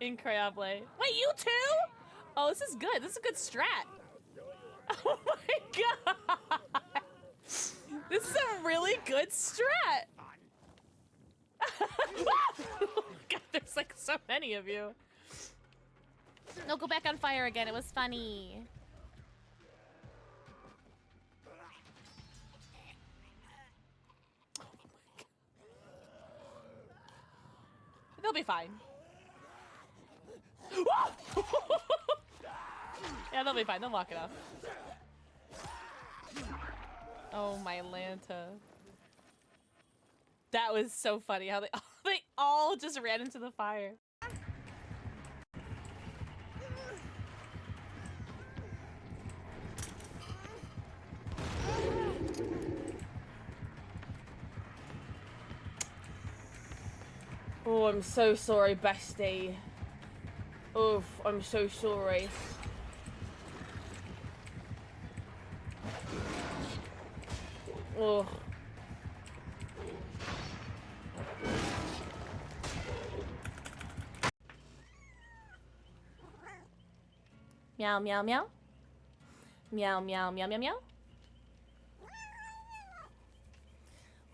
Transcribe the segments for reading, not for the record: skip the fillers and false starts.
Incredible. Wait, you too? Oh, this is good. This is a good strat. Oh my god. This is a really good strat. God, there's like so many of you. No, go back on fire again. It was funny. They'll be fine. Yeah, they'll be fine. They'll walk it off. Oh, my Lanta. That was so funny how they all just ran into the fire. Oh, I'm so sorry, bestie. Oof, I'm so sorry. Oh. Meow, meow, meow. Meow, meow, meow, meow, meow.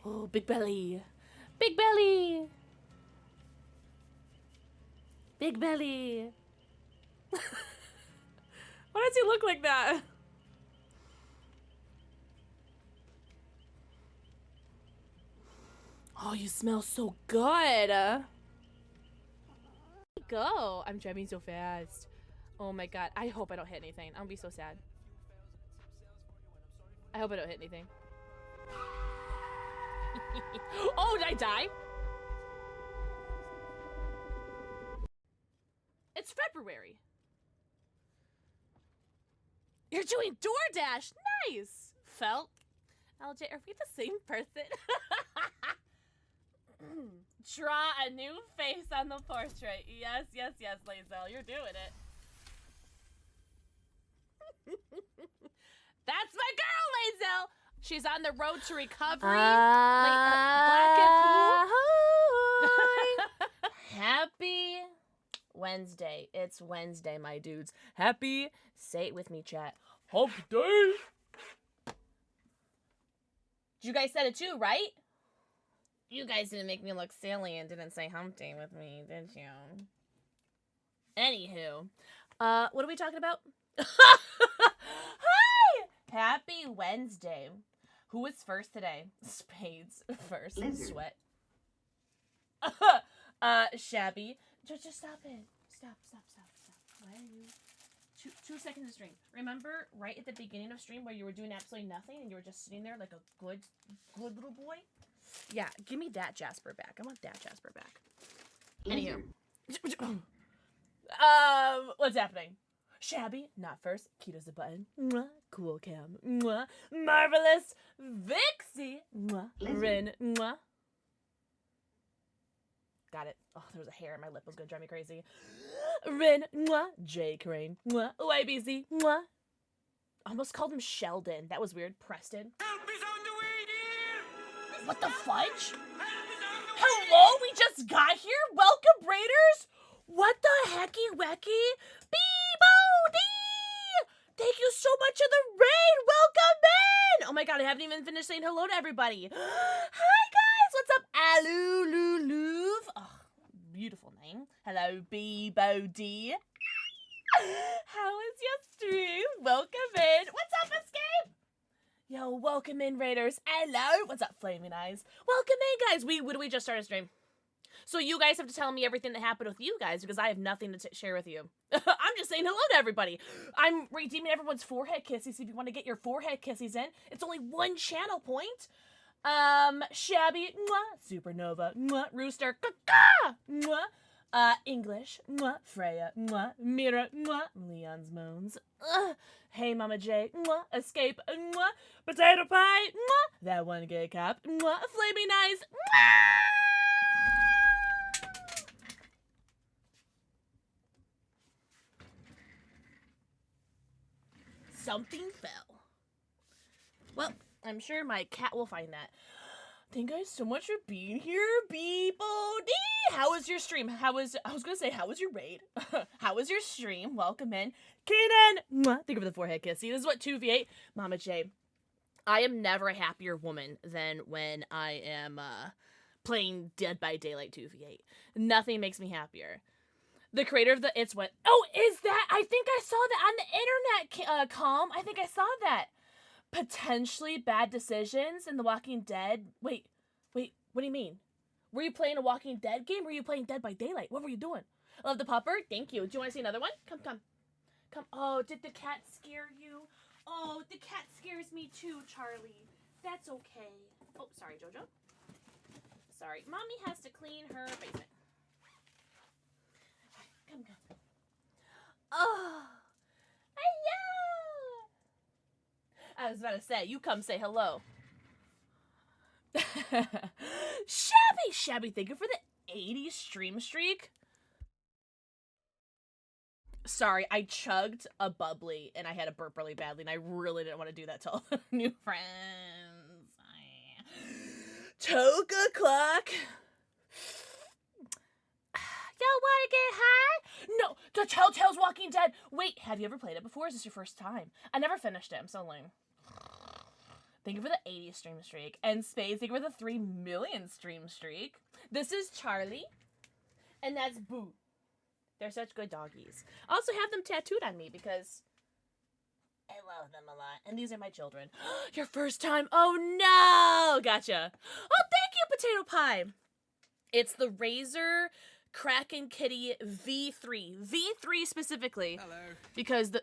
Oh, big belly. Big belly. Big belly. Why does he look like that? Oh, you smell so good. Go. I'm driving so fast. Oh my god. I hope I don't hit anything. I'm gonna be so sad. I hope I don't hit anything. Oh, did I die? It's February. You're doing DoorDash. Nice. Felt. LJ, are we the same person? Draw a new face on the portrait. Yes, yes, yes, Lazel. You're doing it. That's my girl, Lazel. She's on the road to recovery. Happy Wednesday. It's Wednesday, my dudes. Happy, say it with me, chat. Hump day. You guys said it too, right? You guys didn't make me look silly and didn't say hump day with me, did you? Anywho, what are we talking about? Hi! Happy Wednesday. Who was first today? Spades first. Lizard. Sweat. Shabby. Just stop it. Stop. Why are you... 2 seconds of stream. Remember right at the beginning of stream where you were doing absolutely nothing and you were just sitting there like a good little boy? Yeah, give me that Jasper back. I want that Jasper back. Anywho. What's happening? Shabby, not first. Keto's the button. Mwah. Cool Cam. Mwah. Marvelous. Vixie. Mwah. Rin. Mwah. Got it. Oh, there was a hair in my lip. It was gonna drive me crazy. Rin. Mwah. J. Crane. Mwah. YBZ. Mwah. Almost called him Sheldon. That was weird. Preston. Help is on the way, dear. What the fudge? Hello? We just got here? Welcome, Raiders? What the hecky wecky? B-Bo-D! Thank you so much for the raid! Welcome in! Oh my god, I haven't even finished saying hello to everybody. Hi guys, what's up? Aluluv. Oh, beautiful name. Hello, B-Bo-D. How is your stream? Welcome in. What's up, Escape? Yo, welcome in, Raiders. Hello. What's up, Flaming Eyes? Welcome in, guys. We just started stream. So you guys have to tell me everything that happened with you guys because I have nothing to share with you. I'm just saying hello to everybody. I'm redeeming everyone's forehead kisses if you want to get your forehead kisses in. It's only 1 channel point. Shabby, mwah, Supernova, mwah, Rooster, caca, mwah, English, mwah, Freya, mwah, Mira, mwah, Leon's Moans, Hey Mama J, mwah, Escape, mwah, Potato Pie, mwah, That One Gay Cop, mwah, Flaming Eyes, mwah! Something fell. Well, I'm sure my cat will find that. Thank you guys so much for being here, B-Bo-D. How was your stream? I was gonna say, how was your raid? How was your stream? Welcome in. Kaden! Mwah. Think of the forehead kiss. See, this is what 2v8. Mama J, I am never a happier woman than when I am playing Dead by Daylight 2v8. Nothing makes me happier. The creator of the It's What... Oh, is that... I think I saw that on the internet, Calm. I think I saw that. Potentially bad decisions in The Walking Dead. Wait. What do you mean? Were you playing a Walking Dead game? Or were you playing Dead by Daylight? What were you doing? I love the pupper. Thank you. Do you want to see another one? Come. Oh, did the cat scare you? Oh, the cat scares me too, Charlie. That's okay. Oh, sorry, Jojo. Sorry. Mommy has to clean her basement. Come. Oh, hello. I was about to say, you come say hello. Shabby, thank you for the 80 stream streak. Sorry, I chugged a bubbly and I had a burp really badly and I really didn't want to do that to all the new friends. 2 o'clock. Y'all wanna get high? No, the Telltale's Walking Dead. Wait, have you ever played it before? Is this your first time? I never finished it, I'm so lame. Thank you for the 80 stream streak. And Spades, thank you for the 3 million stream streak. This is Charlie. And that's Boo. They're such good doggies. I also have them tattooed on me because I love them a lot. And these are my children. Your first time? Oh no! Gotcha. Oh, thank you, Potato Pie. It's the Razer Kraken Kitty V3. V3 specifically. Hello. Because the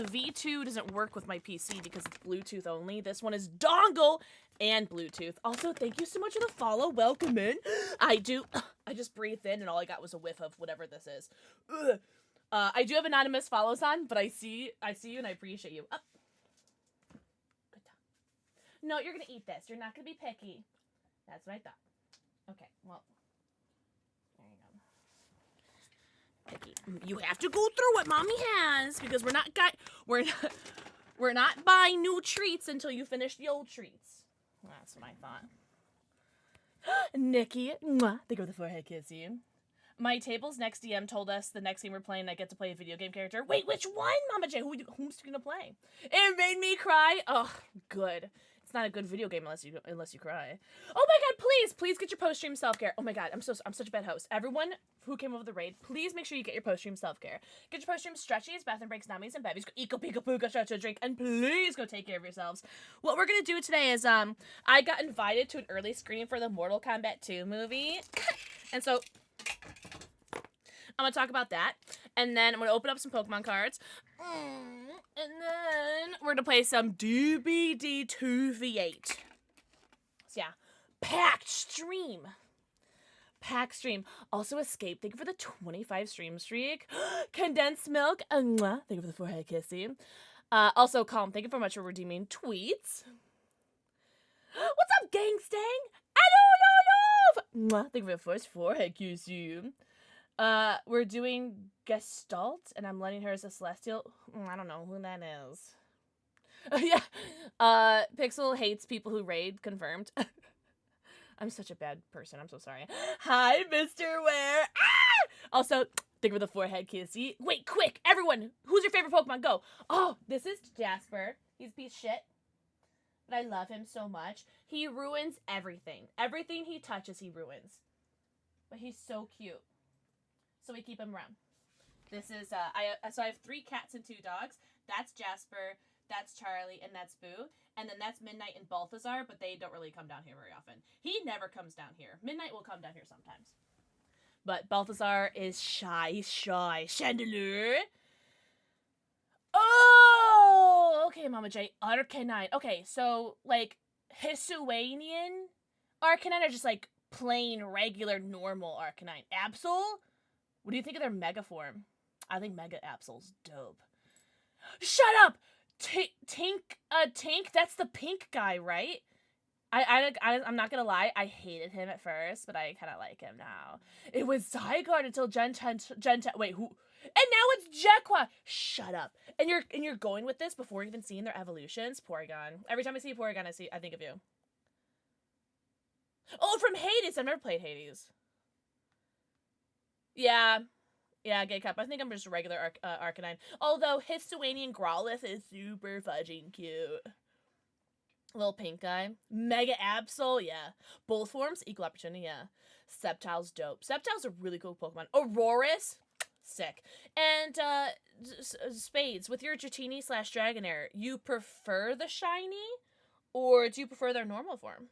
V2 doesn't work with my PC because it's Bluetooth only. This one is dongle and Bluetooth. Also, thank you so much for the follow. Welcome in. I just breathed in and all I got was a whiff of whatever this is. I do have anonymous follows on, but I see you and I appreciate you. Up. Good job. No, you're gonna eat this. You're not gonna be picky. That's what I thought. Okay, well. Picky. You have to go through what mommy has because we're not buying new treats until you finish the old treats. That's what I thought. Nikki, mwah, think of the forehead kiss you. My table's next DM told us the next game we're playing I get to play a video game character. Wait, which one, Mama J? Who's you gonna play? It made me cry. Oh, good. It's not a good video game unless you cry. Oh my god, please get your post-stream self-care. Oh my god, I'm such a bad host. Everyone who came over the raid, please make sure you get your post-stream self-care. Get your post-stream stretchies, bathroom breaks, nummies, and bevies. Go eco, pika, poo, go stretch a drink, and please go take care of yourselves. What we're gonna do today is, I got invited to an early screening for the Mortal Kombat 2 movie. And so, I'm gonna talk about that. And then I'm gonna open up some Pokemon cards. And then we're gonna play some DBD 2v8. So yeah, packed stream. Also Escape, thank you for the 25 stream streak. Condensed Milk, thank you for the forehead kissing. Also Calm, thank you very much for redeeming tweets. What's up, Gangstang? Hello. Thank you for the first forehead kissing. We're doing Gestalt, and I'm letting her as a Celestial. I don't know who that is. Yeah. Pixel hates people who raid, confirmed. I'm such a bad person, I'm so sorry. Hi, Mr. Ware! Ah! Also, think of the forehead kissy. Wait, quick, everyone! Who's your favorite Pokemon? Go! Oh, this is Jasper. He's a piece of shit. But I love him so much. He ruins everything. Everything he touches, he ruins. But he's so cute. So we keep him around. This is, so I have 3 cats and 2 dogs. That's Jasper, that's Charlie, and that's Boo. And then that's Midnight and Balthazar, but they don't really come down here very often. He never comes down here. Midnight will come down here sometimes. But Balthazar is shy. He's shy. Chandelier. Oh! Okay, Mama J. Arcanine. Okay, so, like, Hisuian Arcanine are just, like, plain, regular, normal Arcanine. Absol? What do you think of their Mega form? I think Mega Absol's dope. Shut up! Tink, that's the pink guy, right? I'm not gonna lie, I hated him at first, but I kind of like him now. It was Zygarde until Gen 10, wait, who? And now it's Jequa! Shut up. And you're going with this before even seeing their evolutions? Porygon. Every time I see Porygon, I think of you. Oh, from Hades! I've never played Hades. Yeah. Yeah, gay cup. I think I'm just a regular Arcanine. Although Hisuanian Growlithe is super fudging cute. Little pink guy. Mega Absol, yeah. Both forms, equal opportunity, yeah. Sceptile's dope. Sceptile's a really cool Pokemon. Aurorus, sick. And Spades, with your Dratini / Dragonair, you prefer the shiny, or do you prefer their normal form?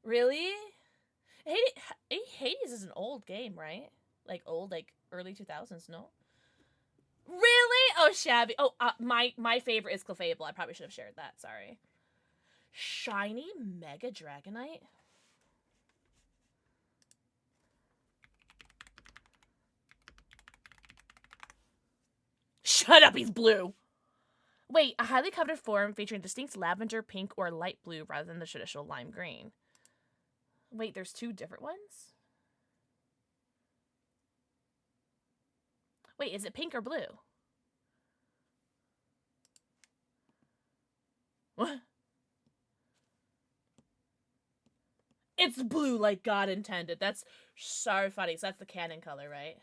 Really? Hades is an old game, right? Like old, like early 2000s, no? Really? Oh, shabby. Oh, my favorite is Clefable. I probably should have shared that. Sorry. Shiny Mega Dragonite? Shut up, he's blue. Wait, a highly coveted form featuring distinct lavender, pink, or light blue rather than the traditional lime green. Wait, there's two different ones? Wait, is it pink or blue? What? It's blue like God intended. That's so funny. So that's the canon color, right?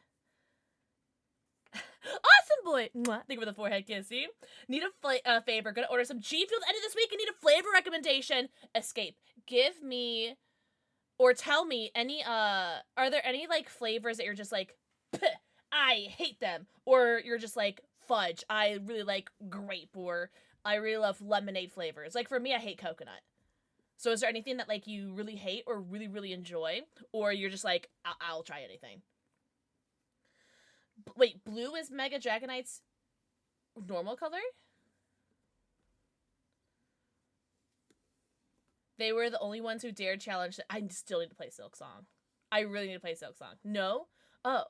Awesome boy! Mwah. Thank you for the forehead kiss. See? Need a favor. Gonna order some G Fuel at the end of this week. I need a flavor recommendation. Escape. Give me or tell me any are there any like flavors that you're just like I hate them, or you're just like fudge, I really like grape, or I really love lemonade flavors. Like for me, I hate coconut. So is there anything that like you really hate or really enjoy, or you're just like I'll try anything? Wait, blue is Mega Dragonite's normal color? They were the only ones who dared challenge. I still need to play Silk Song. I really need to play Silk Song. No? Oh.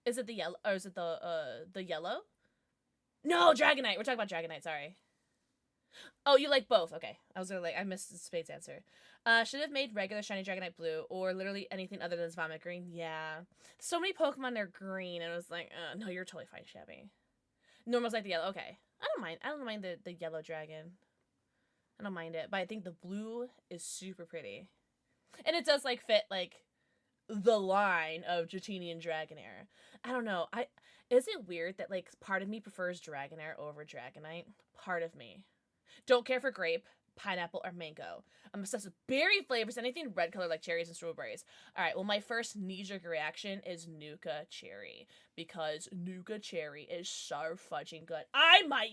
Is it the yellow? Or is it the yellow? No, Dragonite. We're talking about Dragonite, sorry. Oh, you like both. Okay. I was gonna I missed Spade's answer. Should have made regular shiny Dragonite blue or literally anything other than Vomit green. Yeah. So many Pokemon are green and it was like, no, you're totally fine, Shabby. Normal's like the yellow. Okay. I don't mind. I don't mind the yellow dragon. I don't mind it. But I think the blue is super pretty. And it does like fit like the line of Dratini and Dragonair. I don't know. Is it weird that like part of me prefers Dragonair over Dragonite? Part of me. Don't care for grape, pineapple, or mango. I'm obsessed with berry flavors, anything red color like cherries and strawberries. Alright, well my first knee-jerk reaction is Nuka Cherry. Because Nuka Cherry is so fudging good. I might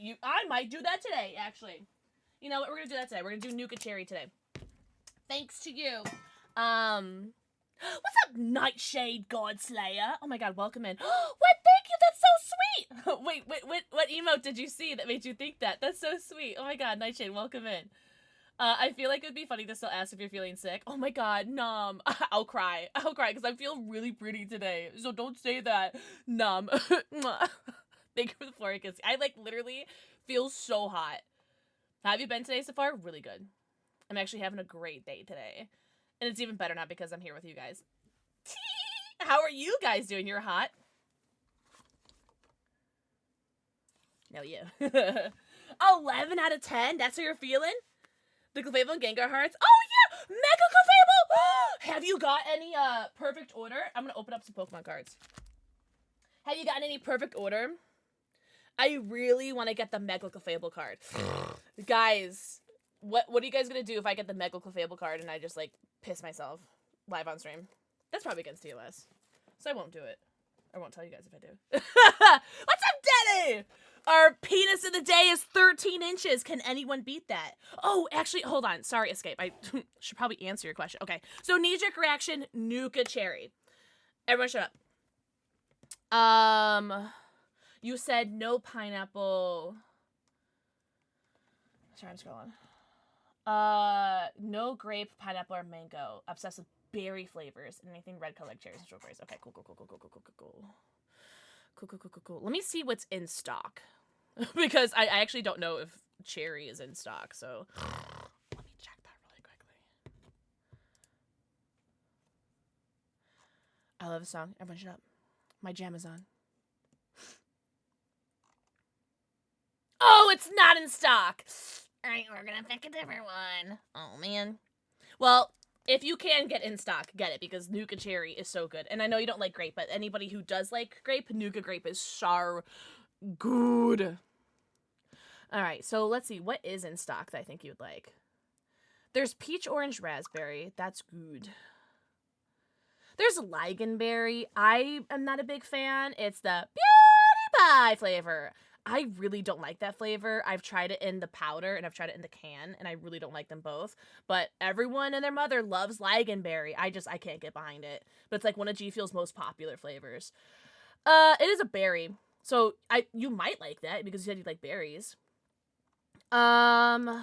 do that today, actually. You know what? We're gonna do that today. We're gonna do Nuka Cherry today. Thanks to you. What's up, Nightshade Godslayer? Oh my god, welcome in. What? Thank you, that's so sweet! Wait, what emote did you see that made you think that? That's so sweet. Oh my god, Nightshade, welcome in. I feel like it would be funny to still ask if you're feeling sick. Oh my god, Nom. I'll cry because I feel really pretty today. So don't say that. Nom. Thank you for the floor kiss. I like literally feel so hot. Have you been today so far? Really good. I'm actually having a great day today. And it's even better now because I'm here with you guys. How are you guys doing? You're hot. No, you. 11 out of 10? That's how you're feeling? The Clefable and Gengar hearts? Oh, yeah! Mega Clefable! Have you got any perfect order? I'm going to open up some Pokemon cards. Have you gotten any perfect order? I really want to get the Mega Clefable card. Guys, what are you guys going to do if I get the Mega Clefable card and I just, like, piss myself live on stream? That's probably against TOS. So I won't do it. I won't tell you guys if I do. What's up, Denny? Our penis of the day is 13 inches. Can anyone beat that? Oh, actually, hold on. Sorry, Escape. I should probably answer your question. Okay. So, knee-jerk reaction, Nuka Cherry. Everyone shut up. You said no pineapple. Sorry, I'm scrolling. No grape, pineapple, or mango. Obsessed with berry flavors and anything red color like cherries and strawberries. Okay, cool. Cool. Let me see what's in stock. Because I actually don't know if cherry is in stock, so let me check that really quickly. I love a song. Everyone shut up. My jam is on. Oh, it's not in stock! Alright, we're gonna pick a different one. Oh, man. Well, If you can get in stock, get it, because Nuka Cherry is so good. And I know you don't like grape, but anybody who does like grape, Nuka Grape is so good. Alright, so let's see. What is in stock that I think you'd like? There's Peach Orange Raspberry. That's good. There's Ligonberry. I am not a big fan. It's the Beauty Pie flavor. I really don't like that flavor. I've tried it in the powder and I've tried it in the can, and I really don't like them both. But everyone and their mother loves Ligonberry. I can't get behind it. But it's like one of G Fuel's most popular flavors. It is a berry. So you might like that because you said you like berries. I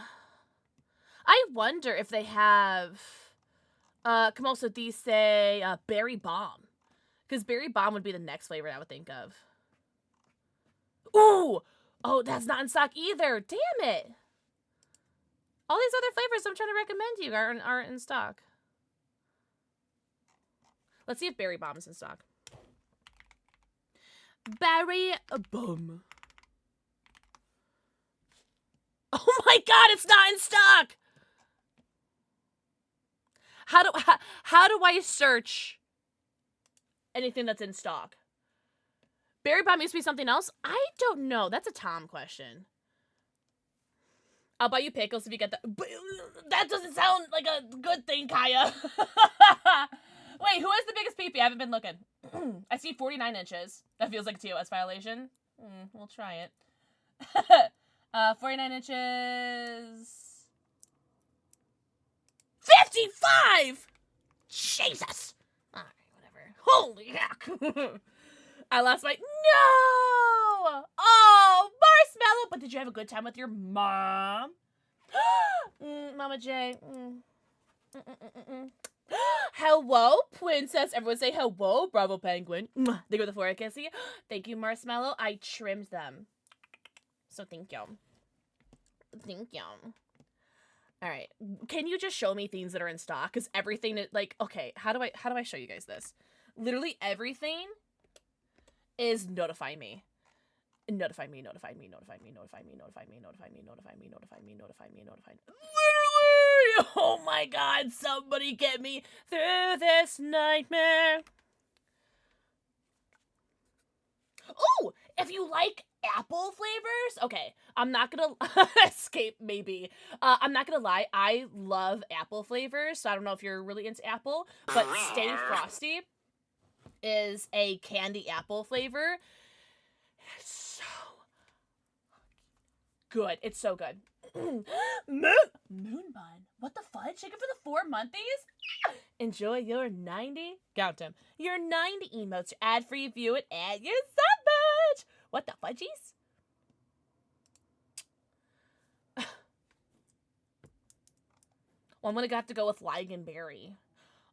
wonder if they have come also these say Berry Bomb. Because Berry Bomb would be the next flavor I would think of. Ooh! Oh, that's not in stock either. Damn it! All these other flavors I'm trying to recommend to you aren't in stock. Let's see if Berry Bomb is in stock. Berry Bomb. Oh my god, it's not in stock! How do I search anything that's in stock? Berry Bomb used to be something else? I don't know. That's a Tom question. I'll buy you pickles if you get that. That doesn't sound like a good thing, Kaya. Wait, who has the biggest peepee? I haven't been looking. I see 49 inches. That feels like a TOS violation. We'll try it. 49 inches. 55! Jesus! Alright, whatever. Holy heck! I lost my... No! Oh, Marshmallow! But did you have a good time with your mom? Mama J. Hello, princess. Everyone say hello, Bravo Penguin. They go the forehead kissy. Thank you, Marshmallow. I trimmed them. So thank you. Thank you. Alright. Can you just show me things that are in stock? Because everything is like, okay, how do I show you guys this? Literally everything is notify me. Notify me, notify me, notify me, notify me, notify me, notify me, notify me, notify me, notify me, notify me. Literally! Oh my god, somebody get me through this nightmare. Oh, if you like apple flavors, okay, I'm not gonna escape maybe. I'm not gonna lie, I love apple flavors, so I don't know if you're really into apple, but Stay Frosty is a candy apple flavor. It's so good. It's so good. Moon bun. What the fudge? Chicken for the 4 monthlies? Enjoy your 90. Count them. Your 90 emotes. Ad-free view it and your sandwich. What the fudgies? Well, I'm gonna have to go with Ligonberry.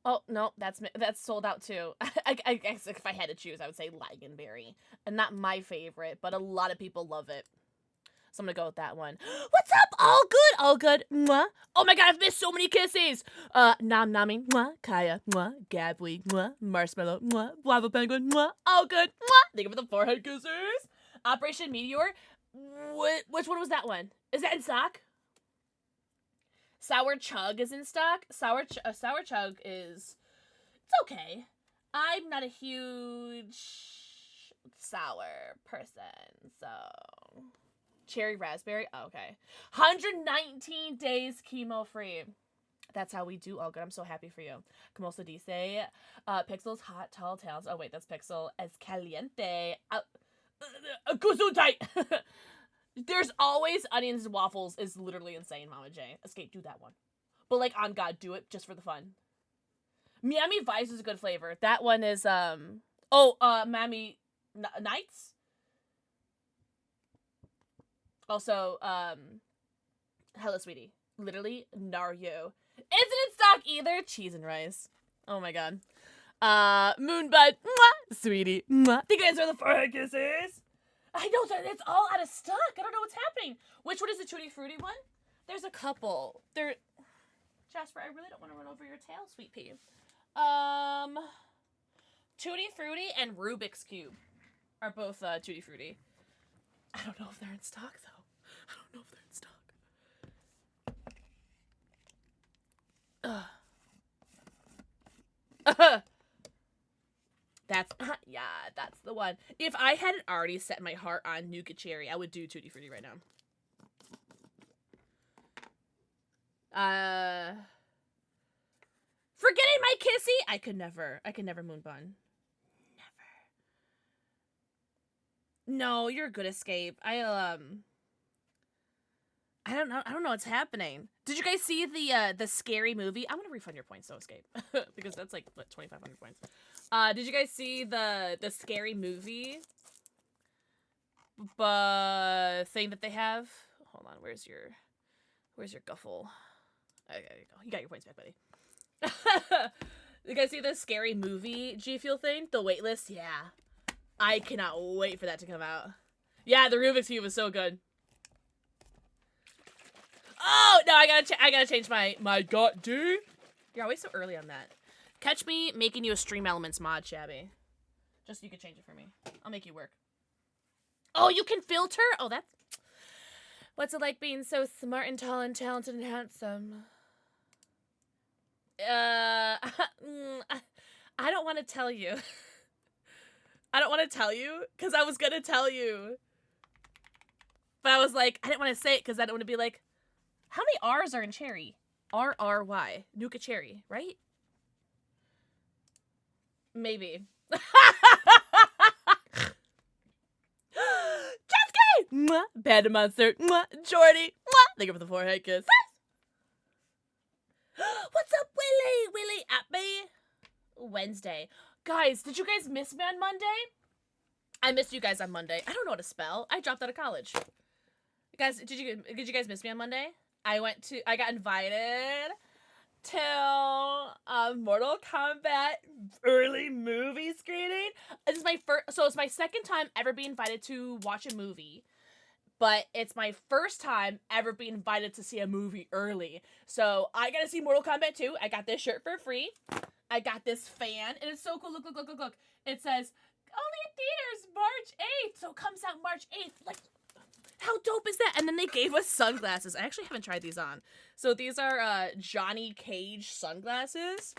Oh, no, that's sold out too. I guess if I had to choose, I would say Ligonberry. And not my favorite, but a lot of people love it. So I'm gonna go with that one. What's up? All good, all good. Mwah. Oh my god, I've missed so many kisses. Nom Nami, mwah, Kaya, mwah, Gabby, mwah, Marshmallow, mwah, Bravo Penguin, mwah, all good, mwah. Thank you for the forehead kisses. Operation Meteor. Which one was that one? Is that in stock? Sour Chug is in stock. Sour Chug is... It's okay. I'm not a huge sour person, so... Cherry Raspberry? Oh, okay. 119 days chemo-free. That's how we do. Oh, good. I'm so happy for you. Como se dice? Pixel's hot, tall tales. Oh, wait. That's Pixel. Es caliente. Gesundheit! There's always onions and waffles is literally insane, Mama J. Escape, do that one. But, like, on God, do it just for the fun. Miami Vice is a good flavor. That one is, Miami Nights? Also, Hello, Sweetie. Literally, Naruto. Isn't in stock either. Cheese and rice. Oh my god. Moonbud. Mwah! Sweetie. Mwah! The guys are the forehead kisses. I know that it's all out of stock. I don't know what's happening. Which one is the Tutti Frutti one? There's a couple. Jasper, I really don't want to run over your tail, sweet pea. Tutti Frutti and Rubik's Cube are both Tutti Frutti. I don't know if they're in stock, though. I don't know if they're in stock. Ugh. That's yeah, that's the one. If I hadn't already set my heart on Nuka Cherry, I would do Tutti Frutti right now. Forgetting my kissy. I could never moon bun. Never. No, you're a good Escape. I don't know what's happening. Did you guys see the scary movie? I'm gonna refund your points, so Escape, because that's like what, 2,500 points. Did you guys see the scary movie? Thing that they have. Hold on, where's your guffle? Okay, there you go. You got your points back, buddy. You guys see the scary movie G Fuel thing? The waitlist? Yeah. I cannot wait for that to come out. Yeah, the Rubik's Cube was so good. Oh no, I gotta change my gut, dude. You're always so early on that. Catch me making you a Stream Elements mod, Shabby. Just so you can change it for me. I'll make you work. Oh, you can filter? Oh, that's... What's it like being so smart and tall and talented and handsome? I don't want to tell you. I don't want to tell you, because I was gonna tell you. But I was like, I didn't want to say it, because I don't want to be like, how many R's are in cherry? R-R-Y. Nuka Cherry, right? Maybe. Jessica! Panda Monster. Jordy. Thank you for the forehead kiss. What's up, Willie? Willie at me. Wednesday. Guys, did you guys miss me on Monday? I missed you guys on Monday. I don't know how to spell. I dropped out of college. Guys, did you guys miss me on Monday? I got invited to Mortal Kombat early movie screening. This is my first, so it's my second time ever being invited to watch a movie, but it's my first time ever being invited to see a movie early. So I got to see Mortal Kombat 2. I got this shirt for free. I got this fan, and it's so cool. Look. It says, only in theaters March 8th. So it comes out March 8th. Like, how dope is that? And then they gave us sunglasses. I actually haven't tried these on. So these are Johnny Cage sunglasses.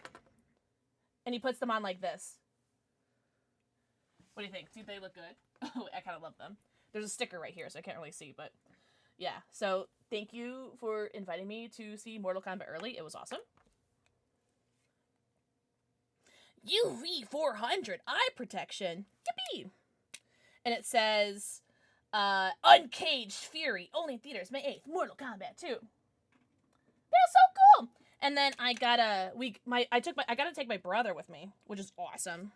And he puts them on like this. What do you think? Do they look good? Oh, I kind of love them. There's a sticker right here, so I can't really see, but yeah. So thank you for inviting me to see Mortal Kombat early. It was awesome. UV 400 eye protection. Yippee! And it says, Uncaged Fury, only in theaters May 8th. Mortal Kombat 2. That's so cool. And then I gotta take my brother with me, which is awesome,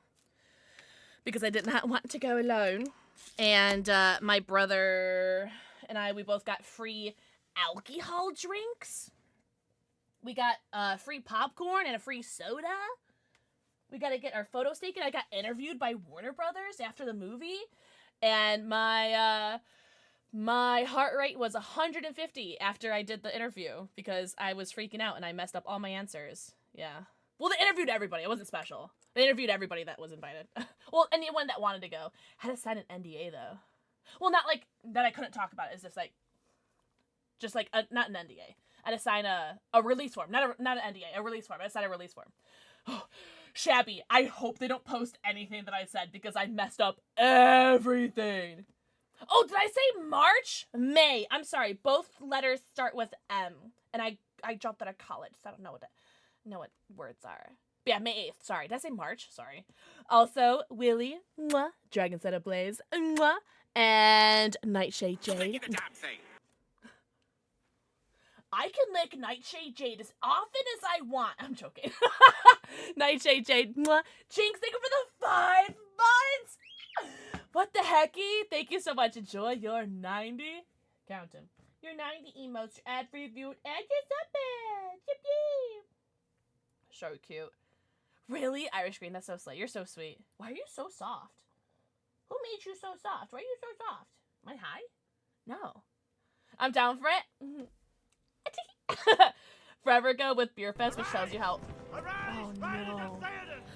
because I did not want to go alone. And my brother and we both got free alcohol drinks. We got free popcorn and a free soda. We got to get our photos taken. I got interviewed by Warner Brothers after the movie, and my heart rate was 150 after I did the interview, because I was freaking out and I messed up all my answers. Yeah. Well, they interviewed everybody. It wasn't special. They interviewed everybody that was invited. Well, anyone that wanted to go. I had to sign an NDA, though. Well, not like that I couldn't talk about it. It's just like not an NDA. I had to sign a release form. Not an NDA, a release form. I had to sign a release form. Oh, Shabby, I hope they don't post anything that I said, because I messed up everything. Oh, did I say March? May. I'm sorry. Both letters start with M. And I dropped out of college, so I don't know what words are. But yeah, May 8th. Sorry. Did I say March? Sorry. Also, Willie, mwah, Dragon Set Ablaze, mwah, and Nightshade Jade. I can lick Nightshade Jade as often as I want. I'm joking. Nightshade Jade. Mwah. Jinx, thank you for the 5 months. What the hecky? Thank you so much. Enjoy your 90. Count them. Your 90 emotes, ad reviewed, and your sub. Yippee. So cute. Really? Irish Green, that's so slay. You're so sweet. Why are you so soft? Who made you so soft? Why are you so soft? Am I high? No. I'm down for it. Forever Go with Beer Fest, which tells you how... Oh, no.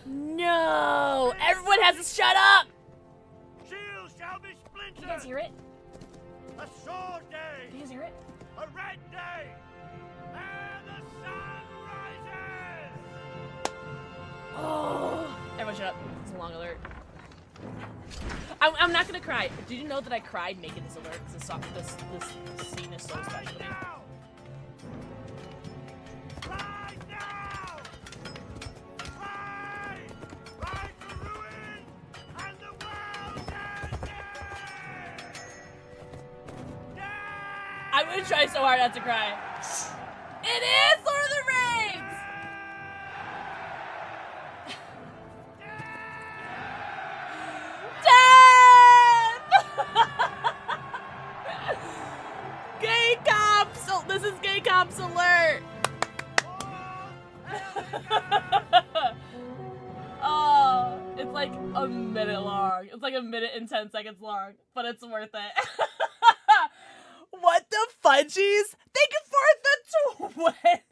No! Everyone has to shut up! Shields shall be splintered. Do you guys hear it? A sword day. Do you guys hear it? A red day. And the sun rises. Oh, everyone shut up. It's a long alert. I'm not gonna cry. Did you know that I cried making this alert? This scene is so special to me. Rise now! Rise! Rise to ruin and the world's ending! I'm gonna try so hard not to cry. It is Lord of the Rings! Gay cops! Oh, this is gay cops alert! Oh, it's like a minute long. It's like a minute and 10 seconds long, but it's worth it. What the fudgies? Thank you for the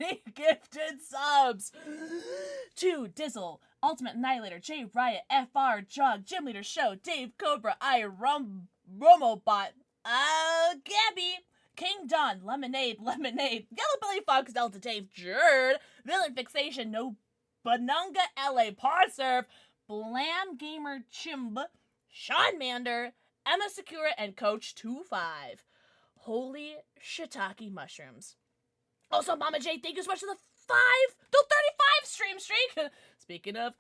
20 gifted subs! To Dizzle, Ultimate Annihilator, J Riot, FR, Jog, Gym Leader Show, Dave Cobra, Romobot, Gabby, King Don, Lemonade, Yellow Belly Fox, Delta Dave, Jerd, Villain Fixation, No Banunga LA Podsurf, Blam Gamer Chimb, Sean Mander, Emma Sakura, and Coach 25. Holy shiitake mushrooms. Also, Mama J, thank you so much for the 35 stream streak. Speaking of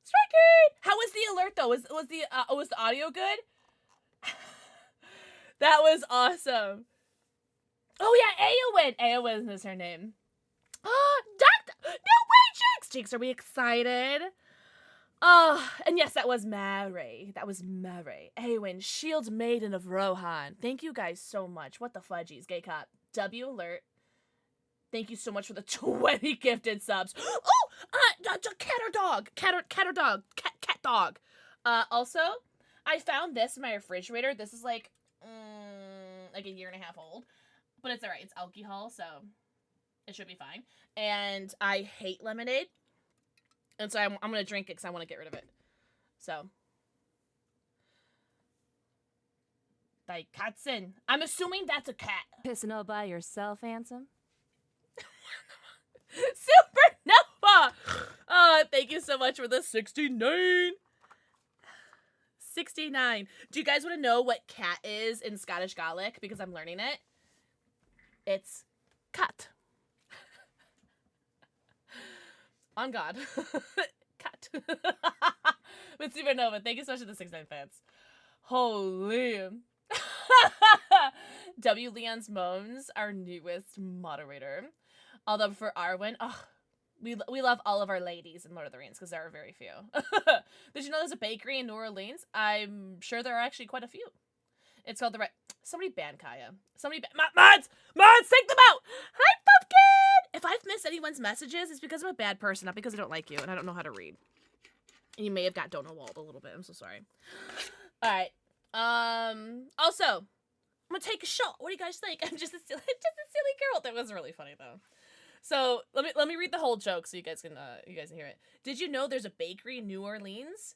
striking, how was the alert though? Was the audio good? That was awesome. Oh yeah, Aowen. Aowen is her name. Oh, Doctor! No way, Jinx! Jinx, are we excited? Oh, and yes, that was Mary. Aowen, Shield Maiden of Rohan. Thank you guys so much. What the fudgies, gay cop. W alert. Thank you so much for the 20 gifted subs. Oh, cat or dog. Cat dog. Also, I found this in my refrigerator. This is like a year and a half old, but it's alright. It's alcohol, so it should be fine. And I hate lemonade. And so I'm going to drink it because I want to get rid of it. So. By Katzen. I'm assuming that's a cat. Pissing all by yourself, handsome? Supernova! Thank you so much for the 69. 69. Do you guys want to know what cat is in Scottish Gaelic? Because I'm learning it. It's cat. On God. Cat. With Supernova, thank you so much for the 69 fans. Holy. W. Leon's Moans, our newest moderator. Although for Arwen, we love all of our ladies in Lord of the Rings because there are very few. Did you know there's a bakery in New Orleans? I'm sure there are actually quite a few. It's called the Right. Somebody ban Kaya. Mods, take them out. Hi, Pumpkin. If I've missed anyone's messages, it's because I'm a bad person, not because I don't like you and I don't know how to read. And you may have got Donut Walled a little bit. I'm so sorry. All right. Also, I'm gonna take a shot. What do you guys think? I'm just a silly girl. That was really funny though. So let me read the whole joke so you guys can hear it. Did you know there's a bakery in New Orleans?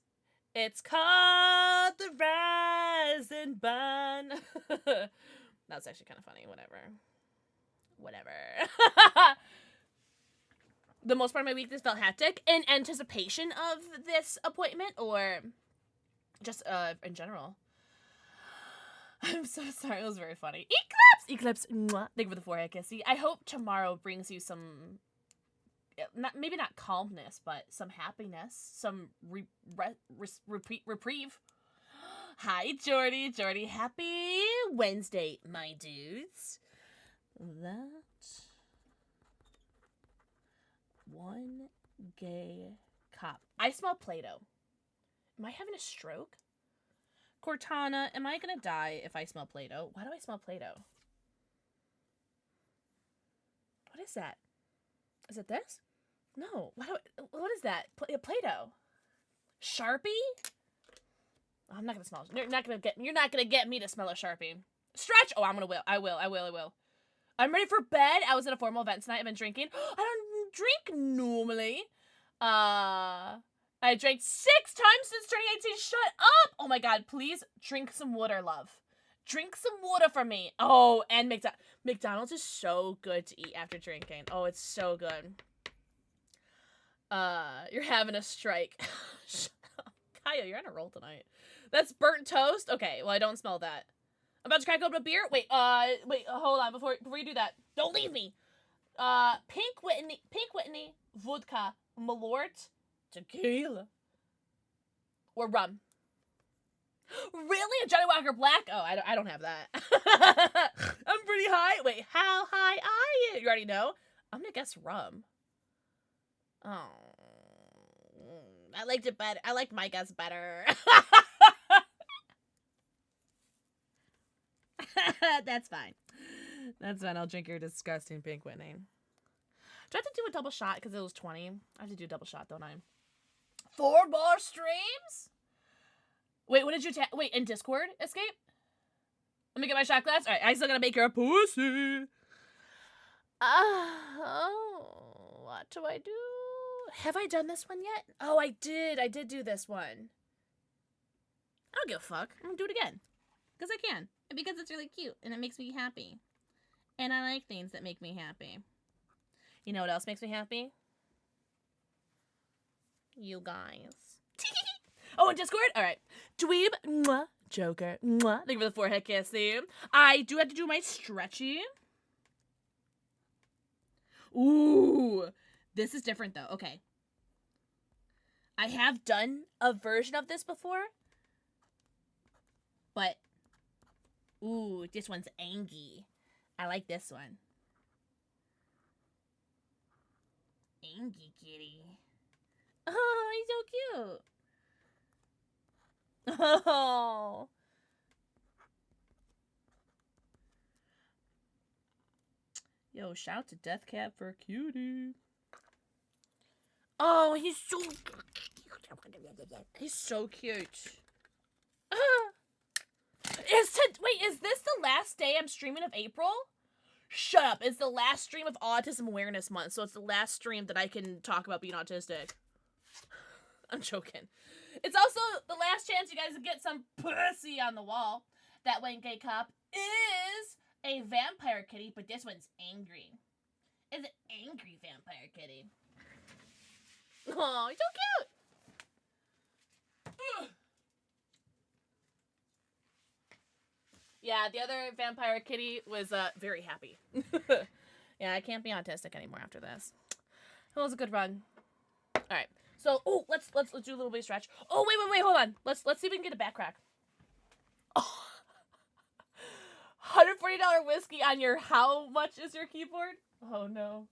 It's called the Rise and Bun. That's actually kind of funny. Whatever. The most part of my week this felt hectic in anticipation of this appointment or just in general. I'm so sorry. It was very funny. Eclipse. Mwah. Thank you for the forehead kissy. I hope tomorrow brings you some, maybe not calmness, but some happiness, some reprieve. Hi, Jordy. Happy Wednesday, my dudes. That one gay cop. I smell Play-Doh. Am I having a stroke? Cortana, am I gonna die if I smell Play-Doh? Why do I smell Play-Doh? What is that? Is it this? No. What is that? Play-Doh. Sharpie? Oh, I'm not gonna smell. You're not gonna get me to smell a Sharpie. Stretch. Oh, I will. I'm ready for bed. I was at a formal event tonight. I've been drinking. I don't drink normally. I drank 6 times since 2018. Shut up! Oh my god, please drink some water, love. Drink some water for me. Oh, and McDonald's is so good to eat after drinking. Oh, it's so good. You're having a strike. Shut up. Kaya, you're on a roll tonight. That's burnt toast? Okay, well, I don't smell that. I'm about to crack open a beer? Wait, hold on, before you do that. Don't leave me! Pink Whitney, vodka, Malort, tequila, or rum. Really? A Johnny Walker Black? Oh, I don't have that. I'm pretty high. Wait, how high are you? You already know? I'm gonna guess rum. Oh. I liked it better. I liked my guess better. That's fine. That's fine. I'll drink your disgusting Pink Whitney. Do I have to do a double shot because it was 20? I have to do a double shot, don't I? 4 more streams? Wait, what did you wait, in Discord escape? Let me get my shot glass. Alright, I still gotta make her a pussy. Oh, what do I do? Have I done this one yet? Oh, I did. I did do this one. I don't give a fuck. I'm gonna do it again. Because I can. And because it's really cute. And it makes me happy. And I like things that make me happy. You know what else makes me happy? You guys. Oh, in Discord? Alright. Dweeb. Mwah. Joker. Mwah. Thank you for the forehead kissing. I do have to do my stretchy. Ooh. This is different, though. Okay. I have done a version of this before. But. Ooh, this one's angy. I like this one. Angy kitty. Oh, he's so cute. Oh. Yo, shout to Death Cab for cutie. Oh, he's so cute. He's so cute. Wait, is this the last day I'm streaming of April? Shut up. It's the last stream of Autism Awareness Month, so it's the last stream that I can talk about being autistic. I'm joking. It's also the last chance you guys get some pussy on the wall. That Wayne Gay Cop is a vampire kitty, but this one's angry. It's an angry vampire kitty. Oh, he's so cute. Ugh. Yeah, the other vampire kitty was very happy. Yeah, I can't be autistic anymore after this. It was a good run. All right. So, oh, let's do a little bit of stretch. Oh, wait, hold on. Let's see if we can get a back crack. Oh. $140 whiskey on your how much is your keyboard? Oh no.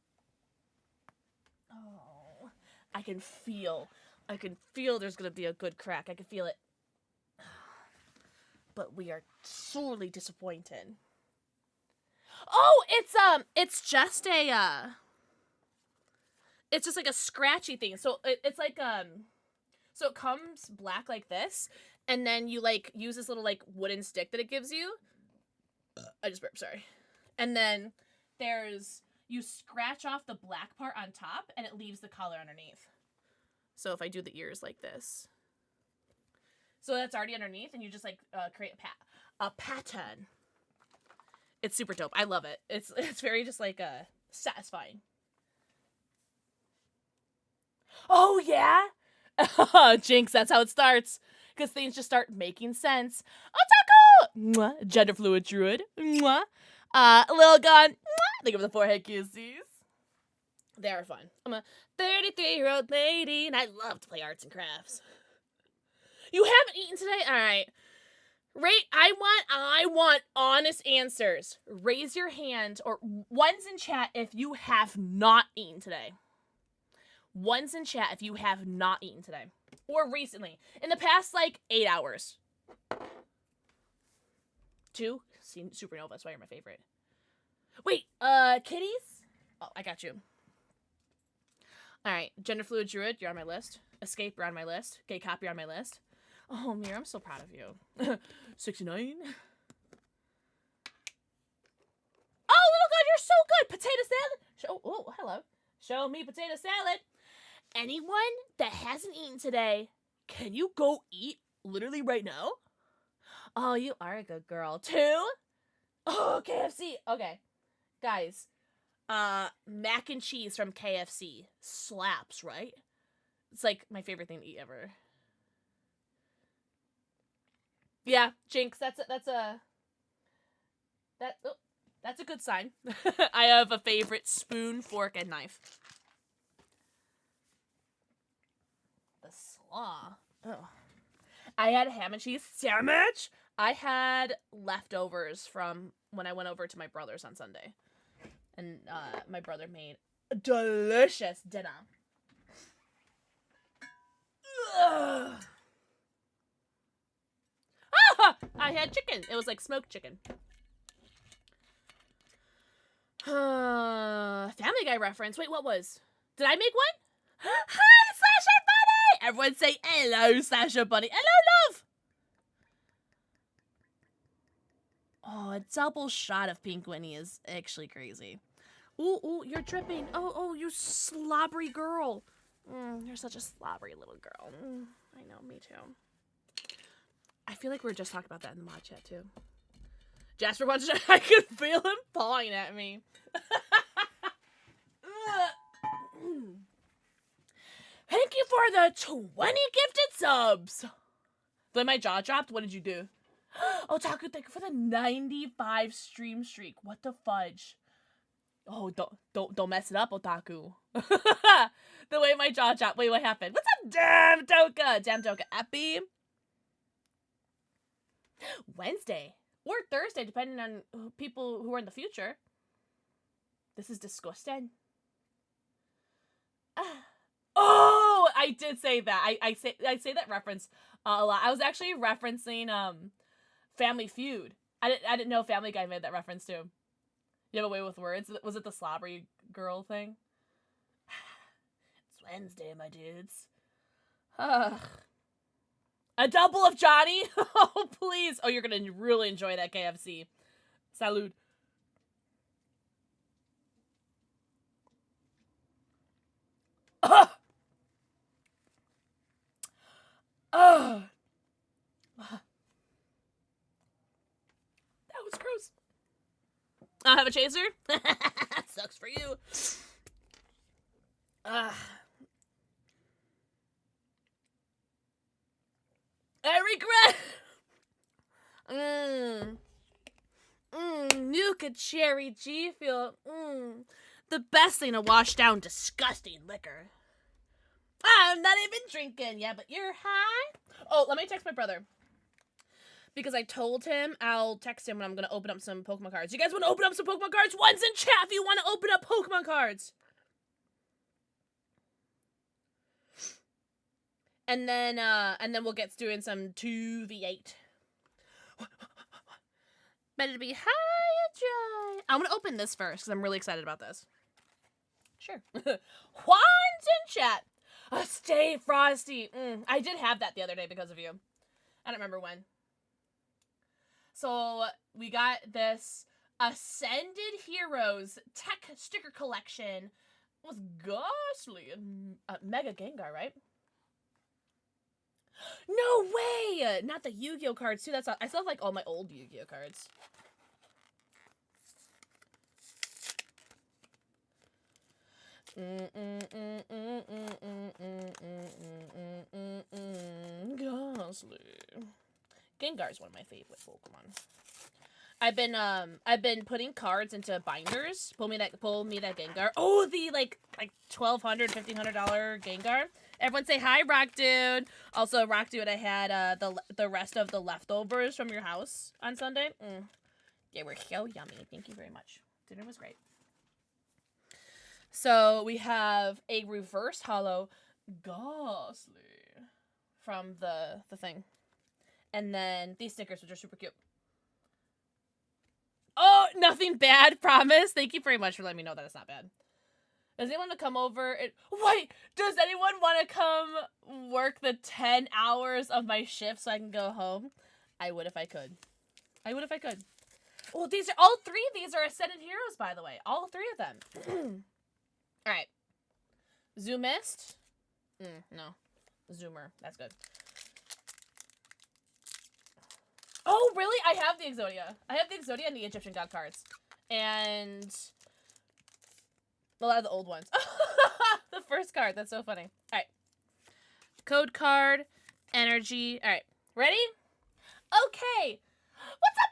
Oh. I can feel there's going to be a good crack. I can feel it. But we are sorely disappointed. Oh, it's just like a scratchy thing. So it's like, so it comes black like this, and then you like use this little like wooden stick that it gives you. I just burped, sorry. And then you scratch off the black part on top, and it leaves the color underneath. So if I do the ears like this. So that's already underneath, and you just like create a pattern. It's super dope. I love it. It's very just like satisfying. Oh yeah, Jinx. That's how it starts, because things just start making sense. Otaku, mwah. Gender fluid druid, mwah. Lil Gun, mwah. Think of the forehead kisses. They are fun. I'm a 33-year-old lady, and I love to play arts and crafts. You haven't eaten today? All right. I want honest answers. Raise your hand, or one's in chat if you have not eaten today. One's in chat if you have not eaten today. Or recently. In the past, like, 8 hours. 2? Supernova, that's why you're my favorite. Wait, kitties? Oh, I got you. Alright, gender fluid druid, you're on my list. Escape, you're on my list. Gay cop, you're on my list. Oh, Mir, I'm so proud of you. 69. Oh, little god, you're so good. Potato salad. Oh, hello. Show me potato salad. Anyone that hasn't eaten today, can you go eat literally right now? Oh, you are a good girl. 2? Oh, KFC. Okay. Guys, mac and cheese from KFC slaps, right? It's like my favorite thing to eat ever. Yeah, Jinx, that's a good sign. I have a favorite spoon, fork, and knife. The slaw. Oh. I had a ham and cheese sandwich. I had leftovers from when I went over to my brother's on Sunday. And my brother made a delicious dinner. Ugh. Ah! I had chicken. It was like smoked chicken. Family Guy reference. Wait, what was? Did I make one? Hi, Sasha Bunny! Everyone say hello, Sasha Bunny. Hello, love! Oh, a double shot of Pink Winnie is actually crazy. Ooh, you're dripping. Oh, you slobbery girl. You're such a slobbery little girl. I know, me too. I feel like we were just talking about that in the mod chat, too. Jasper wants to... I could feel him pawing at me. Thank you for the 20 gifted subs. When my jaw dropped, what did you do? Otaku, thank you for the 95 stream streak. What the fudge? Oh, don't mess it up, Otaku. The way my jaw dropped. Wait, what happened? What's up, Damn Doka, Epi? Wednesday or Thursday, depending on people who are in the future. This is disgusting. Oh, I did say that. I say that reference a lot. I was actually referencing Family Feud. I didn't know Family Guy made that reference too. You have a way with words. Was it the slobbery girl thing? It's Wednesday, my dudes. A double of Johnny? Oh, please. Oh, you're gonna really enjoy that KFC. Salud. That was gross. I have a chaser? Sucks for you. I regret. Nuka Cherry G Fuel. The best thing to wash down disgusting liquor. I'm not even drinking. Yeah, but you're high? Oh, let me text my brother. Because I told him I'll text him when I'm going to open up some Pokemon cards. You guys want to open up some Pokemon cards? One's in chat if you want to open up Pokemon cards. And then we'll get doing some 2v8. Better to be high and dry. I'm going to open this first because I'm really excited about this. Sure. Juan's in chat. Stay frosty. I did have that the other day because of you. I don't remember when. So we got this Ascended Heroes tech sticker collection with Ghostly and Mega Gengar, right? No way! Not the Yu-Gi-Oh cards too. That's all. I still have like all my old Yu-Gi-Oh cards. Ghostly. Gengar is one of my favorite Pokemon. I've been putting cards into binders. Pull me that Gengar. Oh, the like $1,200, $1,500 Gengar. Everyone say hi, Rock Dude. Also, Rock Dude, I had the rest of the leftovers from your house on Sunday. They were so yummy. Thank you very much. Dinner was great. So we have a reverse hollow Ghostly from the thing. And then these stickers, which are super cute. Oh, nothing bad, promise. Thank you very much for letting me know that it's not bad. Does anyone want to come over? Wait, does anyone want to come work the 10 hours of my shift so I can go home? I would if I could. Oh, these are all three of these are Ascended Heroes, by the way. All three of them. All right. Zoomist. No. Zoomer. That's good. Oh, really? I have the Exodia. I have the Exodia and the Egyptian God cards. And a lot of the old ones. The first card. That's so funny. All right. Code card, energy. All right, ready? Okay. What's up?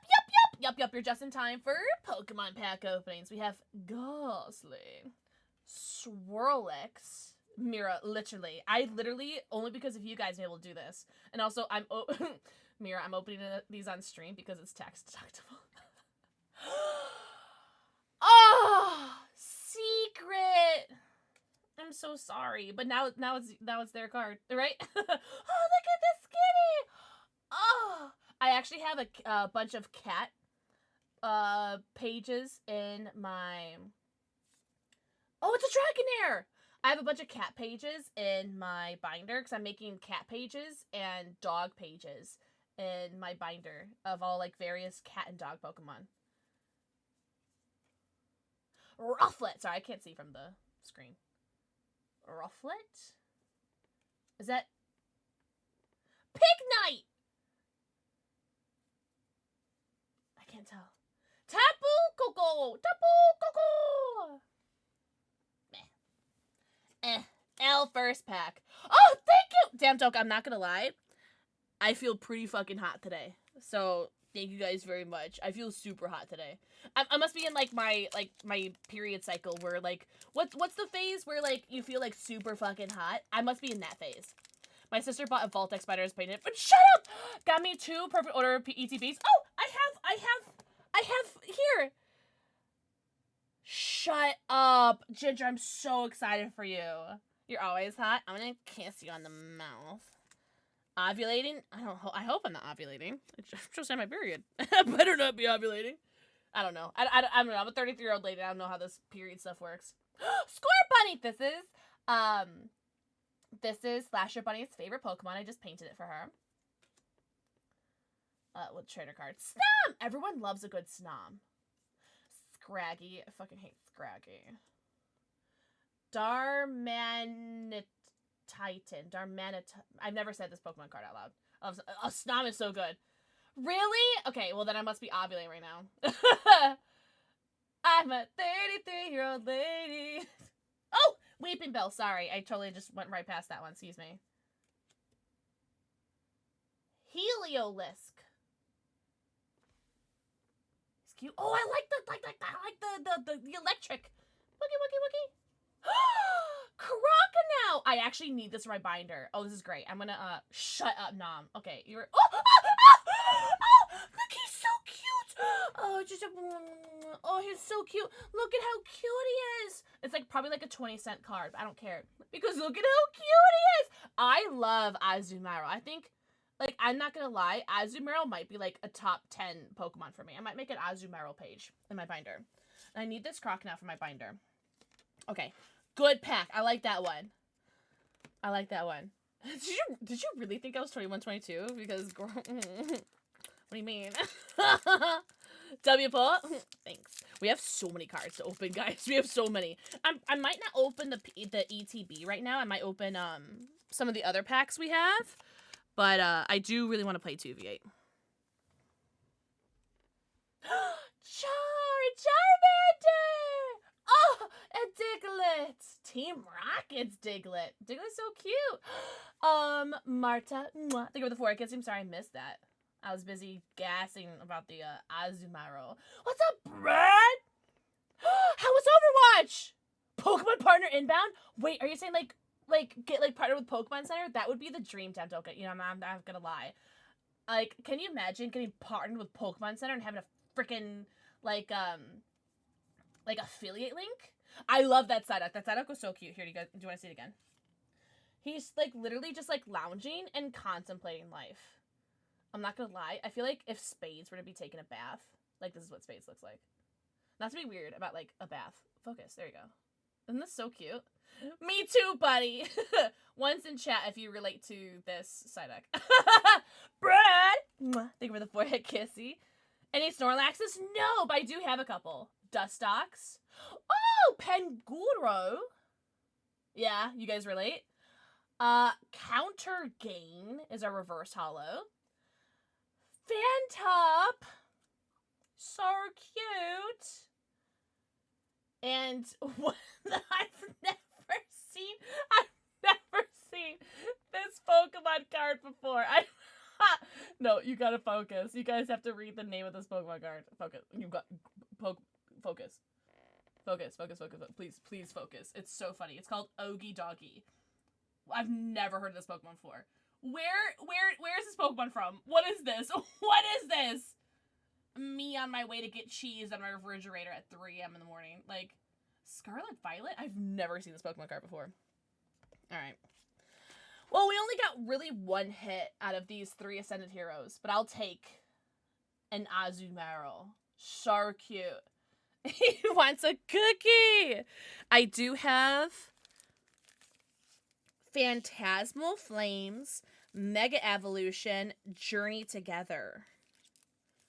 Yup. You're just in time for Pokemon pack openings. We have Ghastly, Swirlix, Mira. Literally, I literally only because of you guys am able to do this, and also Mira. I'm opening these on stream because it's tax deductible. Oh, secret. I'm so sorry, but now it's their card, right? Oh, look at this kitty. Oh, I actually have a bunch of cat pages in my. Oh, it's a Dragonair. I have a bunch of cat pages in my binder because I'm making cat pages and dog pages in my binder of all like various cat and dog Pokemon. Rufflet. Sorry, I can't see from the screen. Rufflet? Is that Pignite? I can't tell. Tapu Koko! Meh. L first pack. Oh, thank you! Damn, Doke, I'm not gonna lie. I feel pretty fucking hot today. So, thank you guys very much. I feel super hot today. I must be in, like, my period cycle where, like, what's the phase where, like, you feel, like, super fucking hot? I must be in that phase. My sister bought a Voltex Spiders painted, but shut up! Got me 2 perfect order ETBs. Oh, I have here. Shut up. Ginger, I'm so excited for you. You're always hot. I'm gonna kiss you on the mouth. Ovulating? I hope I'm not ovulating. It's just on my period. I better not be ovulating. I don't know. I don't know. I'm a 33-year-old lady. I don't know how this period stuff works. Score Bunny! This is Slasher Bunny's favorite Pokemon. I just painted it for her. With trainer cards. Snom! Everyone loves a good Snom. Scraggy. I fucking hate Scraggy. Darmanitan. I've never said this Pokemon card out loud. Snom is so good. Really? Okay, well then I must be ovulating right now. I'm a 33-year-old lady. Oh! Weeping Bell, sorry. I totally just went right past that one. Excuse me. Heliolisk. It's cute. Oh, I like the electric. Wookie. Crocodile! I actually need this for my binder. Oh, this is great. I'm gonna, shut up, Nom. Okay, you're. Oh, look, he's so cute! Oh, he's so cute. Look at how cute he is. It's like probably like a 20-cent card, but I don't care. Because look at how cute he is! I love Azumarill. I think, like, I'm not gonna lie, Azumarill might be like a top 10 Pokemon for me. I might make an Azumarill page in my binder. And I need this Crocodile for my binder. Okay. Good pack. I like that one. Did you really think I was 21, 22? Because, girl, what do you mean? W-Paw? Thanks. We have so many cards to open, guys. We have so many. I might not open the ETB right now. I might open some of the other packs we have. But I do really want to play 2v8. Charmander! Oh, and Diglett! Team Rocket's Diglett. Diglett's so cute. Marta. Mwah. Thank you for the 4 kids. I'm sorry I missed that. I was busy gassing about the Azumarill. What's up, Brad? How was Overwatch? Pokemon partner inbound? Wait, are you saying like get like partnered with Pokemon Center? That would be the dream, Temptoka. You know, I'm not gonna lie. Like, can you imagine getting partnered with Pokemon Center and having a freaking like affiliate link? I love that Psyduck. That Psyduck was so cute. Here, do you want to see it again? He's like literally just like lounging and contemplating life. I'm not gonna lie. I feel like if Spades were to be taking a bath, like this is what Spades looks like. Not to be weird about like a bath. Focus. There you go. Isn't this so cute? Me too, buddy. Once in chat if you relate to this Psyduck. Brad! Thank you for the forehead kissy. Any Snorlaxes? No, but I do have a couple. Dustox. Oh, Panguro. Yeah, you guys relate? Counter Gain is a reverse holo. Fantop. So cute. And one that I've never seen seen this Pokemon card before. No, you gotta focus. You guys have to read the name of this Pokemon card. Focus. You got focus. Focus. Please focus. It's so funny. It's called Ogie Doggy. I've never heard of this Pokemon before. Where is this Pokemon from? What is this? What is this? Me on my way to get cheese on my refrigerator at 3 a.m. in the morning. Like, Scarlet Violet? I've never seen this Pokemon card before. Alright. Well, we only got really one hit out of these 3 Ascended Heroes, but I'll take an Azumarill. So cute. He wants a cookie! I do have Phantasmal Flames, Mega Evolution, Journey Together.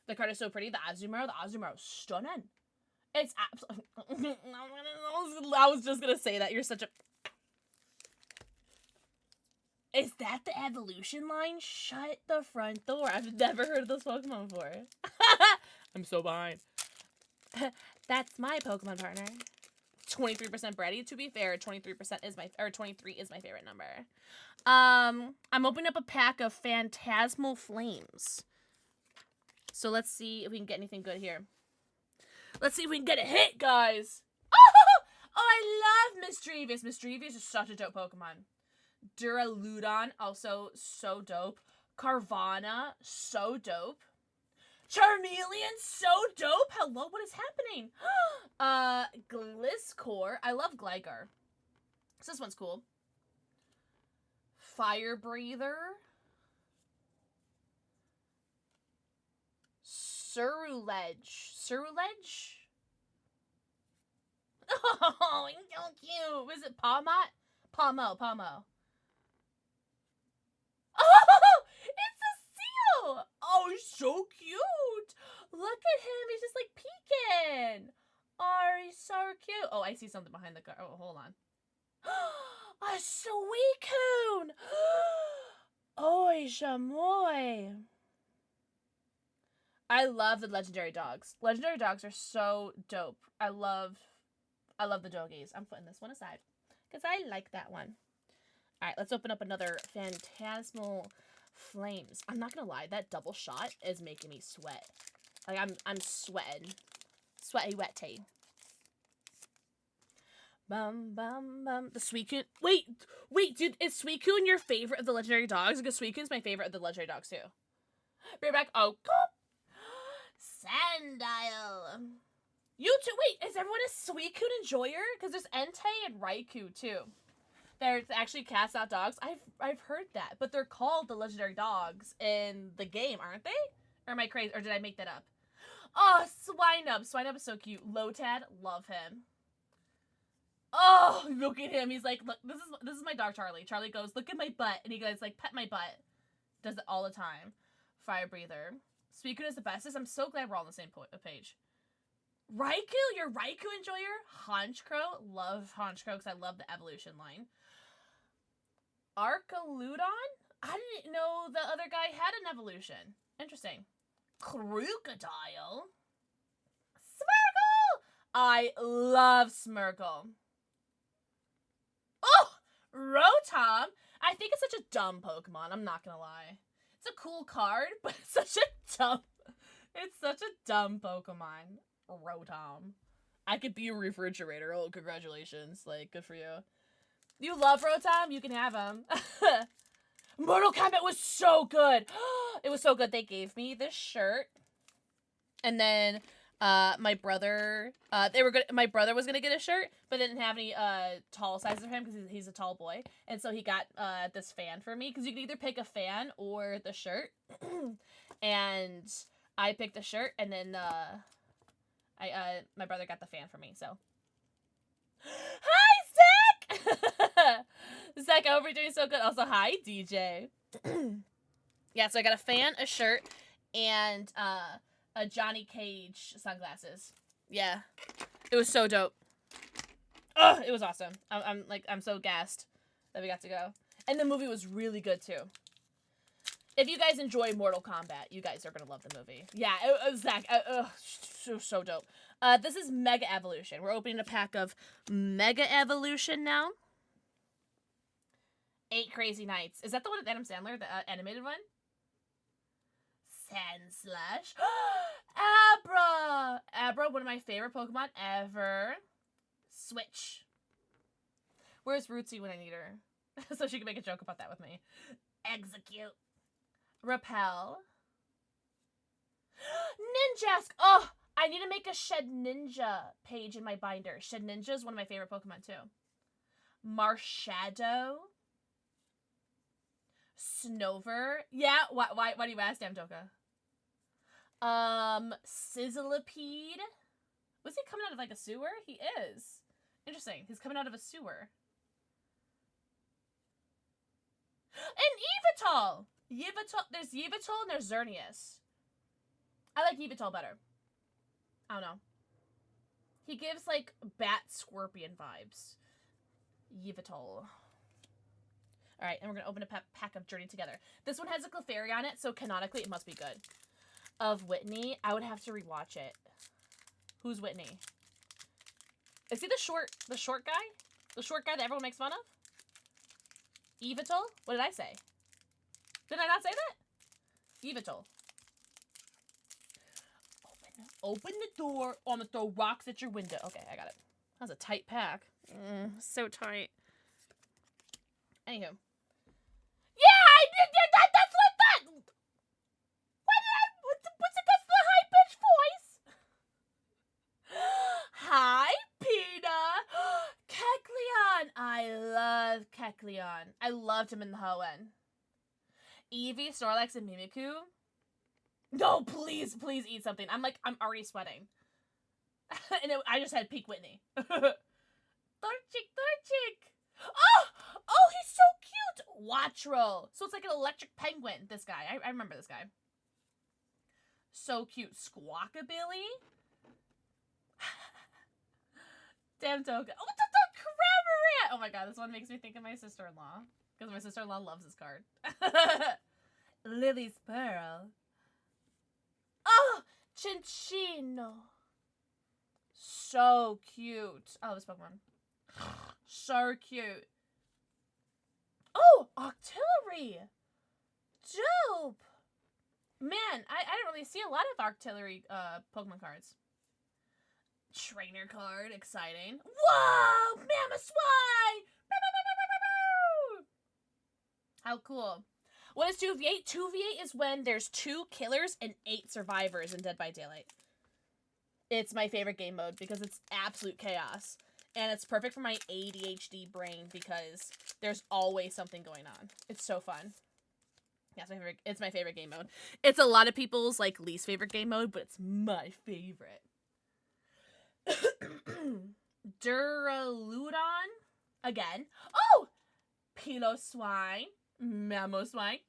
The card is so pretty. The Azumarill is stunning. It's absolutely... I was just gonna say that. You're such a... Is that the evolution line? Shut the front door. I've never heard of this Pokemon before. I'm so behind. That's my Pokemon partner. 23% Brady. To be fair, 23% is my... Or 23 is my favorite number. I'm opening up a pack of Phantasmal Flames. So let's see if we can get anything good here. Let's see if we can get a hit, guys. Oh, I love Misdreavus. Misdreavus is such a dope Pokemon. Duraludon, also so dope. Carvana, so dope. Charmeleon, so dope. Hello, what is happening? Gliscor. I love Gligar. So this one's cool. Fire Breather. Surulege. Oh, he's so cute. Was it Palmot? Palmo. Oh, it's a seal. Oh, he's so cute. Look at him. He's just like peeking. Oh, he's so cute. Oh, I see something behind the car. Oh, hold on. A Suicune. Oy, chamoy. I love the legendary dogs. Legendary dogs are so dope. I love the doggies. I'm putting this one aside because I like that one. All right, let's open up another Phantasmal Flames. I'm not gonna lie, that double shot is making me sweat. Like I'm sweating, sweaty wetty. Bum. The Suicune. Wait, dude, is Suicune your favorite of the legendary dogs? Because Suicune's my favorite of the legendary dogs too. Bring back. Oh, Sandile. You too. Wait, is everyone a Suicune enjoyer? Because there's Entei and Raikou too. There's actually cats, not dogs. I've heard that, but they're called the legendary dogs in the game, aren't they? Or am I crazy? Or did I make that up? Oh, Swinub. Swinub is so cute. Lotad, love him. Oh, look at him. He's like, look, this is my dog Charlie. Charlie goes, look at my butt, and he goes like, pet my butt. Does it all the time. Fire Breather. Suicune is the bestest. I'm so glad we're all on the same page. Raikou, your Raikou enjoyer. Honchkrow, love Honchkrow because I love the evolution line. Arcaludon? I didn't know the other guy had an evolution. Interesting. Crocodile. Smirgle! I love Smirgle. Oh! Rotom! I think it's such a dumb Pokemon, I'm not gonna lie. It's a cool card, but it's such a dumb Pokemon. Rotom. I could be a refrigerator. Oh, congratulations. Like, good for you. You love Rotom? You can have him. Mortal Kombat was so good. It was so good. They gave me this shirt. And then my brother my brother was gonna get a shirt, but didn't have any tall sizes for him because he's a tall boy. And so he got this fan for me because you can either pick a fan or the shirt. And I picked the shirt, and then my brother got the fan for me. So hi, Zach. Zach, I hope you're doing so good. Also, hi, DJ. Yeah, so I got a fan, a shirt, and a Johnny Cage sunglasses. Yeah, it was so dope. Oh, it was awesome. I'm so gassed that we got to go. And the movie was really good too. If you guys enjoy Mortal Kombat, you guys are gonna love the movie. Yeah, Zach, so dope. This is Mega Evolution. We're opening a pack of Mega Evolution now. 8 Crazy Nights. Is that the one with Adam Sandler, the animated one? Sandslash. Abra! Abra, one of my favorite Pokemon ever. Switch. Where's Rootsy when I need her? So she can make a joke about that with me. Execute. Repel. Ninjask! Oh! I need to make a Shed Ninja page in my binder. Shed Ninja is one of my favorite Pokemon, too. Marshadow. Snover. Yeah, why do you ask, Damjoka? Sizzlipede. Was he coming out of, like, a sewer? He is. Interesting. He's coming out of a sewer. And Yveltal! There's Yveltal and there's Xerneas. I like Yveltal better. I don't know. He gives, like, bat scorpion vibes. Yveltal. Alright, and we're going to open a pack of Journey Together. This one has a Clefairy on it, so canonically it must be good. Of Whitney, I would have to rewatch it. Who's Whitney? Is he the short guy? The short guy that everyone makes fun of? Yveltal? What did I say? Did I not say that? Yveltal. Open the door. I'm gonna throw rocks at your window. Okay, I got it. That was a tight pack. So tight. Anywho. Yeah, I did that. That's what I thought. What's against the high pitched voice? Hi, Pina. Kecleon. I love Kecleon. I loved him in the Hoenn. Eevee, Snorlax, and Mimikyu. No, please eat something. I'm already sweating. And I just had peak Whitney. Thorchick. Oh, he's so cute. Watchro. So it's like an electric penguin, this guy. I remember this guy. So cute. Squawkabilly. Damn Toga. Oh, the Cramorant. Oh my god, this one makes me think of my sister-in-law. Because my sister-in-law loves this card. Lily's Pearl. Oh, Chinchino. So cute. I love this Pokemon. So cute. Oh, Octillery. Dope. Man, I didn't really see a lot of Octillery Pokemon cards. Trainer card, exciting. Whoa, Mamoswine. How cool. What is 2v8? 2v8 is when there's 2 killers and 8 survivors in Dead by Daylight. It's my favorite game mode because it's absolute chaos. And it's perfect for my ADHD brain because there's always something going on. It's so fun. Yeah, it's my favorite game mode. It's a lot of people's like least favorite game mode, but it's my favorite. Duraludon. Again. Oh! Piloswine. Mamoswine.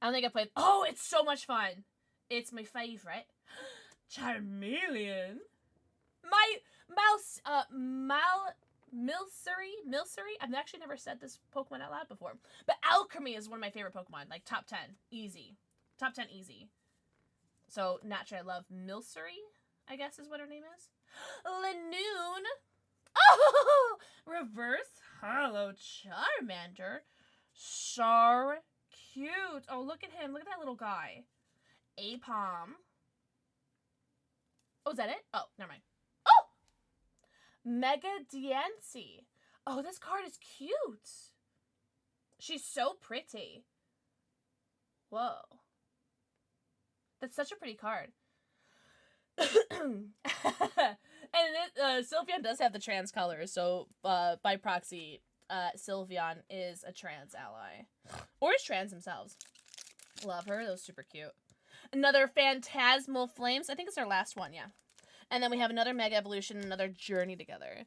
I don't think I played. Oh, it's so much fun. It's my favorite. Charmeleon. Milcery. I've actually never said this Pokemon out loud before. But Alchemy is one of my favorite Pokemon. Like, top 10. Easy. Top 10 easy. So, naturally, I love Milcery, I guess is what her name is. Lanoon. Oh! Reverse Hollow Charmander. So cute. Oh, look at him. Look at that little guy. Apom. Oh, is that it? Oh, never mind. Oh! Mega Diancie. Oh, this card is cute. She's so pretty. Whoa. That's such a pretty card. And Sylveon does have the trans colors, so by proxy, Sylveon is a trans ally. Or is trans themselves. Love her. That was super cute. Another Phantasmal Flames. I think it's our last one, yeah. And then we have another Mega Evolution, another Journey Together.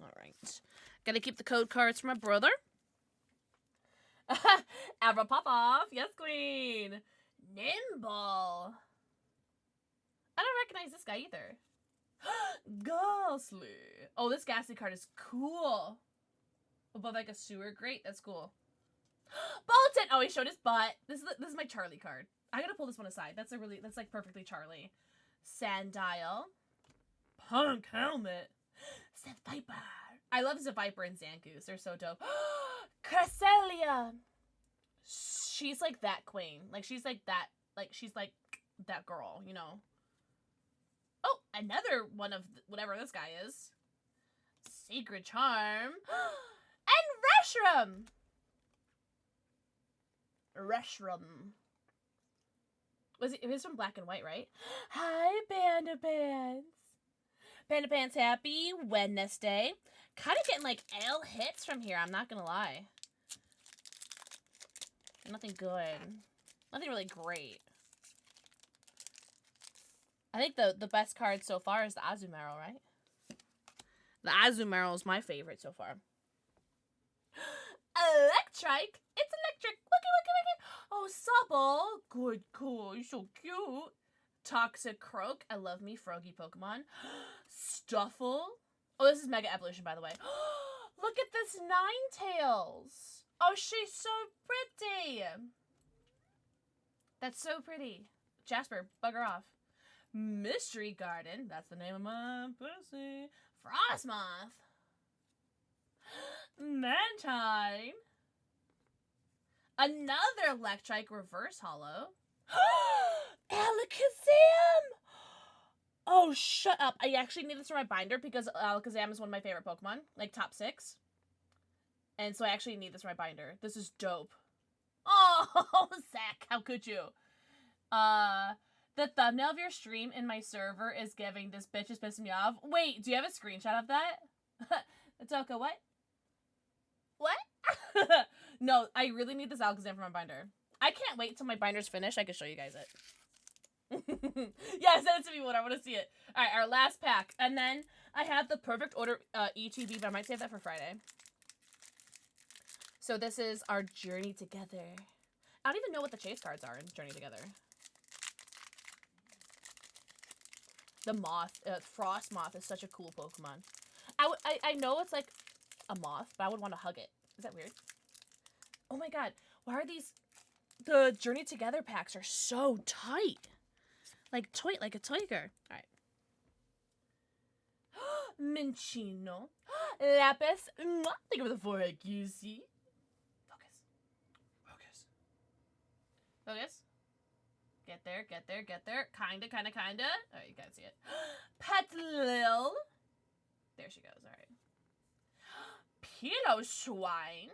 Alright. Gotta keep the code cards for my brother. Abra Popoff. Yes, queen. Nimble. I don't recognize this guy either. Ghastly. Oh, this Ghastly card is cool. Above like a sewer grate. That's cool. Bulletin. Oh, he showed his butt. This is my Charlie card. I gotta pull this one aside. That's like perfectly Charlie. Sandile. punk helmet. Viper. I love Viper and Zangoose. They're so dope. Cresselia. She's like that queen. Like she's like that. Like she's like that girl. You know. Oh, another one of whatever this guy is. Secret Charm. And Reshiram. He was from Black and White, right? Hi, Panda Pants. Panda Pants, happy Wednesday. Kind of getting, like, L hits from here, I'm not gonna lie. Nothing good. Nothing really great. I think the best card so far is the Azumarill, right? The Azumarill is my favorite so far. Electrike! It's electric! Look! Oh, Sobble! Good, cool, you're so cute. Toxic Croak. I love me froggy Pokemon. Stuffle. Oh, this is Mega Evolution, by the way. Look at this Ninetales. Oh, she's so pretty. That's so pretty. Jasper, bugger off. Mystery Garden. That's the name of my pussy. Frostmoth. Mantine. Another Electrike Reverse Hollow. Alakazam! Oh, shut up. I actually need this for my binder because Alakazam is one of my favorite Pokemon. Like, top 6. And so I actually need this for my binder. This is dope. Oh, Zach, how could you? The thumbnail of your stream in my server is giving this bitch is pissing me off. Wait, do you have a screenshot of that? Toka, what? What? No, I really need this Alakazam for my binder. I can't wait till my binder's finished. I can show you guys it. Yeah, send it to me when I want to see it. Alright, our last pack. And then I have the Perfect Order ETB, but I might save that for Friday. So this is our Journey Together. I don't even know what the chase cards are in Journey Together. The moth, Frost Moth is such a cool Pokemon. I know it's like a moth, but I would want to hug it. Is that weird? Oh my god, why are these... The Journey Together packs are so tight. Like a tiger. Alright. Minchino. Lapis. Thank you for the forehead, QC. Focus. Focus. Focus. Get there. Kinda. Alright, you gotta see it. Petlil. There she goes, alright. Piloswine.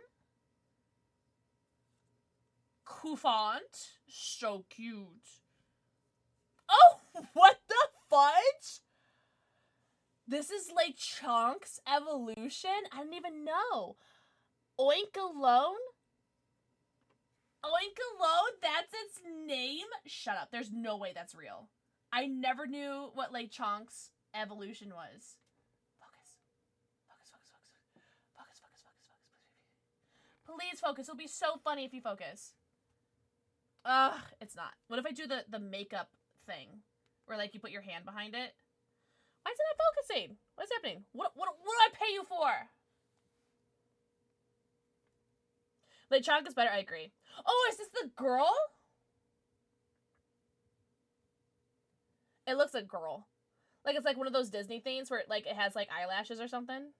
Koufant. So cute. Oh, what the fudge? This is like Chonk's evolution? I didn't even know. Oinkalone? Oinkalone? That's its name? Shut up. There's no way that's real. I never knew what like Chonk's evolution was. Focus. Please focus. It'll be so funny if you focus. Ugh, it's not. What if I do the makeup thing? Where like you put your hand behind it? Why is it not focusing? What's happening? What do I pay you for? Like, Chonk is better, I agree. Oh, is this the girl? It looks like a girl. Like, it's like one of those Disney things where, like, it has, like, eyelashes or something.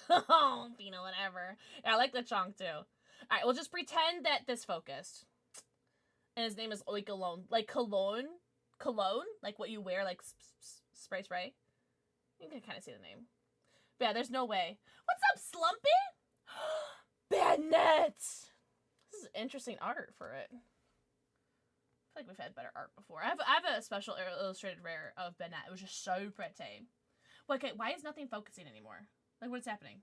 Oh, Pino, whatever. Yeah, I like the Chonk, too. Alright, we'll just pretend that this focused. And his name is Oikalone. Like, cologne? Cologne? Like, what you wear, like, spray? You can kind of see the name. But yeah, there's no way. What's up, Slumpy? Bennett! This is interesting art for it. I feel like we've had better art before. I have a special illustrated rare of Bennett. It was just so pretty. Well, okay, why is nothing focusing anymore? Like, what's happening?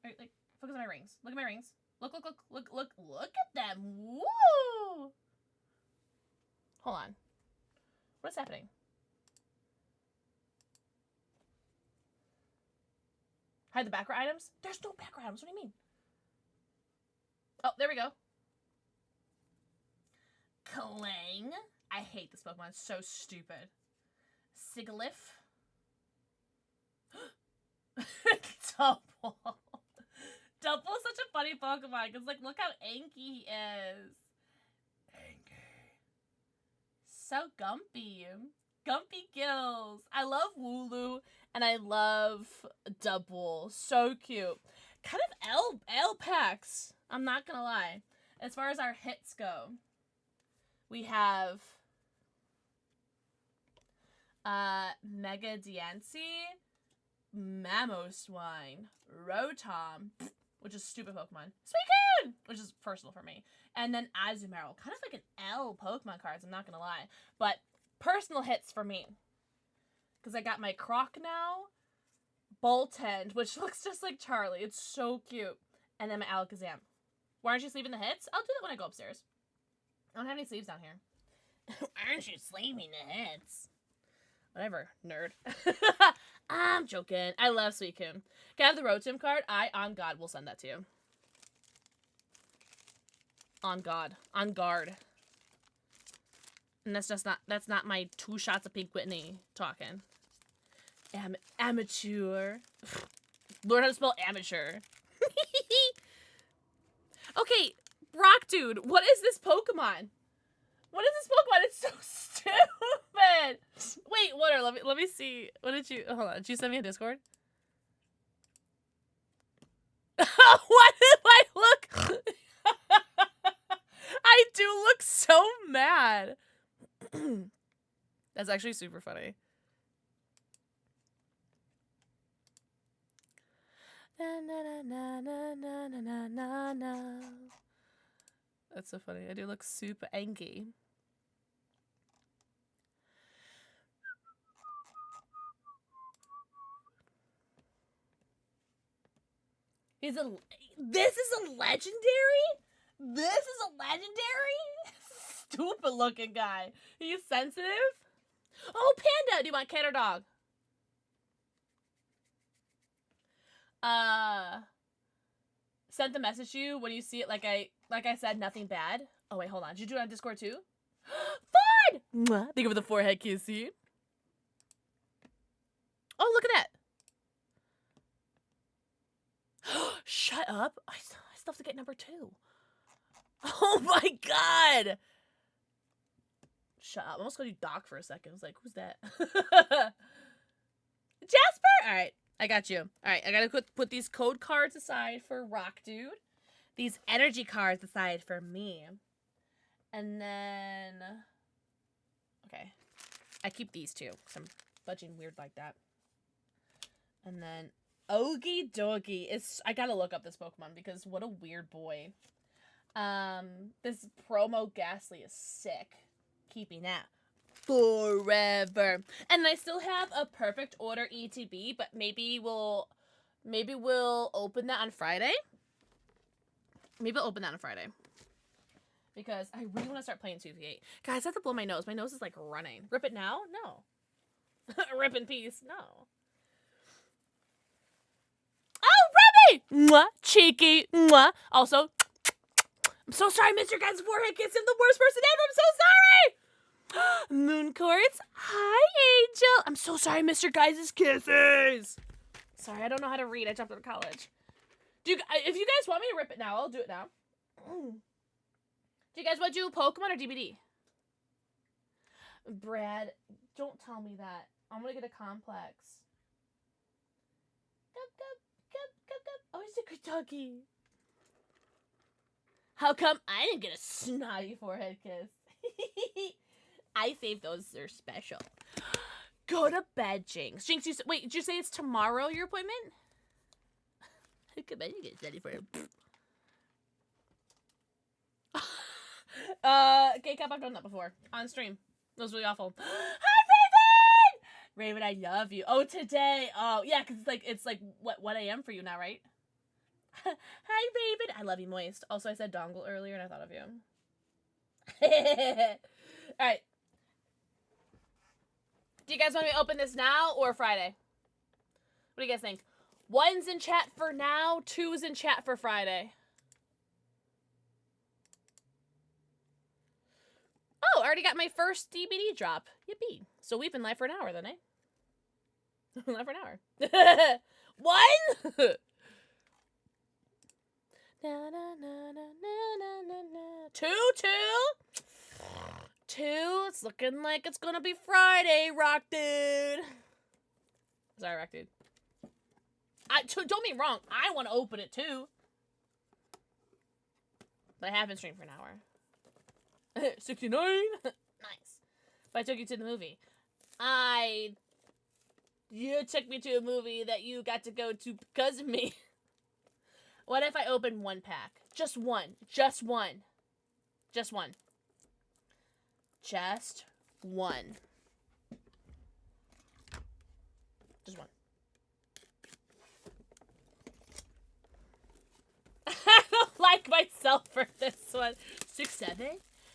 Right, like, focus on my rings. Look at my rings. Look at them. Woo! Hold on. What's happening? Hide the background items? There's no background items. What do you mean? Oh, there we go. Clang. I hate this Pokemon. It's so stupid. Sigilyph. Double. Double is such a funny Pokemon because, like, look how anky he is. Anky. So gumpy. Gumpy Gills. I love Wooloo and I love Double. So cute. Kind of L packs. I'm not gonna lie. As far as our hits go, we have Mega Diancie, Mamoswine, Rotom, which is stupid Pokemon, Suicune, which is personal for me, and then Azumarill. Kind of like an L Pokemon cards, I'm not gonna lie. But personal hits for me. Because I got my Croc now, Boltend, which looks just like Charlie. It's so cute. And then my Alakazam. Why aren't you sleeving the hits? I'll do that when I go upstairs. I don't have any sleeves down here. Aren't you sleeving the hits? Whatever, nerd. I'm joking. I love Suicune. Can I have the Rotom card? On God, will send that to you. On God. On guard. And that's not my 2 shots of Pink Whitney talking. Amateur. Learn how to spell amateur. Okay, Rock Dude, what is this Pokemon? What is this Pokemon? It's so stupid. Wait, Water, let me see. What did you, hold on, did you send me a Discord? Why did I look? I do look so mad. That's actually super funny. Na, na, na, na, na, na, na, na. That's so funny. I do look super angry. This is a legendary? This is a legendary? Stupid looking guy. He's sensitive? Oh, Panda! Do you want cat or dog? Sent the message to you when you see it like I said, nothing bad. Oh wait, hold on. Did you do it on Discord too? Fun! Mwah. Think of the forehead kissy. Oh, look at that. Shut up. I still have to get number 2. Oh my god! Shut up. I'm almost gonna do Doc for a second. I was like, who's that? Jasper! Alright, I got you. Alright, I gotta put these code cards aside for Rock Dude. These energy cards aside for me. And then... Okay. I keep these two, because I'm budging weird like that. And then... Okie dokie. I gotta look up this Pokemon, because what a weird boy. This promo Ghastly is sick. Keeping that forever. And I still have a perfect order ETB, but maybe we'll open that on Friday. Maybe I'll open that on Friday. Because I really want to start playing 2v8. Guys, I have to blow my nose. My nose is like running. Rip it now? No. Rip in peace? No. Oh, Remy! Mwah, cheeky. Mwah. Also, I'm so sorry, Mr. Guy's forehead kiss. I'm the worst person ever. I'm so sorry. Moon Quartz. Hi, Angel. I'm so sorry, Mr. Guys' kisses. Sorry, I don't know how to read. I jumped out of college. If you guys want me to rip it now, I'll do it now. Do you guys want to do Pokemon or DBD? Brad, don't tell me that. I'm gonna get a complex. Oh, he's a good doggy. How come I didn't get a snotty forehead kiss? I saved those. They're special. Go to bed, Jinx. Jinx, wait, did you say it's tomorrow, your appointment? How come I didn't get a snotty forehead? K-Cup, I've done that before. On stream. That was really awful. Hi, Raven! Raven, I love you. Oh, today. Oh, yeah, because it's like, what, 1 a.m. for you now, right? Hi, Raven. I love you, Moist. Also, I said dongle earlier, and I thought of you. Alright. Do you guys want me to open this now or Friday? What do you guys think? 1's in chat for now, 2's in chat for Friday. Oh, I already got my first DBD drop. Yippee. So we've been live for an hour then, eh? Live for an hour. 1? Na, na, na, na, na, na, na. 2? 2. It's looking like it's gonna be Friday, Rock Dude. Sorry, Rock Dude. Don't get me wrong. I want to open it too. But I haven't streamed for an hour. 69. Nice. But I took you to the movie. You took me to a movie that you got to go to because of me. What if I open one pack? Just one. Just one. Just one. Just one. Just one. I don't like myself for this one. 6, 7?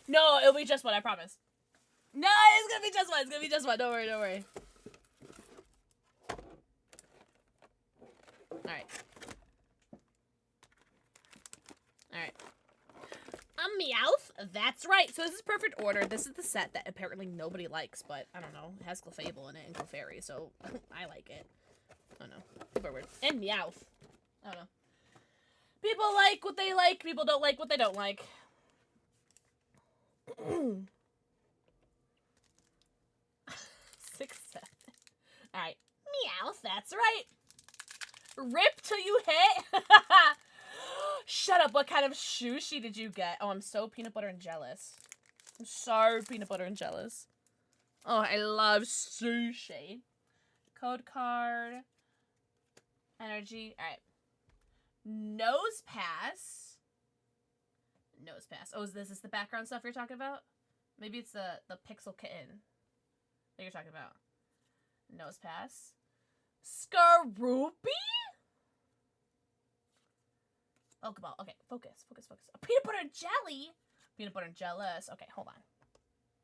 No, it'll be just one, I promise. No, it's gonna be just one. It's gonna be just one. Don't worry, don't worry. Alright. Alright. A Meowth? That's right. So this is perfect order. This is the set that apparently nobody likes, but I don't know. It has Clefable in it and Clefairy, so I like it. I don't know. Super weird. And Meowth. I don't know. People like what they like. People don't like what they don't like. 6, 7. Alright. Meowth, that's right. Rip till you hit. Shut up. What kind of sushi did you get? Oh, I'm so peanut butter and jealous. I'm so peanut butter and jealous. Oh, I love sushi. Code card. Energy. Alright. Nose pass. Nose pass. Oh, is this the background stuff you're talking about? Maybe it's the PixelxKitten that you're talking about. Nose pass. Skaroopy? Oh, come on. Okay, focus. Peanut butter and jelly? Peanut butter and jealous. Okay, hold on.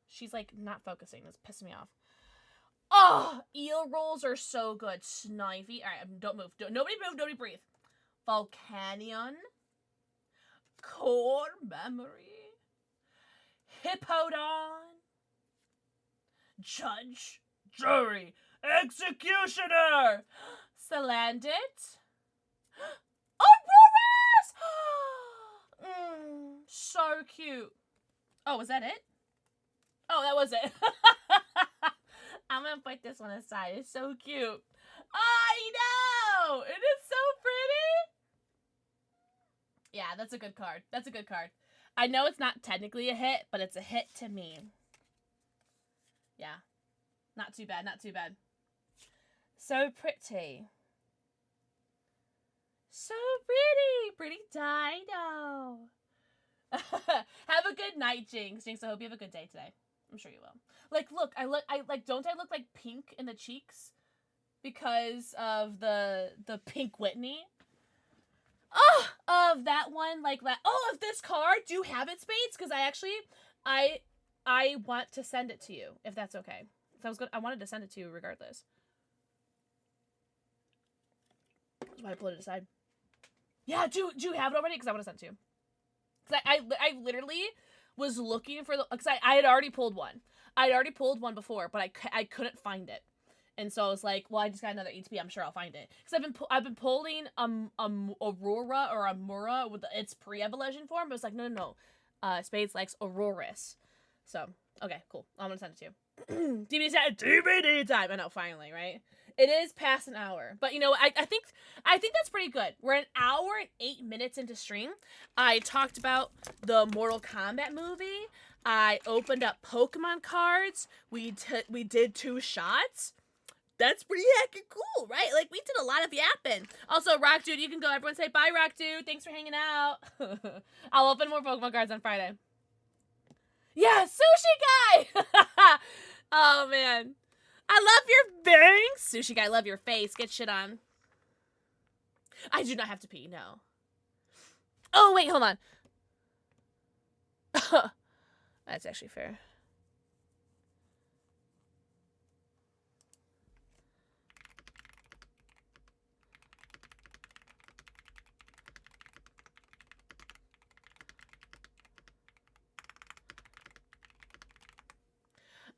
She's, like, not focusing. It's pissing me off. Oh, eel rolls are so good. Snivy. All right, don't move. Nobody move. Nobody breathe. Volcanion. Core memory. Hippodon. Judge. Jury. Executioner. Salandit. Auroras! So cute. Oh, was that it? Oh, that was it. I'm gonna put this one aside. It's so cute. I know! It is so pretty! Yeah, that's a good card. That's a good card. I know it's not technically a hit, but it's a hit to me. Yeah. Not too bad, not too bad. So pretty. So pretty! Pretty dino! Have a good night, Jinx. Jinx, I hope you have a good day today. I'm sure you will. Like, look, don't I look like pink in the cheeks? Because of the pink Whitney? Oh, of that one, like that. Oh, of this card, do you have it, Spades? Because I want to send it to you, if that's okay. So I wanted to send it to you regardless. That's why I pulled it aside. Yeah, do you have it already? Because I want to send it to you. Because I literally was looking for the... Because I had already pulled one. I'd already pulled one before, but I couldn't find it. And so I was like, well, I just got another ETB. I'm sure I'll find it. Because I've been pulling Aurora or Amura with its pre-evolution form, but it's like, no. Spades likes Auroras. So, okay, cool. I'm going to send it to you. DBD time. I know, finally, right? It is past an hour. But, you know, I think that's pretty good. We're an hour and 8 minutes into stream. I talked about the Mortal Kombat movie. I opened up Pokemon cards. We did 2 shots. That's pretty heckin' cool, right? Like, we did a lot of yapping. Also, Rock Dude, you can go. Everyone say bye, Rock Dude. Thanks for hanging out. I'll open more Pokemon cards on Friday. Yeah, Sushi Guy! Oh, man. I love your bangs. Sushi Guy, love your face. Get shit on. I do not have to pee, no. Oh, wait, hold on. That's actually fair.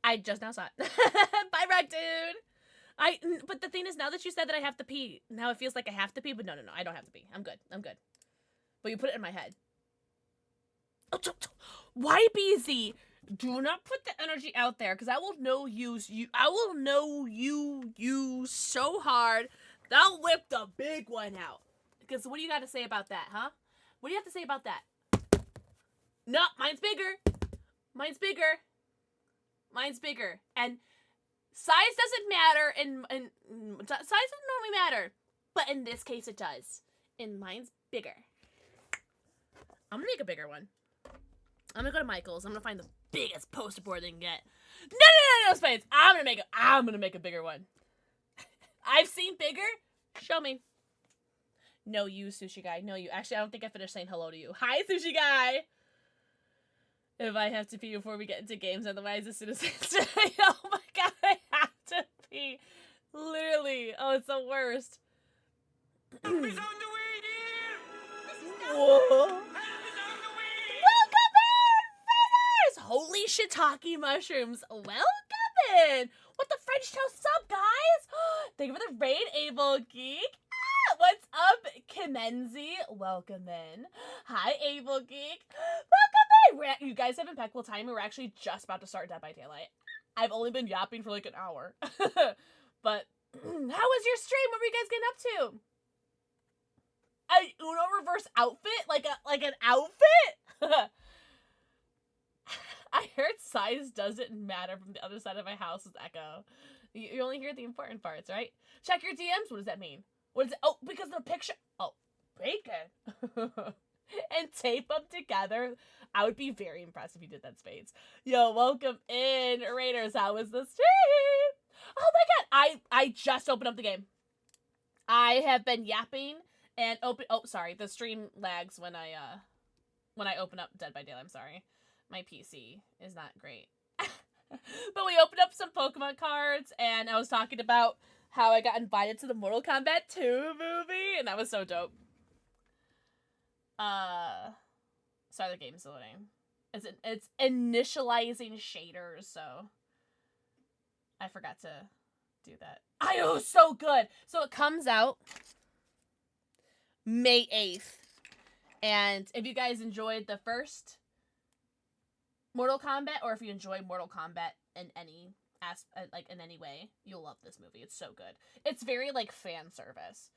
I just now saw it. Bye, Rock Dude. But the thing is, now that you said that I have to pee, now it feels like I have to pee, but no, I don't have to pee. I'm good. But you put it in my head. Oh, YBZ, Do not put the energy out there, because I will know you so hard that I'll whip the big one out. Because what do you got to say about that, huh? What do you have to say about that? No, mine's bigger. Mine's bigger. Mine's bigger. And size doesn't matter, and size doesn't normally matter. But in this case, it does. And mine's bigger. I'm gonna make a bigger one. I'm gonna go to Michael's. I'm gonna find the biggest poster board they can get. No, Spades. I'm gonna make a bigger one. I've seen bigger. Show me. No, you, Sushi Guy. No, you. Actually, I don't think I finished saying hello to you. Hi, Sushi Guy. If I have to pee before we get into games, otherwise, as soon as I say, oh my god, I have to pee. Literally. Oh, it's the worst. Help is on the way, dear! Whoa. Help is on the way! Welcome in, fritters! Holy shiitake mushrooms. Welcome in. What the French toast up, guys? Thank you for the raid, Able Geek. What's up, Kimenzi? Welcome in. Hi, Able Geek. Welcome in. You guys have impeccable timing. We're actually just about to start Dead by Daylight. I've only been yapping for like an hour. But how was your stream? What were you guys getting up to? A Uno reverse outfit? Like an outfit? I heard size doesn't matter from the other side of my house with Echo. You only hear the important parts, right? Check your DMs? What does that mean? What is it? Oh, because of the picture. Oh, bacon. And tape them together. I would be very impressed if you did that, Spades. Yo, welcome in, Raiders. How was the stream? Oh my god, I just opened up the game. I have been yapping and sorry, the stream lags when I open up Dead by Daylight. I'm sorry. My PC is not great. But we opened up some Pokemon cards, and I was talking about how I got invited to the Mortal Kombat 2 movie, and that was so dope. Sorry, the game's loading. It's initializing shaders, so I forgot to do that. It was so good. So it comes out May 8th, and if you guys enjoyed the first Mortal Kombat, or if you enjoy Mortal Kombat in any in any way, you'll love this movie. It's so good. It's very like fan service.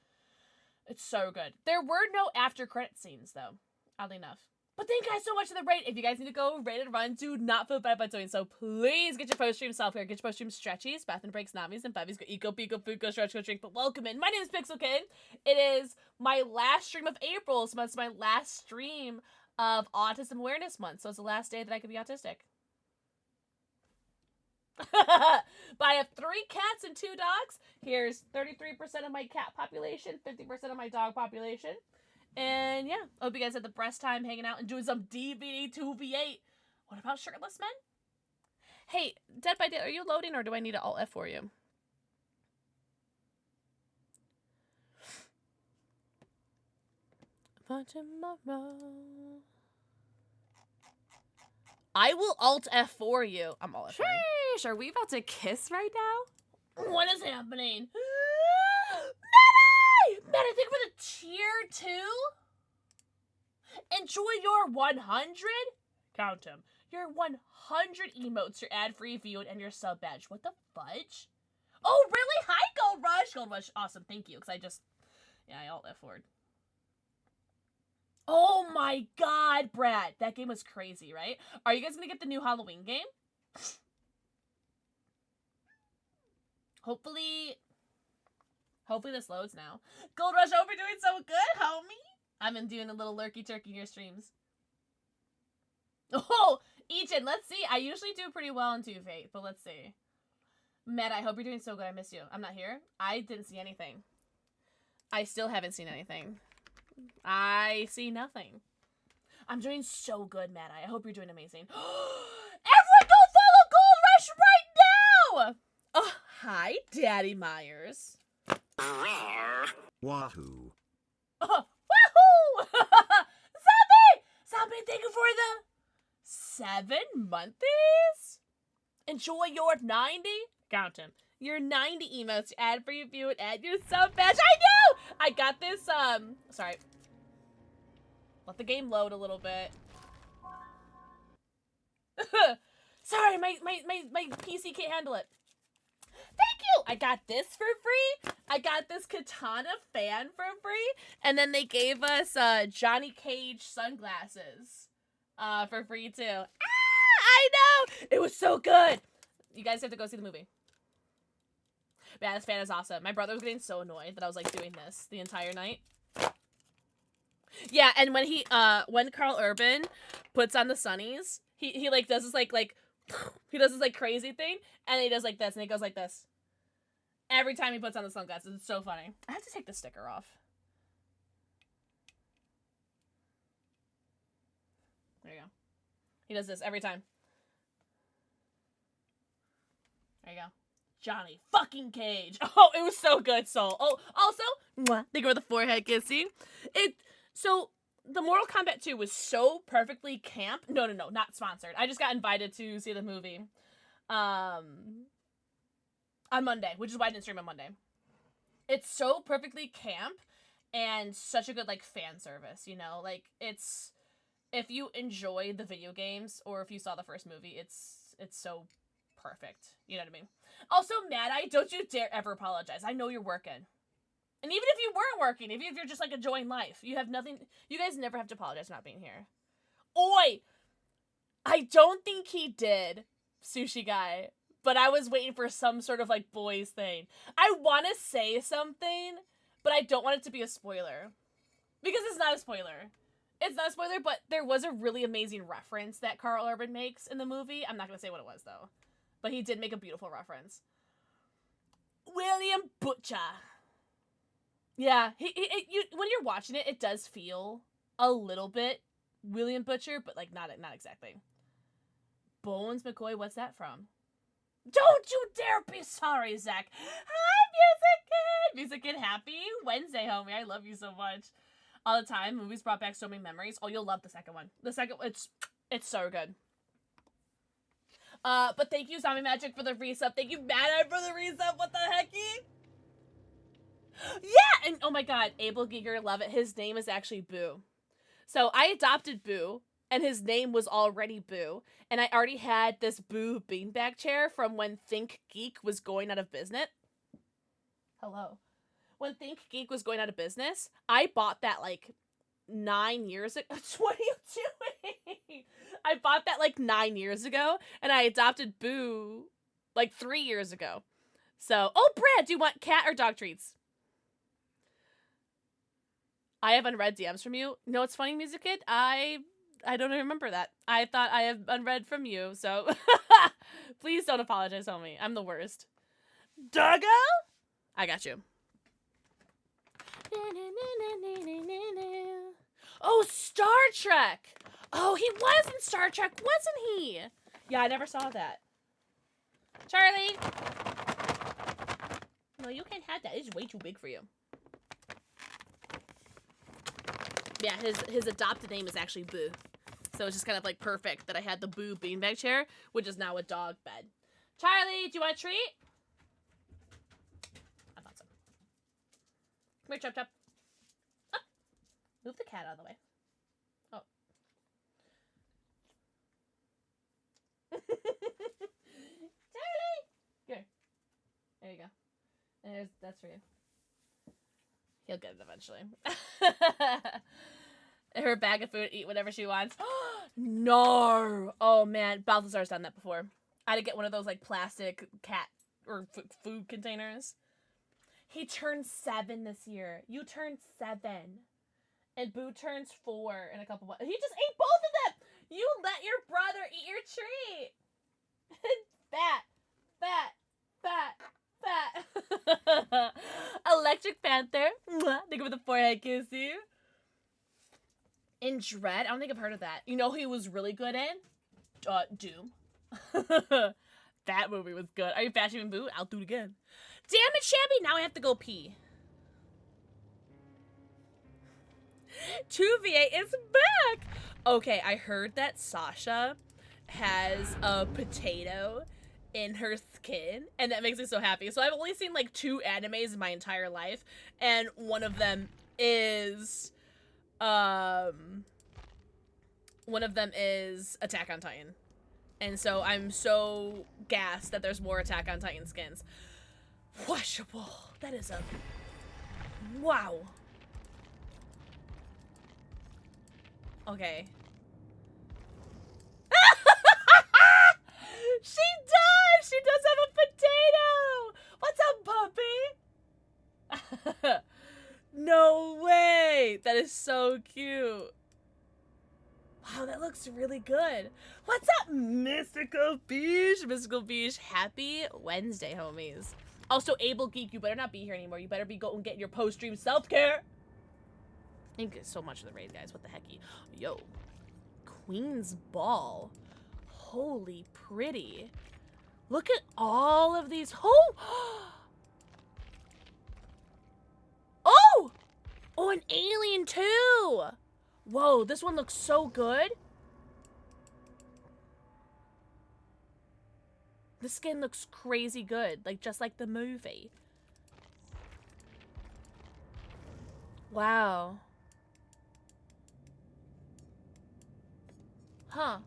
It's so good. There were no after credit scenes though, oddly enough. But thank you guys so much for the raid. If you guys need to go raid and run, do not feel bad by doing so. Please get your post stream self-care, get your post stream stretchies, bath and breaks, namis, and bevies. Go eat, go pee, go food, go stretch, go drink. But welcome in. My name is PixelxKitten. It is my last stream of April, so it's my last stream of Autism Awareness Month. So it's the last day that I could be autistic. But I have 3 cats and 2 dogs. Here's 33% of my cat population, 50% of my dog population. And yeah, hope you guys had the best time hanging out and doing some DBD 2v8. What about shirtless men? Hey, Dead by Day, are you loading or do I need to Alt F for you? For tomorrow. I will Alt F for you. I'm Alt F for you. Sheesh, are we about to kiss right now? What is happening? Maddie, thank you for the tier 2. Enjoy your 100. Count them. Your 100 emotes, your ad-free view, and your sub badge. What the fudge? Oh, really? Hi, Gold Rush. Gold Rush, awesome. Thank you. Because I Alt F forward. Oh my god, Brad. That game was crazy, right? Are you guys going to get the new Halloween game? Hopefully this loads now. Gold Rush, hope you're doing so good, homie. I've been doing a little lurky turkey in your streams. Oh, Eachin, let's see. I usually do pretty well in 2v8, but let's see. Matt, I hope you're doing so good. I miss you. I'm not here. I didn't see anything. I still haven't seen anything. I see nothing. I'm doing so good, Matt. I hope you're doing amazing. Everyone go follow Gold Rush right now! Oh, hi, Daddy Myers. Wahoo. Oh, wahoo! Zombie, thank you for the 7 months. Enjoy your 90. Count them. Your 90 emotes, ad for your view, and add your sub badge. I know! I got this, sorry. Let the game load a little bit. Sorry, my PC can't handle it. Thank you! I got this for free. I got this Katana fan for free. And then they gave us Johnny Cage sunglasses for free too. Ah, I know! It was so good! You guys have to go see the movie. Yeah, this fan is awesome. My brother was getting so annoyed that I was like doing this the entire night. Yeah, and when when Carl Urban puts on the sunnies, he like does this like he does this like crazy thing, and he does like this, and he goes like this. Every time he puts on the sunglasses, it's so funny. I have to take the sticker off. There you go. He does this every time. There you go. Johnny fucking Cage. Oh, it was so good, Soul. Oh, also, mwah, thank you for the forehead kissing. So, the Mortal Kombat 2 was so perfectly camp. No, not sponsored. I just got invited to see the movie. On Monday, which is why I didn't stream on Monday. It's so perfectly camp and such a good, like, fan service, you know? Like, it's... If you enjoy the video games, or if you saw the first movie, it's so perfect. You know what I mean? Also, Mad Eye, don't you dare ever apologize. I know you're working. And even if you weren't working, even if you're just, like, enjoying life, you have nothing... You guys never have to apologize for not being here. Oi! I don't think he did, Sushi Guy, but I was waiting for some sort of, like, boys thing. I want to say something, but I don't want it to be a spoiler. Because it's not a spoiler. It's not a spoiler, but there was a really amazing reference that Carl Urban makes in the movie. I'm not going to say what it was, though. But he did make a beautiful reference. William Butcher. Yeah, when you're watching it, it does feel a little bit William Butcher, but, like, not exactly. Bones McCoy, what's that from? Don't you dare be sorry, Zach. Hi, Music Kid, happy Wednesday, homie. I love you so much. All the time, movies brought back so many memories. Oh, you'll love the second one. The second, it's so good. But thank you, Zombie Magic, for the resub. Thank you, Mad Eye, for the resub. What the hecky? Yeah! And oh my god, Abel Giger, love it. His name is actually Boo. So I adopted Boo, and his name was already Boo. And I already had this Boo beanbag chair from when Think Geek was going out of business. Hello. When Think Geek was going out of business, I bought that like 9 years ago. What are you doing? I bought that like 9 years ago, and I adopted Boo like 3 years ago. So, oh, Brad, do you want cat or dog treats? I have unread DMs from you. No, it's funny, Music Kid. I don't remember that. I thought I have unread from you, so please don't apologize, homie. I'm the worst. Doggo? I got you. Oh, Star Trek! Oh, he was in Star Trek, wasn't he? Yeah, I never saw that. Charlie! No, you can't have that. It's way too big for you. Yeah, his adopted name is actually Boo. So it's just kind of like perfect that I had the Boo beanbag chair, which is now a dog bed. Charlie, do you want a treat? I thought so. Come here, Chop Chop. Oh. Move the cat out of the way. Oh. Charlie! Here. There you go. And that's for you. He'll get it eventually. Her bag of food, eat whatever she wants. No! Oh man, Balthazar's done that before. I had to get one of those like plastic cat or food containers. He turned 7 this year. You turned 7. And Boo turns 4 in a couple months. He just ate both of them! You let your brother eat your treat! Fat. Electric Panther. Think of the forehead kiss you. In Dread, I don't think I've heard of that. You know who he was really good in? Doom. That movie was good. Are you bashing Boo? I'll do it again. Damn it, Shabby! Now I have to go pee. 2VA is back! Okay, I heard that Sasha has a potato in her skin, and that makes me so happy. So I've only seen like 2 animes in my entire life, and one of them is Attack on Titan. And so I'm so gassed that there's more Attack on Titan skins. Washable. That is a... Wow. Okay. She does! She does have a potato! What's up, puppy? No way! That is so cute. Wow, that looks really good. What's up, Mystical Beach? Mystical Beach, happy Wednesday, homies. Also, Able Geek, you better not be here anymore. You better be going and getting your post-stream self-care. Thank you so much for the raid, guys. What the hecky? Yo. Queen's Ball. Holy pretty. Look at all of these. Oh! Oh! Oh, an alien too! Whoa, this one looks so good. The skin looks crazy good, like just like the movie. Wow. Huh.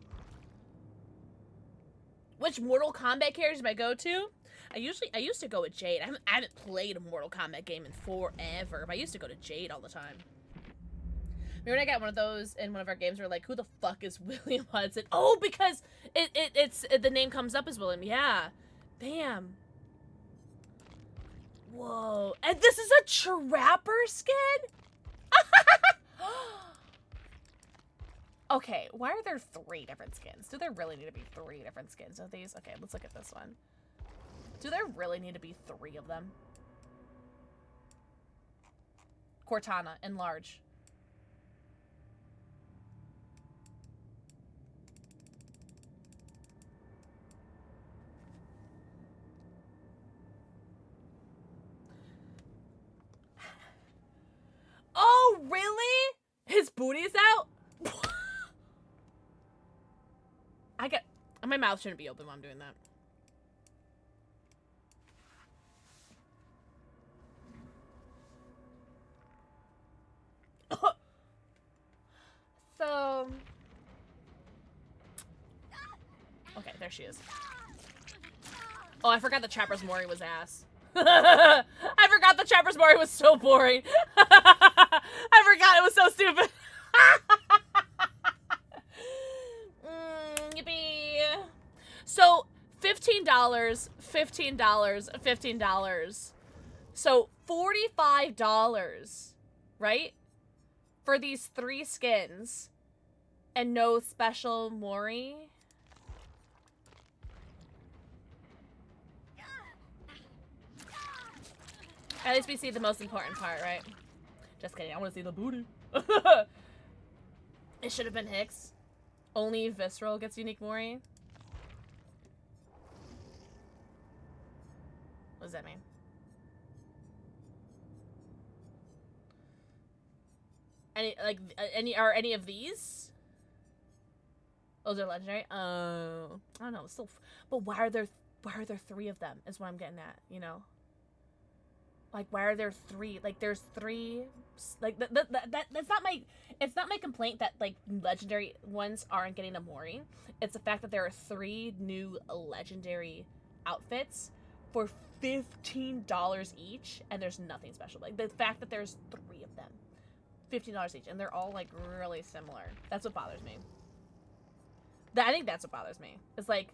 Which Mortal Kombat characters do I go to? I used to go with Jade. I haven't played a Mortal Kombat game in forever, but I used to go to Jade all the time. Remember when I got one of those in one of our games where like, who the fuck is William Hudson? Oh, because it's the name comes up as William. Yeah. Damn. Whoa. And this is a Trapper skin? Okay, why are there 3 different skins? Do there really need to be 3 different skins of these? Okay, let's look at this one. Do there really need to be 3 of them? Cortana, enlarge. Oh, really? His booty's out? My mouth shouldn't be open while I'm doing that. So... Okay, there she is. Oh, I forgot the Trapper's Mori was ass. I forgot the Trapper's Mori was so boring. I forgot it was so stupid. Yippee. So, $15, $15, $15. So, $45, right? For these 3 skins. And no special Mori. At least we see the most important part, right? Just kidding, I want to see the booty. It should have been Hicks. Only Visceral gets unique Mori. What does that mean? Are any of these? Those are legendary? Oh, I don't know. Still, but why are there 3 of them? Is what I'm getting at. You know. Like, why are there 3? Like, there's 3. Like, that's not my. It's not my complaint that like legendary ones aren't getting a Mori. It's the fact that there are 3 new legendary outfits for $15 each, and there's nothing special. Like the fact that there's 3 of them, $15 each, and they're all like really similar. That's what bothers me. I think that's what bothers me. It's like,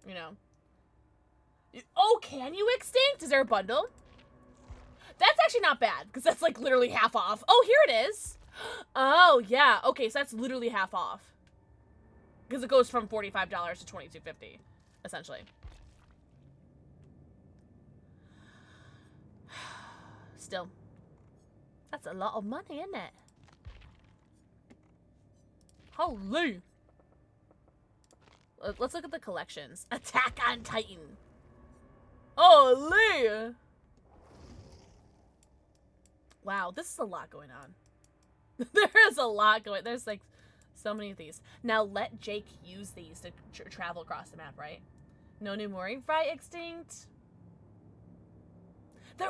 you know. Oh, can you extinct? Is there a bundle? That's actually not bad, because that's like literally half off. Oh, here it is. Oh, yeah. Okay, so that's literally half off. Because it goes from $45 to $22.50, essentially. Still. That's a lot of money, isn't it? Holy. Let's look at the collections. Attack on Titan. Holy. Wow, this is a lot going on. There is a lot going. There's like so many of these. Now let Jake use these to travel across the map, right? No new Mori. Right, extinct.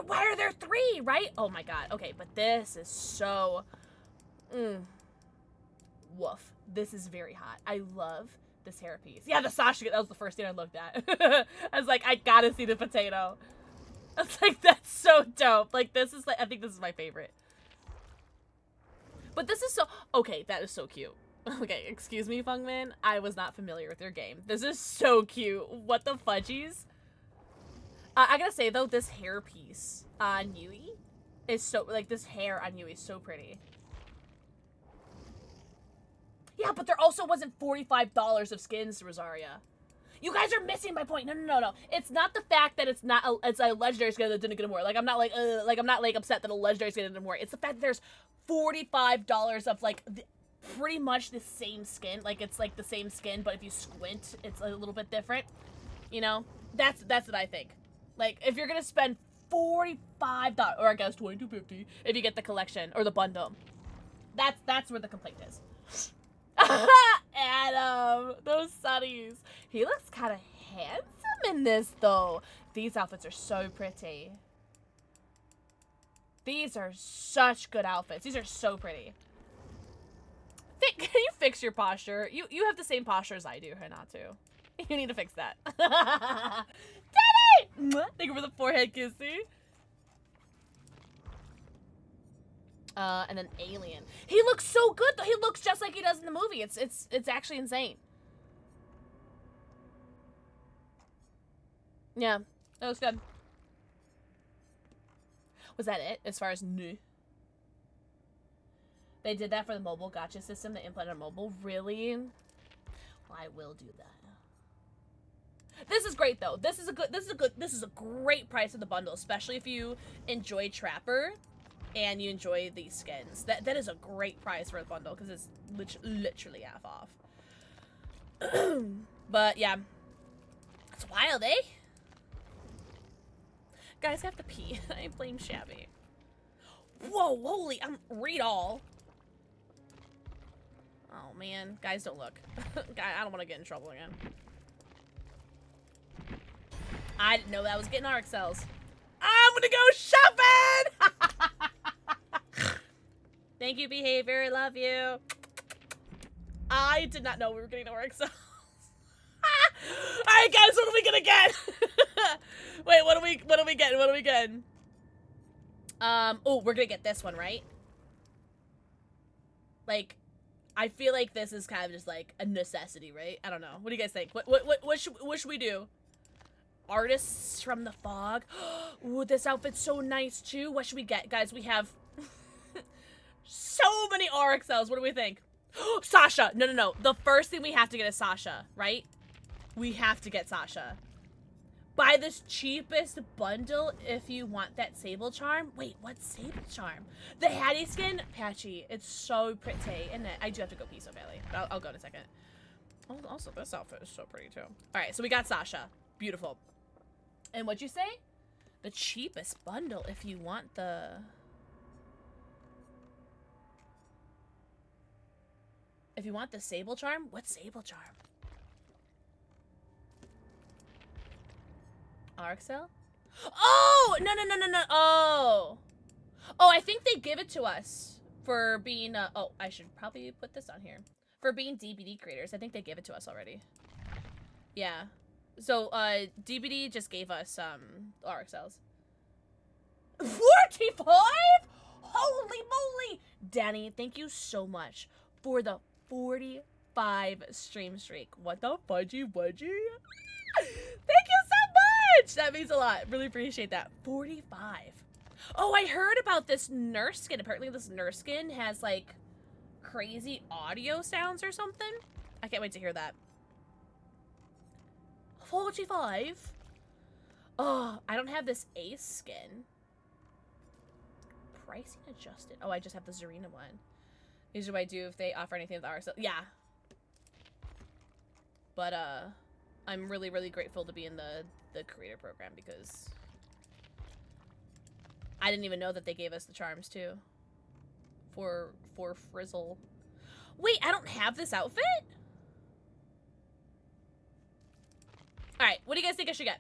Why are there 3, right? Oh my god. Okay, but this is so... woof. This is very hot. I love this hairpiece. Yeah, the Sasha, that was the first thing I looked at. I was like, I gotta see the potato. I was like, that's so dope. Like, this is like, I think this is my favorite. But this is so, okay, that is so cute. Okay, excuse me, Fungman. I was not familiar with your game. This is so cute. What the fudgies? I gotta say, though, this hairpiece on Yui is so, like, this hair on Yui is so pretty. Yeah, but there also wasn't $45 of skins, Rosaria. You guys are missing my point. No. It's not the fact that it's a legendary skin that didn't get more. Like, I'm not like upset that a legendary skin didn't more. It's the fact that there's $45 of like pretty much the same skin. Like, it's like the same skin, but if you squint, it's a little bit different. You know, that's what I think. Like, if you're gonna spend $45, or I guess $22.50 if you get the collection or the bundle, that's where the complaint is. Adam, those sunnies. He looks kind of handsome in this, though. These outfits are so pretty. These are such good outfits. These are so pretty. Can you fix your posture? You have the same posture as I do, Hinatu. You need to fix that. Daddy! Thank you for the forehead kissy. And then Alien. He looks so good, though. He looks just like he does in the movie. It's actually insane. Yeah, that looks good. Was that it, as far as new? They did that for the mobile gacha system. They implemented mobile. Really? Well, I will do that. This is great, though. This is a great price of the bundle, especially if you enjoy Trapper and you enjoy these skins. That is a great price for a bundle because it's literally half off. But yeah, it's wild, eh? Guys, I have to pee. I blame Shabby. Whoa, holy! Read all. Oh man, guys, don't look. I don't want to get in trouble again. I didn't know that I was getting RXLs. I'm gonna go shopping! Thank you, Behavior. I love you. I did not know we were getting RXLs. Alright, guys, what are we gonna get? Wait, what are we getting? What are we getting? Oh, we're gonna get this one, right? Like, I feel like this is kind of just like a necessity, right? I don't know. What do you guys think? What should we do? Artists from the Fog. Ooh, this outfit's so nice too. What should we get? Guys, we have so many RXLs. What do we think? Sasha. No. The first thing we have to get is Sasha, right? We have to get Sasha. Buy this cheapest bundle if you want that Sable Charm. Wait, what Sable Charm? The Hattie skin? Patchy. It's so pretty, isn't it? I do have to go pee so badly. I'll go in a second. Oh, also, this outfit is so pretty, too. Alright, so we got Sasha. Beautiful. And what'd you say? The cheapest bundle if you want the... If you want the Sable Charm? What's Sable Charm? RXL? Oh! No. Oh, I think they give it to us for being, oh, I should probably put this on here. For being DBD creators. I think they gave it to us already. Yeah. So, DBD just gave us, RXLs. 45? Holy moly! Danny, thank you so much for the 45 stream streak. What the fudgy wudgy? Thank you so much! That means a lot. Really appreciate that. 45. Oh, I heard about this nurse skin. Apparently this nurse skin has, like, crazy audio sounds or something. I can't wait to hear that. 45? Oh, I don't have this Ace skin. Pricing adjusted. Oh, I just have the Zarina one. Usually what I do if they offer anything with RSL. Yeah. But, I'm really, really grateful to be in the creator program because I didn't even know that they gave us the charms too. For Frizzle. Wait, I don't have this outfit? Alright, what do you guys think I should get?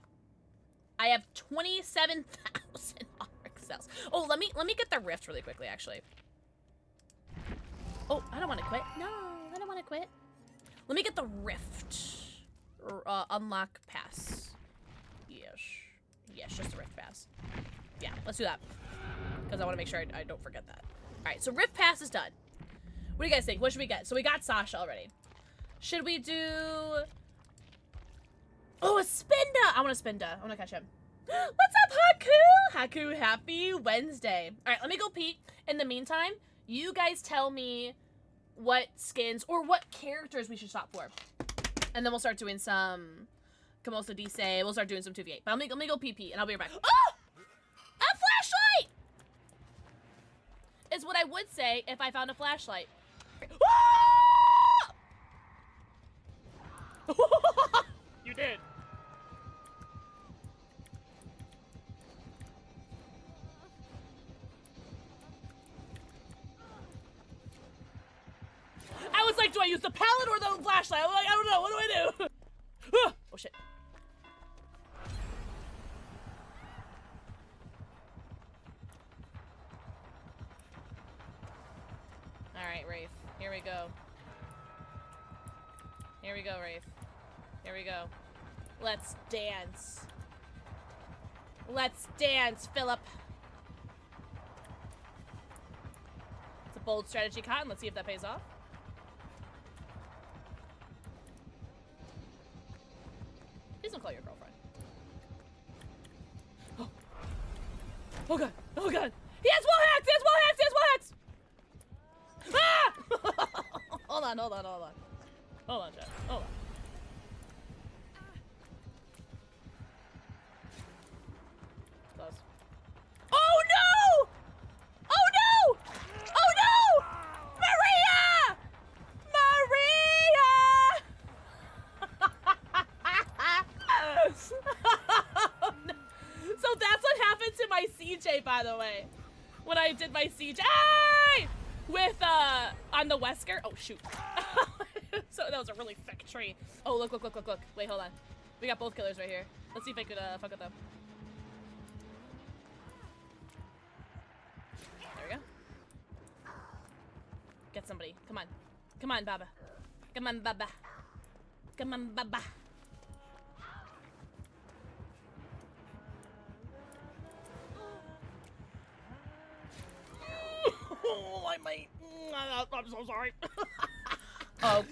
I have 27,000 RXLs. Oh, let me get the rift really quickly, actually. Oh, I don't want to quit. No. I quit? Let me get the Rift. Unlock pass. Yes. Yes, just the Rift pass. Yeah, let's do that. Because I want to make sure I don't forget that. Alright, so Rift pass is done. What do you guys think? What should we get? So we got Sasha already. Should we do... Oh, a Spinda! I want a Spinda. I want to catch him. What's up, Haku? Haku, happy Wednesday. Alright, let me go peek. In the meantime, you guys tell me what skins or what characters we should stop for. And then we'll start doing some... Come also dice. We'll start doing some 2v8. But let me go PP and I'll be right back. Oh! A flashlight! Is what I would say if I found a flashlight. You did. I was like, do I use the pallet or the flashlight? I'm like, I don't know. What do I do? Oh, shit. Alright, Wraith. Here we go. Here we go, Wraith. Here we go. Let's dance. Let's dance, Philip. It's a bold strategy, Cotton. Let's see if that pays off. Please don't call your girlfriend. Oh. Oh god. Oh god. He has wall hacks! He has wall hacks! He has wall hacks! Ah! Hold on, hold on, hold on. Hold on, chat. Hold on. Close. Oh no! Oh no! Oh no! Maria! Maria! So that's what happened to my CJ, by the way. When I did my CJ with on the Wesker. Oh shoot. So that was a really thick tree. Oh look, look, look, look, look. Wait, hold on. We got both killers right here. Let's see if I could fuck with them. There we go. Get somebody. Come on. Come on, Baba. Come on, Baba. Come on, Baba. Oh, I might. I'm so sorry. Oh,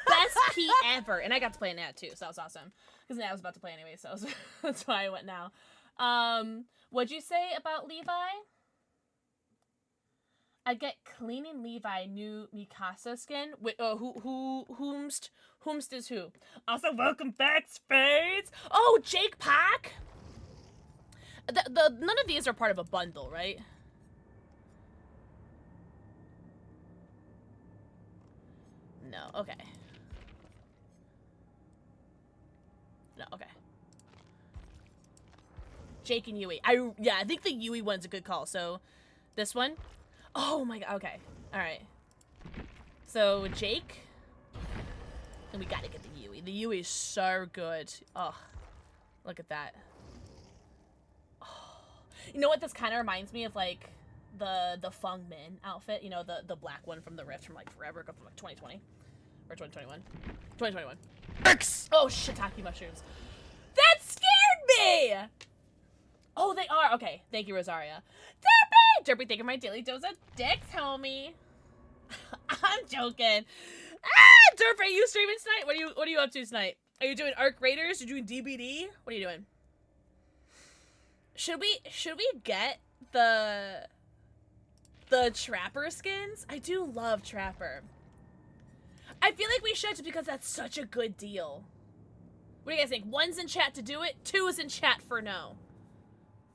best P ever. And I got to play Nat too, so that was awesome. Because Nat was about to play anyway, so that's why I went now. What'd you say about Levi? I get cleaning Levi new Mikasa skin. Wait, whomst is who? Also, welcome back, Spades. Oh, Jake Pack. None of these are part of a bundle, right? No, okay. No, okay. Jake and Yui. Yeah, I think the Yui one's a good call. So, this one. Oh my god, okay. Alright. So, Jake. And we gotta get the Yui. The Yui is so good. Oh, look at that. Oh. You know what this kind of reminds me of, like, the Feng Min outfit. You know, the black one from the Rift from, like, forever ago, from, like, 2020. Or 2021. 2021. X! Oh, shiitake mushrooms. That scared me! Oh, they are. Okay, thank you, Rosaria. Derpy! Derpy, thank you for my daily dose of dicks, homie. I'm joking. Ah! Derpy, are you streaming tonight? What are you up to tonight? Are you doing Arc Raiders? You're doing DBD? What are you doing? Should we get the Trapper skins? I do love Trapper. I feel like we should just because that's such a good deal. What do you guys think? 1's in chat to do it, 2 is in chat for no.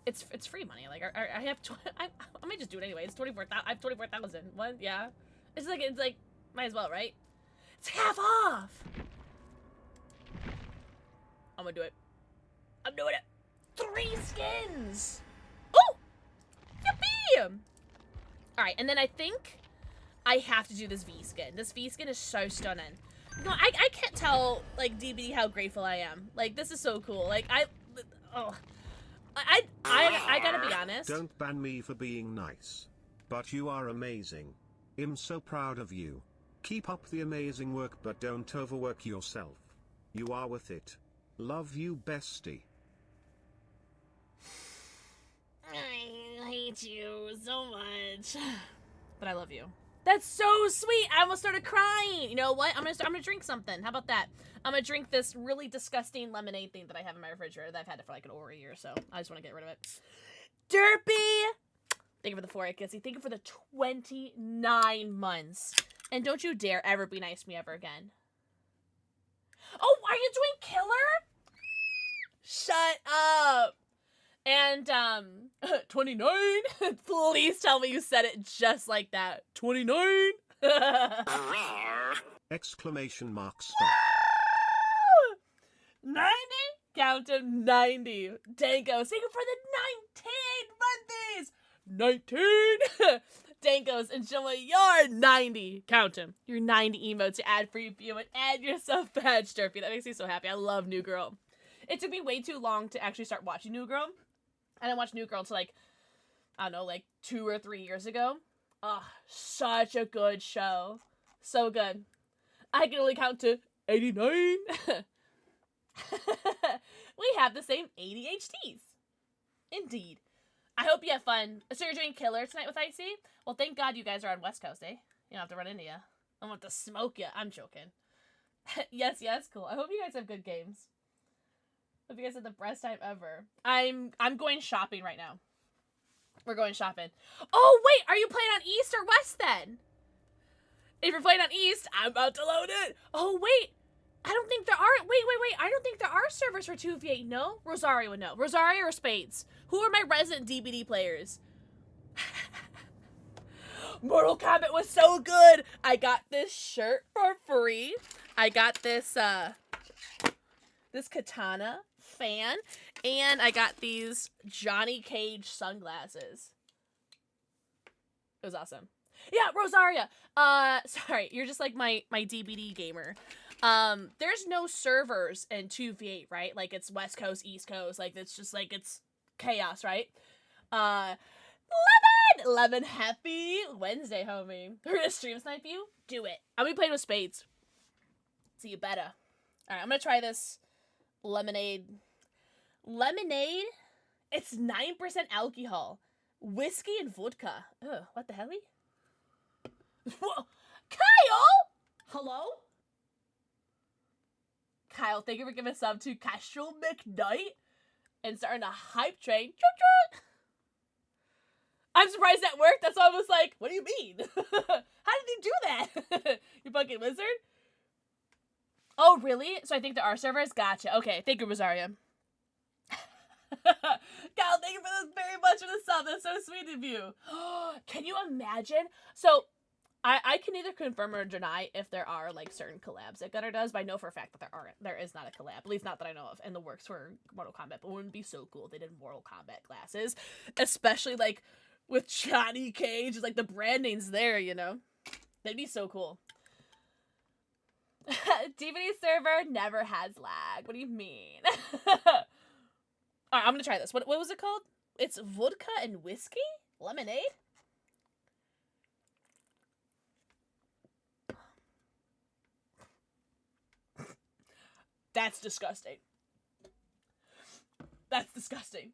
It's free money. Like I have I might just do it anyway. It's 24,000. I have 24,000. What? Yeah. It's like might as well, right? It's half off. I'm gonna do it. I'm doing it. 3 skins. Oh, yippee! All right, and then I think I have to do this V skin. This V skin is so stunning. No, I can't tell, like, DBD how grateful I am. Like, this is so cool. Like, I gotta be honest. Don't ban me for being nice. But you are amazing. I'm so proud of you. Keep up the amazing work, but don't overwork yourself. You are worth it. Love you, bestie. I hate you so much. But I love you. That's so sweet. I almost started crying. You know what? I'm gonna drink something. How about that? I'm gonna drink this really disgusting lemonade thing that I have in my refrigerator that I've had it for like over a year, so I just want to get rid of it. Derpy! Thank you for the 4 Kissy. Thank you for the 29 months. And don't you dare ever be nice to me ever again. Oh, are you doing killer? Shut up. And, 29? Please tell me you said it just like that. 29? Exclamation mark stop. 90? Count to 90. Danko, thank you for the 19 months. 19. Dankos, and show me your 90. Count him. Your 90 emotes to add for you, PO, and add yourself badge, Derpy. That makes me so happy. I love New Girl. It took me way too long to actually start watching New Girl. I didn't watch New Girl until, like, I don't know, like 2 or 3 years ago. Oh, such a good show. So good. I can only count to 89. We have the same ADHDs. Indeed. I hope you have fun. So you're doing Killer tonight with Icy? Well, thank God you guys are on West Coast, eh? You don't have to run into you. I want to smoke you. I'm joking. Yes, cool. I hope you guys have good games. Hope you guys have the best time ever. I'm going shopping right now. We're going shopping. Oh, wait! Are you playing on East or West, then? If you're playing on East, I'm about to load it. Oh, wait! I don't think there are... Wait. I don't think there are servers for 2v8, no? Rosario would know. Rosario or Spades? Who are my resident DBD players? Mortal Kombat was so good! I got this shirt for free. I got this, this katana fan. And I got these Johnny Cage sunglasses. It was awesome. Yeah, Rosaria. Sorry, you're just like my DBD gamer. There's no servers in 2v8, right? Like, it's West Coast, East Coast. Like, it's just, like, it's chaos, right? Lemon, happy Wednesday, homie. We're gonna stream snipe you? Do it. I'll be playing with Spades. So you better. Alright, I'm gonna try this lemonade. Lemonade? It's 9% alcohol. Whiskey and vodka. Ugh, what the hell? Whoa. Kyle! Hello? Kyle, thank you for giving a sub to Castro McKnight and starting a hype train. I'm surprised that worked. That's why I was like, what do you mean? How did you do that? You fucking wizard? Oh, really? So I think there are servers? Gotcha. Okay, thank you, Rosario. Kyle, thank you for this very much for the sub. That's so sweet of you. Can you imagine? So, I can either confirm or deny if there are, like, certain collabs that Gunner does, but I know for a fact that there is not a collab, at least not that I know of, in the works for Mortal Kombat, but it wouldn't be so cool if they did Mortal Kombat classes, especially, like, with Johnny Cage, like, the brand name's there, you know? That'd be so cool. DVD server never has lag. What do you mean? Alright, I'm gonna try this. What was it called? It's vodka and whiskey? Lemonade? That's disgusting. That's disgusting.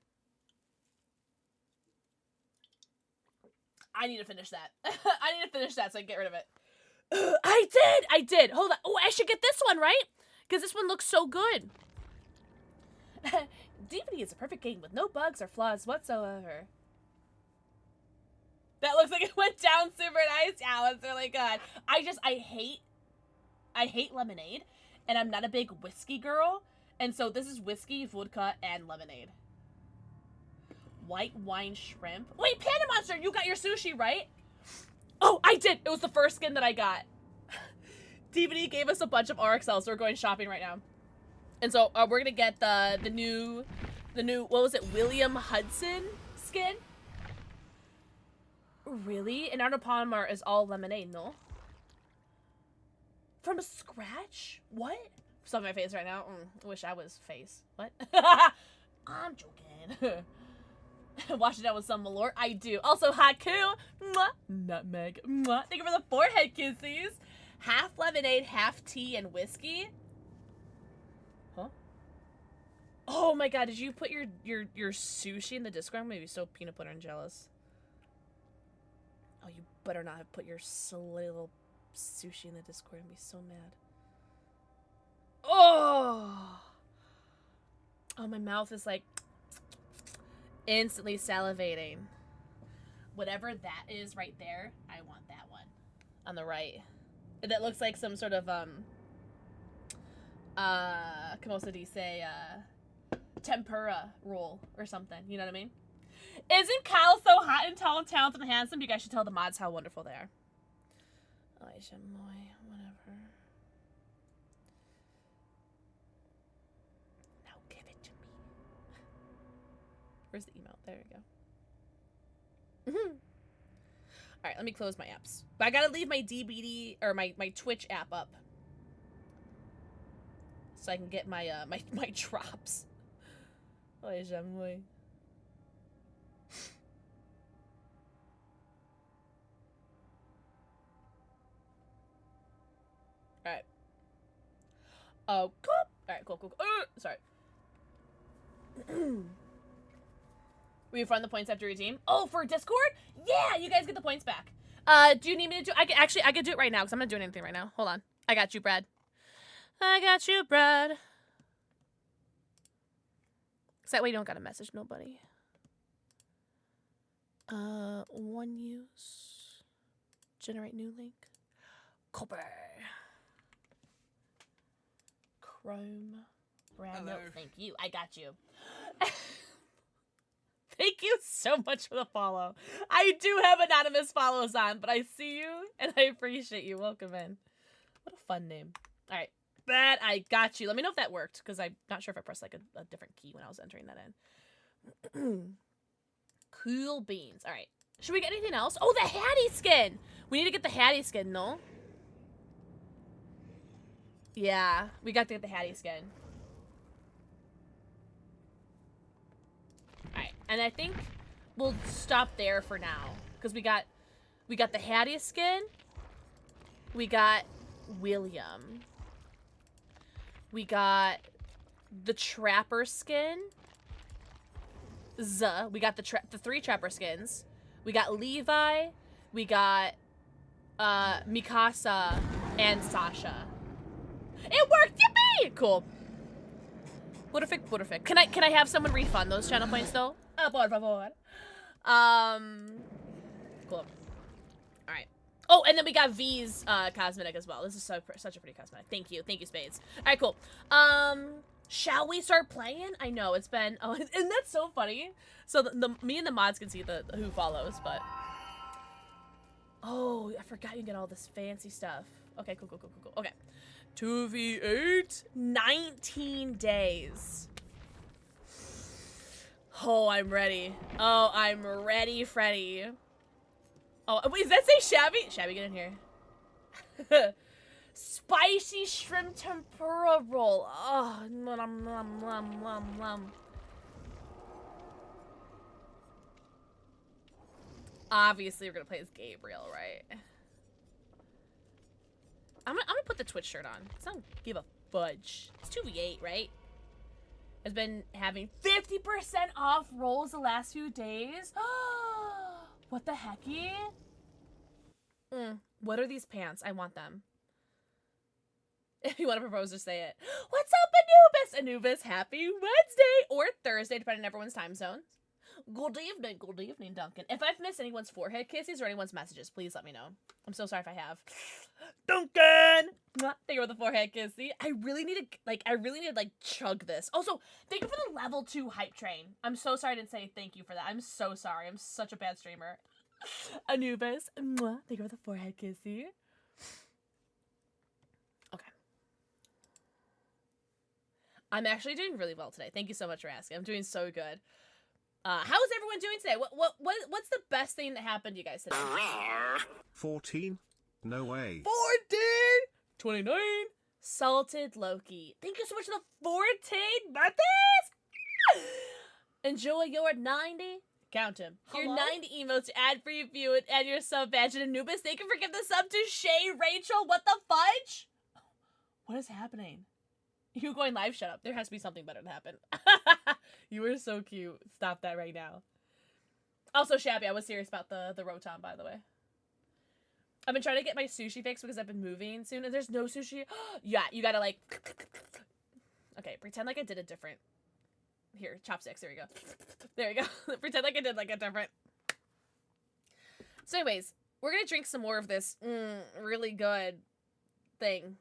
I need to finish that. I need to finish that so I can get rid of it. I did! Hold on. Oh, I should get this one, right? Because this one looks so good. DBD is a perfect game with no bugs or flaws whatsoever. That looks like it went down super nice. Yeah, it's really good. I hate lemonade, and I'm not a big whiskey girl, and so this is whiskey, vodka, and lemonade. White wine shrimp. Wait, Panda Monster, you got your sushi, right? Oh, I did. It was the first skin that I got. DBD gave us a bunch of RXL, so we're going shopping right now. And so we're gonna get the new, what was it, William Hudson skin? Really? And Arnold Palmer is all lemonade, no? From scratch? What? It's on my face right now. I wish I was face. What? I'm joking. Wash it down with some Malort. I do. Also, Haku. Mwah. Nutmeg. Mwah. Thank you for the forehead kisses. Half lemonade, half tea, and whiskey? Huh? Oh my god, did you put your sushi in the Discord? I'm gonna be so peanut butter and jealous. Oh, you better not have put your silly little sushi in the Discord. I'm gonna be so mad. Oh! Oh, my mouth is like instantly salivating. Whatever that is right there, I want that one. On the right. That looks like some sort of, como se dice, tempura roll or something. You know what I mean? Isn't Kyle so hot and tall and talented and handsome? You guys should tell the mods how wonderful they are. Ay, chamoy, whatever. Now give it to me. Where's the email? There you go. Alright, let me close my apps. But I gotta leave my DBD, or my Twitch app up. So I can get my, my drops. Ay, chamoy. Alright. Oh, cool. Alright, cool. Sorry. Will you find the points after your team? Oh, for Discord? Yeah, you guys get the points back. Do you need me to do... I can do it right now, because I'm not doing anything right now. Hold on. I got you, Brad. I got you, Brad. Because that way you don't gotta message nobody. One use. Generate new link. Copy. Chrome. Brad, no, thank you. I got you. Thank you so much for the follow. I do have anonymous follows on, but I see you and I appreciate you. Welcome in. What a fun name. All right. Brad, I got you. Let me know if that worked, because I'm not sure if I pressed like a different key when I was entering that in. Cool beans. All right. Should we get anything else? Oh, the Hattie skin. We need to get the Hattie skin, no? Yeah, we got to get the Hattie skin. Alright, and I think we'll stop there for now. Because we got the Hattie skin. We got William. We got the Trapper skin. We got the 3 Trapper skins. We got Levi. We got Mikasa and Sasha. It worked! Yippee! Cool. Perfect. Can I have someone refund those channel points though? Por favor. Cool. Alright. Oh, and then we got V's cosmetic as well. This is such a pretty cosmetic. Thank you, spades. Alright, cool. Shall we start playing? I know it's been and that's so funny. So me and the mods can see the who follows, but oh, I forgot you get all this fancy stuff. Okay, cool. Okay. 2v8, 19 days. Oh, I'm ready. Oh, I'm ready, Freddy. Oh, wait, does that say Shabby? Shabby, get in here. Spicy shrimp tempura roll. Oh, nom, nom, nom, nom, nom. Obviously, we're gonna play as Gabriel, right? I'm gonna put the Twitch shirt on. I don't give a fudge. It's 2v8, right? Has been having 50% off rolls the last few days. What the hecky? What are these pants? I want them. If you want to propose, just say it. What's up, Anubis? Anubis, happy Wednesday or Thursday, depending on everyone's time zones. Good evening, Duncan. If I've missed anyone's forehead kisses or anyone's messages, please let me know. I'm so sorry if I have. Duncan! Thank you for the forehead kissy. I really need to chug this. Also, thank you for the level 2 hype train. I'm so sorry I didn't say thank you for that. I'm so sorry. I'm such a bad streamer. Anubis, thank you for the forehead kissy. Okay. I'm actually doing really well today. Thank you so much for asking. I'm doing so good. How's everyone doing today? What's the best thing that happened to you guys today? 14? No way. 14! 29! Salted Loki. Thank you so much for the 14 birthdays! Enjoy your 90. Count him. Hello? Your 90 emotes to ad free view and your sub badge and Anubis. Thank you for giving the sub to Shay, Rachel. What the fudge? What is happening? You going live? Shut up. There has to be something better to happen. You are so cute. Stop that right now. Also, Shabby, I was serious about the Rotom, by the way. I've been trying to get my sushi fixed because I've been moving soon, and there's no sushi. Yeah, you gotta, like... Okay, pretend like I did a different... Here, chopsticks. There you go. There you go. Pretend like I did, like, a different... So anyways, we're gonna drink some more of this really good thing.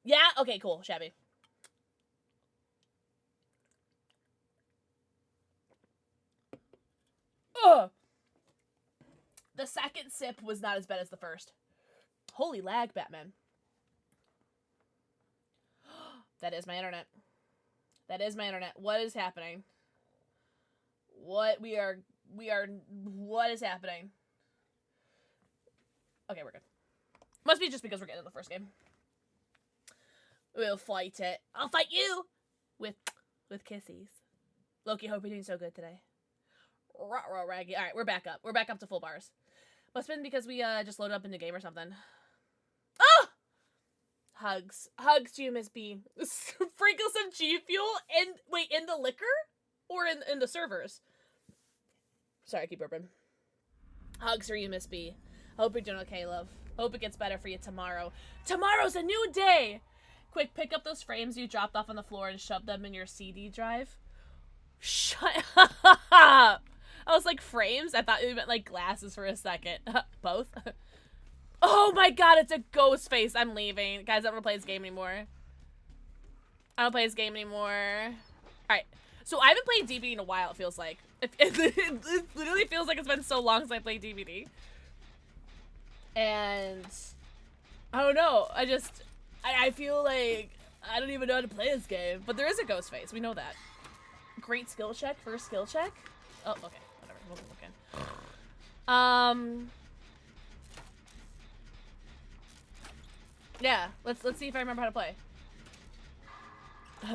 Yeah? Okay, cool. Shabby. Ugh! The second sip was not as bad as the first. Holy lag, Batman. That is my internet. That is my internet. What is happening? What is happening? Okay, we're good. Must be just because we're getting in the first game. We'll fight it. I'll fight you! With kissies. Loki, hope you're doing so good today. Raggy. Alright, we're back up. We're back up to full bars. Must have been because we just loaded up in the game or something. Ah! Hugs. Hugs to you, Miss B. Sprinkle some G Fuel in the liquor? Or in the servers? Sorry, I keep burping. Hugs for you, Miss B. Hope you're doing okay, love. Hope it gets better for you tomorrow. Tomorrow's a new day! Quick, pick up those frames you dropped off on the floor and shove them in your CD drive. Shut up! I was like, frames? I thought you meant like glasses for a second. Both? Oh my god, it's a ghost face. I'm leaving. Guys, I don't want to play this game anymore. I don't play this game anymore. Alright. So I haven't played DBD in a while, it feels like. It literally feels like it's been so long since I played DBD. And I don't know. I feel like I don't even know how to play this game. But there is a ghost face. We know that. Great skill check. First skill check. Oh, okay. Whatever. Wasn't looking. Yeah. Let's see if I remember how to play.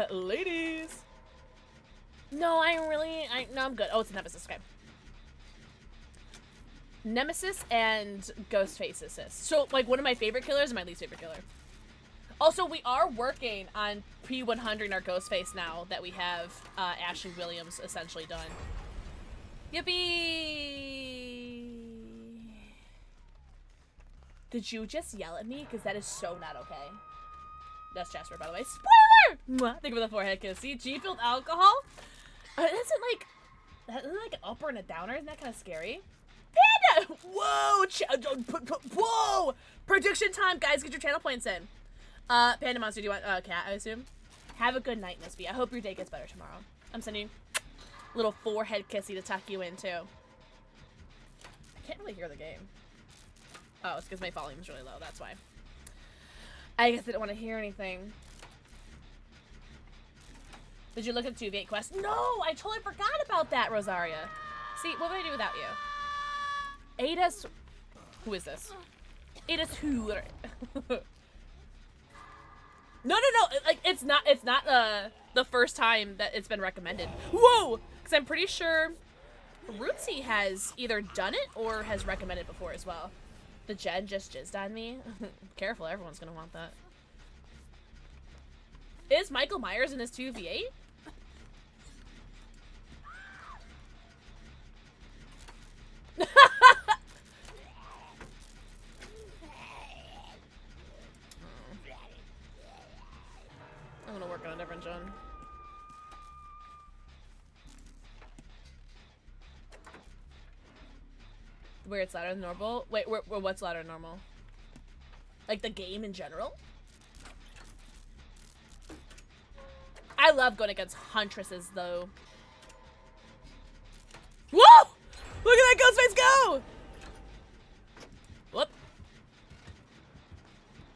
Ladies. No, no, I'm good. Oh, it's a Nemesis. Okay. Nemesis and Ghostface assist. So, like, one of my favorite killers and my least favorite killer. Also, we are working on P100 our Ghostface now that we have Ashley Williams essentially done. Yippee! Did you just yell at me? Because that is so not okay. That's Jasper, by the way. Spoiler! Mwah. Think of the forehead kiss. See, G-filled alcohol? Isn't like an upper and a downer? Isn't that kind of scary? Panda! Whoa! Whoa! Prediction time, guys. Get your channel points in. Panda Monster, do you want cat, I assume? Have a good night, Miss B. I hope your day gets better tomorrow. I'm sending you a little forehead kissy to tuck you in, too. I can't really hear the game. Oh, it's because my volume's really low. That's why. I guess I didn't want to hear anything. Did you look at 2v8 quest? No! I totally forgot about that, Rosaria. See, what would I do without you? Ada's... Who is this? Ada's who? No. Like, it's not the first time that it's been recommended. Whoa! Because I'm pretty sure Rootsy has either done it or has recommended before as well. The Jen just jizzed on me. Careful, everyone's gonna want that. Is Michael Myers in his 2v8? I'm gonna work on a different Jen. Where it's louder than normal? Wait, what's louder than normal? Like the game in general? I love going against Huntresses, though. Whoa! Look at that Ghostface go! Whoop.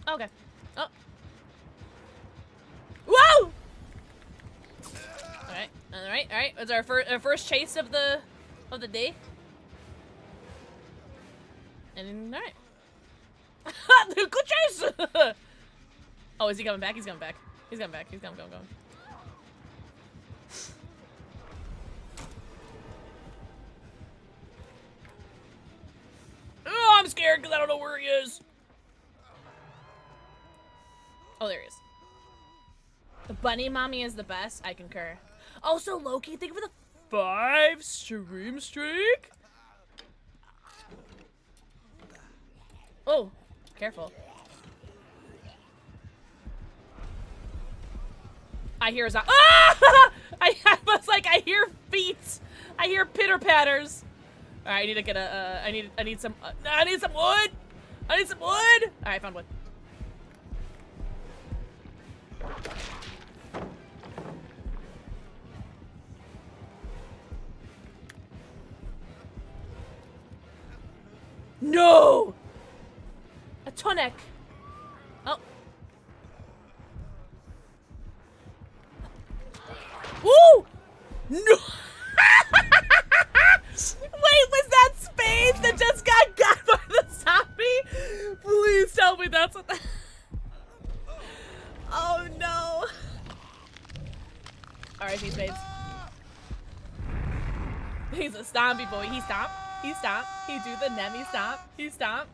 Okay. Oh. Whoa! Alright. It's our first chase of the day. And alright. Good chase! Oh, is he coming back? He's coming back. He's coming. scared because I don't know where he is. Oh, there he is. The bunny mommy is the best. I concur. Also, Loki, thank you for the 5 stream streak. Oh, careful. I hear his. Ah! I was like, I hear feet. I hear pitter patters. All right, I need to get a. I need some. I need some wood. I need some wood. All right, I found wood. No! A tonic! Oh. Woo! No! Wait, was that Spades that just got by the zombie? Please tell me that's what Oh no! Alright, Spades. He's a zombie boy. He stopped. He stopped. He do the Nemi stomp. He stomp.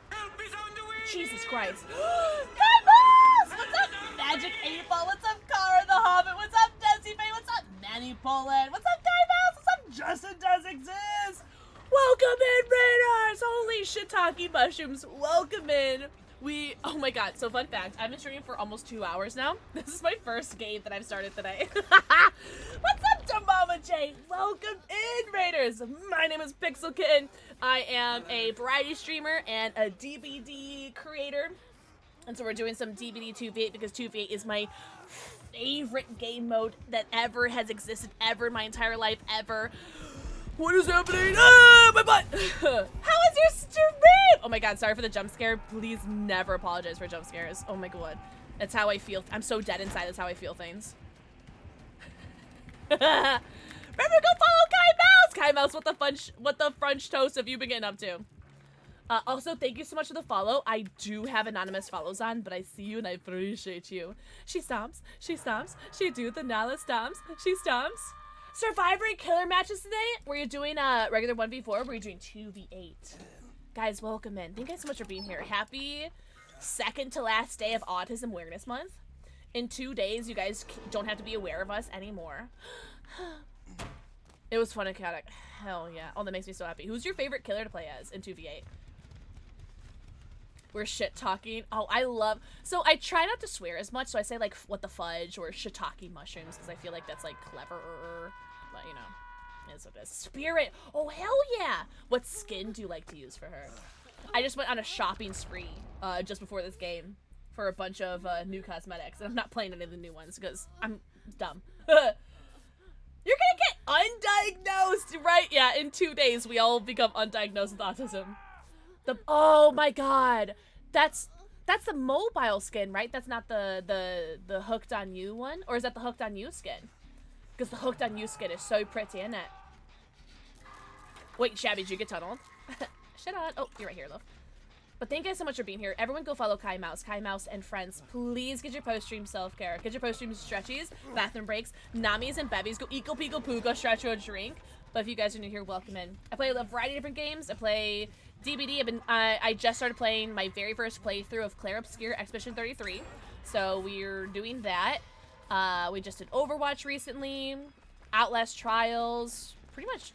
Help is on the way! Jesus Christ. Guyball! What's up, Magic 8-Ball? What's up, Kara the Hobbit? What's up, Desi Faye? What's up, Manny Poland? What's up, Guyball? What's up, Justin Does Exist? Welcome in, Raiders! Holy shiitake mushrooms. Welcome in. Oh my god, so fun fact, I've been streaming for almost 2 hours now. This is my first game that I've started today. What's up to Mama J? Welcome in, Raiders. My name is PixelxKitten. I am a variety streamer and a DBD creator. And so we're doing some DBD 2v8 because 2v8 is my favorite game mode that ever has existed ever in my entire life ever. What is happening? Ah, my butt! How is your stream? Oh my god, sorry for the jump scare. Please never apologize for jump scares. Oh my god. That's how I feel. I'm so dead inside. That's how I feel things. Remember, go follow Kai Mouse! Kai Mouse, what the French toast have you been getting up to? Also, thank you so much for the follow. I do have anonymous follows on, but I see you and I appreciate you. She stomps. She stomps. She do the Nala stomps. She stomps. Survivor killer matches today? Were you doing a regular 1v4 or were you doing 2v8? Guys, welcome in. Thank you guys so much for being here. Happy second to last day of Autism Awareness Month. In 2 days, you guys don't have to be aware of us anymore. It was fun and chaotic. Hell yeah. Oh, that makes me so happy. Who's your favorite killer to play as in 2v8? We're shit talking. Oh, I love. So I try not to swear as much. So I say like what the fudge or shiitake mushrooms because I feel like that's like cleverer. But you know, it's a spirit. Oh hell yeah! What skin do you like to use for her? I just went on a shopping spree just before this game for a bunch of new cosmetics, and I'm not playing any of the new ones because I'm dumb. You're gonna get undiagnosed, right? Yeah, in 2 days we all become undiagnosed with autism. Oh my god, that's the mobile skin, right? That's not the hooked on you one, or is that the hooked on you skin? Because the hooked on you skin is so pretty, isn't it? Wait, Shabby, did you get tunneled? Shut up. Oh, you're right here, love. But thank you guys so much for being here. Everyone go follow Kai Mouse and friends. Please get your post-stream self-care. Get your post-stream stretchies, bathroom breaks, Namis and bevies. Go eco pico poo, go stretch or drink. But if you guys are new here, welcome in. I play a variety of different games. I play DBD. I just started playing my very first playthrough of Claire Obscure Expedition 33. So we're doing that. We just did Overwatch recently. Outlast Trials. Pretty much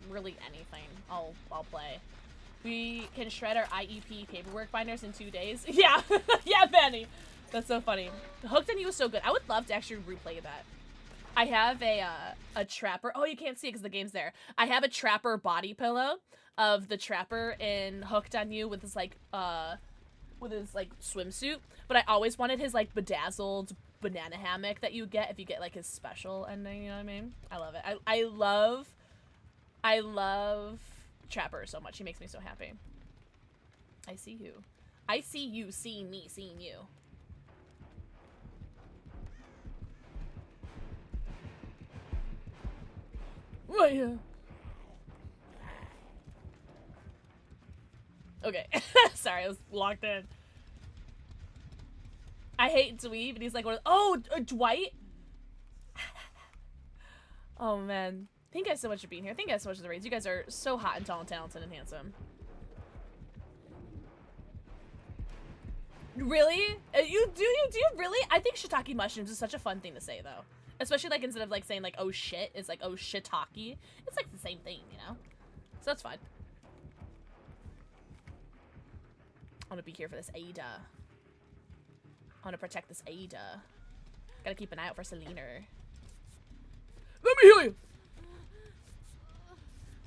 really anything I'll play. We can shred our IEP paperwork binders in 2 days. Yeah, yeah, Benny. That's so funny. Hooked on You was so good. I would love to actually replay that. I have a Trapper. Oh, you can't see it because the game's there. I have a Trapper body pillow of the Trapper in Hooked on You with his like swimsuit. But I always wanted his like bedazzled banana hammock that you get if you get like his special ending. You know what I mean? I love it. I love Trapper so much. He makes me so happy. I see you. I see you seeing me seeing you. Oh, yeah. Okay. Sorry, I was locked in. I hate Dweeb, and he's like, oh, Dwight? Oh, man. Thank you guys so much for being here. Thank you guys so much for the raids. You guys are so hot and tall and talented and handsome. Really? You do you really? I think shiitake mushrooms is such a fun thing to say though. Especially like instead of like saying like oh shit, it's like oh shiitake. It's like the same thing, you know? So that's fine. I want to be here for this Ada. I want to protect this Ada. Gotta keep an eye out for Selena. Let me heal you!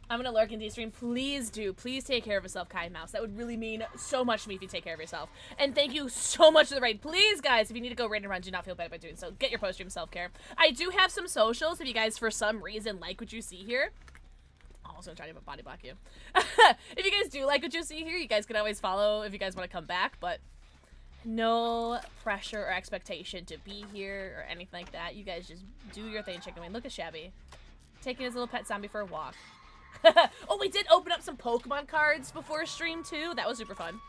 I'm gonna lurk into stream. Please do. Please take care of yourself, Kind Mouse. That would really mean so much to me if you take care of yourself. And thank you so much for the raid. Please, guys, if you need to go raid and run, do not feel bad about doing so. Get your post-stream self-care. I do have some socials if you guys, for some reason, like what you see here. I'm also gonna try to body block you. If you guys do like what you see here, you guys can always follow if you guys want to come back, but no pressure or expectation to be here or anything like that. You guys just do your thing. Check him in. Look at Shabby. Taking his little pet zombie for a walk. Oh, we did open up some Pokemon cards before stream too. That was super fun.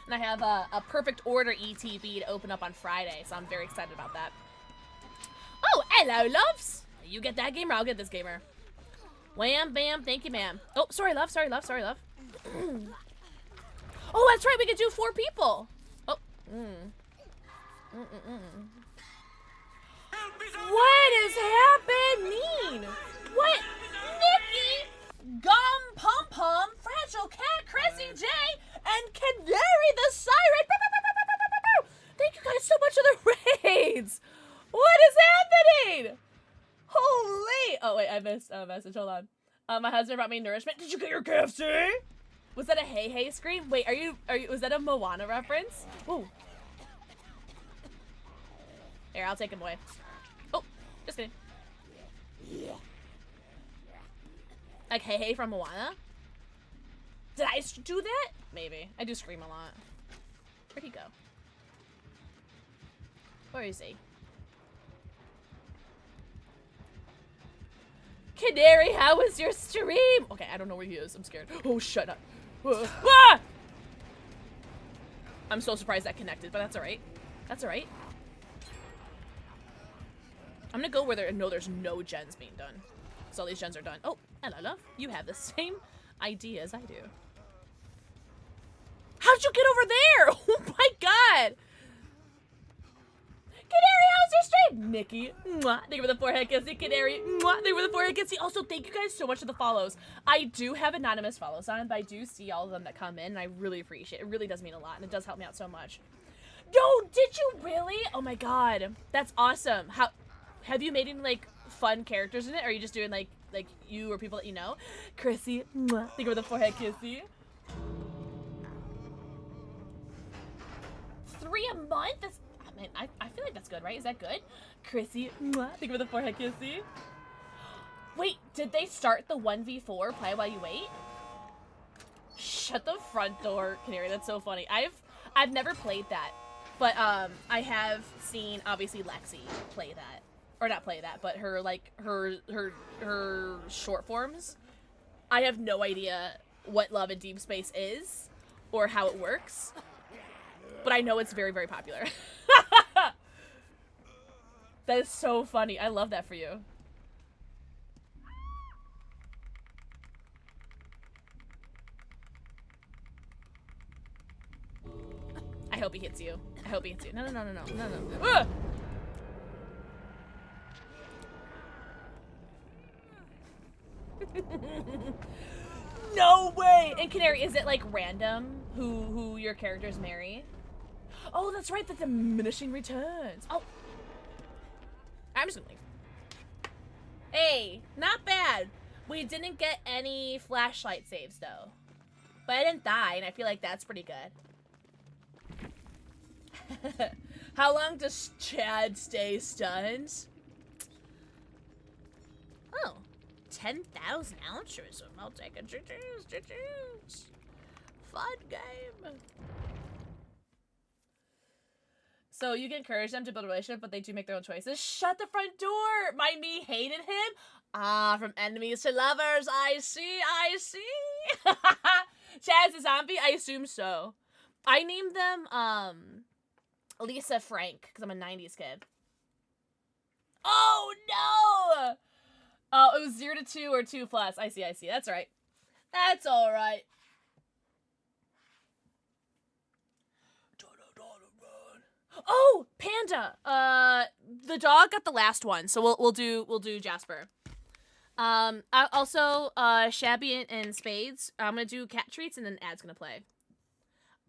And I have a perfect order ETB to open up on Friday, so I'm very excited about that. Oh, hello, loves. You get that gamer, I'll get this gamer. Wham, bam, thank you, ma'am. Oh, sorry, love, sorry, love, sorry, love. Oh, that's right, we could do 4 people. Oh, What is happening? What? Nikki? Gum Pum Pum, Fragile Cat, Chrissy J, and Canary the Siren. Thank you guys so much for the raids. What is happening? Holy! Oh wait, I missed a message. Hold on. My husband brought me nourishment. Did you get your KFC? Was that a hey hey scream? Wait, are you? Was that a Moana reference? Ooh. Here, I'll take him away. Oh, just kidding. Like hey hey from Moana? Did I do that? Maybe. I do scream a lot. Where'd he go? Where is he? Canary, how was your stream? Okay, I don't know where he is. I'm scared. Oh, shut up. Ah! I'm so surprised that connected, but that's alright. That's alright. I'm gonna go where there's no gens being done. So all these gens are done. Oh, hello, love. You have the same idea as I do. How'd you get over there? Oh my god! Canary, how's your stream? Nikki, mwah, thank you for the forehead kissy. Canary, mwah, thank you for the forehead kissy. Also, thank you guys so much for the follows. I do have anonymous follows on, but I do see all of them that come in, and I really appreciate it. It really does mean a lot, and it does help me out so much. Yo, did you really? Oh my god, that's awesome. How have you made any like fun characters in it, or are you just doing like you or people that you know? Chrissy, mwah, thank you for the forehead kissy. 3 a month? That's, I mean, I feel like that's good, right? Is that good? Chrissy, mwah, thank you for the forehead kissy. Wait, did they start the 1v4 play while you wait? Shut the front door, Canary. That's so funny. I've never played that, but I have seen obviously Lexi play that, or not play that, but her like her short forms. I have no idea what Love in Deep Space is or how it works, but I know it's very, very popular. That is so funny. I love that for you. I hope he hits you. I hope he hits you. No, no, no, no, no, no, no. Ah! No way! And Canary, is it like random who your characters marry? Oh, that's right, the diminishing returns. Oh. I'm just gonna leave. Hey, not bad. We didn't get any flashlight saves though. But I didn't die, and I feel like that's pretty good. How long does Chad stay stunned? Oh. 10,000 altruism. I'll take a juice. Fun game. So you can encourage them to build a relationship, but they do make their own choices. Shut the front door! My me hated him? Ah, from enemies to lovers. I see, I see. Chad's a zombie? I assume so. I named them, Lisa Frank, because I'm a 90s kid. Oh, no! Oh, it was 0 to 2 or 2 plus. I see. That's right. That's all right. Oh, Panda. The dog got the last one, so we'll do Jasper. Also, Shabby and Spades. I'm gonna do cat treats, and then Ad's gonna play.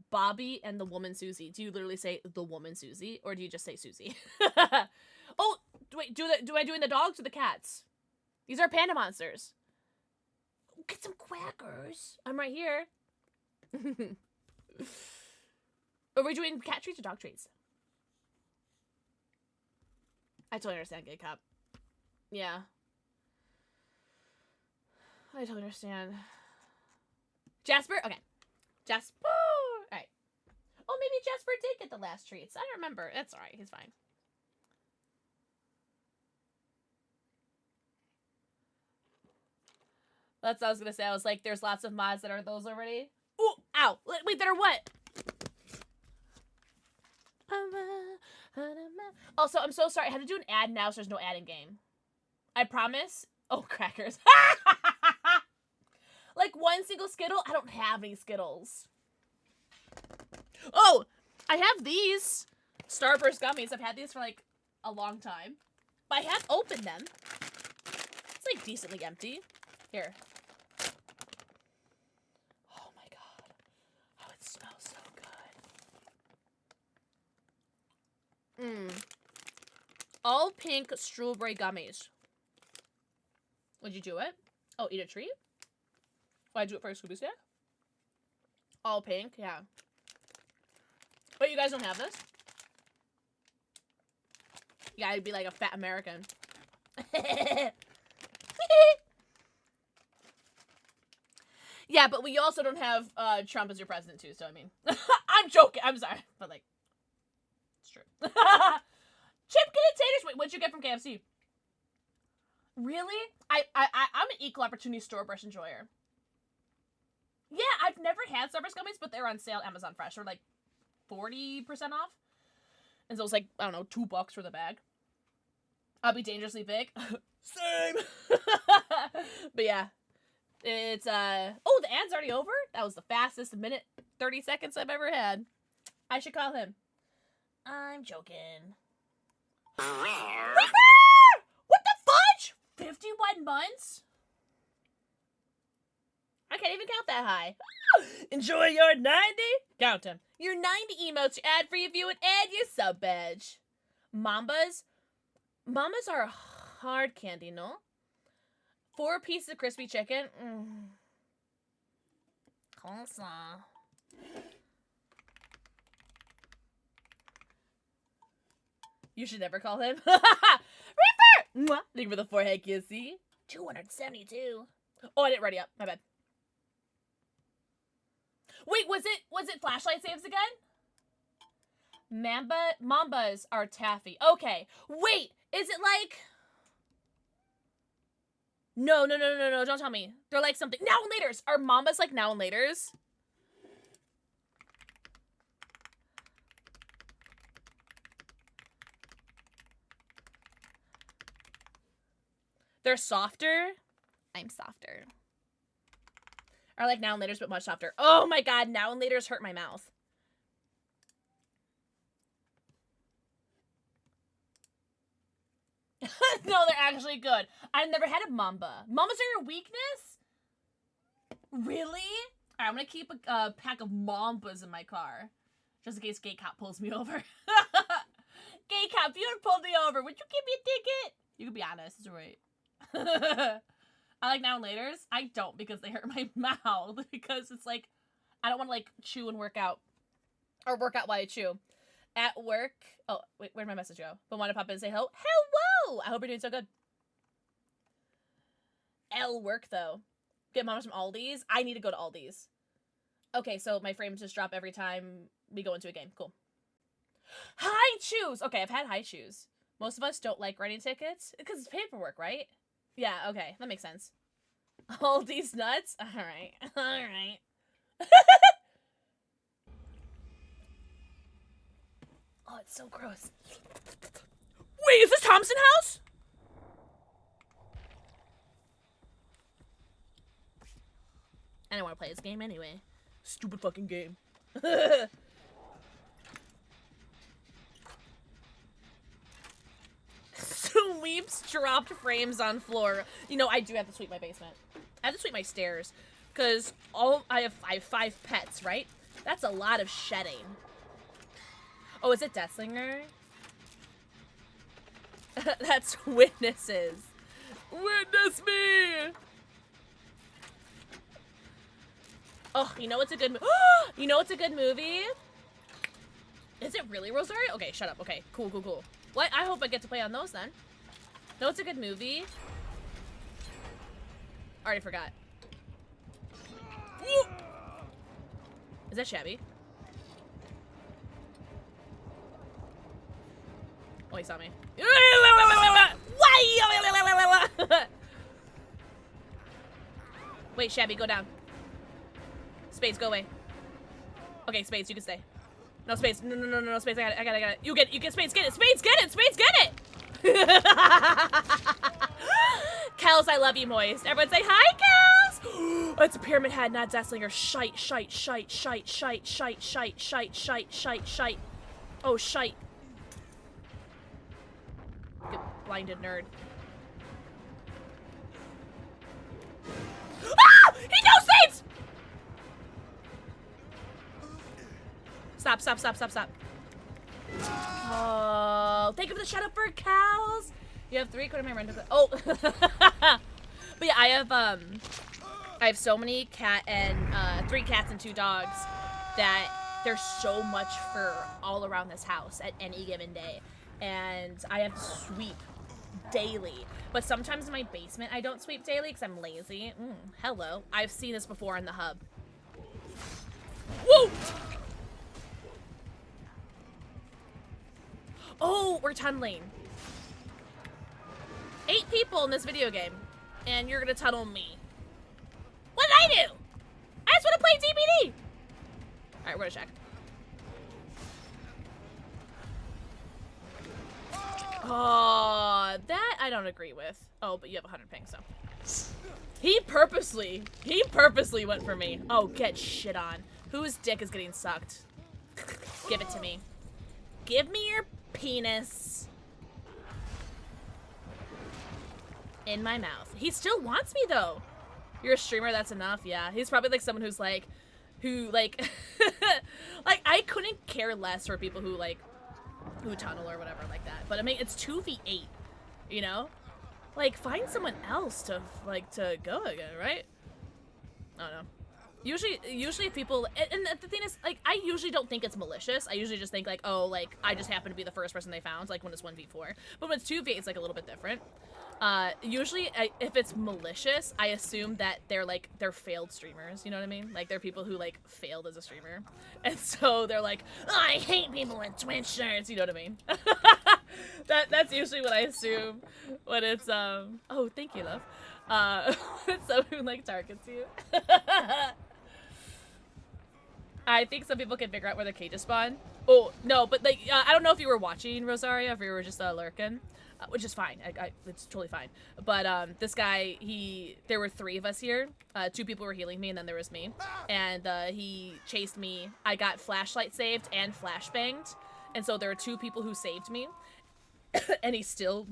Bobby and the woman Susie. Do you literally say the woman Susie, or do you just say Susie? Oh, wait. Do I do in the dogs or the cats? These are panda monsters. Get some quackers. I'm right here. Are we doing cat treats or dog treats? I totally understand, Gay Cop. Yeah. I totally understand. Jasper? Okay. Jasper! Alright. Oh, maybe Jasper did get the last treats. I don't remember. That's alright. He's fine. That's what I was gonna say. I was like, there's lots of mods that are those already. Ooh! Ow! Wait, that are what? Also, I'm so sorry. I had to do an ad now, so there's no ad in game. I promise. Oh, crackers. Like one single Skittle? I don't have any Skittles. Oh, I have these Starburst gummies. I've had these for like a long time. But I have opened them. It's like decently empty. Here. Oh my god. Oh, it smells so good. All pink strawberry gummies. Would you do it? Oh, eat a treat? Why do it for a Scooby Snack? All pink, yeah. But you guys don't have this? You gotta be like a fat American. Yeah, but we also don't have Trump as your president too, so I mean. I'm joking, I'm sorry. But like, it's true. Chip and taters. Wait, what'd you get from KFC? Really? I'm an equal opportunity Starburst enjoyer. Yeah, I've never had Starburst gummies, but they're on sale at Amazon Fresh. They're like 40% off. And so it's like, I don't know, $2 for the bag. I'll be dangerously big. Same. But yeah. It's, oh, the ad's already over? That was the fastest minute 30 seconds I've ever had. I should call him. I'm joking. Reaper! What the fudge? 51 months? I can't even count that high. Enjoy your 90? Count them. Your 90 emotes, your ad-free view, and add your sub badge. Mambas? Mambas are hard candy, no? 4 pieces of crispy chicken. Coleslaw. You should never call him. Reaper! Mwah. Thank you for the forehead kissy. 272. Oh, I didn't ready up. My bad. Wait, was it flashlight saves again? Mambas are taffy. Okay. Wait, is it like... No, don't tell me. They're like something. Now and laters. Are Mambas like now and laters? They're softer. I'm softer. Are like now and laters, but much softer. Oh my god, now and laters hurt my mouth. No, they're actually good. I've never had a Mamba. Mambas are your weakness? Really? Alright, I'm gonna keep a pack of Mambas in my car. Just in case Gay Cop pulls me over. Gay Cop, if you would pull me over, would you give me a ticket? You can be honest, it's right. I like now and laters. I don't because they hurt my mouth. Because it's like, I don't want to like chew and work out. Or work out while I chew. At work. Oh, wait, where'd my message go? But want to pop in and say hello? Hello! I hope you're doing so good. L work though. Get mom some Aldi's. I need to go to Aldi's. Okay, so my frames just drop every time we go into a game. Cool. High chews! Okay, I've had high chews. Most of us don't like writing tickets. Because it's paperwork, right? Yeah, okay. That makes sense. Aldi's nuts? Alright. Alright. Oh, it's so gross. Wait, is this Thompson House? I don't want to play this game anyway. Stupid fucking game. Sweeps dropped frames on floor. You know, I do have to sweep my basement. I have to sweep my stairs. Because I have 5 pets, right? That's a lot of shedding. Oh, is it Deathslinger? That's witnesses. Witness me! Oh, you know what's a good movie? You know what's a good movie? Is it really Rosario? Okay, shut up. Okay, cool, cool, cool. What? I hope I get to play on those then. Know what's a good movie? Already forgot. Woo! Is that Shabby? Oh, he saw me. Wait, Shabby, go down. Spades, go away. Okay, Spades, you can stay. No, Spades. No, Spades, I got it. You get Spades, get it. Spades, get it. Spades, get it. Kels, I love you, Moist. Everyone say hi, Kels. Oh, it's a Pyramid Head, not Deathslinger. Shite. Oh, shite. Good blinded nerd. Ah! He knows Spades! Stop. Oh, thank you for the shout out for cows. You have 3 quarter my random. Oh, but yeah, I have so many 3 cats and 2 dogs that there's so much fur all around this house at any given day, and I have to sweep daily. But sometimes in my basement I don't sweep daily because I'm lazy. Hello, I've seen this before in the hub. Woo! Oh, we're tunneling. 8 people in this video game, and you're gonna tunnel me. What did I do? I just wanna play DBD. All right, we're gonna check. Oh, that I don't agree with. Oh, but you have 100 ping, so. He purposely went for me. Oh, get shit on. Whose dick is getting sucked? Give it to me. Give me your penis in my mouth. He still wants me though. You're a streamer, that's enough. Yeah, he's probably like someone who's like, like I couldn't care less for people who tunnel or whatever like that. But I mean, it's 2v8, you know? Like, find someone else to go again, right? I don't know. Usually people, and the thing is, like, I usually don't think it's malicious. I usually just think, like, oh, like, I just happen to be the first person they found, like, when it's 1v4. But when it's 2v, it's, like, a little bit different. Usually, if it's malicious, I assume that they're failed streamers, you know what I mean? Like, they're people who, like, failed as a streamer. And so they're like, oh, I hate people in Twitch shirts, you know what I mean? That's usually what I assume when it's, oh, thank you, love. When someone who, like, targets you. I think some people can figure out where the cages spawn. Oh, no, but, like, I don't know if you were watching, Rosario, if you were just, lurking. Which is fine. It's totally fine. But, this guy, there were 3 of us here. 2 people were healing me, and then there was me. And, he chased me. I got flashlight saved and flashbanged. And so there were 2 people who saved me. And he still,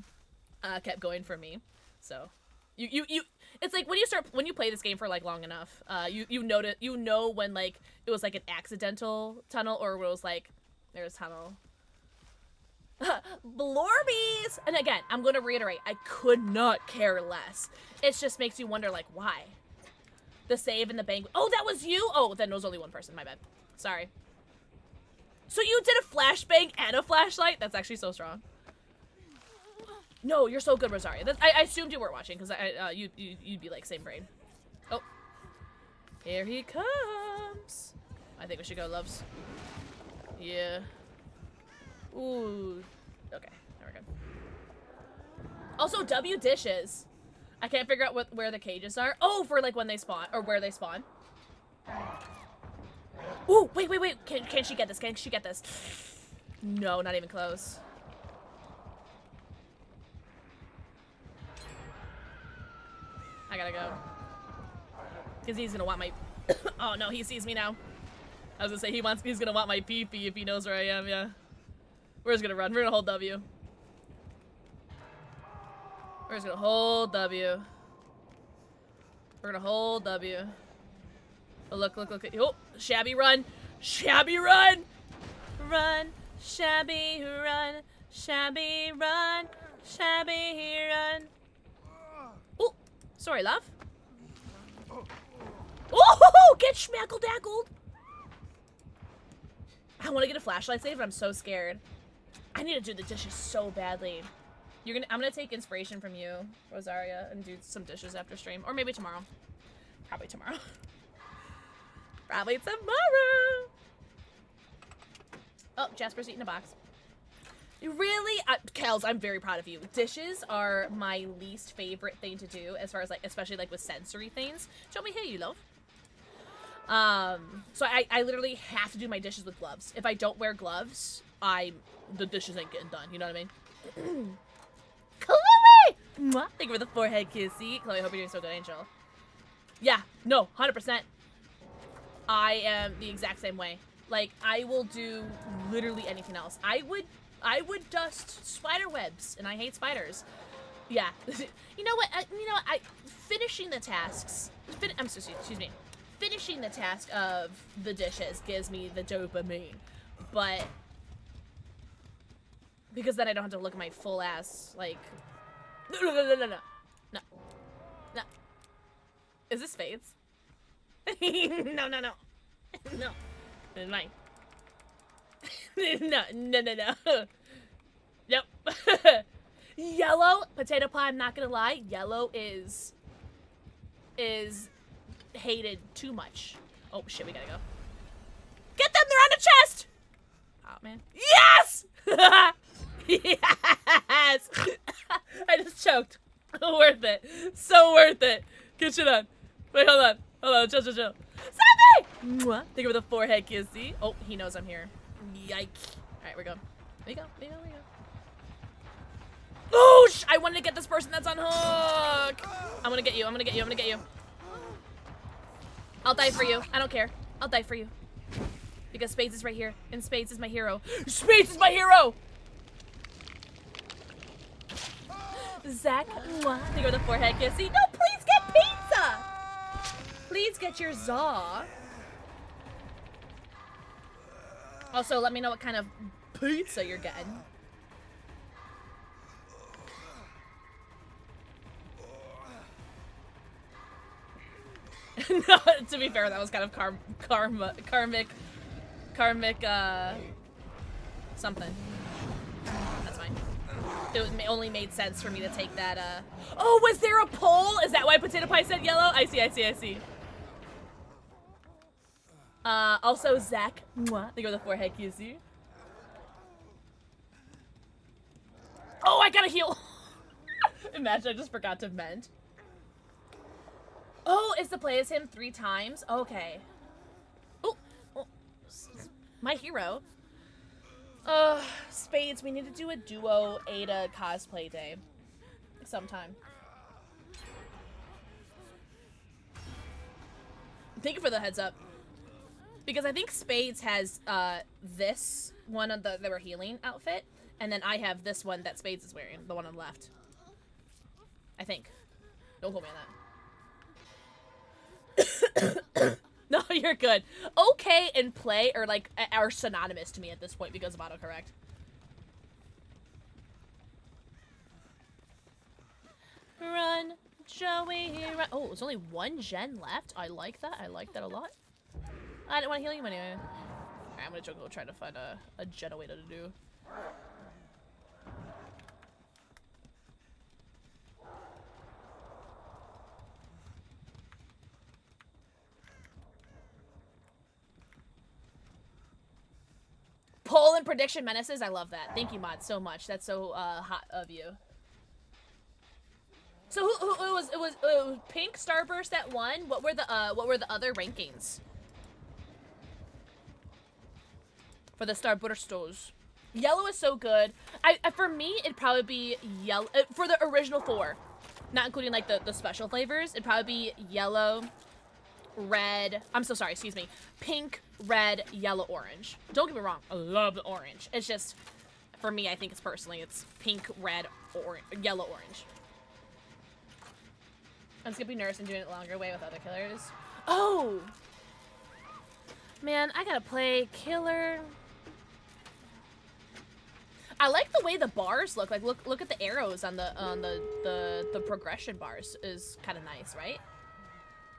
kept going for me. So, it's like when you play this game for like long enough, you know when like it was like an accidental tunnel or when it was like there's tunnel. Blorbies! And again, I'm gonna reiterate, I could not care less. It just makes you wonder like why. The save and the bank. Oh, that was you? Oh, then it was only one person, my bad. Sorry. So you did a flashbang and a flashlight? That's actually so strong. No, you're so good, Rosario. I assumed you weren't watching because you'd be like same brain. Oh, here he comes. I think we should go, loves. Yeah. Ooh. Okay, there we go. Also, W dishes. I can't figure out where the cages are. Oh, for like when they spawn or where they spawn. Ooh, wait. Can she get this? Can she get this? No, not even close. I gotta go. Because he's gonna want my... Oh no, he sees me now. I was gonna say he's gonna want my pee-pee if he knows where I am, yeah. We're just gonna run. We're gonna hold W. We're just gonna hold W. We're gonna hold W. Oh, look. Oh, shabby run. Shabby run! Run, shabby run. Shabby run. Shabby run. Oh, sorry, love. Oh, get schmackle-dackled. I want to get a flashlight save, but I'm so scared. I need to do the dishes so badly. I'm gonna take inspiration from you, Rosaria, and do some dishes after stream. Or maybe tomorrow. Probably tomorrow. Probably tomorrow. Oh, Jasper's eating a box. Really? Kels, I'm very proud of you. Dishes are my least favorite thing to do as far as, like, especially, like, with sensory things. Show me here, you love. So I literally have to do my dishes with gloves. If I don't wear gloves, the dishes ain't getting done. You know what I mean? Chloe! Mwah. Thank you for the forehead kissy. Chloe, I hope you're doing so good, Angel. Yeah, no, 100%. I am the exact same way. Like, I will do literally anything else. I would dust spider webs, and I hate spiders. Yeah. You know what? Finishing the tasks. Excuse me. Finishing the task of the dishes gives me the dopamine, but because then I don't have to look at my full ass like. No. Is this Fade's? No. No. It's mine. No. Nope. Yellow potato pie. I'm not gonna lie. Yellow is hated too much. Oh shit, we gotta go. Get them! They're on the chest! Oh man. Yes! Yes! I just choked. Worth it. So worth it. Get shit on. Wait, hold on. Chill. Stop me! Mwah. Thank you for the forehead kissy. Oh, he knows I'm here. Yike. Alright, we go. We go. Oh, I wanted to get this person that's on hook. I'm gonna get you. I'll die for you. I don't care. I'll die for you. Because Spades is right here. And Spades is my hero. Spades is my hero! Zach, thank you for the forehead kissy. No, please get pizza! Please get your Zaw. Also, let me know what kind of pizza you're getting. No, to be fair, that was kind of karmic, something. That's fine. It only made sense for me to take that, Oh, was there a poll? Is that why Potato Pie said yellow? I see. Also, Zach, thank you for the forehead kissy. Oh, I gotta heal. Imagine I just forgot to mend. Oh, is to play as him 3 times? Okay. Oh, my hero. Spades, we need to do a duo Ada cosplay day sometime. Thank you for the heads up. Because I think Spades has this one of the we're healing outfit, and then I have this one that Spades is wearing, the one on the left. I think. Don't hold me on that. No, you're good. Okay and play are synonymous to me at this point because of autocorrect. Run, Joey, run. Oh, there's only 1 gen left. I like that. I like that a lot. I didn't want to heal you anyway. Alright, I'm gonna go try to find a generator to do. Poll and prediction menaces. I love that. Thank you, Mod, so much. That's so hot of you. So who it was Pink Starburst that won. What were the other rankings for the Starburstos? Yellow is so good. For me, it'd probably be yellow for the original 4, not including like the special flavors. It'd probably be yellow, red. I'm so sorry, excuse me. Pink, red, yellow, orange. Don't get me wrong, I love the orange. It's just, for me, I think it's personally, it's pink, red, yellow, orange. I'm skipping nurse and doing it longer way with other killers. Oh! Man, I gotta play killer. I like the way the bars look. Like, look at the arrows on the progression bars is kind of nice, right?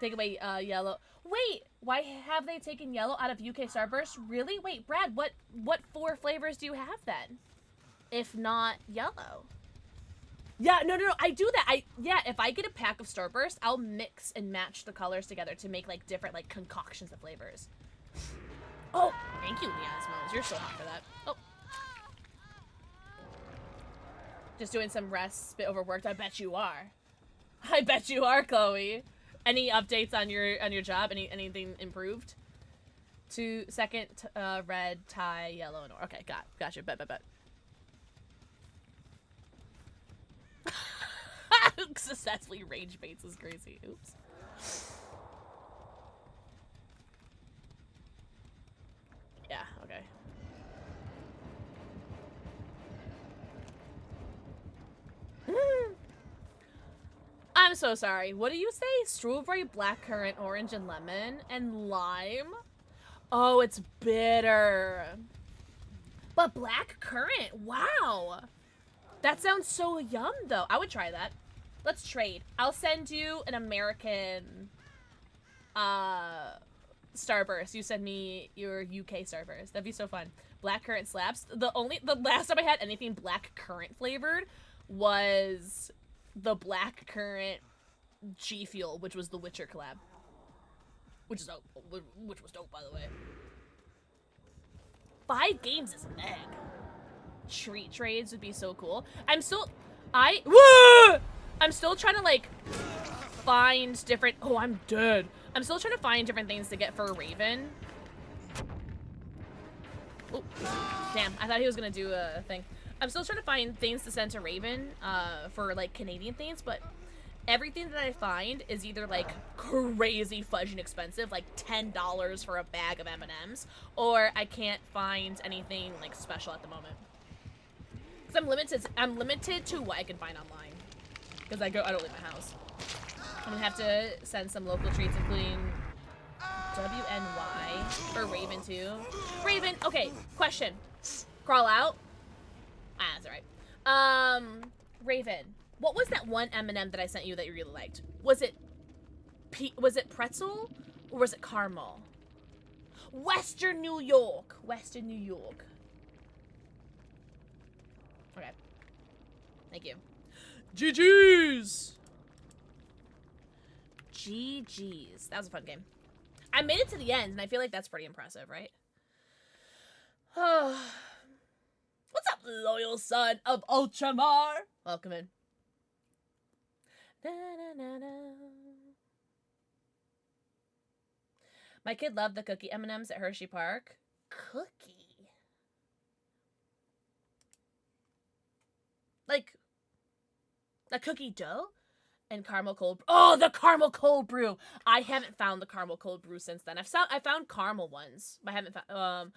Take away yellow. Wait, why have they taken yellow out of UK Starburst? Really? Wait, Brad, what 4 flavors do you have then? If not yellow. Yeah, no, I do that. Yeah, if I get a pack of Starburst, I'll mix and match the colors together to make like different like concoctions of flavors. Oh, thank you, Leon's. You're so hot for that. Oh. Just doing some rest, bit overworked. I bet you are. I bet you are, Chloe. Any updates on your job? Anything improved? 2 second, red, tie, yellow, and orange. Okay, gotcha. Bet. Successfully rage baits is crazy. Oops. Yeah. Okay. I'm so sorry. What do you say? Strawberry, blackcurrant, orange, and lemon, and lime? Oh, it's bitter. But blackcurrant, wow. That sounds so yum, though. I would try that. Let's trade. I'll send you an American, Starburst. You send me your UK Starburst. That'd be so fun. Blackcurrant slaps. The last time I had anything blackcurrant flavored was the blackcurrant G Fuel, which was the Witcher collab. Which was dope, by the way. 5 games is meg. Treat trades would be so cool. I'm still trying to like find different. Oh, I'm dead. I'm still trying to find different things to get for Raven. Oh, damn! I thought he was gonna do a thing. I'm still trying to find things to send to Raven for like Canadian things, but everything that I find is either like crazy fudging expensive, like $10 for a bag of M&Ms, or I can't find anything like special at the moment. Cause I'm limited to what I can find online. Cause I don't leave my house. I'm gonna have to send some local treats, including WNY for Raven too. Raven, okay, question. Crawl out. Ah, that's alright. Raven, what was that one M&M that I sent you that you really liked? Was it pretzel or was it caramel? Western New York. Western New York. Okay. Thank you. GG's. GG's. That was a fun game. I made it to the end, and I feel like that's pretty impressive, right? What's up, loyal son of Ultramar? Welcome in. Na, na, na, na. My kid loved the cookie M&Ms at Hershey Park. Cookie? Like, a cookie dough? And caramel cold. Oh, the caramel cold brew. I haven't found the caramel cold brew since then. I found caramel ones, but I haven't found.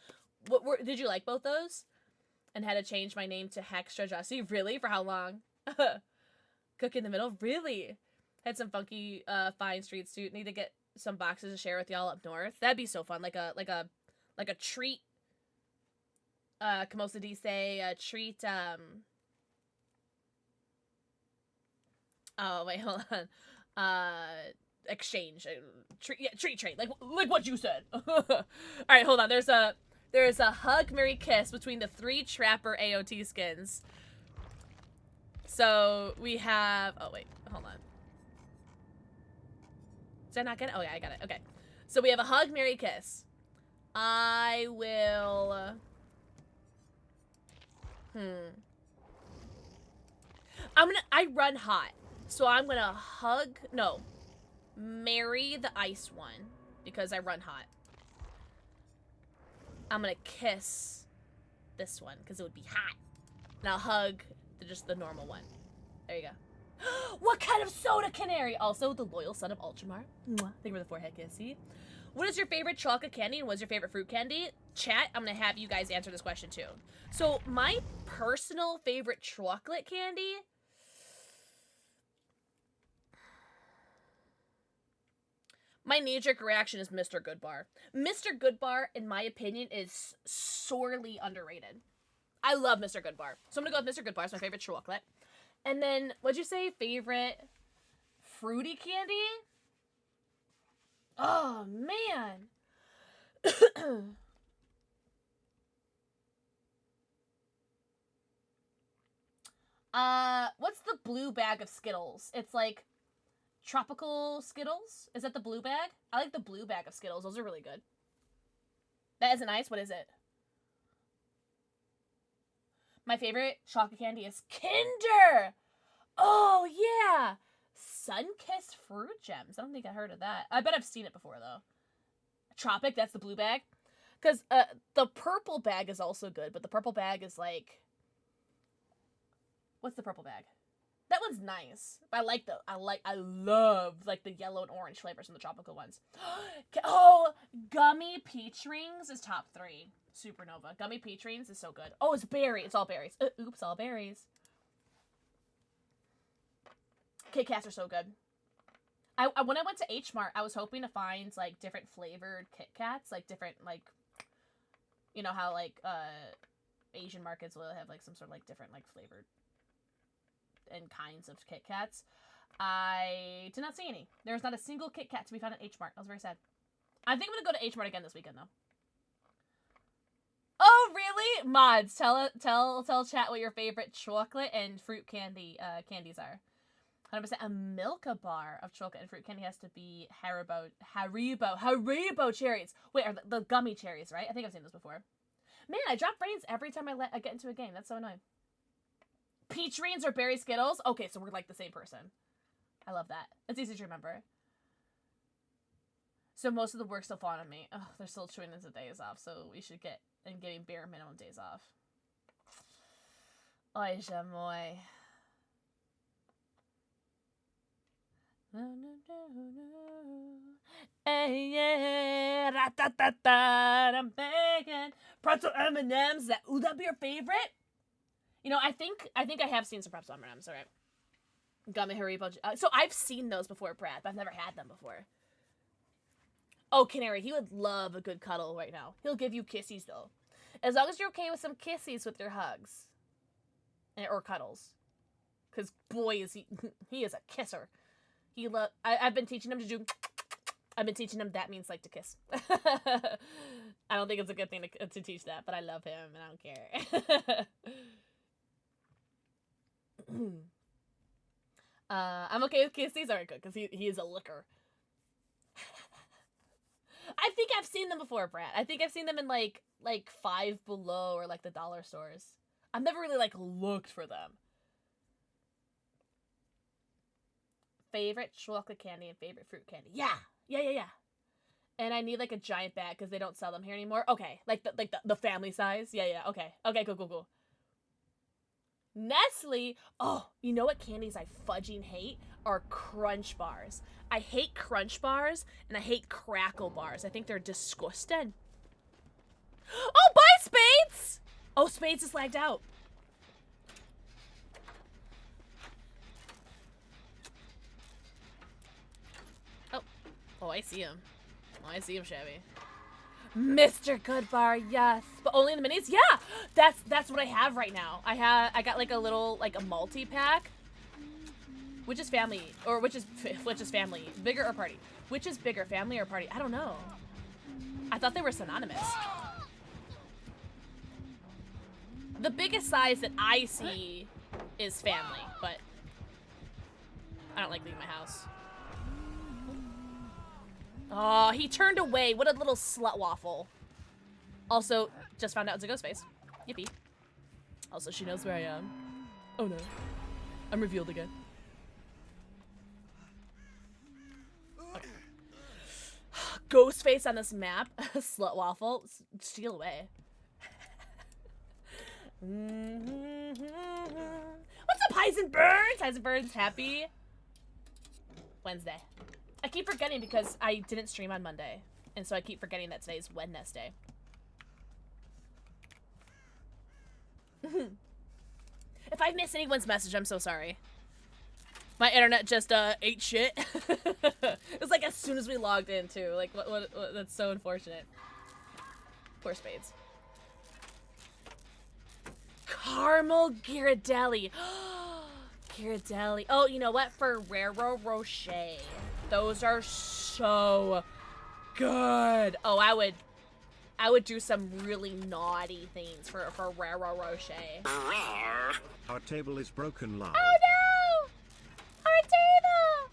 Did you like both those? And had to change my name to Hextra Jussie. Really? For how long? Cook in the middle. Really? Had some funky, fine street suit. Need to get some boxes to share with y'all up north. That'd be so fun. Like a treat. Como se dice? A treat. Oh wait, hold on. Exchange, treat trade, like what you said. All right, hold on. There's a hug, marry, kiss between the 3 Trapper AOT skins. So we have. Oh wait, hold on. Did I not get it? Oh yeah, I got it. Okay. So we have a hug, marry, kiss. I will. I run hot. So I'm gonna marry the ice one because I run hot. I'm gonna kiss this one because it would be hot. And I'll hug just the normal one. There you go. What kind of soda, Canary? Also, the loyal son of Ultramar. Mwah. Thank you for the forehead kissy. What is your favorite chocolate candy and what's your favorite fruit candy? Chat, I'm gonna have you guys answer this question too. So, my personal favorite chocolate candy. My knee-jerk reaction is Mr. Goodbar. Mr. Goodbar, in my opinion, is sorely underrated. I love Mr. Goodbar. So I'm gonna go with Mr. Goodbar. It's my favorite chocolate. And then, what'd you say? Favorite fruity candy? Oh, man. What's the blue bag of Skittles? It's like tropical Skittles? Is that the blue bag? I like the blue bag of Skittles. Those are really good. That isn't nice. What is it? My favorite chocolate candy is Kinder. Oh, yeah. Sun-Kissed Fruit Gems. I don't think I heard of that. I bet I've seen it before, though. Tropic, that's the blue bag. Because the purple bag is also good, but the purple bag is like... What's the purple bag? That one's nice. But I love like the yellow and orange flavors from the tropical ones. Oh, gummy peach rings is top 3. Supernova. Gummy peach rings is so good. Oh, it's berry. It's all berries. Oops, all berries. Kit Kats are so good. When I went to H Mart, I was hoping to find like different flavored Kit Kats, like different like, you know how like Asian markets will have like some sort of like different like flavored and kinds of Kit Kats. I did not see any. There was not a single Kit Kat to be found at H Mart. I was very sad. I think I'm gonna go to H Mart again this weekend though. Oh really? Mods, tell chat what your favorite chocolate and fruit candy candies are. 100% a Milka bar of chocolate and fruit candy has to be Haribo cherries. Wait, are the gummy cherries, right? I think I've seen those before. Man, I drop brains every time I get into a game. That's so annoying. Peach rings or berry Skittles? Okay, so we're like the same person. I love that. It's easy to remember. So most of the work still falling on me. Oh, they're still chewing into days off, so we should get and getting bare minimum days off. Oi, jamoy. No, no, no, no. Hey, yeah, ra-ta-ta-ta, I'm begging. Pretzel M&Ms, would that be your favorite? You know, I think I have seen some pretzel M&Ms, alright. Gummy Haribo. So I've seen those before, Brad, but I've never had them before. Oh, Canary, he would love a good cuddle right now. He'll give you kissies, though. As long as you're okay with some kissies with your hugs. Or cuddles. Because, boy, is he is a kisser. I've been teaching him to do... I've been teaching him that means like to kiss. I don't think it's a good thing to teach that, but I love him and I don't care. I'm okay with kissies. Alright, good, because he is a licker. I think I've seen them before, Brad. I think I've seen them in like Five Below or like the dollar stores. I've never really like looked for them. Favorite chocolate candy and favorite fruit candy. Yeah. And I need like a giant bag because they don't sell them here anymore. Okay, like the family size. Yeah. Okay, cool. Nestle. Oh, you know what candies I fudging hate are Crunch bars. I hate Crunch bars and I hate Crackle bars. I think they're disgusting. Oh, bye, Spades. Oh, Spades is lagged out. Oh, I see him. Oh, I see him, Chevy. Mr. Goodbar, yes. But only in the minis? Yeah! That's what I have right now. I got like a little, like a multi-pack. Which is family? Or which is family? Bigger or party? Which is bigger, family or party? I don't know. I thought they were synonymous. The biggest size that I see is family, but I don't like leaving my house. Oh, he turned away. What a little slut waffle. Also, just found out it's a ghost face. Yippee. Also, she knows where I am. Oh no. I'm revealed again. Okay. Ghost face on this map. Slut waffle. Steal away. What's up, Heisenbergs? Heisenbergs, happy Wednesday. I keep forgetting because I didn't stream on Monday. And so I keep forgetting that today's Wednesday. If I miss anyone's message, I'm so sorry. My internet just ate shit. It was like as soon as we logged in too. Like what that's so unfortunate. Poor Spades. Caramel Ghirardelli. Ghirardelli. Oh, you know what? Ferrero Rocher. Those are so good. Oh, I would do some really naughty things for Ferrero Rocher. Our table is broken live. Oh no! Our table!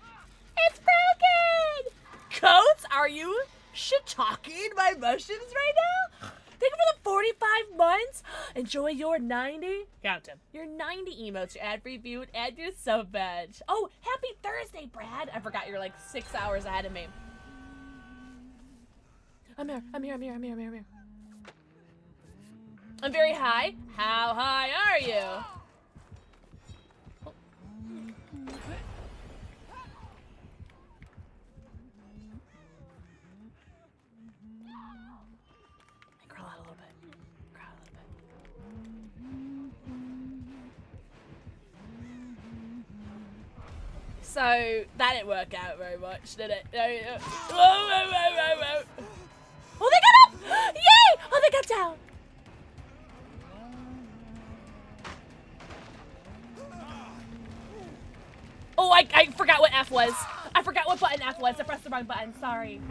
It's broken! Coats, are you shit-talking my mushrooms right now? Thank you for the 45 months. Enjoy your 90. Count them. Your 90 emotes, your ad-free view, and your sub badge. Oh, happy Thursday, Brad. I forgot you're like 6 hours ahead of me. I'm here. I'm very high. How high are you? Crawl out a little bit. So, that didn't work out very much, did it? Oh, they got up! Yay! Oh, they got down! Oh, I forgot what F was. I forgot what button F was. I pressed the wrong button. Sorry.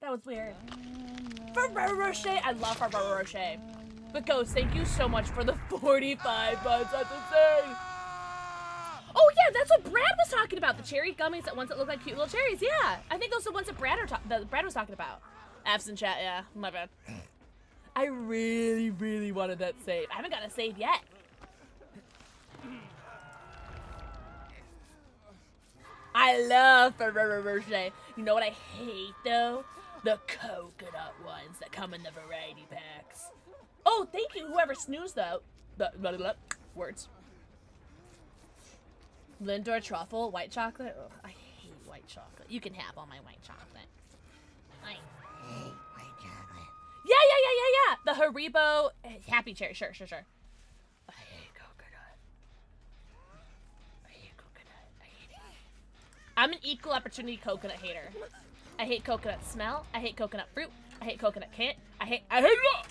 That was weird. Ferrero Rocher. I love Ferrero Rocher. But Ghost, thank you so much for the 45 months. That's insane. Oh yeah, that's what Brad was talking about. The cherry gummies, the ones that look like cute little cherries. Yeah, I think those are the ones that Brad was talking about. F's in chat. Yeah, my bad. I really, really wanted that save. I haven't got a save yet. I love Ferrero Rocher. You know what I hate though? The coconut ones that come in the variety packs. Oh, thank you, whoever snoozed though. Words. Lindor truffle, white chocolate. Ugh, I hate white chocolate. You can have all my white chocolate. I hate white chocolate. Yeah. The Haribo Happy Cherry. Sure. I hate coconut. I hate it. I'm an equal opportunity coconut hater. I hate coconut smell. I hate coconut fruit. I hate coconut can't. I hate it.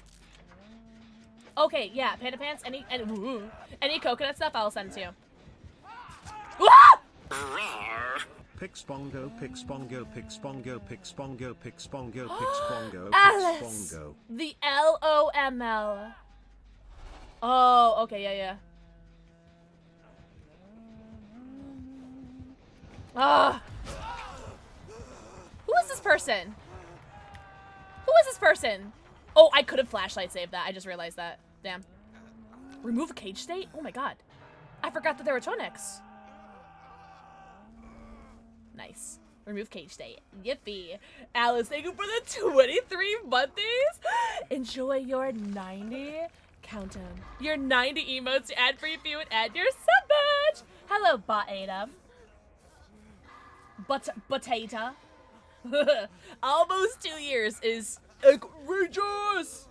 Okay, yeah, Panda Pants. Any coconut stuff, I'll send it to you. Pixpongo. Alice! The LOML. Oh, okay, yeah. Ah. Who is this person? Oh, I could have flashlight saved that. I just realized that. Damn. Remove cage state? Oh my god. I forgot that there were tonics. Nice. Remove cage state. Yippee. Alice, thank you for the 23 months. Enjoy your 90. Count them. Your 90 emotes, ad-free view, and add your sub badge. Hello, Bot-Ada. Potato. Almost 2 years is egregious.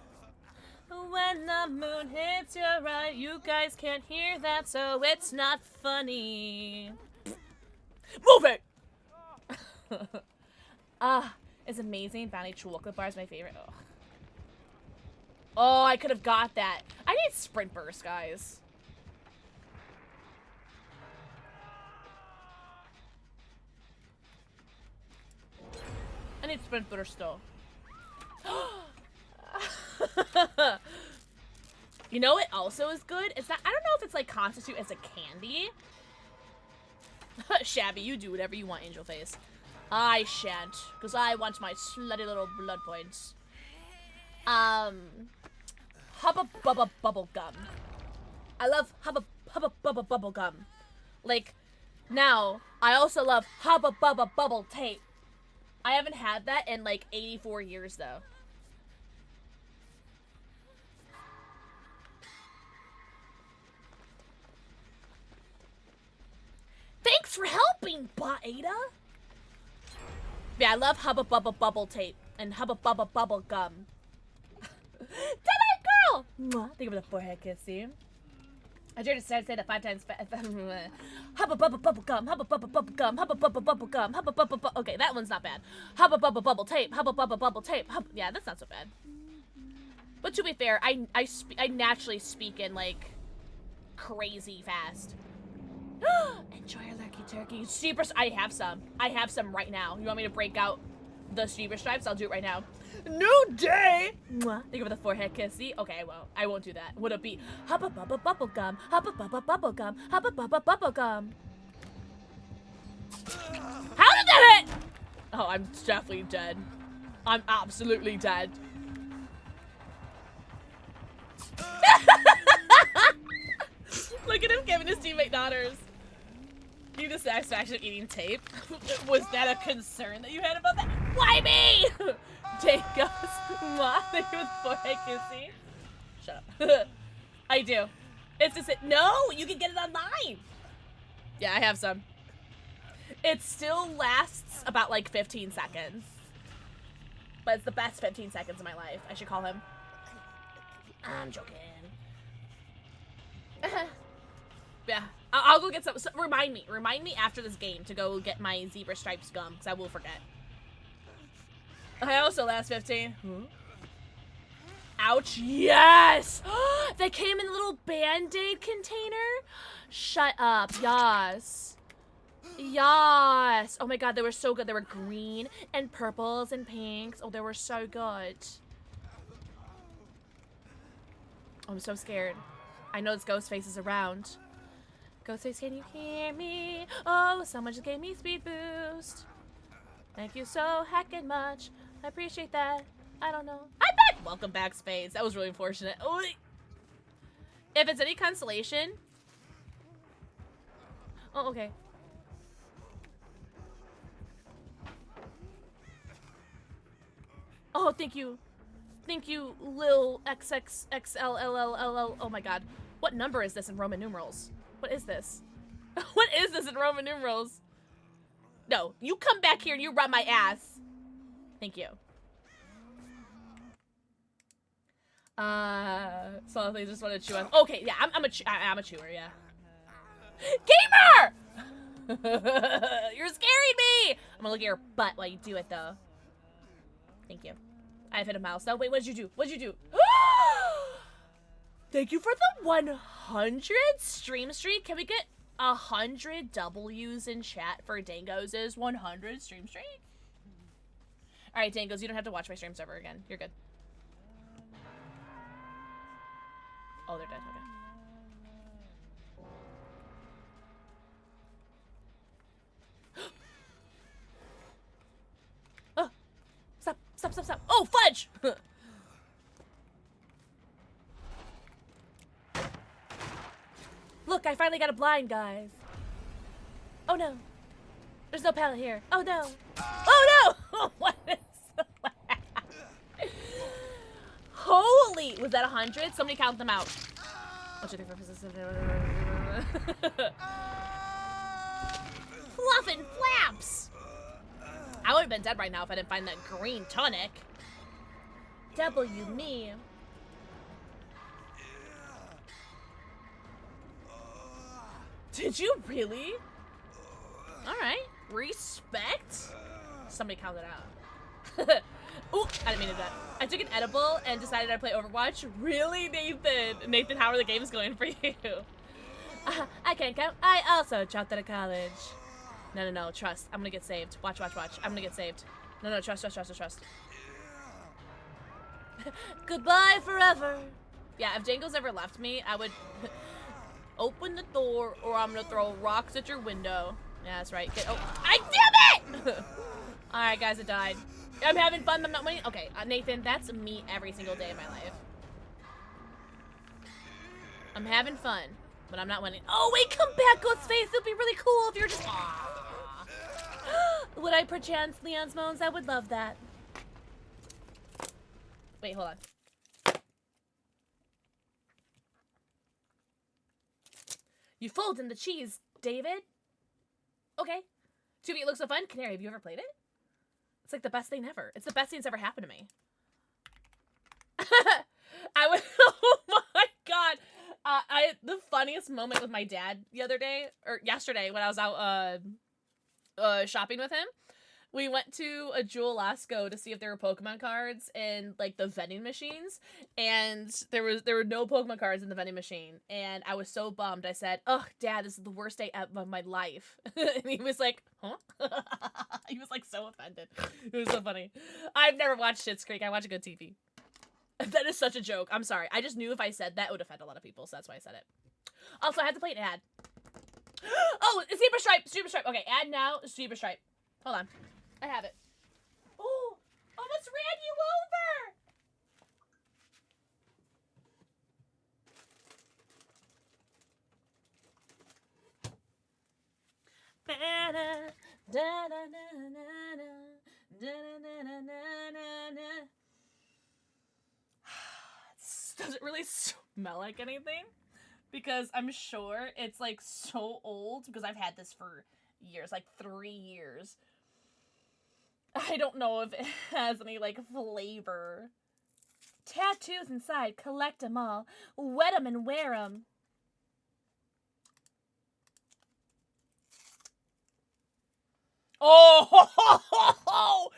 When the moon hits your right, you guys can't hear that, so it's not funny. Move it! It's amazing. Bounty chocolate bar is my favorite. Ugh. Oh, I could have got that. I need sprint burst, guys. I need sprint burst still. You know what also is good? It's not, I don't know if it's like constitute as a candy. Shabby, you do whatever you want, Angel Face. I shan't, because I want my slutty little blood points. Hubba Bubba Bubble Gum. I love Hubba Bubba Bubble Gum. Like, now, I also love Hubba Bubba Bubble Tape. I haven't had that in like 84 years, though. Thanks for helping, Ada. Yeah, I love Hubba Bubba Bubble Tape and Hubba Bubba Bubble Gum. Dead-eyed girl! Mwah. Think of the forehead kissy. I dare to say that 5 times fast. Hubba Bubba Bubble Gum, Hubba Bubba Bubble Gum, Hubba Bubba Bubble Gum, Hubba Bubba Bubble. Okay, that one's not bad. Hubba Bubba Bubble Tape, Hubba Bubba Bubble Tape. Yeah, that's not so bad. But to be fair, I naturally speak in like crazy fast. Enjoy your lurky turkey. Super. I have some. I have some right now. You want me to break out the super stripes? I'll do it right now. New day. Mwah. Think of the forehead kissy. Okay, well, I won't do that. Would it be Hubba Bubba Bubble Gum? Hubba Bubba Bubble Gum. Hubba Bubba Bubble Gum. How did that hit? Oh, I'm definitely dead. I'm absolutely dead. Look at him giving his teammate daughters. You the satisfaction of eating tape? Was that a concern that you had about that? Why me? Tape goes, mwah, thank you with forehead kissy. Shut up. I do. It's just it. No, you can get it online. Yeah, I have some. It still lasts about like 15 seconds. But it's the best 15 seconds of my life. I should call him. I'm joking. Yeah, I'll go get some. So, remind me after this game to go get my zebra stripes gum, because I will forget. I also last 15. Ouch, yes! They came in a little Band-Aid container? Shut up, yes. Yes! Oh my god, they were so good. They were green and purples and pinks. Oh, they were so good. Oh, I'm so scared. I know this Ghostface is around. Ghostface, can you hear me? Oh, someone just gave me speed boost. Thank you so heckin' much. I appreciate that. I don't know. I'm back! Welcome back, Spades. That was really unfortunate. Oh, if it's any consolation. Oh, okay. Oh, thank you. Thank you, Lil XXXLLLL. Oh my god. What number is this in Roman numerals? What is this? What is this in Roman numerals? No, you come back here and you rub my ass. Thank you. So they just want to chew on. Okay, yeah, I'm a chewer, yeah. Gamer! You're scaring me! I'm gonna look at your butt while you do it, though. Thank you. I've hit a milestone. Wait, what did you do? What did you do? Thank you for the 100 stream streak. Can we get 100 W's in chat for Dangos' 100 stream streak? All right, Dangos, you don't have to watch my streams ever again. You're good. Oh, they're dead. Okay. Oh, stop! Stop! Stop! Stop! Oh, fudge! Look, I finally got a blind, guys. Oh no. There's no pallet here. Oh no. Oh no! What is that? Holy! Was that 100? Somebody count them out. 1, 2, 3, 4, 5, 6, 7, 8. Fluffin' flaps! I would have been dead right now if I didn't find that green tonic. W me. Did you really? Alright. Respect? Somebody count it out. Ooh, I didn't mean to do that. I took an edible and decided I'd play Overwatch. Really, Nathan? Nathan, how are the games going for you? I can't count. I also dropped out of college. No, no, no. Trust. I'm gonna get saved. Watch, watch, watch. I'm gonna get saved. No, no. Trust, trust, trust, trust. Goodbye forever. Yeah, if Django's ever left me, I would open the door or I'm gonna throw rocks at your window. Yeah, that's right. Oh, damn it! Alright, guys, it died. I'm having fun, I'm not winning. Okay, Nathan, that's me every single day of my life. I'm having fun, but I'm not winning. Oh, wait, come back, Ghostface. It'd be really cool if you're just... Would I perchance Leon's moans? I would love that. Wait, hold on. You fold in the cheese, David. Okay. 2v looks so fun. Canary, have you ever played it? It's like the best thing ever. It's the best thing that's ever happened to me. I was, oh my god. The funniest moment with my dad the other day, or yesterday when I was out shopping with him, we went to a Jewel Lasco to see if there were Pokemon cards in like the vending machines, and there were no Pokemon cards in the vending machine, and I was so bummed. I said, "Ugh, Dad, this is the worst day of my life," and he was like, "Huh?" He was like so offended. It was so funny. I've never watched Schitt's Creek. I watch a good TV. That is such a joke. I'm sorry. I just knew if I said that, it would offend a lot of people, so that's why I said it. Also, I had to play an ad. Oh, Super Stripe. Super Stripe. Okay, ad now. Super Stripe. Hold on. I have it. Oh, almost ran you over. Does it really smell like anything? Because I'm sure it's like so old, because I've had this for years, like 3 years. I don't know if it has any like flavor. Tattoos inside, collect them all, wet them and wear them. Oh,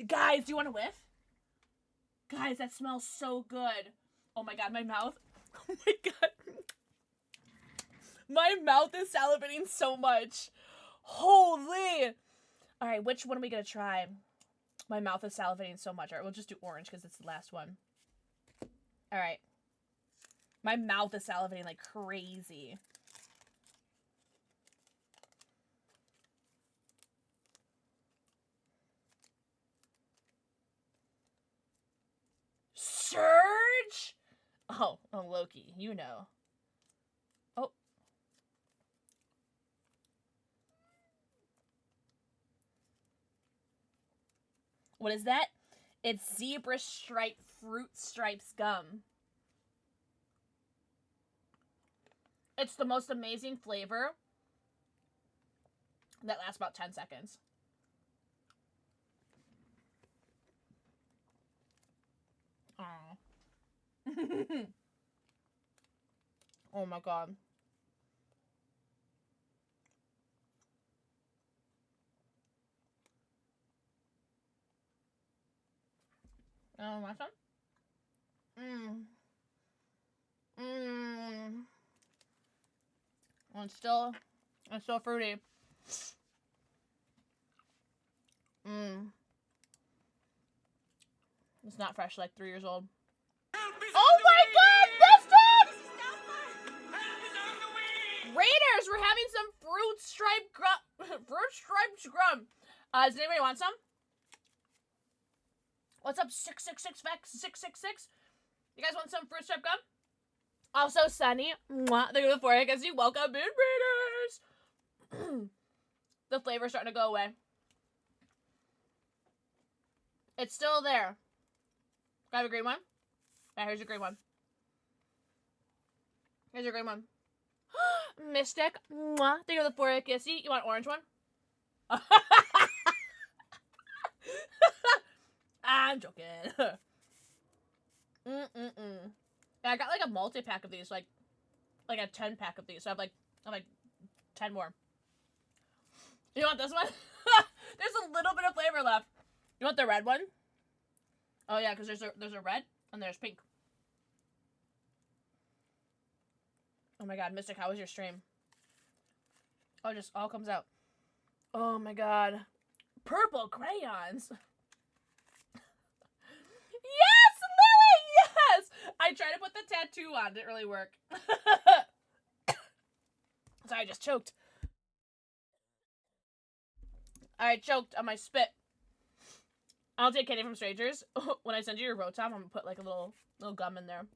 guys, do you want to whiff? Guys, that smells so good. Oh my god, my mouth. Oh my god. My mouth is salivating so much. Holy. All right, which one are we going to try? My mouth is salivating so much. All right, we'll just do orange because it's the last one. All right. My mouth is salivating like crazy. Surge? Oh, Loki, you know. Oh. What is that? It's zebra stripe fruit stripes gum. It's the most amazing flavor that lasts about 10 seconds. Oh. Oh my god. Oh, want some? It's still fruity. It's not fresh, like 3 years old. Oh my god, Mystic! Raiders, we're having some fruit striped gum. Does anybody want some? What's up, 666? You guys want some fruit striped gum? Also, Sunny, mwah, they're before I guess you welcome in, Raiders. The flavor's starting to go away. It's still there. Do I have a green one? Yeah, here's your green one. Here's your green one. Mystic, mwah, thank you for the 4 kissy. You want orange one? I'm joking. Yeah, I got like a multi-pack of these, like a 10-pack of these. So I have like 10 more. You want this one? There's a little bit of flavor left. You want the red one? Oh yeah, because there's a red and there's pink. Oh my god, Mystic, how was your stream? Oh, it just all comes out. Oh my god. Purple crayons. Yes, Lily, yes! I tried to put the tattoo on. Didn't really work. Sorry, I just choked. I choked on my spit. I'll take candy from strangers. When I send you your Rotom, I'm gonna put like a little gum in there.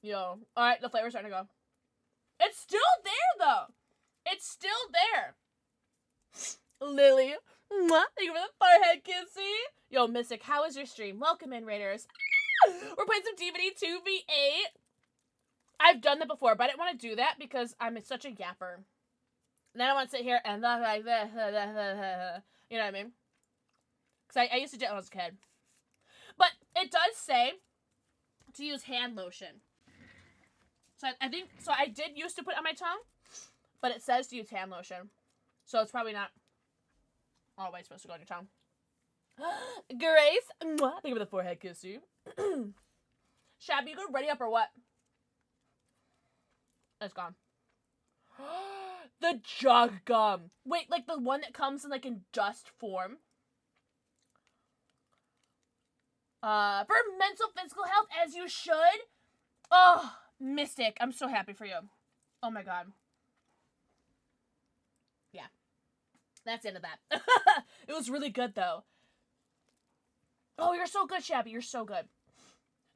Yo. Alright, the flavor's starting to go. It's still there, though. It's still there. Lily. Mwah. Thank you for the forehead kissy. Yo, Mystic, how was your stream? Welcome in, Raiders. We're playing some DBD 2v8. I've done that before, but I didn't want to do that because I'm such a yapper. And I don't want to sit here and look like this. You know what I mean? Because I used to do it when I was a kid. But it does say to use hand lotion. So I think, so I did used to put it on my tongue, but it says to use hand lotion. So it's probably not always supposed to go on your tongue. Grace, mwah, thank you for the forehead kissy. Shabby, you gonna ready up or what? It's gone. The jug gum. Wait, like the one that comes in like in dust form. For mental physical health, as you should. Oh, Mystic, I'm so happy for you. Oh my god. Yeah. That's the end of that. It was really good though. Oh, you're so good, Shabby. You're so good.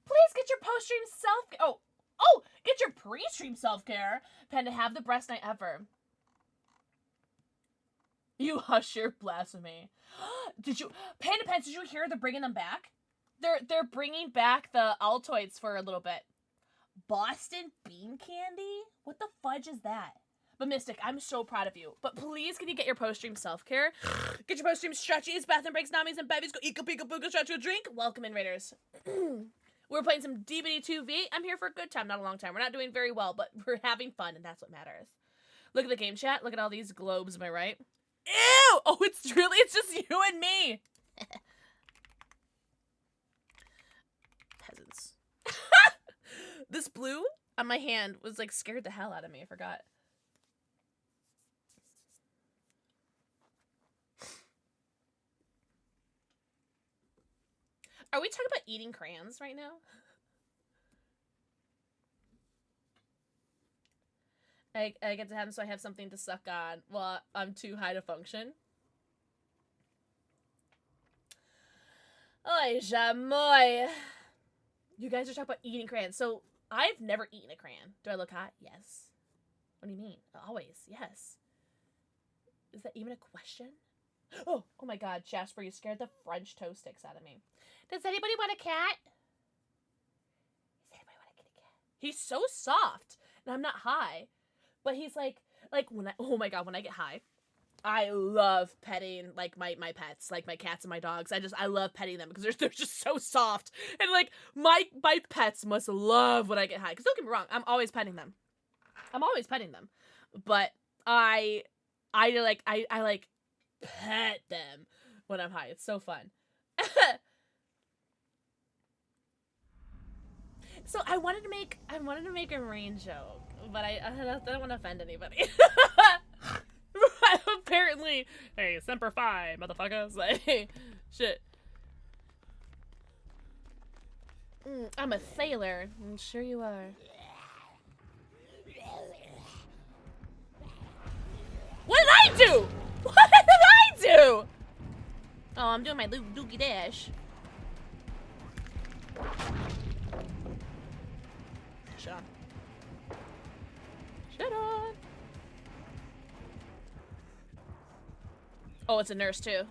Please get your post-stream self-care. Oh, get your pre-stream self-care. Panda, have the best night ever. You hush your blasphemy. Panda Pants, did you hear they're bringing them back? They're bringing back the Altoids for a little bit. Boston bean candy? What the fudge is that? But Mystic, I'm so proud of you. But please, can you get your post-stream self-care? Get your post-stream stretchies, bathroom breaks, namis, and bevies. Go eco, pika, puka, stretch, go drink. Welcome in, Raiders. We're playing some DBD 2V. I'm here for a good time, not a long time. We're not doing very well, but we're having fun, and that's what matters. Look at the game chat. Look at all these globes, am I right? Ew! Oh, it's just you and me. Peasants. This blue on my hand was like scared the hell out of me. I forgot. Are we talking about eating crayons right now? I get to have them so I have something to suck on while I'm too high to function. Oy, jamoy. You guys are talking about eating crayons. So, I've never eaten a crayon. Do I look hot? Yes. What do you mean? Always. Yes. Is that even a question? Oh my god, Jasper, you scared the French toast sticks out of me. Does anybody want a cat? Does anybody want to get a cat? He's so soft, and I'm not high. But he's like when oh my god, when I get high, I love petting like my pets, like my cats and my dogs. I love petting them because they're just so soft. And like my pets must love when I get high. Because don't get me wrong, I'm always petting them. But I like pet them when I'm high. It's so fun. So I wanted to make a rain joke, but I don't want to offend anybody. Apparently, hey, Semper Fi, motherfuckers. Like, shit. I'm a sailor. I'm sure you are. What did I do? What did I do? Oh, I'm doing my dookie dash. Shut on. Shut on. Oh, it's a nurse too.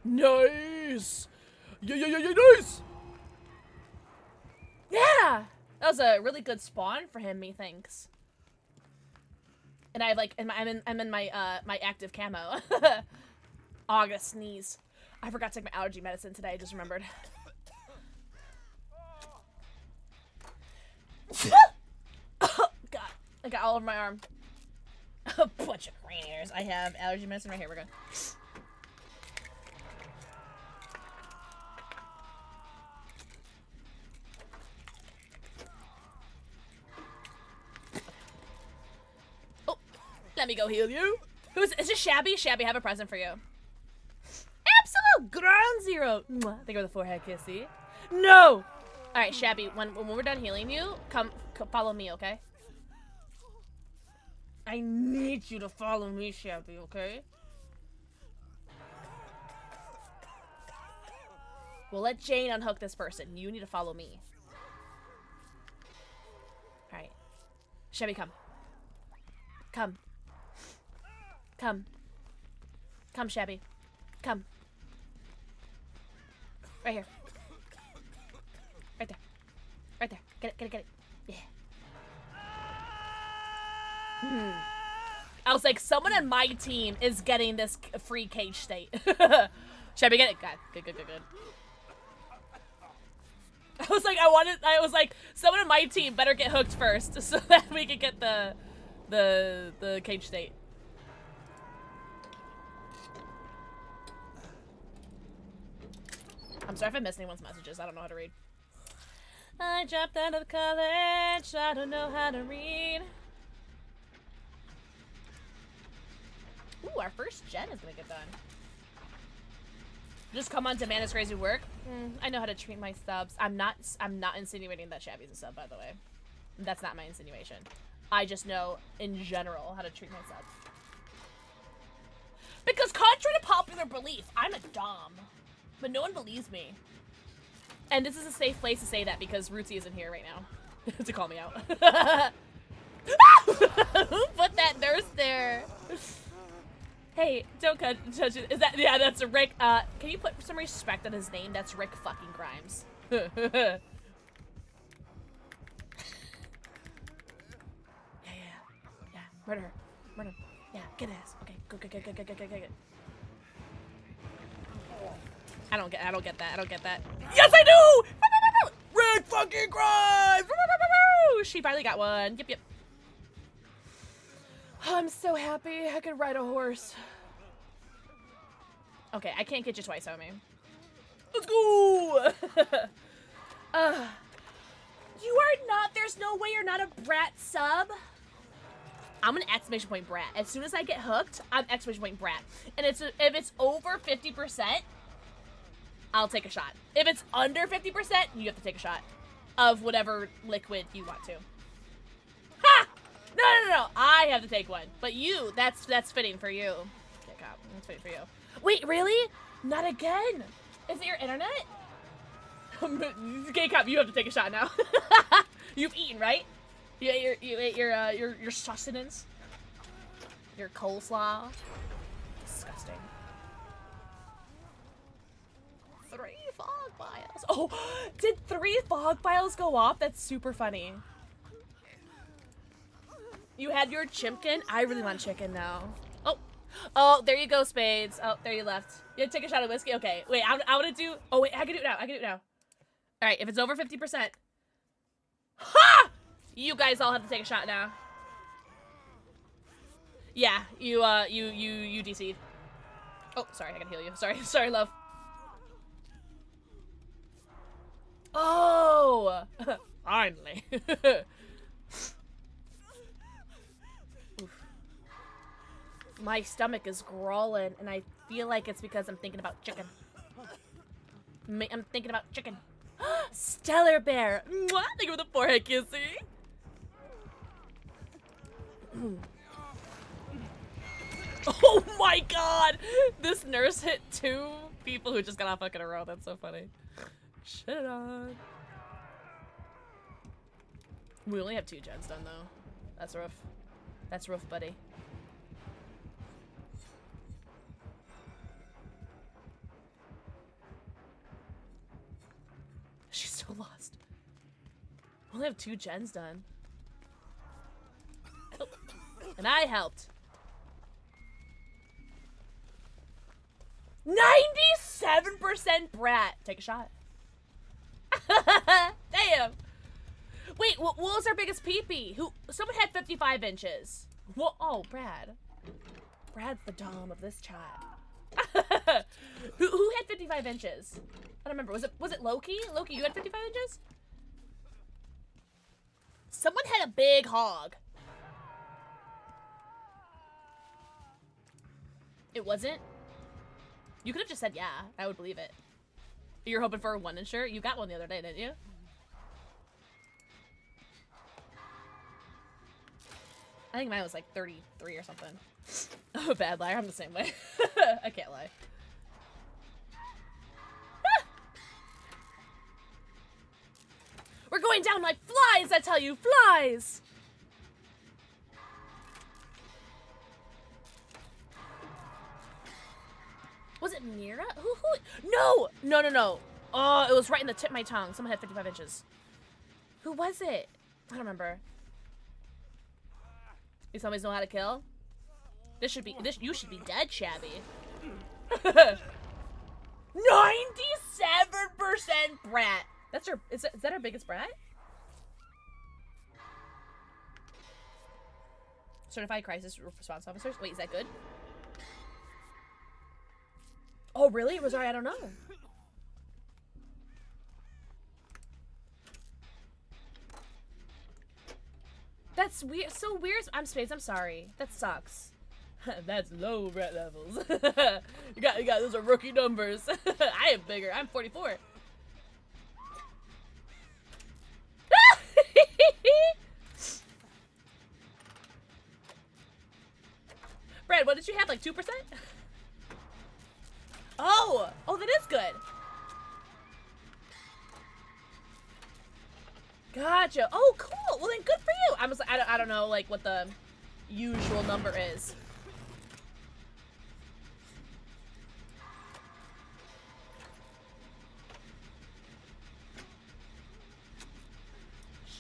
Nice. Yeah, nice. Yeah. That was a really good spawn for him, methinks. And I have like, I'm in my my active camo. August sneeze. I forgot to take my allergy medicine today. I just remembered. Oh god, I got all over my arm. A bunch of green hairs. I have allergy medicine right here. We're good. Let me go heal you. Is this Shabby? Shabby, I have a present for you. Absolute ground zero. Thank you for the forehead kissy. No. All right, Shabby. When we're done healing you, come follow me, okay? I need you to follow me, Shabby, okay? We'll let Jane unhook this person. You need to follow me. All right, Shabby, come. Come. Come. Come, Shabby. Come. Right here. Right there. Right there. Get it, get it, get it. Yeah. I was like, someone on my team is getting this free cage state. Should I be getting it? God, good, good, good, good. I was like, someone on my team better get hooked first so that we can get the cage state. I'm sorry if I missed anyone's messages. I don't know how to read. I dropped out of college. I don't know how to read. Ooh, our first gen is gonna get done. Just come on demand is crazy work. I know how to treat my subs. I'm not insinuating that Shabby's a sub, by the way. That's not my insinuation. I just know in general how to treat my subs. Because contrary to popular belief, I'm a dom. But no one believes me. And this is a safe place to say that because Rootsy isn't here right now to call me out. Who put that nurse there? Hey, don't touch it. Is that, yeah, that's Rick. Can you put some respect on his name? That's Rick fucking Grimes. Yeah. Murder her. Murder him. Yeah, get his ass. Okay, go. I don't get that. Yes, I do! Rick fucking Grimes! She finally got one. Yep. Oh, I'm so happy I could ride a horse. Okay, I can't get you twice, homie. Let's go! You are not, there's no way you're not a Brat sub. I'm an exclamation point Brat. As soon as I get hooked, I'm exclamation point Brat. And if it's over 50%, I'll take a shot. If it's under 50%, you have to take a shot of whatever liquid you want to. Ha! No. I have to take one. But you, that's fitting for you. Okay, cop. That's fitting for you. Wait, really? Not again? Is it your internet? Okay, cop, you have to take a shot now. You've eaten, right? You ate your sustenance? Your coleslaw? Disgusting. 3 fog files. Oh, did 3 fog files go off? That's super funny. You had your chimkin? I really want chicken now. Oh, there you go, Spades. Oh, there you left. You take a shot of whiskey? Okay, wait, I want to do... Oh, wait, I can do it now. All right, if it's over 50%. Ha! You guys all have to take a shot now. Yeah, you DC'd. Oh, sorry, I can heal you. Sorry, love. Oh! Finally. My stomach is growling, and I feel like it's because I'm thinking about chicken. I'm thinking about chicken. Stellar Bear! Mwah! Thank you for the forehead kissing. Oh my god! This nurse hit 2 people who just got off fucking a row. That's so funny. Shit on. We only have 2 gens done, though. That's rough. That's rough, buddy. She's still lost. We only have 2 gens done. Oh. And I helped. 97% Brat. Take a shot. Damn. Wait, what was our biggest peepee? Someone had 55 inches. Whoa, oh, Brad. Brad's the dom of this chat. Who had 55 inches? I don't remember. Was it Loki? Loki, you had 55 inches? Someone had a big hog. It wasn't? You could have just said yeah. I would believe it. You're hoping for a 1-inch shirt? You got one the other day, didn't you? I think mine was like 33 or something. I'm a bad liar. I'm the same way. I can't lie. We're going down like flies, I tell you, flies! Was it Mira? Who? No! Oh, it was right in the tip of my tongue. Someone had 55 inches. Who was it? I don't remember. You somebody's know how to kill? You should be dead, Shabby. 97% brat. That's her. Is that her biggest brat? Certified crisis response officers. Wait, is that good? Oh, really? Rosario, I don't know. That's weird. So weird. I'm Spades. I'm sorry. That sucks. That's low brat levels. you got. Those are rookie numbers. I am bigger. I'm 44. Brad, what did you have? Like 2%? Oh, that is good. Gotcha. Oh, cool. Well, then good for you. I don't know, like, what the usual number is.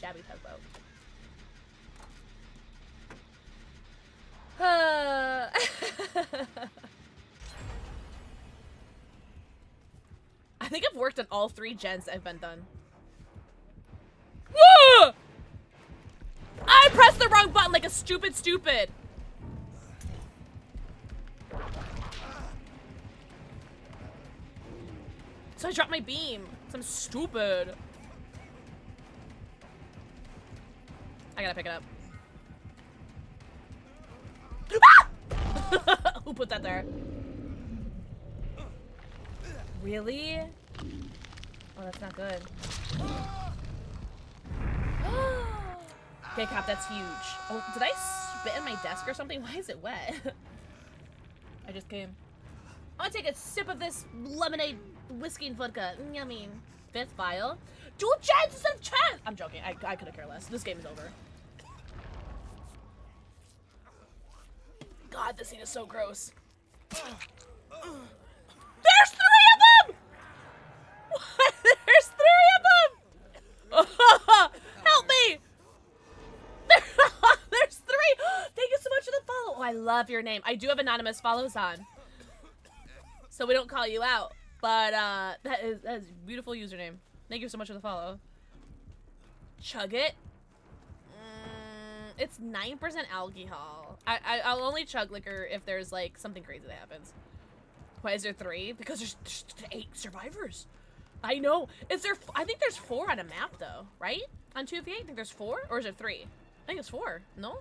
Shabby tugboat. I think I've worked on all 3 gens that have been done. Whoa! I pressed the wrong button like a stupid. So I dropped my beam. So I'm stupid. I gotta pick it up. Who put that there? Really? Oh, that's not good. Okay, Cop, that's huge. Oh, did I spit in my desk or something? Why is it wet? I just came. I'm gonna take a sip of this lemonade whiskey and vodka. Yummy. 5th file. 2 chances of chance! I'm joking. I couldn't care less. This game is over. God, this scene is so gross. There's 3 of them! What? There's 3 of them! Help me! There's 3! Thank you so much for the follow. Oh, I love your name. I do have anonymous follows on. So we don't call you out. But that is a beautiful username. Thank you so much for the follow. Chug it. It's 9% alcohol. I'll only chug liquor if there's like something crazy that happens. Why is there 3? Because there's 8 survivors. I know. Is there? I think there's 4 on a map though, right? On 2v8, I think there's 4, or is it 3? I think it's 4. No.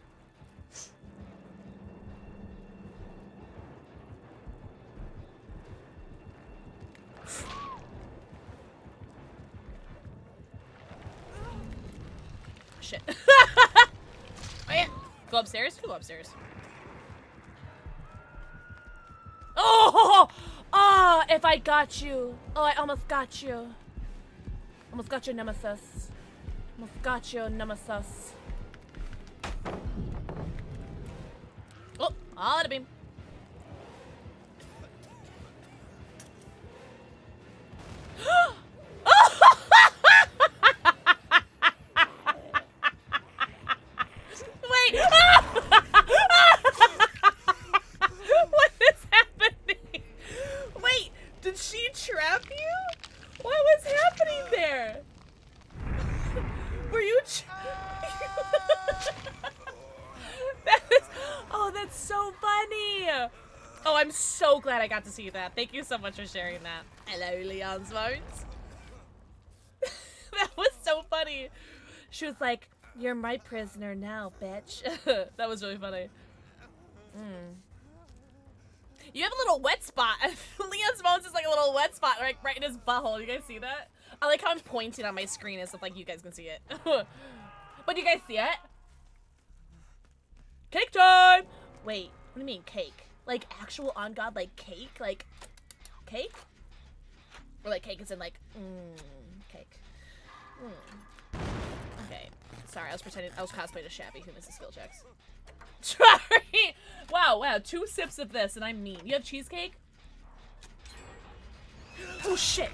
Shit. Oh, yeah. Go upstairs? Go upstairs. Oh! Oh, if I got you. Oh, I almost got you. Almost got your nemesis. Almost got your nemesis. Oh, all out of beam. Wait! What is happening? Wait, did she trap you? What was happening there? Were you that is, oh, that's so funny. Oh, I'm so glad I got to see that. Thank you so much for sharing that. Hello, Leon Smarts. That was so funny. She was like, "You're my prisoner now, bitch." That was really funny. You have a little wet spot. Leon's bones is like a little wet spot right in his butthole. You guys see that? I like how I'm pointing on my screen as if like you guys can see it. But you guys see it? Cake time! Wait, what do you mean cake? Like actual on God like cake? Like cake? Or like cake is in like cake. Okay. Sorry, I was cosplaying a Shabby who misses skill checks. Sorry! Wow, 2 sips of this and I'm mean. You have cheesecake? Oh shit!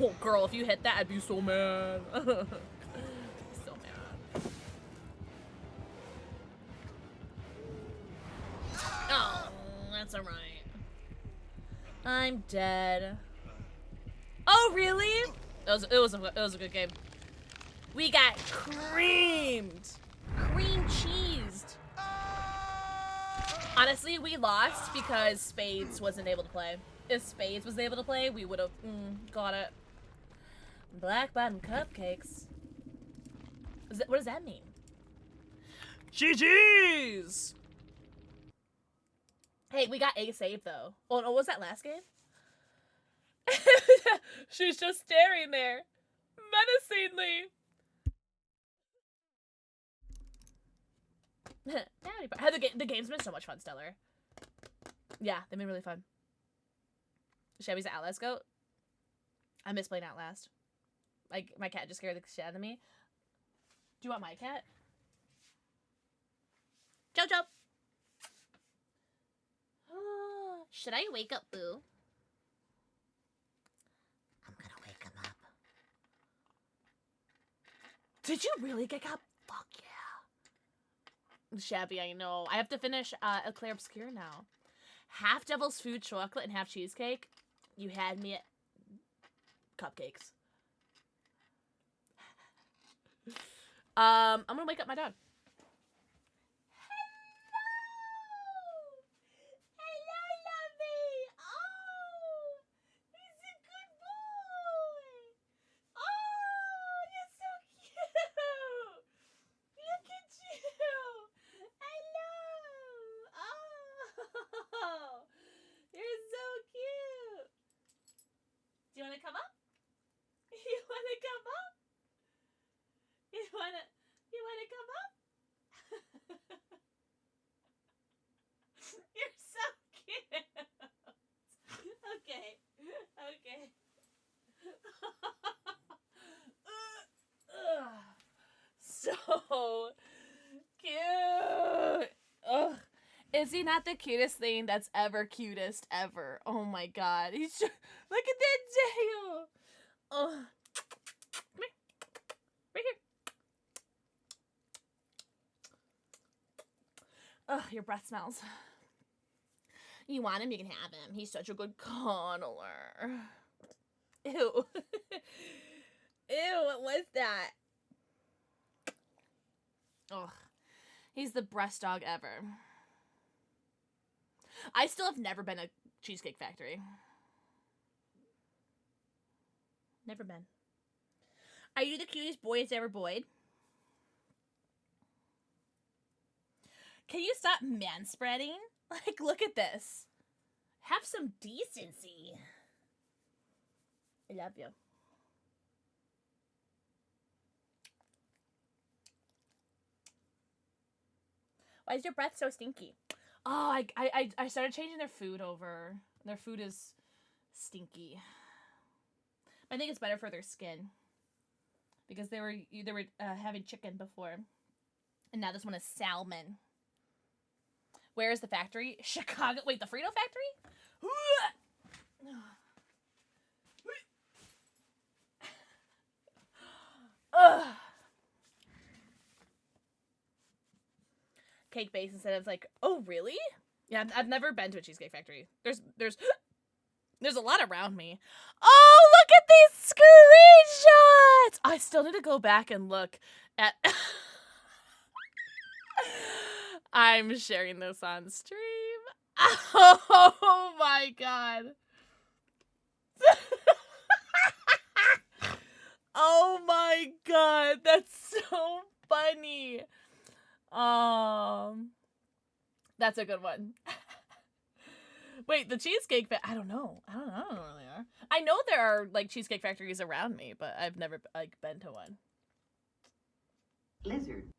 Oh, girl, if you hit that, I'd be so mad. So mad. Oh, that's alright. I'm dead. Oh, really? It was a good game. We got creamed. Cream cheesed. Honestly, we lost because Spades wasn't able to play. If Spades was able to play, we would have got it. Black bottom cupcakes. What does that mean? GG's! Hey, we got a save though. Oh, no, what was that last game? She's just staring there. Menacingly. The game's been so much fun, Stellar. Yeah, they've been really fun. Chevy's Outlast goat. I miss playing Outlast. Like, my cat just scared the shit out of me. Do you want my cat? Jojo! Should I wake up Boo? I'm gonna wake him up. Did you really get up? Fuck yeah. Shabby, I know. I have to finish Eclair Obscure now. Half Devil's Food chocolate and half cheesecake. You had me at cupcakes. I'm gonna wake up my dog. Hello, lovey. Oh, he's a good boy. Oh, you're so cute. Look at you. Hello. Oh, you're so cute. Do you want to come up? You want to come up? You wanna come up? You're so cute. Okay. So cute. Ugh. Is he not the cutest thing that's ever cutest ever? Oh my god. He's just, look at that tail. Oh. Come here. Right here. Ugh, your breath smells. You want him, you can have him. He's such a good cuddler. Ew. Ew, what was that? Ugh. He's the best dog ever. I still have never been a Cheesecake Factory. Never been. Are you the cutest boy that's ever boyed? Can you stop manspreading? Like, look at this. Have some decency. I love you. Why is your breath so stinky? Oh, I started changing their food over. Their food is stinky. I think it's better for their skin. Because they were having chicken before. And now this one is salmon. Where is the factory? Chicago. Wait, the Frito factory? Ugh. Cake base instead of like, oh really? Yeah, I've never been to a Cheesecake Factory. There's a lot around me. Oh, look at these screenshots! I still need to go back and look at. I'm sharing this on stream. Oh my god. Oh my god, that's so funny. That's a good one. Wait, the Cheesecake I don't know. I don't know where they are. I know there are like Cheesecake Factories around me, but I've never like been to one. Lizard.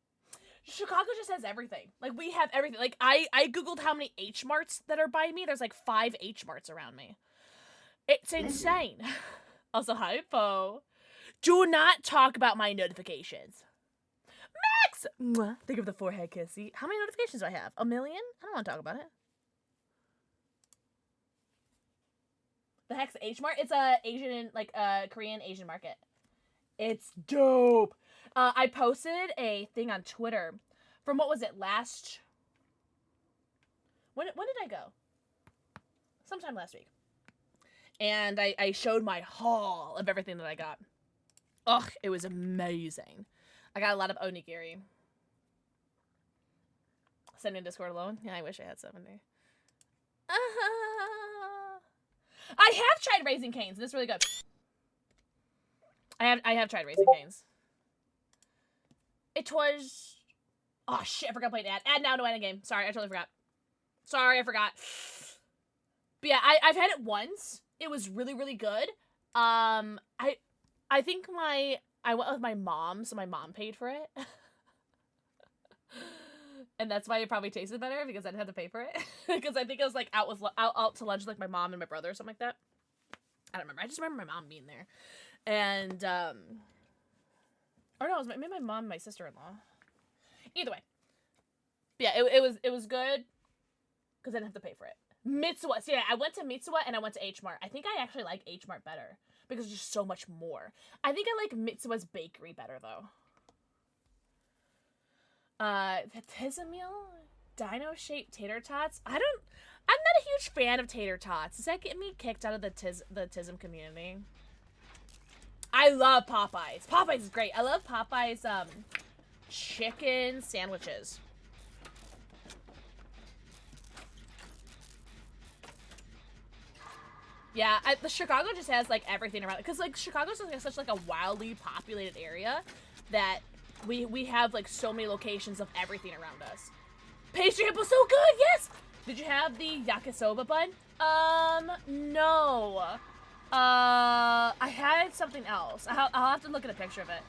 Chicago just has everything. Like, we have everything. Like, I googled how many H Marts that are by me. There's like 5 H Marts around me. It's insane. Also, hi, Po. Do not talk about my notifications. Max! Mwah. Think of the forehead kissy. How many notifications do I have? 1 million? I don't want to talk about it. The heck's H Mart? It's a Asian, like Korean Asian market. It's dope. I posted a thing on Twitter from what was it last? When did I go? Sometime last week. And I showed my haul of everything that I got. Ugh, it was amazing. I got a lot of onigiri. Sending Discord alone? Yeah, I wish I had 70. I have tried Raising Cane's, and it's really good. I have tried Raising Cane's. It was... Oh, shit, I forgot to play an ad. Add now to end game. Sorry, I totally forgot. Sorry, I forgot. But yeah, I've had it once. It was really, really good. I think I went with my mom, so my mom paid for it. And that's why it probably tasted better, because I didn't have to pay for it. Because I think it was like out to lunch with like my mom and my brother or something like that. I don't remember. I just remember my mom being there. And or no, it was maybe my mom and my sister-in-law. Either way. But yeah, it was good because I didn't have to pay for it. Mitsuwa. So yeah, I went to Mitsuwa and I went to H Mart. I think I actually like H Mart better because there's just so much more. I think I like Mitsuwa's bakery better though. The Tizamil dino-shaped tater tots. I'm not a huge fan of tater tots. Does that get me kicked out of the Tism community? I love Popeyes. Popeyes is great. I love Popeyes chicken sandwiches. Yeah, the Chicago just has like everything around it, because like Chicago's like such like a wildly populated area that we have like so many locations of everything around us. Pastry hip was so good, yes! Did you have the yakisoba bun? No. I had something else. I'll have to look at a picture of it.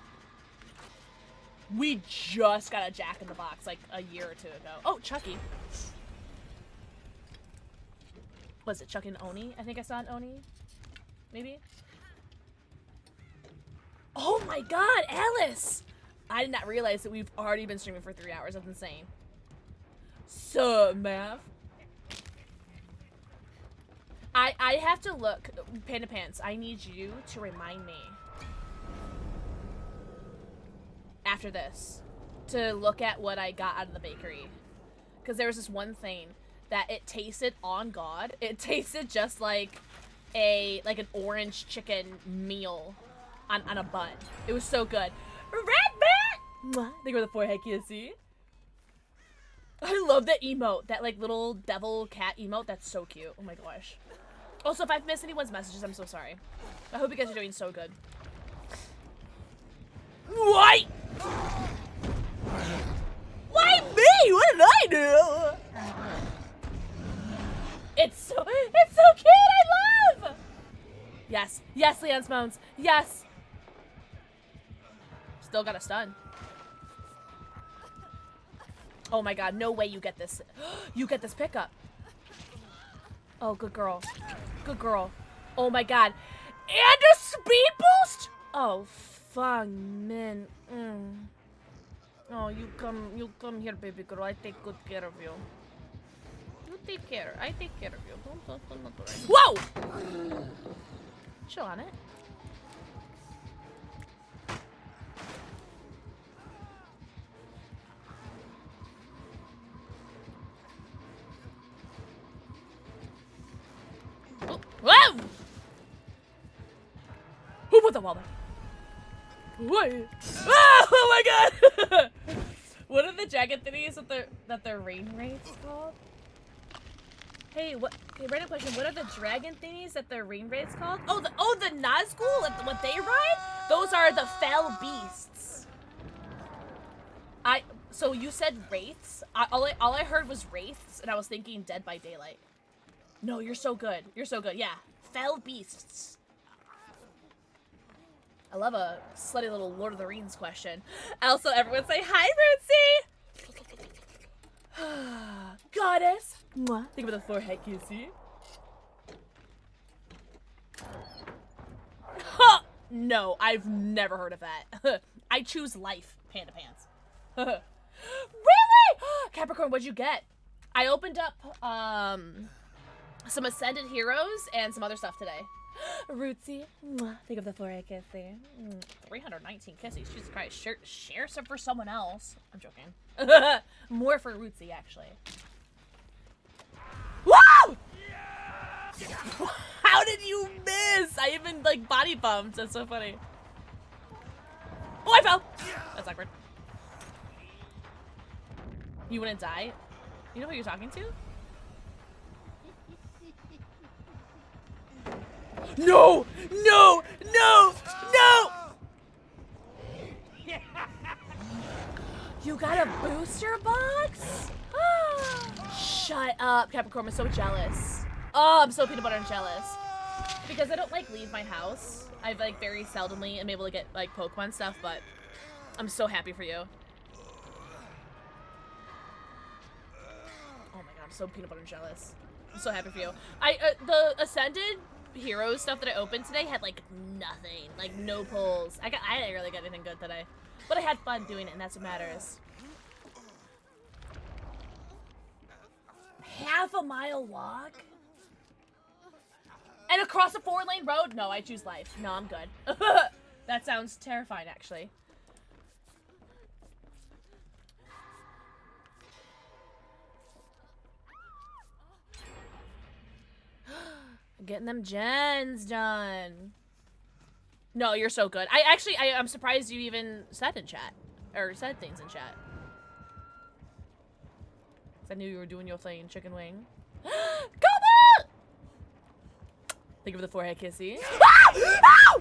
We just got a Jack in the Box like a year or two ago. Oh, Chucky. Was it Chucky and Oni? I think I saw an Oni. Maybe? Oh my god, Alice! I did not realize that we've already been streaming for 3 hours. That's insane. So, Mav. I have to look. Panda Pants, I need you to remind me after this to look at what I got out of the bakery. Because there was this one thing that it tasted, on God, it tasted just like an orange chicken meal on a bun. It was so good. Red Bat! They go the 4 heck you see. I love that emote, that like little devil cat emote. That's so cute. Oh my gosh. Also, if I've missed anyone's messages, I'm so sorry. I hope you guys are doing so good. What? Why me? What did I do? It's so cute. I love. Yes, yes, Leon's moans. Yes. Still got a stun. Oh my god, no way you get this. You get this pickup. Oh, good girl. Good girl. Oh my god. And a speed boost? Oh, fun, man. Oh, you come here, baby girl. I take good care of you. You take care. I take care of you. Don't worry. Whoa! Chill on it. Oh, whoa! Who put the wall there? What? Oh my god! What are the dragon thingies that the rain wraiths called? Hey, what? Okay, random question. What are the dragon thingies that the rain wraiths called? Oh, the Nazgul. What they ride? Those are the fell beasts. So you said wraiths. All I heard was wraiths, and I was thinking Dead by Daylight. No, you're so good. You're so good. Yeah, fell beasts. I love a slutty little Lord of the Rings question. Also, everyone say hi, Rootsy! Goddess! Mwah. Think about the forehead, kissy. Huh! No, I've never heard of that. I choose life, Panda Pants. Really? Capricorn, what'd you get? I opened up, some Ascended Heroes and some other stuff today. Rootsy, think of the forehead kissy. 319 kisses, Jesus Christ. Share some for someone else. I'm joking. More for Rootsy, actually. Whoa! How did you miss? I even, like, body bumped. That's so funny. Oh, I fell! That's awkward. You wouldn't die? You know who you're talking to? No! No! No! No! You got a booster box? Shut up. Capricorn, I'm so jealous. Oh, I'm so peanut butter and jealous. Because I don't, like, leave my house. I've, like, very seldomly am able to get, like, Pokemon stuff, but I'm so happy for you. Oh my god, I'm so peanut butter and jealous. I'm so happy for you. The Ascended Heroes stuff that I opened today had, like, nothing. Like, no pulls. I didn't really get anything good today. But I had fun doing it, and that's what matters. Half a mile walk? And across a 4-lane road? No, I choose life. No, I'm good. That sounds terrifying, actually. Getting them gens done. No, you're so good. I'm surprised you even said in chat. Or said things in chat. I knew you were doing your thing, chicken wing. Come on! Think of the forehead kissy. Ah!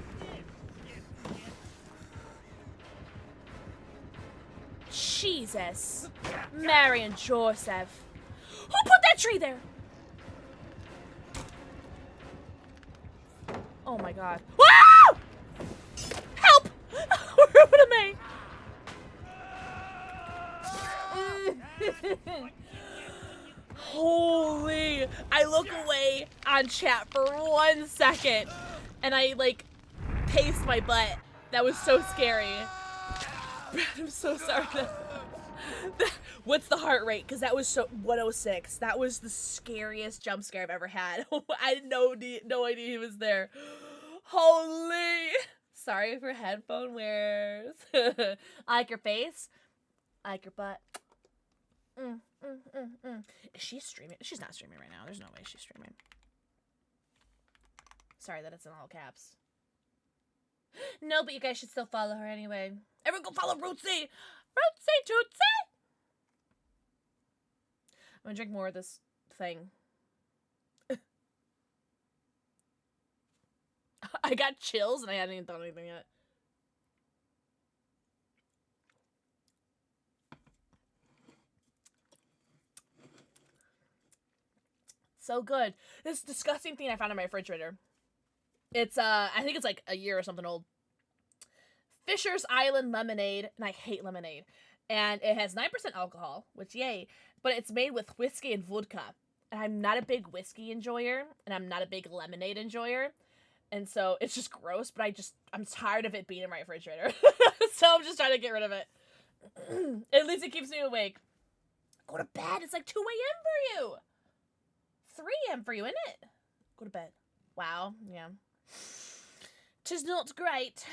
Jesus. Mary and Joseph. Who put that tree there? Oh my god. Ah! Help! What am I? Holy. I look away on chat for 1 second and I like paced my butt. That was so scary. I'm so sorry. What's the heart rate? Because that was so 106. That was the scariest jump scare I've ever had. I had no idea he was there. Holy. Sorry for headphone wearers. I like your face. I like your butt. Is she streaming? She's not streaming right now. There's no way she's streaming. Sorry that it's in all caps. No, but you guys should still follow her anyway. Everyone go follow Rootsy! Rootsy Tootsie! I'm gonna drink more of this thing. I got chills and I hadn't even done anything yet. So good. This disgusting thing I found in my refrigerator. It's, I think it's like a year or something old. Fisher's Island lemonade, and I hate lemonade. And it has 9% alcohol, which yay, but it's made with whiskey and vodka. And I'm not a big whiskey enjoyer, and I'm not a big lemonade enjoyer. And so it's just gross, but I'm tired of it being in my refrigerator. So I'm just trying to get rid of it. At least it keeps me awake. Go to bed. It's like 2 a.m. for you. 3 a.m. for you, isn't it? Go to bed. Wow. Yeah. 'Tis not great.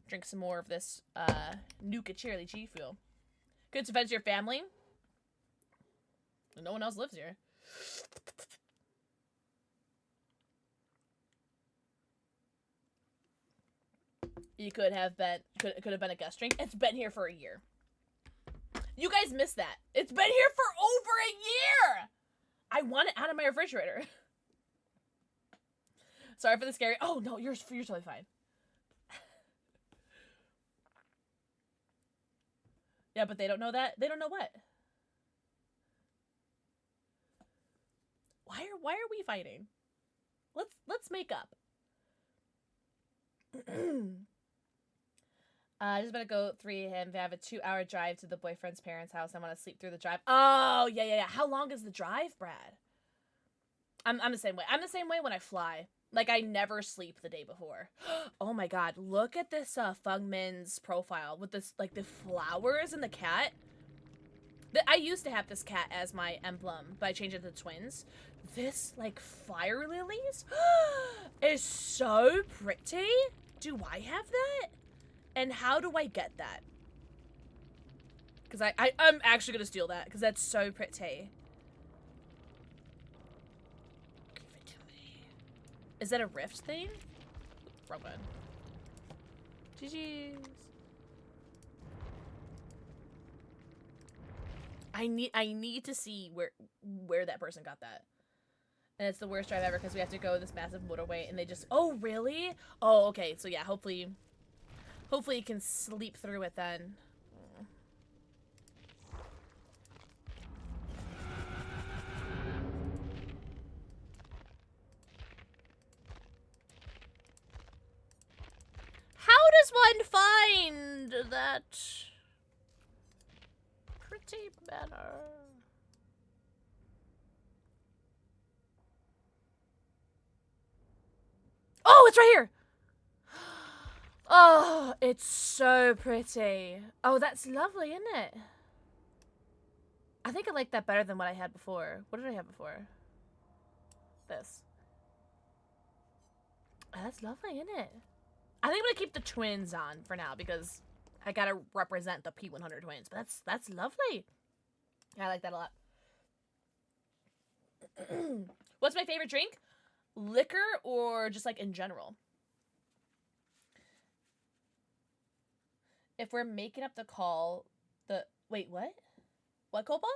Drink some more of this Nuka Cheerly G Fuel. Good to vent your family. No one else lives here. You could have been a guest drink. It's been here for a year. You guys missed that. It's been here for over a year. I want it out of my refrigerator. Sorry for the scary. Oh no, you're totally fine. Yeah, but they don't know that. They don't know what. Why are we fighting? Let's make up. I just about to go 3 a.m. I have a 2-hour drive to the boyfriend's parents' house. I want to sleep through the drive. Oh, yeah. How long is the drive, Brad? I'm the same way. I'm the same way when I fly. Like, I never sleep the day before. Oh my god, look at this Fungmin's profile with this, like, the flowers and the cat. I used to have this cat as my emblem, but I changed it to twins. This, like, fire lilies is so pretty. Do I have that? And how do I get that? Because I'm actually going to steal that, because that's so pretty. Give it to me. Is that a rift thing? Wrong one. GG's. I need to see where that person got that. And it's the worst drive ever because we have to go this massive motorway and they just, oh really? Oh, okay. So yeah, hopefully you can sleep through it then. How does one find that pretty banner? Oh, it's right here! Oh, it's so pretty. Oh, that's lovely, isn't it? I think I like that better than what I had before. What did I have before? This. Oh, that's lovely, isn't it? I think I'm gonna keep the twins on for now because I gotta represent the P100 twins. But that's lovely. I like that a lot. What's my favorite drink? Liquor or just like in general? If we're making up the call, wait, what? What, Cobalt?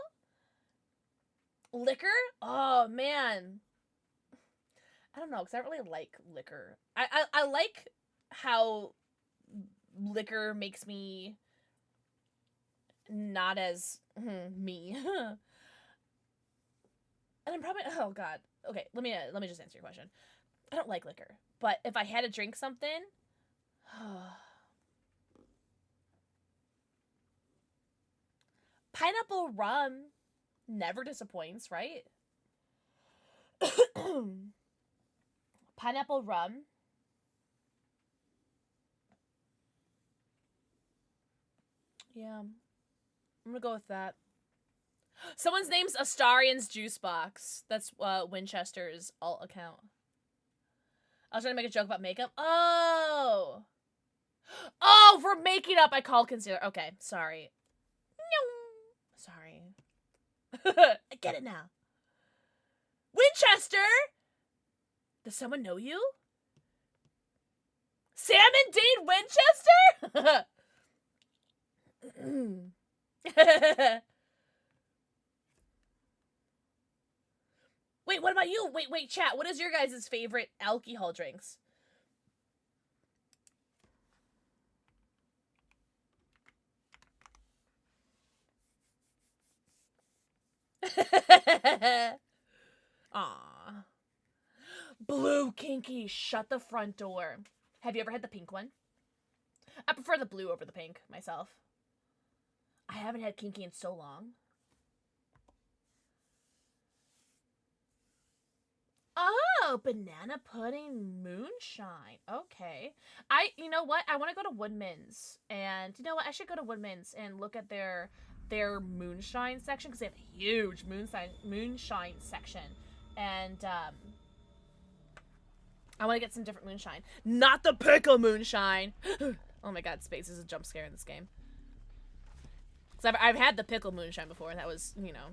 Liquor? Oh man. I don't know, because I don't really like liquor. I like how liquor makes me not as me. And I'm probably, oh god. Okay, let me just answer your question. I don't like liquor, but if I had to drink something, pineapple rum never disappoints, right? Pineapple rum. Yeah. I'm gonna go with that. Someone's name's Astarion's Juice Box. That's Winchester's alt account. I was trying to make a joke about makeup. Oh! Oh, for making up, I called concealer. Okay, sorry. No. Sorry. I get it now. Winchester! Does someone know you? Sam and Dane Winchester? Wait, what about you? Wait, chat. What is your guys' favorite alcohol drinks? Aww. Blue kinky, shut the front door. Have you ever had the pink one? I prefer the blue over the pink, myself. I haven't had kinky in so long. Oh, banana pudding moonshine. Okay. You know what? I want to go to Woodman's. And you know what? I should go to Woodman's and look at their moonshine section because they have a huge moonshine section. And I want to get some different moonshine. Not the pickle moonshine. Oh my god, Space is a jump scare in this game. So I've had the pickle moonshine before, and that was, you know.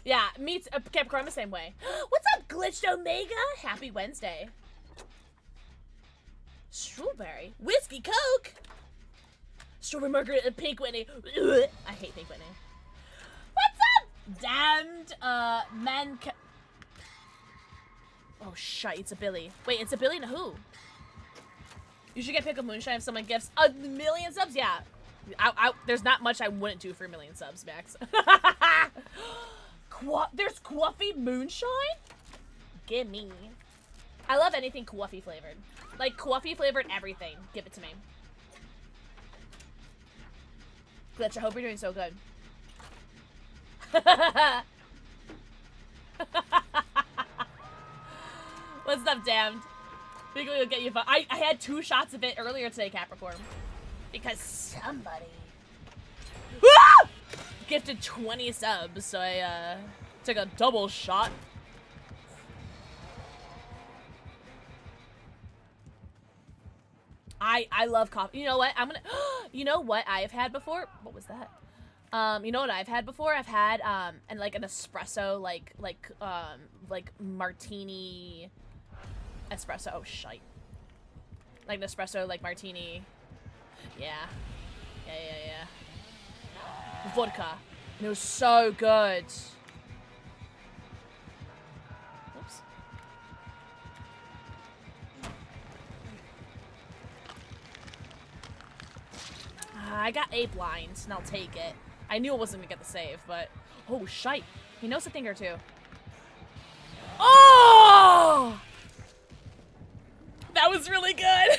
Yeah, meets Capricorn the same way. What's up, Glitched Omega? Happy Wednesday. Strawberry. Whiskey Coke. Strawberry Margaret and Pink Whitney. I hate Pink Whitney. What's up, damned man? Oh, shite, it's a Billy. Wait, it's a Billy and a who? You should get Pickle Moonshine if someone gifts 1,000,000 subs. Yeah. There's not much I wouldn't do for 1,000,000 subs, Max. There's coffee moonshine? Gimme. I love anything coffee flavored. Like, coffee flavored everything. Give it to me. Glitch, I hope you're doing so good. What's up, damned? Think we'll get you fun. I had 2 shots of it earlier today, Capricorn. Because somebody... Ah! gifted 20 subs, so I took a double shot. I love coffee. You know what? I'm gonna. You know what I've had before? What was that? You know what I've had before? I've had and like an espresso, like martini espresso. Oh shite. Like an espresso, like martini. Yeah. Yeah. Vodka. And it was so good. Oops. I got 8 blinds, and I'll take it. I knew I wasn't gonna get the save, but... Oh, shite. He knows a thing or two. Oh! That was really good.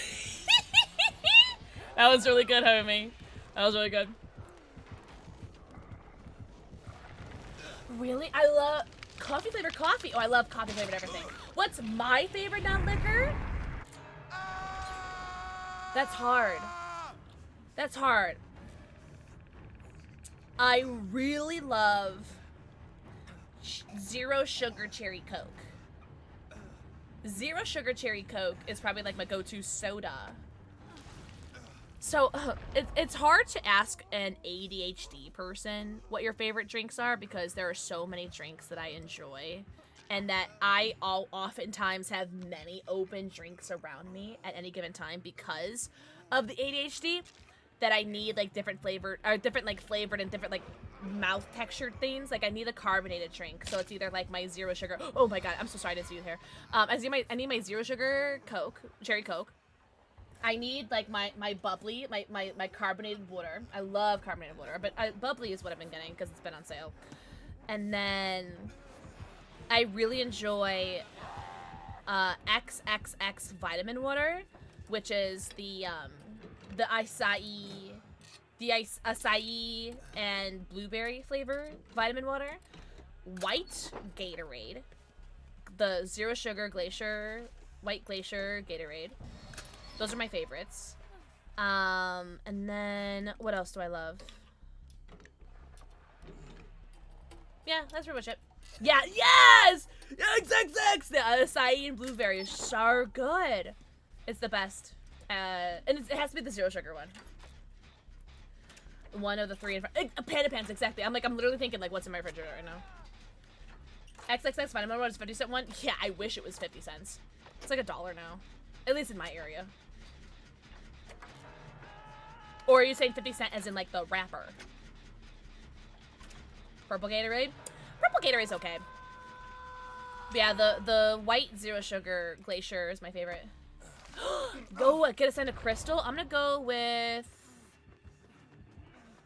That was really good, homie. That was really good. Really? I love coffee flavored coffee. Oh, I love coffee flavored everything. What's my favorite non-liquor? That's hard. That's hard. I really love Zero Sugar Cherry Coke. Zero Sugar Cherry Coke is probably like my go-to soda. So, it's hard to ask an ADHD person what your favorite drinks are because there are so many drinks that I enjoy and that I oftentimes have many open drinks around me at any given time because of the ADHD that I need like different flavored and different like mouth textured things. Like I need a carbonated drink. So it's either like my zero sugar. Oh my god, I'm so sorry to see you here. I need my zero sugar Coke, cherry Coke. I need like my bubbly, my carbonated water. I love carbonated water, but bubbly is what I've been getting because it's been on sale. And then I really enjoy XXX vitamin water, which is the acai and blueberry flavor vitamin water. White Gatorade, the zero sugar glacier, white glacier Gatorade. Those are my favorites. And then what else do I love? Yeah, that's pretty much it. Yeah, yes! XXX! The acai and blueberry is so good. It's the best. And it has to be the zero sugar one. One of the 3 and 5. Panda Pants, exactly. I'm literally thinking like what's in my refrigerator right now. XXX vitamin water is 50-cent one. Yeah, I wish it was 50 cents. It's like $1 now. At least in my area. Or are you saying 50 cent as in like the wrapper? Purple Gatorade? Purple Gatorade's okay. But yeah, the white zero sugar glacier is my favorite. Go get a scent of crystal. I'm gonna go with...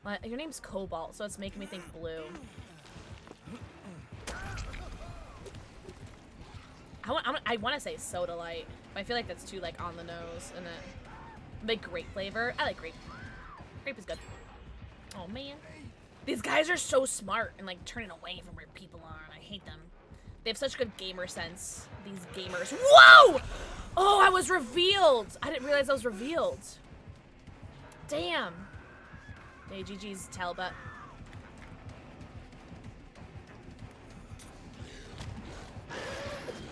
What? Your name's Cobalt, so it's making me think blue. I want to say Soda Light, but I feel like that's too like on the nose, and then like grape flavor. I like grape. Grape is good. Oh man, these guys are so smart and like turning away from where people are, and I hate them. They have such good gamer sense. These gamers. Whoa! Oh, I was revealed. I didn't realize I was revealed. Damn. Hey, GG's Talbot.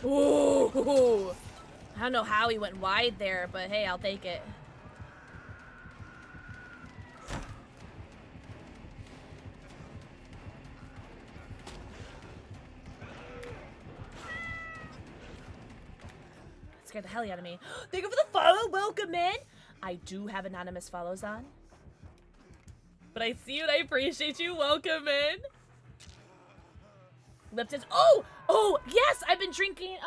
Ooh. I don't know how he went wide there, but hey, I'll take it. That scared the hell out of me. Thank you for the follow. Welcome in. I do have anonymous follows on. But I see you and I appreciate you. Welcome in. Lipton's. Oh, yes, I've been drinking,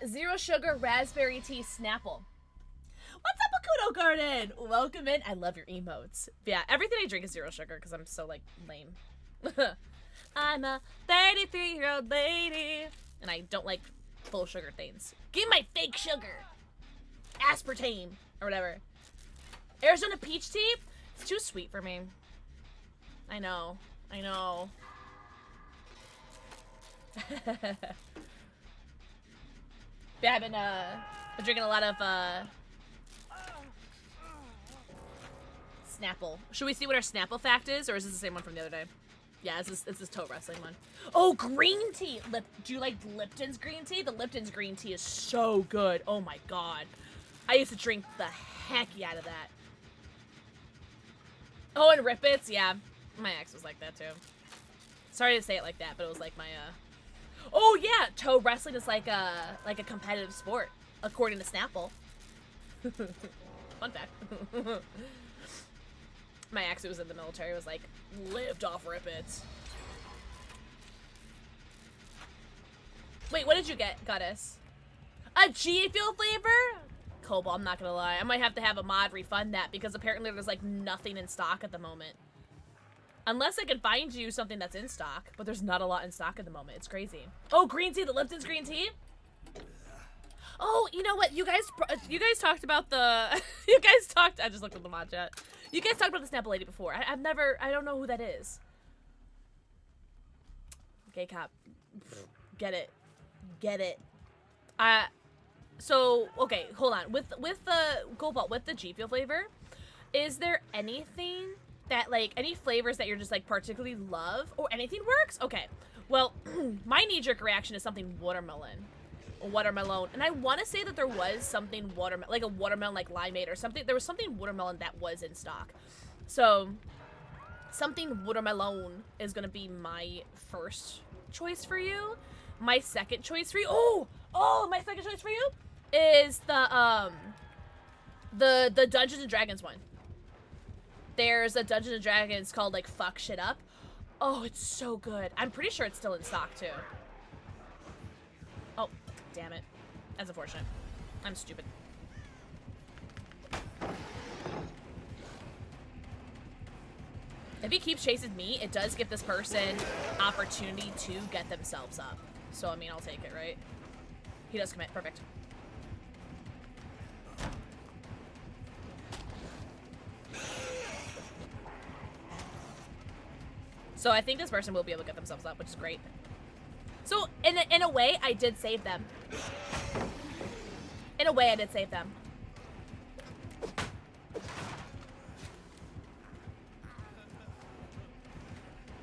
zero sugar raspberry tea Snapple. What's up, Akudo Garden? Welcome in. I love your emotes. But yeah, everything I drink is zero sugar because I'm so, like, lame. I'm a 33-year-old lady. And I don't like full sugar things. Give me my fake sugar. Aspartame. Or whatever. Arizona peach tea? It's too sweet for me. I know. I know. Yeah, I've been drinking a lot of Snapple. Should we see what our Snapple fact is, or is this the same one from the other day? Yeah, it's this toe wrestling one. Oh, green tea! Do you like Lipton's green tea? The Lipton's green tea is so good. Oh my god. I used to drink the heck out of that. Oh, and Rip Its? Yeah. My ex was like that too. Sorry to say it like that, but it was like my, Oh yeah! Toe wrestling is like a competitive sport, according to Snapple. Fun fact. My ex who was in the military was like, lived off Rip Its. Wait, what did you get, Goddess? A G Fuel flavor? Cobalt, I'm not gonna lie. I might have to have a mod refund that because apparently there's like nothing in stock at the moment. Unless I can find you something that's in stock, but there's not a lot in stock at the moment. It's crazy. Oh, green tea, the Lipton's green tea? Oh, you know what? You guys talked about the, I just looked at the mod chat. You guys talked about the Snapple lady before. I don't know who that is. Gay cop. Get it. Get it. So, okay, hold on. With the Goldball, with the G Fuel flavor, is there anything that, like, any flavors that you're just, like, particularly love? Or anything works? Okay. Well, my knee-jerk reaction is something watermelon. Watermelon. And I want to say that there was something watermelon, like a watermelon, like limeade or something. There was something watermelon that was in stock. So, something watermelon is going to be my first choice for you. My second choice for you. Oh, my second choice for you is the Dungeons and Dragons one. There's a Dungeons and Dragons called like Fuck Shit Up. Oh, it's so good. I'm pretty sure it's still in stock too. Oh, damn it. That's unfortunate. I'm stupid. If he keeps chasing me, it does give this person opportunity to get themselves up. So, I mean, I'll take it, right? He does commit. Perfect. So I think this person will be able to get themselves up, which is great. So, in a way, I did save them. In a way, I did save them.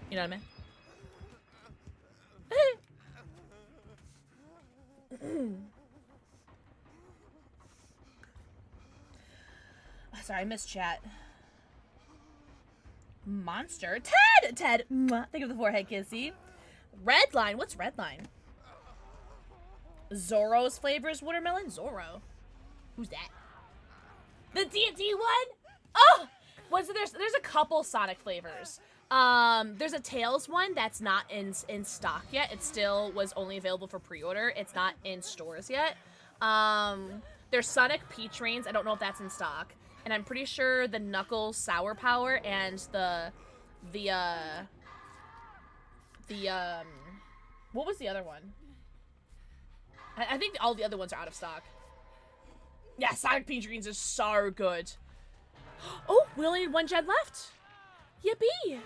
You know what I mean? Sorry, I missed chat. Monster. Ted! Mwah. Think of the forehead kissy. Redline. What's Redline? Zorro's flavors watermelon? Zorro. Who's that? The D&D one? Oh! There's a couple Sonic flavors. There's a Tails one that's not in stock yet. It still was only available for pre-order. It's not in stores yet. There's Sonic Peach Rains. I don't know if that's in stock. And I'm pretty sure the Knuckles Sour Power and what was the other one? I think all the other ones are out of stock. Yeah, Sonic Peach Greens is so good. Oh, we only need one gen left. Yippee!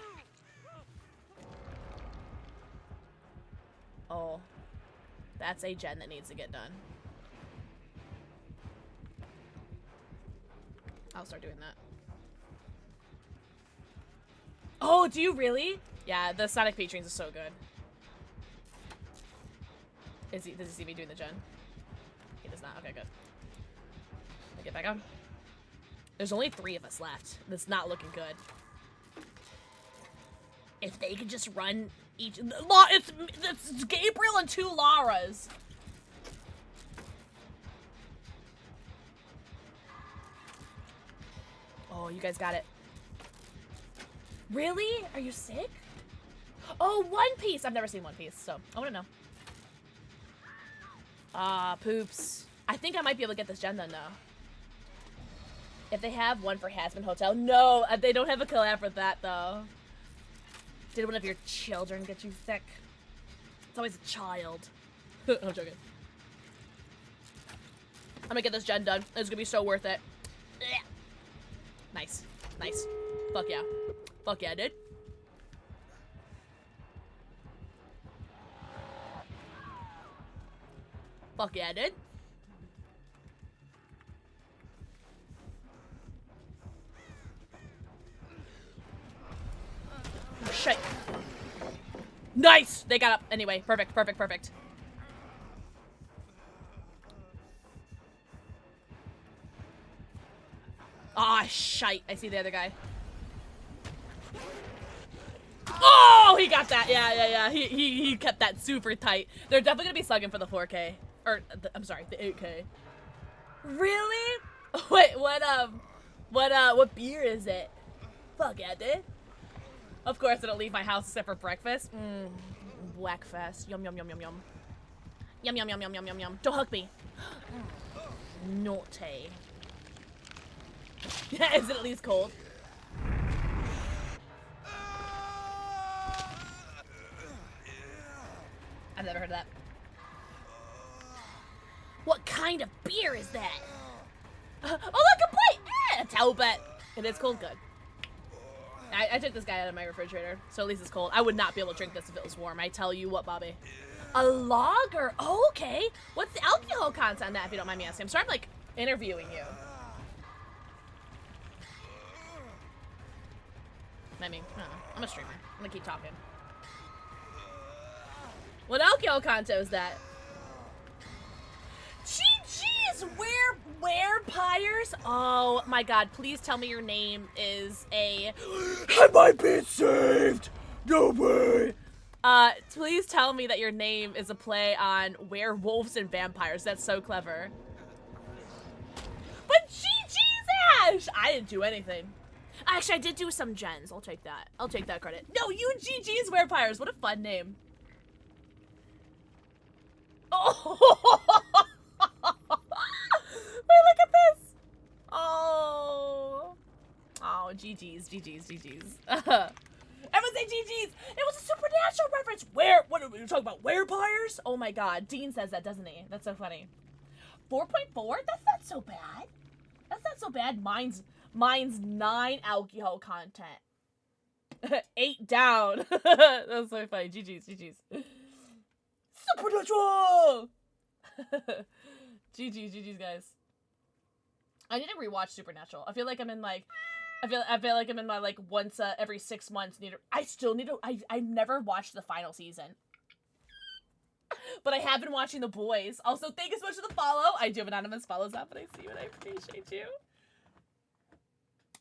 Oh, that's a gen that needs to get done. I'll start doing that. Oh, do you really? Yeah, the Sonic Peach Rings is so good. Does he see me doing the gen? He does not. Okay, good. Let me get back on. There's only 3 of us left. That's not looking good. If they could just run each... It's Gabriel and 2 Lauras. Oh, you guys got it. Really? Are you sick? Oh, One Piece. I've never seen One Piece, so I want to know. Ah, poops. I think I might be able to get this gen then, though. If they have one for Hasman Hotel. No, they don't have a collab for that, though. Did one of your children get you sick? It's always a child. I'm joking. I'm gonna get this gen done. It's gonna be so worth it. Nice. Nice. Fuck yeah. Fuck yeah, dude. Fuck yeah, dude. Nice! They got up. Anyway, perfect, perfect, perfect. Ah, shite. I see the other guy. Oh, he got that. Yeah. He kept that super tight. They're definitely gonna be slugging for the 4K. Or, I'm sorry, the 8K. Really? Wait, what beer is it? Fuck yeah, dude. Of course, I don't leave my house except for breakfast. Blackfest. Yum, yum, yum, yum, yum. Yum, yum, yum, yum, yum, yum, yum. Don't hug me. Naughty. Is it at least cold? I've never heard of that. What kind of beer is that? Oh, look, a plate! A Talbot. It is cold good. I took this guy out of my refrigerator, so at least it's cold. I would not be able to drink this if it was warm. I tell you what, Bobby. A lager? Oh, okay. What's the alcohol content on that, if you don't mind me asking? I'm sorry I'm, like, interviewing you. I mean, I don't know. I'm a streamer. I'm gonna keep talking. What alcohol content was that? GG's, werepires? Oh my god, please tell me your name is a... Have I been saved? No way! Please tell me that your name is a play on werewolves and vampires. That's so clever. But GG's, Ash! I didn't do anything. Actually, I did do some gens. I'll take that. I'll take that credit. No, you GG's werepires. What a fun name. Oh! Wait, look at this! Oh. Oh, GG's. Everyone say GG's! It was a supernatural reference! What are we talking about? Werepires? Oh my god. Dean says that, doesn't he? That's so funny. 4.4? That's not so bad. That's not so bad. Mine's 9 alcohol content. 8 down. That's so funny. GG's. Supernatural! GG's, guys. I need to rewatch Supernatural. I feel like I'm in like, I feel like I'm in my like once every 6 months. I've never watched the final season, but I have been watching The Boys. Also, thank you so much for the follow. I do have anonymous follows up, but I see you and I appreciate you.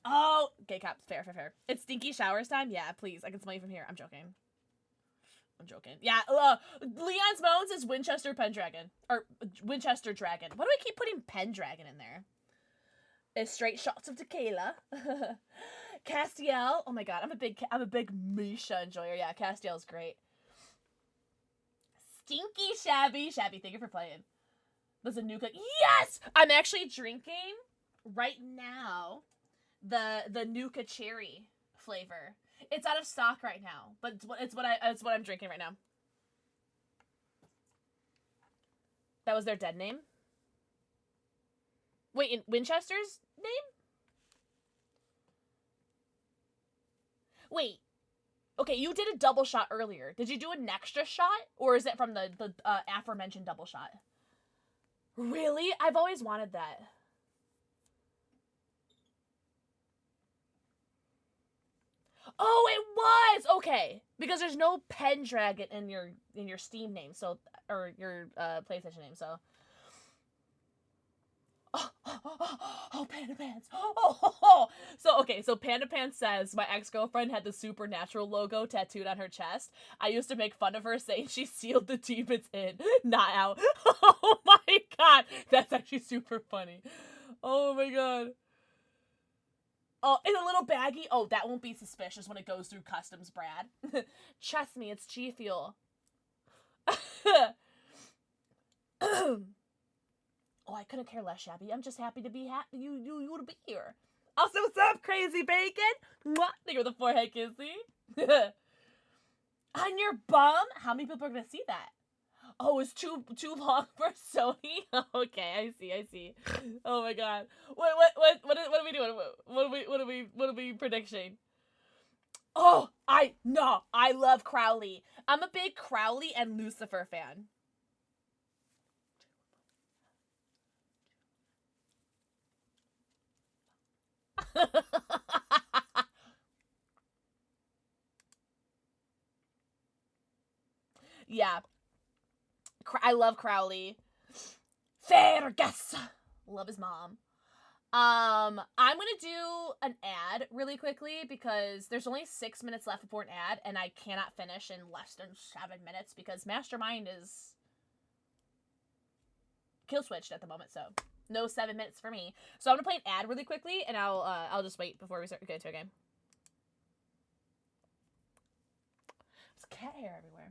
Oh, gay cops, fair. It's stinky showers time. Yeah, please. I can smell you from here. I'm joking. Yeah, Leon's Moans is Winchester Pendragon. Or Winchester Dragon. Why do I keep putting Pendragon in there? It's straight shots of tequila. Castiel. Oh my god, I'm a big Misha enjoyer. Yeah, Castiel's great. Stinky Shabby. Shabby, thank you for playing. There's a new cook. Yes! I'm actually drinking right now the Nuka cherry flavor. It's out of stock right now, but it's what I'm drinking right now. That was their dead name? Wait, in Winchester's name? Wait. Okay, you did a double shot earlier. Did you do an extra shot? Or is it from the aforementioned double shot? Really? I've always wanted that. Oh, it was! Okay. Because there's no Pendragon in your Steam name, so, or your PlayStation name, so. Oh, Panda Pants. Oh. So Panda Pants says, my ex-girlfriend had the Supernatural logo tattooed on her chest. I used to make fun of her saying she sealed the demons in, not out. Oh my god. That's actually super funny. Oh my god. Oh, in a little baggie? Oh, that won't be suspicious when it goes through customs, Brad. Trust me, it's G Fuel. Oh, I couldn't care less, Shabby. I'm just happy to be you to be here. Also, what's up, Crazy Bacon? Mwah! Thank you for the forehead kissy. On your bum? How many people are gonna see that? Oh, it's too long for Sony? Okay, I see. Oh my god. What are we doing? What are we predicting? Oh, I love Crowley. I'm a big Crowley and Lucifer fan. Yeah. I love Crowley. Fergus. Love his mom. I'm gonna do an ad really quickly because there's only 6 minutes left before an ad, and I cannot finish in less than 7 minutes because Mastermind is kill switched at the moment, so no 7 minutes for me. So I'm gonna play an ad really quickly, and I'll just wait before we start get into a game. There's cat hair everywhere.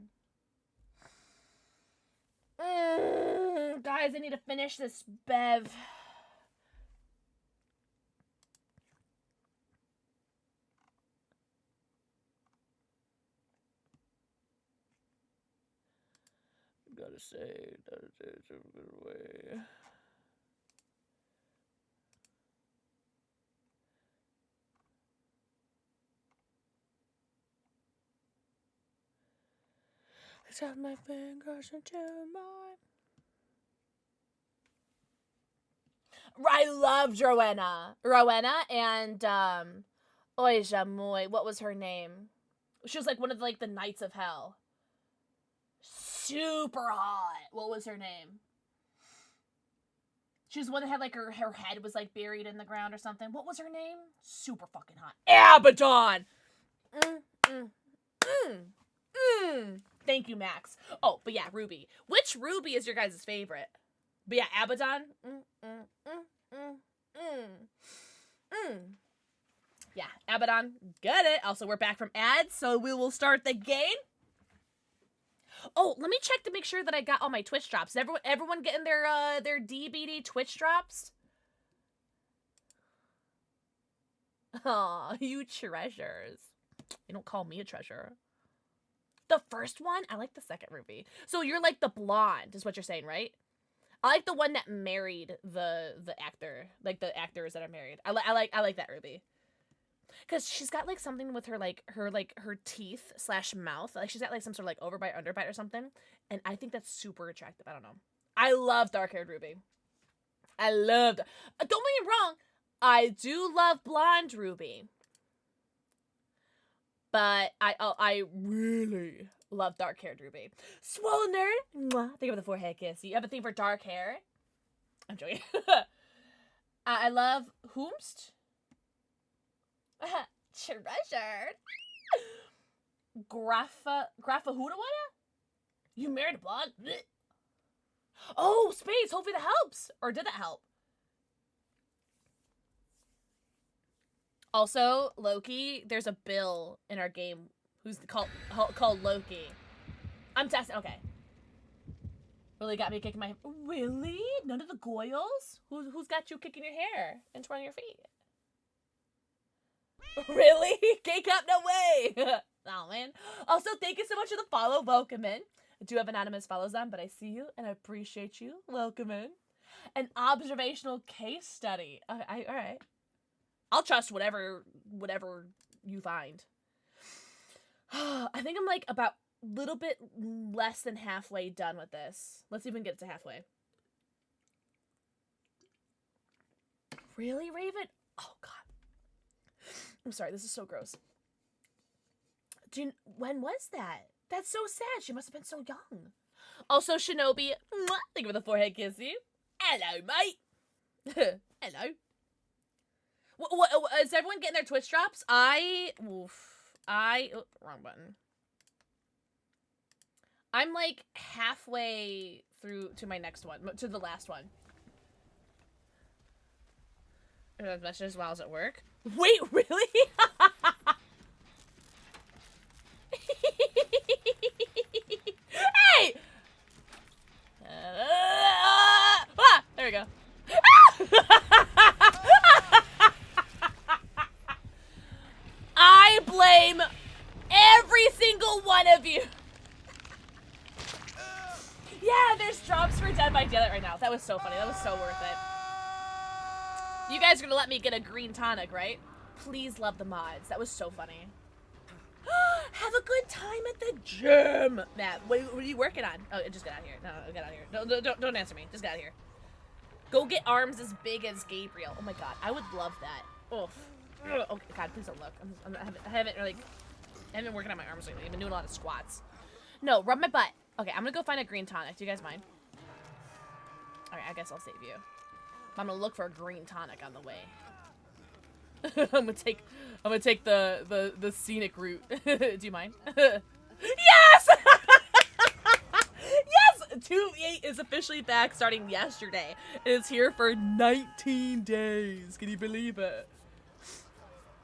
Guys, I need to finish this bev. Gotta say, it's a good way. I shot my fingers into mine. I loved Rowena. Rowena and Oy Jamoy. What was her name? She was like one of like the Knights of Hell. Super hot. What was her name? She was one that had like her head was like buried in the ground or something. What was her name? Super fucking hot. Abaddon. Thank you, Max. Oh, but yeah, Ruby. Which Ruby is your guys' favorite? But yeah, Abaddon. Yeah, Abaddon. Got it. Also, we're back from ads, so we will start the game. Oh, let me check to make sure that I got all my Twitch drops. Everyone getting their DBD Twitch drops? Aw, you treasures. You don't call me a treasure. The first one? I like the second Ruby. So you're like the blonde, is what you're saying, right? I like the one that married the actor. Like the actors that are married. I like that Ruby. Cause she's got like something with her her teeth / mouth. Like she's got like some sort of like overbite, underbite or something. And I think that's super attractive. I don't know. I love dark-haired Ruby. I loved. Don't get me wrong. I do love blonde Ruby. But I really love dark-haired Ruby. Swollen nerd. Mwah. Think of the forehead kiss. You have a thing for dark hair? I'm joking. I love Whomst. Treasured. Graphahoodawada? You married a blonde? Oh, space. Hopefully that helps. Or did that help? Also, Loki, there's a Bill in our game who's called Loki. I'm testing. Okay. Really got me kicking my... Really? None of the Goyles? Who's got you kicking your hair and twirling your feet? Really? Cake up? No way! Oh, man. Also, thank you so much for the follow. Welcome in. I do have anonymous follows on, but I see you and I appreciate you. Welcome in. An observational case study. All right. I'll trust whatever you find. I think I'm like about a little bit less than halfway done with this. Let's even get it to halfway. Really, Raven? Oh, God. I'm sorry, this is so gross. When was that? That's so sad. She must have been so young. Also, Shinobi, thank you for the forehead kissy. Hello, mate. Hello. What, is everyone getting their Twitch drops? Wrong button. I'm like halfway through to my next one, to the last one. Messages while I was at work. Wait, really? Hey! There we go. I blame every single one of you. Yeah, there's drops for Dead by Daylight right now. That was so funny. That was so worth it. You guys are gonna let me get a green tonic, right? Please love the mods. That was so funny. Have a good time at the gym. Matt, what are you working on? Oh, just get out of here. No, get out of here. Don't answer me. Just get out of here. Go get arms as big as Gabriel. Oh my god, I would love that. Oof. Oh god, please don't look. I haven't been working on my arms lately. I've been doing a lot of squats. No, rub my butt. Okay, I'm gonna go find a green tonic. Do you guys mind? Alright, I guess I'll save you. I'm gonna look for a green tonic on the way. I'm gonna take the scenic route. Do you mind? Yes! Yes! 2v8 is officially back starting yesterday. It's here for 19 days. Can you believe it?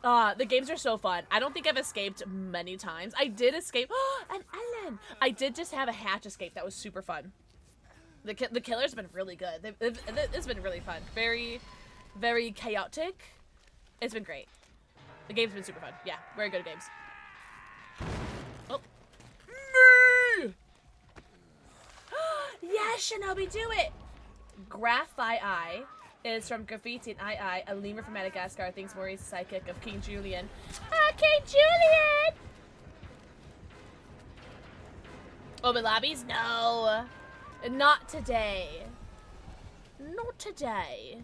The games are so fun. I don't think I've escaped many times. I did escape. An Ellen! I did just have a hatch escape. That was super fun. The killers have been really good. It's been really fun. Very, very chaotic. It's been great. The game's been super fun. Yeah, very good games. Oh. Me! Yes, Shinobi, do it! Graphii is from Graffiti and II, a lemur from Madagascar, thinks Maurice is psychic of King Julian. Ah, King Julian! Open lobbies? No. Not today. Not today.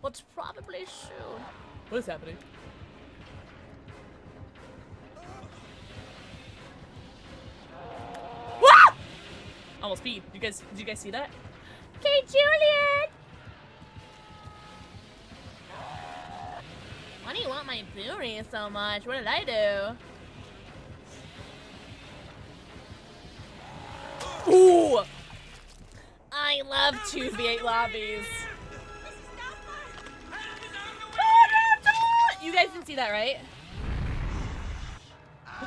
But probably soon. What is happening? Wah! Almost peed. Did you guys see that? Okay, Julian! Why do you want my booty so much? What did I do? Ooh! I love 2v8 lobbies. You guys didn't see that, right?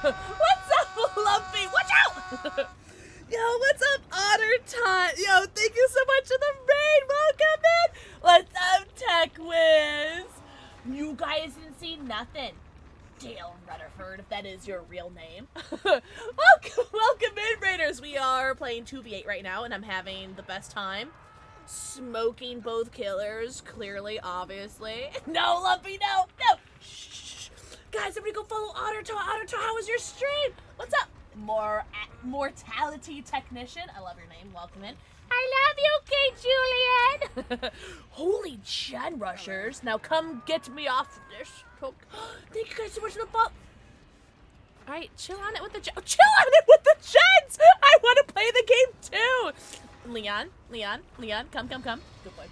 What's up, Lumpy? Watch out! Yo, what's up, Otter Tot? Yo, thank you so much for the raid. Welcome in. What's up, Tech Wiz? You guys didn't see nothing. Dale Rutherford, if that is your real name. Welcome in, Raiders. We are playing 2v8 right now, and I'm having the best time. Smoking both killers, clearly, obviously. No, Lumpy, no. Shh. Guys, everybody go follow Otter Tot. Otter Tot, how was your stream? What's up? Mortality Technician. I love your name. Welcome in. I love you, King Julian. Holy gen rushers. Now come get me off this. Thank you guys so much for the follow. Alright, chill on it with the gens. Chill on it with the gens! I want to play the game too! Leon, come. Good boy.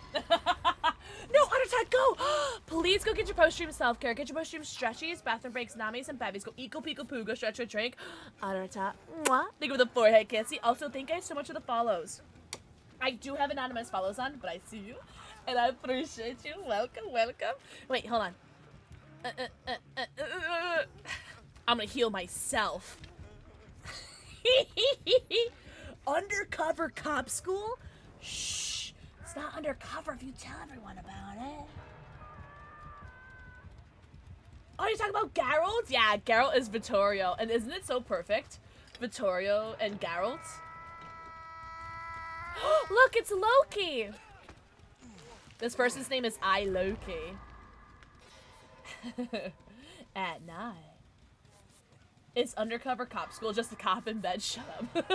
No, Ottertot, go! Please go get your post-stream self-care. Get your post-stream stretchies, bathroom breaks, namis, and bevies. Go eco, pico, poo, go stretch or drink. Ottertot, mwah. Thank you for the forehead kissy. Also, thank you guys so much for the follows. I do have anonymous follows on, but I see you. And I appreciate you. Welcome. Wait, hold on. I'm gonna heal myself. Undercover cop school? Shh. It's not undercover if you tell everyone about it. Oh, you're talking about Geralt? Yeah, Geralt is Vittorio. And isn't it so perfect? Vittorio and Geralt. Look, it's Loki. This person's name is Loki. At night. It's undercover cop school, just a cop in bed. Shut up.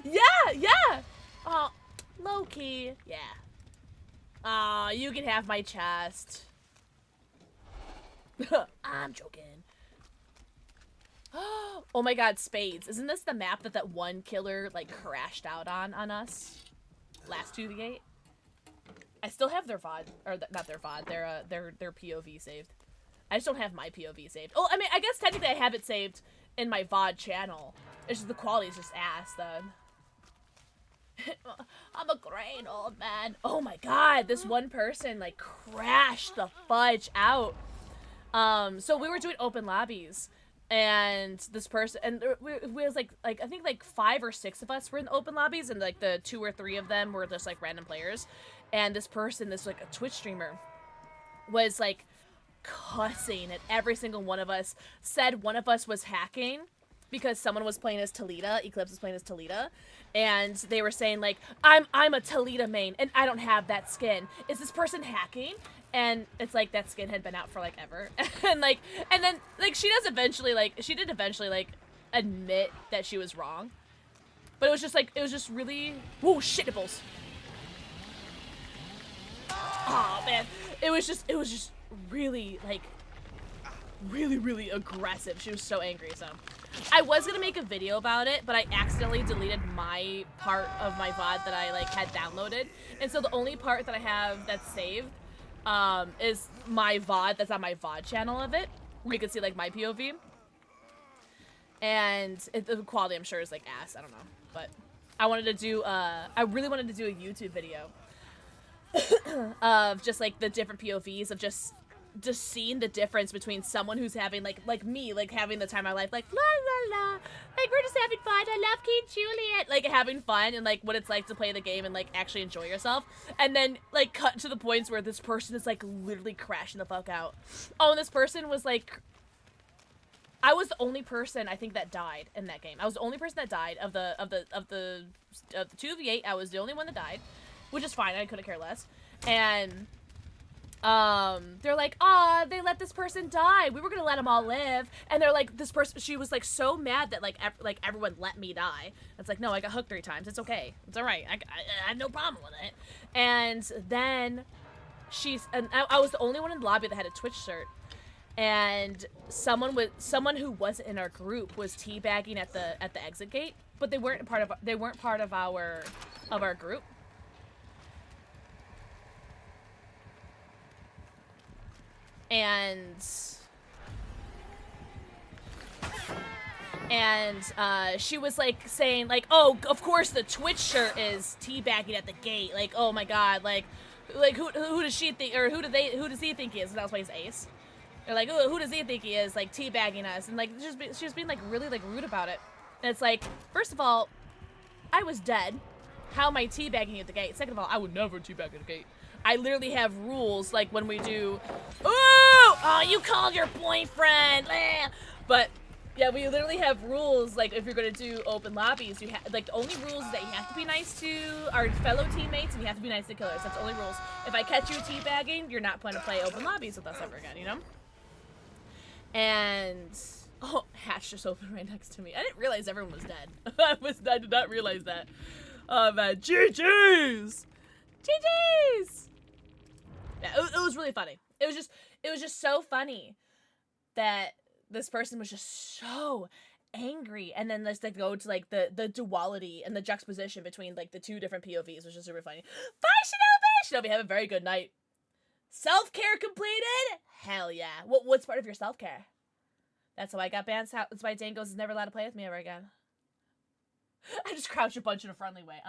Yeah. Oh, Loki. Yeah. Aw, you can have my chest. I'm joking. Oh my god, spades. Isn't this the map that one killer, like, crashed out on us? Last 2v8? I still have their VOD. Or, not their VOD. Their POV saved. I just don't have my POV saved. Oh, I mean, I guess technically I have it saved in my VOD channel. It's just the quality is just ass, then. I'm a great old man. Oh my god, this one person, like, crashed the fudge out. So we were doing open lobbies. And this person, and we was like I think like 5 or 6 of us were in open lobbies, and like the 2 or 3 of them were just like random players. And this person, this like a Twitch streamer, was like cussing at every single one of us. Said one of us was hacking because someone was playing as Talita. Eclipse was playing as Talita, and they were saying like, I'm a Talita main and I don't have that skin. Is this person hacking? And it's like that skin had been out for like ever. And then she did eventually like admit that she was wrong. But it was just really, whoa, shit nipples. Oh man. It was just really like really aggressive. She was so angry. So I was gonna make a video about it, but I accidentally deleted my part of my VOD that I like had downloaded, and so the only part that I have that's saved is my VOD that's on my VOD channel of it, where you can see like my POV. And the quality, I'm sure, is like ass. I don't know, but I wanted to do I really wanted to do a YouTube video of just like the different POVs of just seeing the difference between someone who's having like me, like having the time of my life, like la la la, like we're just having fun, I love King Juliet, like having fun, and like what it's like to play the game and like actually enjoy yourself, and then like cut to the points where this person is like literally crashing the fuck out. Oh, and this person was like, I was the only person I think that died in that game. I was the only person that died of the 2v8. I was the only one that died, which is fine. I couldn't care less. And they're like, "Ah, they let this person die. We were gonna let them all live." And they're like, this person, she was like so mad that like everyone let me die. It's like, no, I got hooked 3 times. It's okay. It's all right. I have no problem with it. And then I was the only one in the lobby that had a Twitch shirt. And someone who wasn't in our group was teabagging at the exit gate, but they weren't part of our group. And she was like saying like, "Oh, of course the Twitch shirt is teabagging at the gate. Like, oh my god, like who does she think, or who does he think he is?" And that was why he's Ace. They're like, "Oh, who does he think he is?" Like teabagging us, and like she was being like really like rude about it. And it's like, first of all, I was dead. How am I teabagging at the gate? Second of all, I would never teabag at the gate. I literally have rules like when we do. Oh, you called your boyfriend. But yeah, we literally have rules like if you're gonna do open lobbies, you have like the only rules is that you have to be nice to our fellow teammates and you have to be nice to killers. That's the only rules. If I catch you teabagging, you're not planning to play open lobbies with us ever again, you know? And oh, Hatch just opened right next to me. I didn't realize everyone was dead. I did not realize that. Oh man, GG's! GG's! Yeah, it was really funny. It was just so funny that this person was just so angry, and then let's like go to like the duality and the juxtaposition between like the 2 different POVs, which is super funny. Bye, Shinobi! Shinobi, have a very good night. Self-care completed? Hell yeah. What's part of your self-care? That's how I got banned. That's why Dangos is never allowed to play with me ever again. I just crouched a bunch in a friendly way.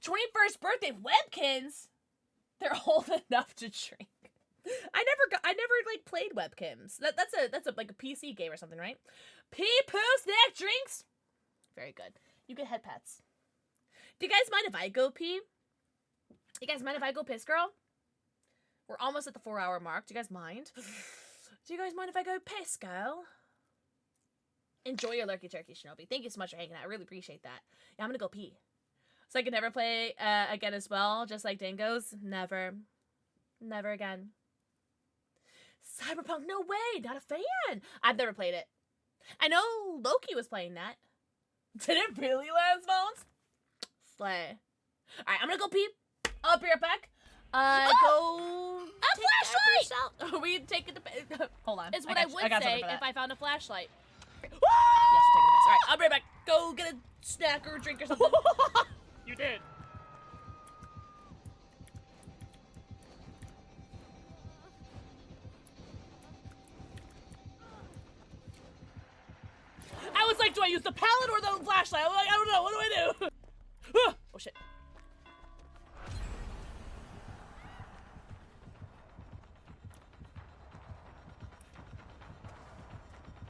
21st birthday Webkins? They're old enough to drink. I never like played Webkins. That's a like a PC game or something, right? Pee-poo snack drinks? Very good. You get head pets. Do you guys mind if I go pee? You guys mind if I go piss, girl? We're almost at the 4-hour mark. Do you guys mind? Do you guys mind if I go piss, girl? Enjoy your lurky turkey, Shinobi. Thank you so much for hanging out. I really appreciate that. Yeah, I'm gonna go pee. So I can never play again as well, just like Dangos? Never. Never again. Cyberpunk? No way! Not a fan! I've never played it. I know Loki was playing that. Did it really, Lansbones? Slay. Alright, I'm gonna go pee. I'll be right back. Go. A flashlight! Are we taking the hold on. Is what I would say if I found a flashlight. Yes, taking the piss. Alright, I'll be right back. Go get a snack or a drink or something. You did. I was like, do I use the pallet or the flashlight? I'm like, I don't know. What do I do? Oh shit.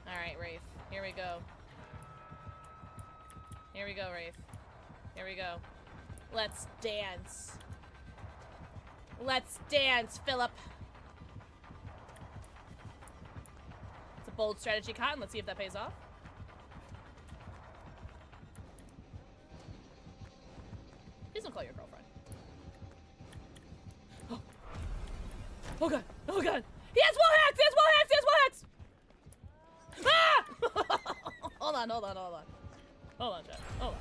Alright, Rafe. Here we go. Here we go, Rafe. Here we go. Let's dance. Let's dance, Philip. It's a bold strategy, Cotton. Let's see if that pays off. Please don't call your girlfriend. Oh. Oh god. Oh god. He has wall hacks! He has wall hacks! He has wall hacks! Ah! Hold on, hold on, hold on. Hold on, chat. Hold on.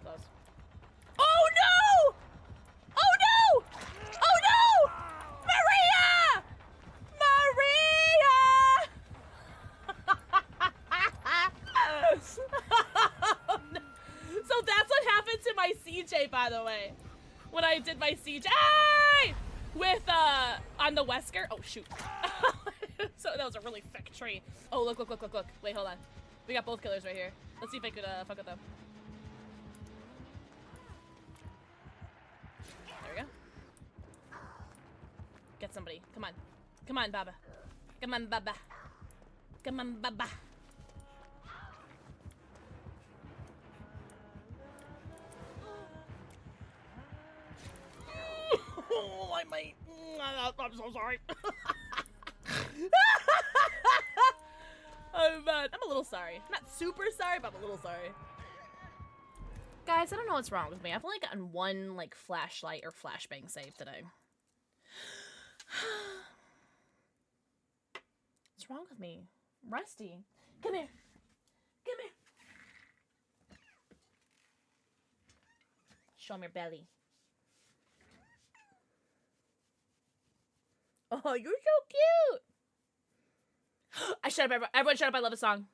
Close. Oh no! Oh no! Oh no! Maria! So that's what happened to my CJ, by the way. When I did my CJ with on the Wesker. Oh shoot. So that was a really thick tree. Oh look. Wait, hold on. We got both killers right here. Let's see if I could fuck with them. There we go. Get somebody. Come on. Come on, Baba. Come on, Baba. Come on, Baba. Oh, I might. I'm so sorry. I'm a little sorry. I'm not super sorry, but I'm a little sorry. Guys, I don't know what's wrong with me. I've only gotten one, like, flashlight or flashbang save today. What's wrong with me? Rusty. Come here. Come here. Show me your belly. Oh, you're so cute. Everyone shut up. I love a song.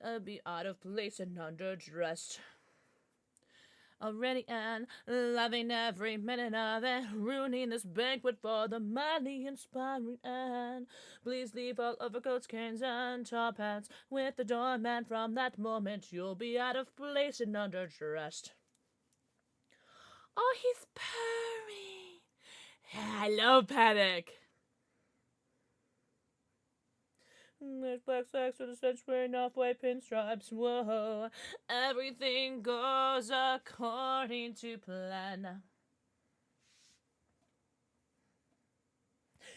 I'll be out of place and underdressed. Already and loving every minute of it. Ruining this banquet for the money inspiring and please leave all overcoats, canes, and top hats with the doorman. From that moment, you'll be out of place and underdressed. Oh, he's purring. I love Panic. There's black sacks with a stitch wearing off-white pinstripes. Whoa, everything goes according to plan.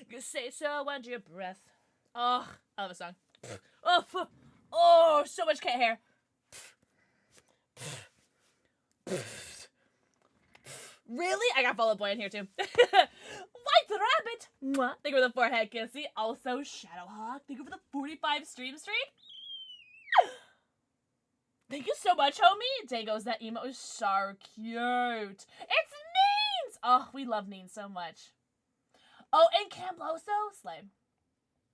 You say so under your breath. Oh, I love a song. Oh, so much cat hair. Really? I got Fall Out Boy in here too. White Rabbit! Mwah. Thank you for the forehead kissy. Also, Shadowhawk. Thank you for the 45 stream streak. Thank you so much, homie. Dagos, that emote is so cute. It's Neens! Oh, we love Neens so much. Oh, and Cambloso. Slay.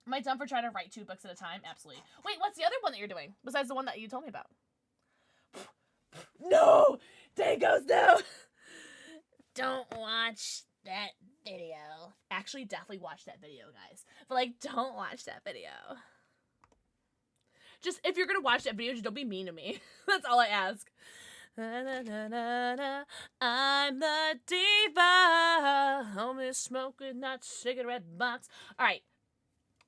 Am I dumb for trying to write 2 books at a time? Absolutely. Wait, what's the other one that you're doing? Besides the one that you told me about? No! Dagos, no! Don't watch that video. Actually, definitely watch that video, guys. But, like, don't watch that video. Just, if you're gonna watch that video, just don't be mean to me. That's all I ask. I'm the diva. Only smoking that cigarette box. All right.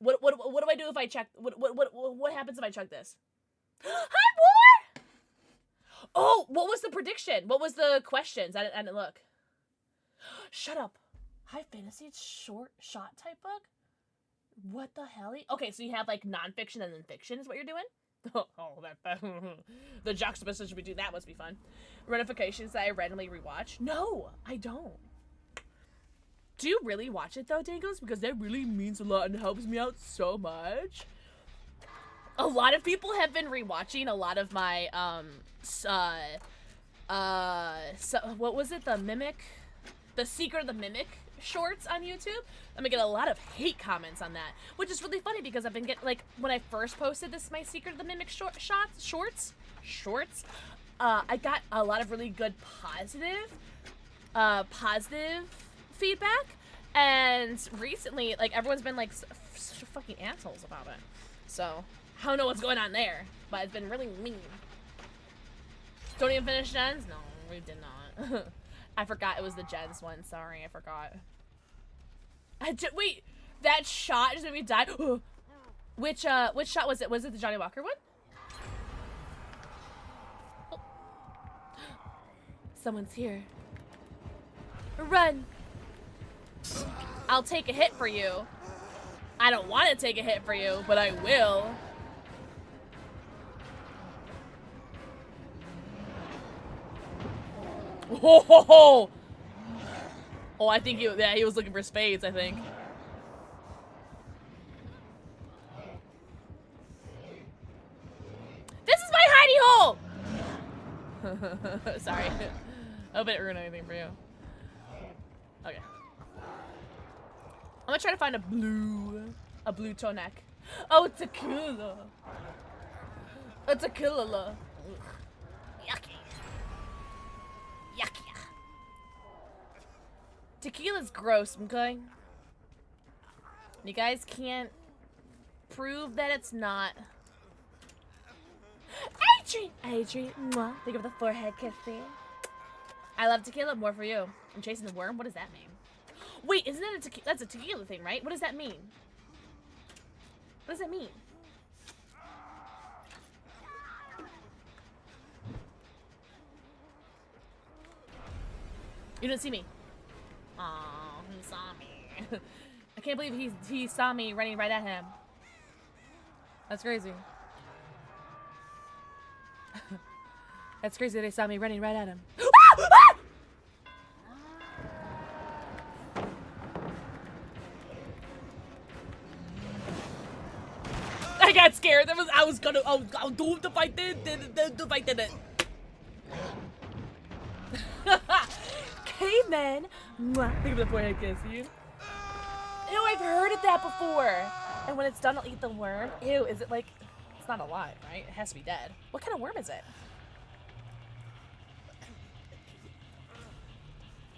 What do I do if I check? What happens if I check this? Hi, War! Oh, what was the prediction? What was the questions? I didn't look. Shut up. High fantasy short shot type book? What the hell? Okay, so you have like nonfiction and then fiction is what you're doing? Oh, that the juxtaposition between that must be fun. Renotifications that I randomly rewatch? No, I don't. Do you really watch it though, Dangles? Because that really means a lot and helps me out so much. A lot of people have been rewatching a lot of my what was it? The Secret of the Mimic shorts on YouTube. I'm gonna get a lot of hate comments on that, which is really funny because I've been getting, like, when I first posted this my Secret of the Mimic shorts, I got a lot of really good positive feedback, and recently, like, everyone's been like such fucking assholes about it. So I don't know what's going on there, but it's been really mean. Don't even finish Jen's? No, we did not. I forgot it was the Jen's one. Sorry, I forgot. Wait, that shot just made me die. Which shot was it? Was it the Johnny Walker one? Oh. Someone's here. Run! I'll take a hit for you. I don't want to take a hit for you, but I will. Oh, I think he was looking for spades, I think. This is my hidey hole! Sorry. I hope I didn't ruin anything for you. Okay. I'm gonna try to find a blue toe neck. Oh, tequila. A tequila. Yucky. Yucky. Tequila's gross, okay? You guys can't prove that it's not. Adrian, mwah. Think of the forehead kissing. I love tequila, more for you. I'm chasing the worm. What does that mean? Wait, isn't that a tequila? That's a tequila thing, right? What does that mean? What does that mean? You didn't see me. Aw, he saw me. I can't believe he saw me running right at him. That's crazy. That's crazy that he saw me running right at him. I got scared. I was doomed to fight to fight it. Caveman. Think of the forehead kiss, you. Ew, I've heard of that before. And when it's done, I'll eat the worm. Ew, is it like, it's not alive, right? It has to be dead. What kind of worm is it?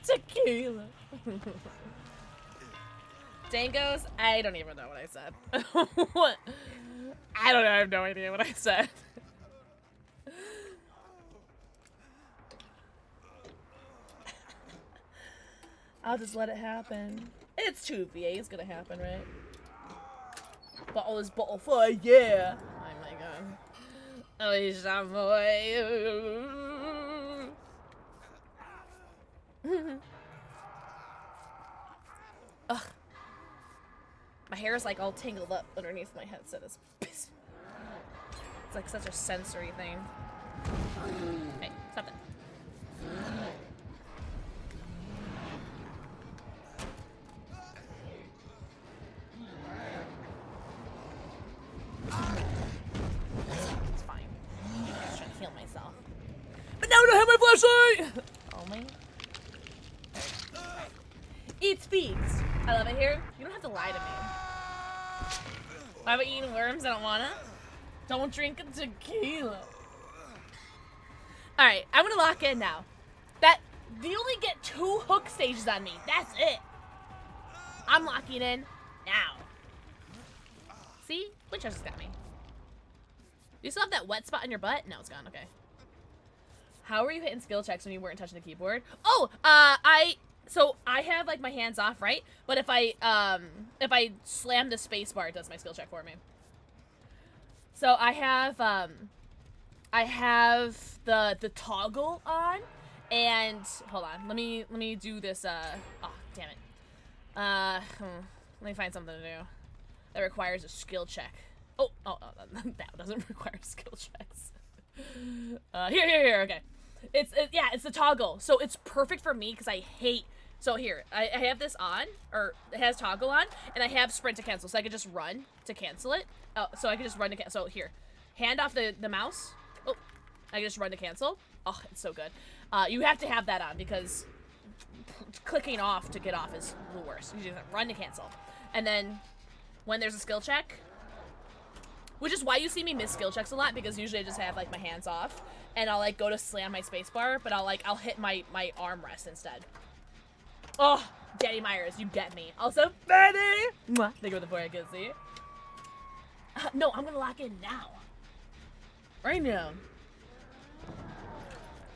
Tequila. Dangos? I don't even know what I said. What? I don't know. I have no idea what I said. I'll just let it happen. It's 2VA. It's gonna happen, right? Bottle is bottle for yeah. Oh my god. Oh, he's a boy. Ugh. My hair is like all tangled up underneath my headset. It's like such a sensory thing. Hey, stop it. It's fine. I'm just trying to heal myself. But now I don't have my flashlight! Only. Eats figs. I love it here. You don't have to lie to me. Why am I eating worms? I don't wanna. Don't drink a tequila. Alright, I'm gonna lock in now. You only get 2 hook stages on me. That's it. I'm locking in now. See? Winchester's got me. You still have that wet spot in your butt? No, it's gone. Okay. How were you hitting skill checks when you weren't touching the keyboard? Oh, so I have like my hands off, right? But if I slam the space bar, it does my skill check for me. So I have the toggle on, and hold on, let me do this. Oh damn it. Let me find something to do that requires a skill check. Oh, that doesn't require skill checks. Here. Okay. It's the toggle. So it's perfect for me because I hate. So here, I have this on, or it has toggle on, and I have sprint to cancel, so I can just run to cancel it. Oh, so I can just run to cancel. So here, hand off the mouse. Oh, I can just run to cancel. Oh, it's so good. You have to have that on because clicking off to get off is the worst. You just run to cancel. And then when there's a skill check, which is why you see me miss skill checks a lot, because usually I just have like my hands off and I'll like go to slam my spacebar, but I'll hit my armrest instead. Oh, Daddy Myers, you get me. Also, Betty! Mwah. Think of the boy I can see. No, I'm gonna lock in now. Right now.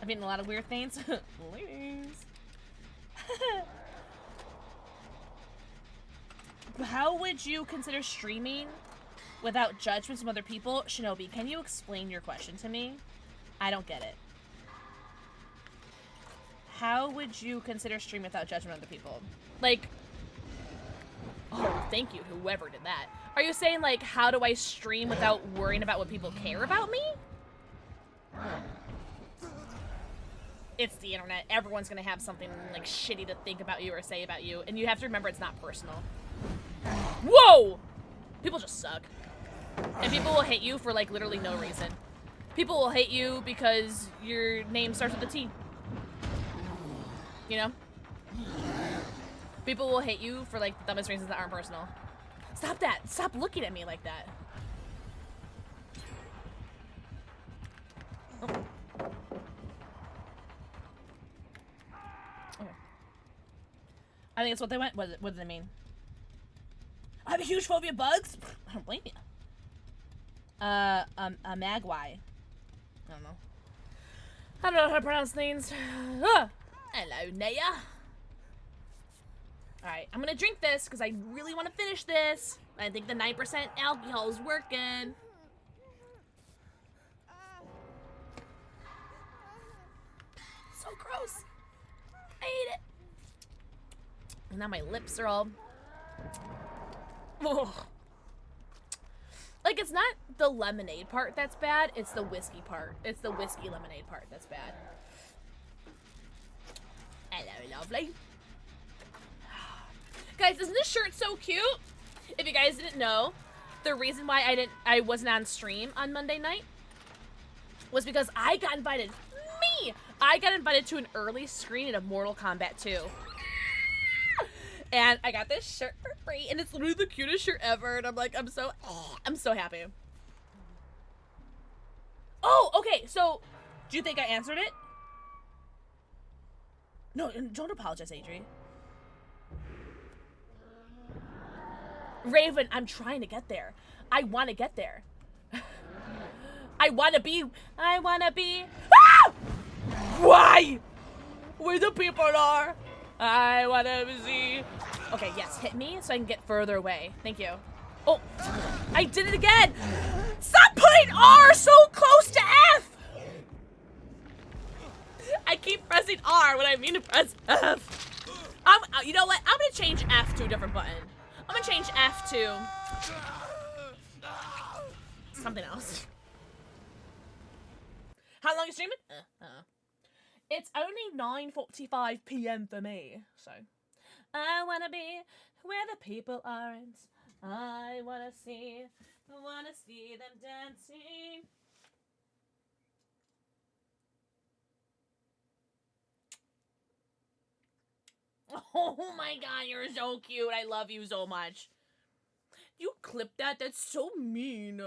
I've eaten a lot of weird things. Ladies. How would you consider streaming without judgments from other people? Shinobi, can you explain your question to me? I don't get it. How would you consider streaming without judgment of other people? Like, oh, thank you, whoever did that. Are you saying, like, how do I stream without worrying about what people care about me? It's the internet. Everyone's gonna have something, like, shitty to think about you or say about you, and you have to remember it's not personal. Whoa! People just suck. And people will hate you for, like, literally no reason. People will hate you because your name starts with a T. You know? People will hate you for, like, the dumbest reasons that aren't personal. Stop that. Stop looking at me like that. I think that's what they went. What did they mean? I have a huge phobia of bugs. I don't blame you. A magwai. I don't know. I don't know how to pronounce things. Hello, Naya. Alright, I'm gonna drink this because I really want to finish this. I think the 9% alcohol is working. So gross. I hate it. And now my lips are all... Ugh. Like, it's not the lemonade part that's bad, it's the whiskey part. It's the whiskey lemonade part that's bad. Hello, lovely. Guys, isn't this shirt so cute? If you guys didn't know, the reason why I wasn't on stream on Monday night was because I got invited. I got invited to an early screening of Mortal Kombat 2. And I got this shirt for free, and it's literally the cutest shirt ever. And I'm like, I'm so happy. Oh, okay. So, do you think I answered it? No, don't apologize, Adri. Raven, I'm trying to get there. I want to get there. I want to be. Ah! Why? Where the people are. I want to see. Okay, yes, hit me so I can get further away. Thank you. Oh, I did it again. Stop putting R so close to F. I keep pressing R when I mean to press F. You know what? I'm going to change F to a different button. I'm going to change F to something else. How long are you streaming? It's only 9:45 p.m. for me, so. I want to be where the people aren't. I want to see them dancing. Oh my god, you're so cute. I love you so much. You clipped that? That's so mean.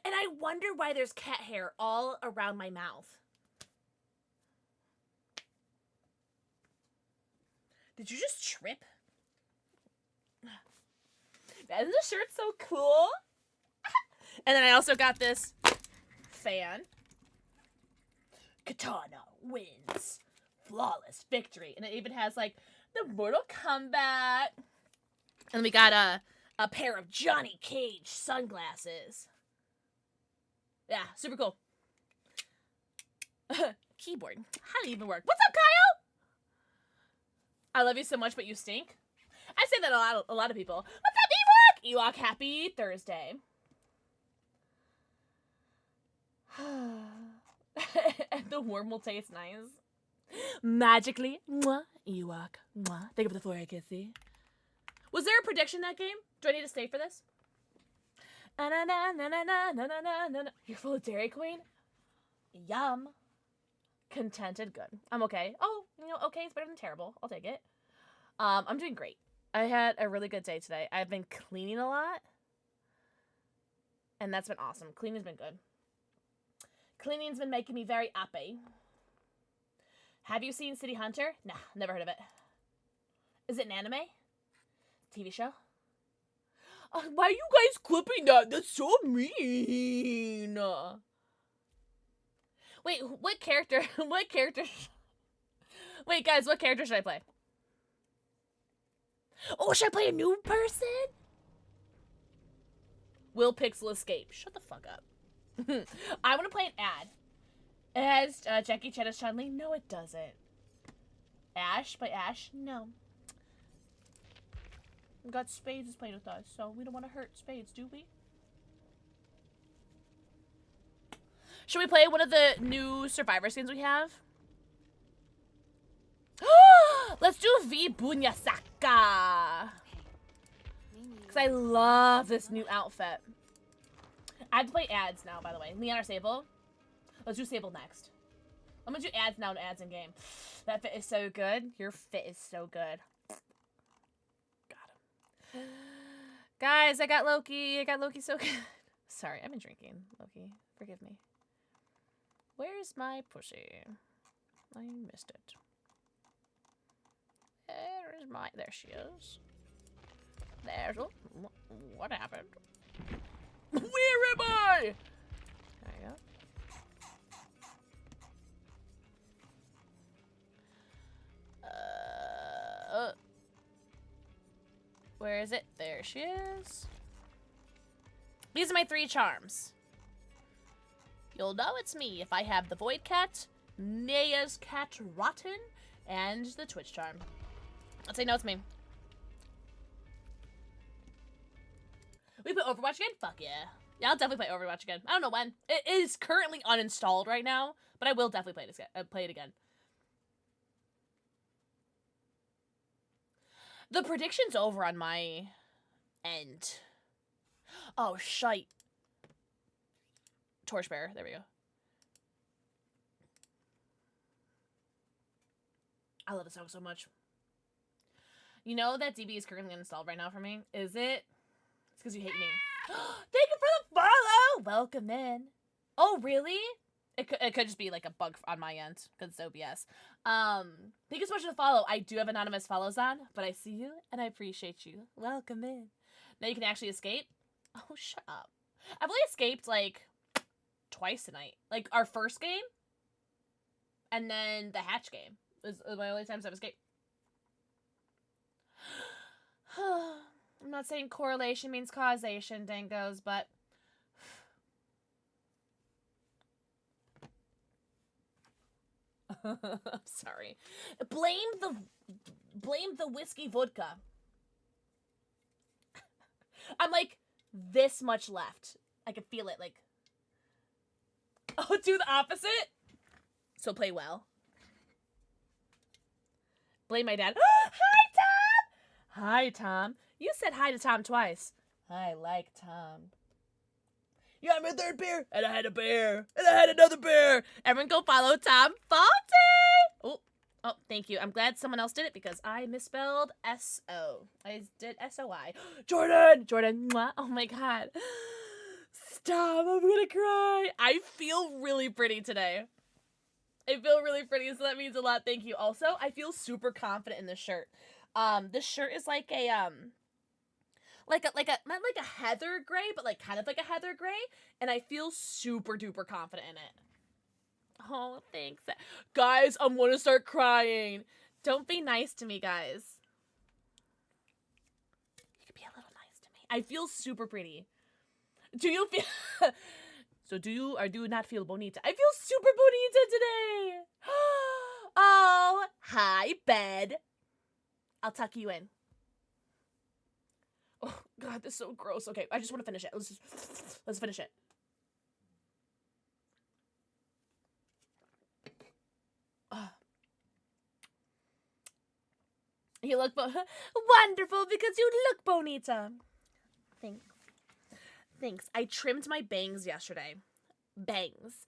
And I wonder why there's cat hair all around my mouth. Did you just trip? Isn't this shirt so cool? And then I also got this fan. Katana wins. Flawless victory. And it even has, like, the Mortal Kombat. And we got a pair of Johnny Cage sunglasses. Yeah, super cool. Keyboard. How do you even work? What's up, Kyle? I love you so much, but you stink. I say that a lot of people. What's up, Ewok? Ewok, happy Thursday. And the worm will taste nice. Magically. Mwah. Ewok. Mwah. Thank you for the forehead kissy. Was there a prediction that game? Do I need to stay for this? You're full of Dairy Queen? Yum. Contented, good. I'm okay. Oh, you know, okay is better than terrible. I'll take it. I'm doing great. I had a really good day today. I've been cleaning a lot. And that's been awesome. Cleaning's been good. Cleaning's been making me very happy. Have you seen City Hunter? Nah, never heard of it. Is it an anime? TV show? Why are you guys clipping that? That's so mean. Wait, what character? What character? Wait, guys, what character should I play? Oh, should I play a new person? Will Pixel escape? Shut the fuck up. I want to play an ad. It has Jackie Chan as Chun-Li. No, it doesn't. Ash by Ash? No. We got Spades is playing with us, so we don't want to hurt Spades, do we? Should we play one of the new Survivor skins we have? Let's do V Bunyasaka. Because I love this new outfit. I have to play ads now, by the way. Leon or Sable? Let's do Sable next. I'm going to do ads now and ads in game. That fit is so good. Your fit is so good. Got him. Guys, I got Loki. I got Loki so good. Sorry, I've been drinking, Loki. Forgive me. Where's my pussy? I missed it. There she is. There's, oh, what happened? Where am I? There you go. Where is it? There she is. These are my 3 charms. You'll know it's me if I have the Void Cat, Naya's Cat Rotten, and the Twitch charm. I'd say no, it's me. We play Overwatch again? Fuck yeah. Yeah, I'll definitely play Overwatch again. I don't know when. It is currently uninstalled right now, but I will definitely play it again. The prediction's over on my end. Oh, shite. Torchbearer. There we go. I love this song so much. You know that DB is currently uninstalled right now for me? Is it? It's because you hate me. Thank you for the follow! Welcome in. Oh, really? It could just be like a bug on my end because it's OBS. Thank you so much for the follow. I do have anonymous follows on, but I see you and I appreciate you. Welcome in. Now you can actually escape. Oh, shut up. I've only escaped like twice tonight. Like our first game and then the hatch game is my only times I've escaped. I'm not saying correlation means causation, dingos, but I'm sorry. Blame the whiskey vodka. I'm like this much left. I can feel it. Like, oh, do the opposite. So play well. Blame my dad. Hi, Tom. Hi, Tom. You said hi to Tom twice. I like Tom. You got my 3rd bear, and I had a bear, and I had another bear. Everyone go follow Tom Faulty. Oh, thank you. I'm glad someone else did it because I misspelled S-O. I did S-O-I. Jordan, mwah. Oh my God. Stop, I'm gonna cry. I feel really pretty today. I feel really pretty, so that means a lot. Thank you. Also, I feel super confident in this shirt. This shirt is like a, not like a heather gray, but like kind of like a heather gray, and I feel super duper confident in it. Oh, thanks. Guys, I'm gonna start crying. Don't be nice to me, guys. You could be a little nice to me. I feel super pretty. Do you feel... So do you or do you not feel bonita? I feel super bonita today. Oh, hi, bed. I'll tuck you in. Oh, God, this is so gross. Okay, I just want to finish it. Let's finish it. You look wonderful because you look bonita. Thanks. I trimmed my bangs yesterday. Bangs.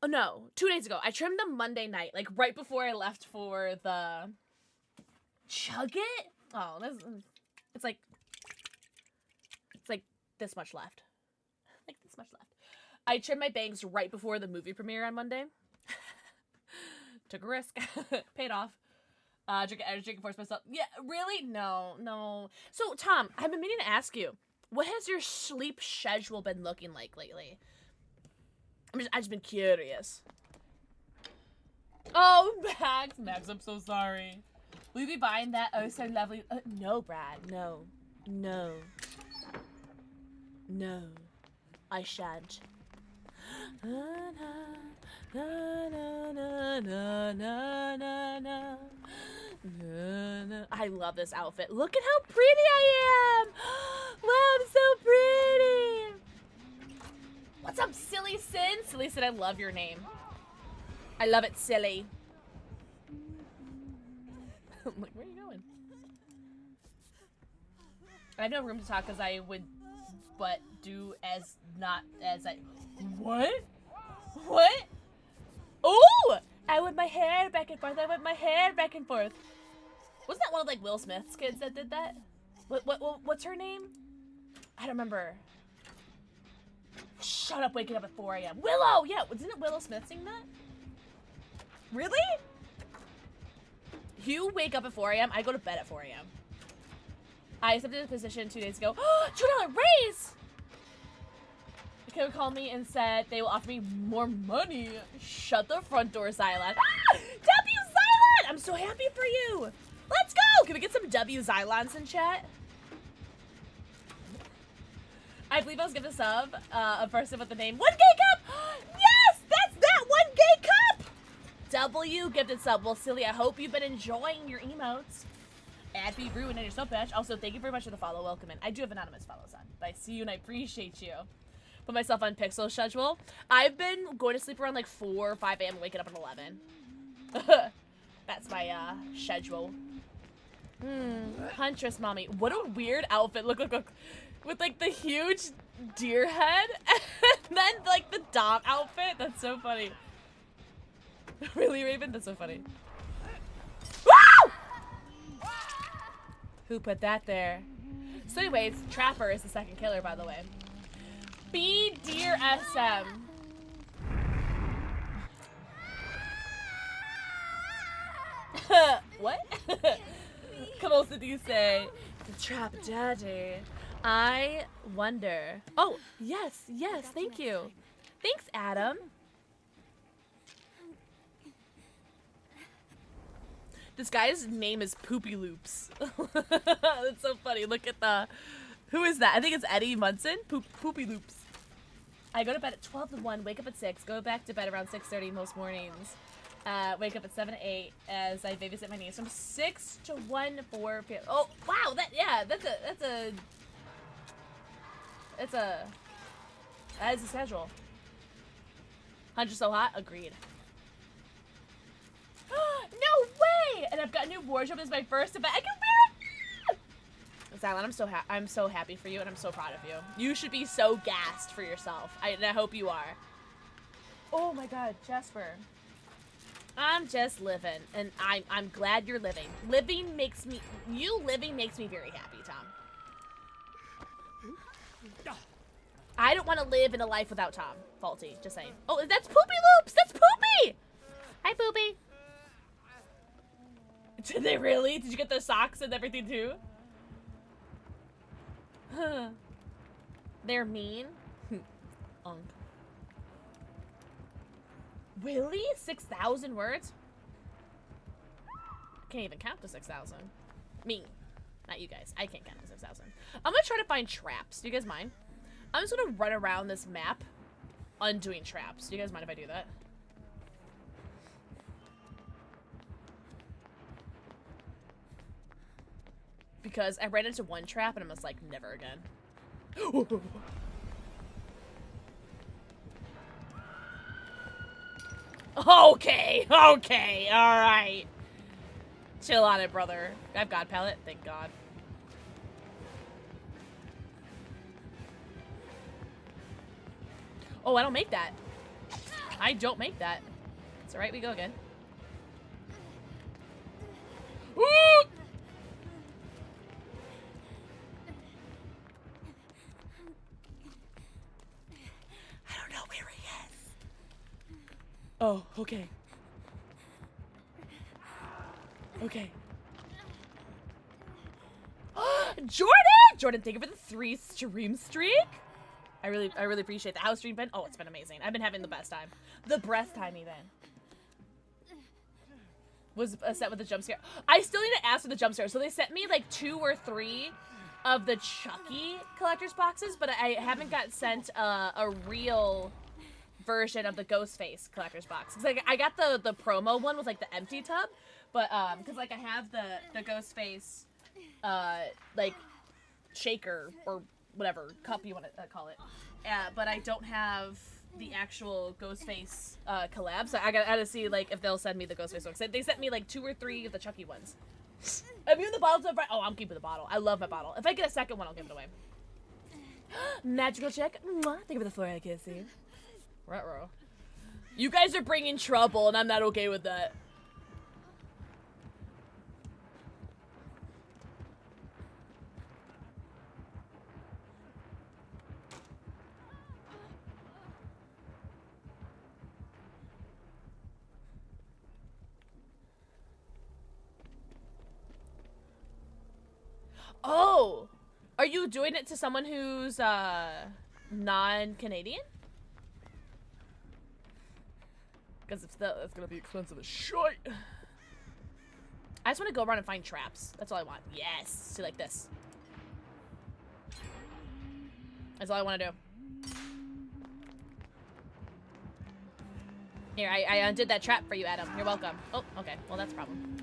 Oh, no. 2 days ago. I trimmed them Monday night, like right before I left for the... Chug it? Oh, it's like this much left. Like this much left. I trimmed my bangs right before the movie premiere on Monday. Took a risk. Paid off. Drink energy and force myself. Yeah, really? No. So, Tom, I've been meaning to ask you, what has your sleep schedule been looking like lately? I've just been curious. Oh, Max, I'm so sorry. Will you be buying that oh so lovely? No, Brad, no. I shan't. I love this outfit. Look at how pretty I am! Wow, I'm so pretty! What's up, Silly Sin? Silly Sin, I love your name. I love it, Silly. I'm like, where are you going? I have no room to talk because I would but do as not as I... What? Oh! I whip my hair back and forth. Wasn't that one of like Will Smith's kids that did that? What's her name? I don't remember. Shut up, waking up at 4 a.m. Willow! Yeah, didn't Willow Smith sing that? Really? You wake up at 4 a.m., I go to bed at 4 a.m. I accepted a position 2 days ago. $2 raise! The kid called me and said they will offer me more money. Shut the front door, Xylon. W Xylon! I'm so happy for you! Let's go! Can we get some W Xylons in chat? I believe I was given a sub, a person with the name 1 gay cup! Yes! That's that 1 gay cup! W gifted sub. Well, Silly, I hope you've been enjoying your emotes. Ad be ruined in your sub patch. Also, thank you very much for the follow. Welcome in. I do have anonymous follows on, but I see you and I appreciate you. Put myself on Pixel schedule. I've been going to sleep around like 4 or 5 a.m. and waking up at 11. That's my schedule. Huntress mommy. What a weird outfit. Look. With like the huge deer head and then like the Dom outfit. That's so funny. Really, Raven? That's so funny. Woo! Who put that there? So anyways, Trapper is the second killer, by the way. B Deer SM. What? Come on, did you say? The Trap Daddy. I wonder. Oh, yes, thank you. Thanks, Adam. This guy's name is Poopy Loops. That's so funny. Look at the... Who is that? I think it's Eddie Munson. Poopy Loops. I go to bed at 12 to 1, wake up at 6, go back to bed around 6:30 most mornings. Wake up at 7 to 8 as I babysit my niece from 6 to 1 4 p.m. Oh, wow. That is a schedule. 100 so hot? Agreed. No way! And I've got a new wardrobe. This is my first event. I can wear it! Silent, I'm so happy for you and I'm so proud of you. You should be so gassed for yourself. And I hope you are. Oh my god, Jasper. I'm just living, and I'm glad you're living. Living makes me very happy, Tom. I don't want to live in a life without Tom. Faulty, just saying. Oh, that's Poopy Loops! That's Poopy! Hi, Poopy. Did they really? Did you get the socks and everything too? They're mean. Really? 6,000 words? Can't even count to 6,000. Me. Not you guys. I can't count to 6,000. I'm gonna try to find traps. Do you guys mind? I'm just gonna run around this map undoing traps. Do you guys mind if I do that? Because I ran into one trap and I'm just like, never again. Okay, alright. Chill on it, brother. I have God palette, thank God. Oh, I don't make that. I don't make that. It's alright, we go again. Woo! I don't know where he is. Oh, okay. Okay. Jordan, thank you for the 3 stream streak. I really appreciate that. How's stream been? Oh, it's been amazing. I've been having the best time. The best time even. Was set with the jump scare. I still need to ask for the jump scare. So they sent me like 2 or 3 of the Chucky collector's boxes, but I haven't got sent a real version of the Ghostface collector's box. Cause like I got the promo one with like the empty tub, but cause like I have the Ghostface like shaker or whatever cup you want to call it, but I don't have the actual Ghostface collab, so I gotta see like if they'll send me the Ghostface one. They sent me like 2 or 3 of the Chucky ones. I mean the bottle's up right. Oh, I'm keeping the bottle. I love my bottle. If I get a second one, I'll give it away. Magical check. Mwah. Thank you for the floor, I can't see. Ruh-roh. You guys are bringing trouble, and I'm not okay with that. Also, doing it to someone who's non-Canadian? Because if that's gonna be expensive as shit. I just want to go around and find traps. That's all I want. Yes. See, like this. That's all I want to do. Here, I undid that trap for you, Adam. You're welcome. Oh, okay. Well, that's a problem.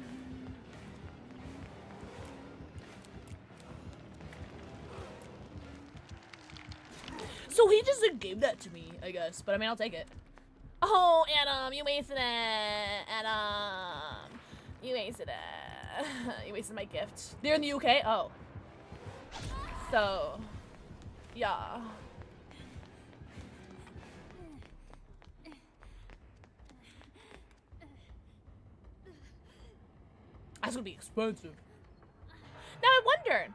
So he just gave that to me, I guess. But I mean, I'll take it. Oh, Adam, you wasted it. Adam. You wasted it. You wasted my gift. They're in the UK? Oh. So, yeah. That's gonna be expensive. Now I wonder,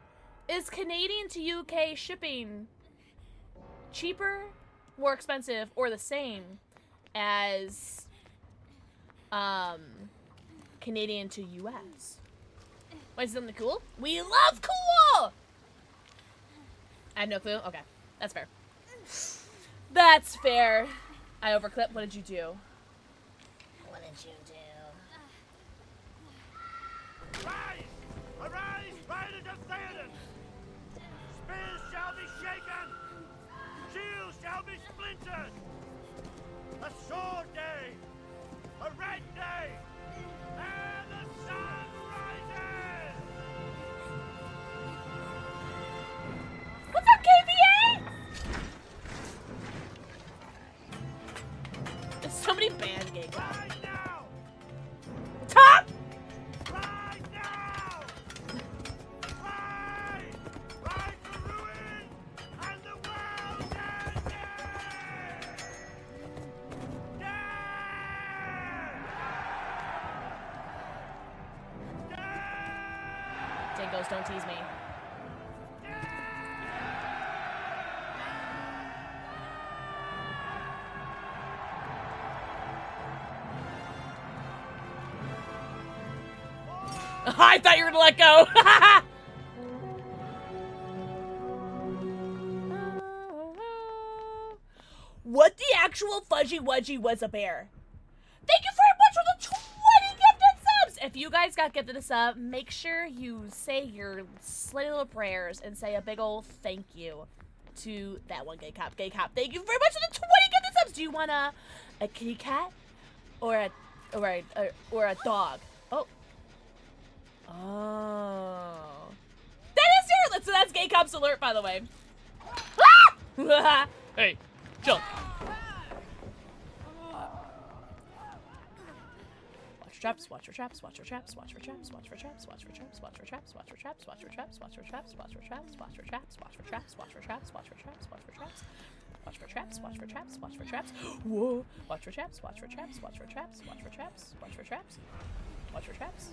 is Canadian to UK shipping cheaper, more expensive, or the same as Canadian to US? Why is something cool? We love cool! I have no clue? Okay. That's fair. That's fair. I overclipped. What did you do? What did you do? Rise! Arise, riders of Theoden! Spears shall be shaken! Shields shall be splintered! A sword day! A red day! And the sun rises! What's up, KVA? There's so many band gigs. Rise now! Top! Rise now! Rise! Rise to ruin and the world's ending! Dangos, don't tease me. I thought you were gonna let go. What the actual fudgy wudgy was a bear? Thank you very much for the 20 gifted subs! If you guys got gifted a sub, make sure you say your slutty little prayers and say a big old thank you to that one gay cop. Gay cop, thank you very much for the 20 gifted subs! Do you want a kitty cat? Or a dog? Oh. Oh. That is your, so that's Gay Cops Alert, by the way. Ah! Hey, jump. Watch your traps, watch your traps, watch your traps, watch your traps, watch your traps, watch your traps, watch your traps, watch your traps, watch your traps, watch your traps, watch your traps, watch your traps, watch your traps, watch your traps, watch your traps, watch your traps. Watch for traps, watch for traps, watch for traps. Whoa. Watch for traps, watch for traps, watch for traps, watch for traps, watch for traps. Watch for traps.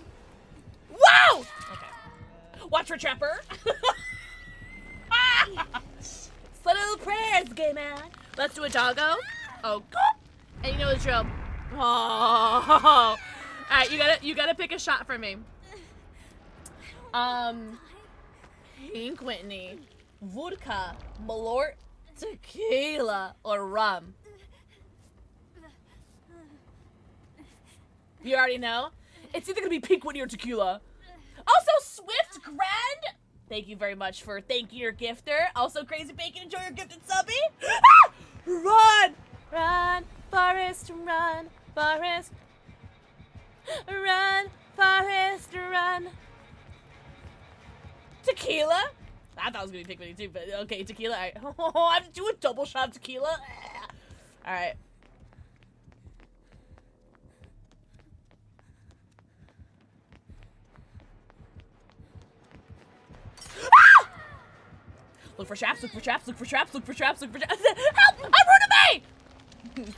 Wow! Okay. Watch for trapper. Slid little prayers, gay man. Let's do a doggo. Oh, and you know the drill. Oh. Alright, you gotta pick a shot for me. Pink Whitney, vodka, malort, tequila, or rum. You already know? It's either gonna be Pink Whitney or tequila. Also, Swift Grand, thank you very much for thanking your gifter. Also, Crazy Bacon, enjoy your gifted subby. Ah! Run! Run, Forrest, run, Forrest. Run, Forrest, run. Tequila? I thought it was gonna be Pink Whitney too, but okay, tequila. All right. Oh, I have to do a double shot of tequila. All right. Ah! Look for traps, look for traps, look for traps, look for traps, look for traps. Help! I'm running away!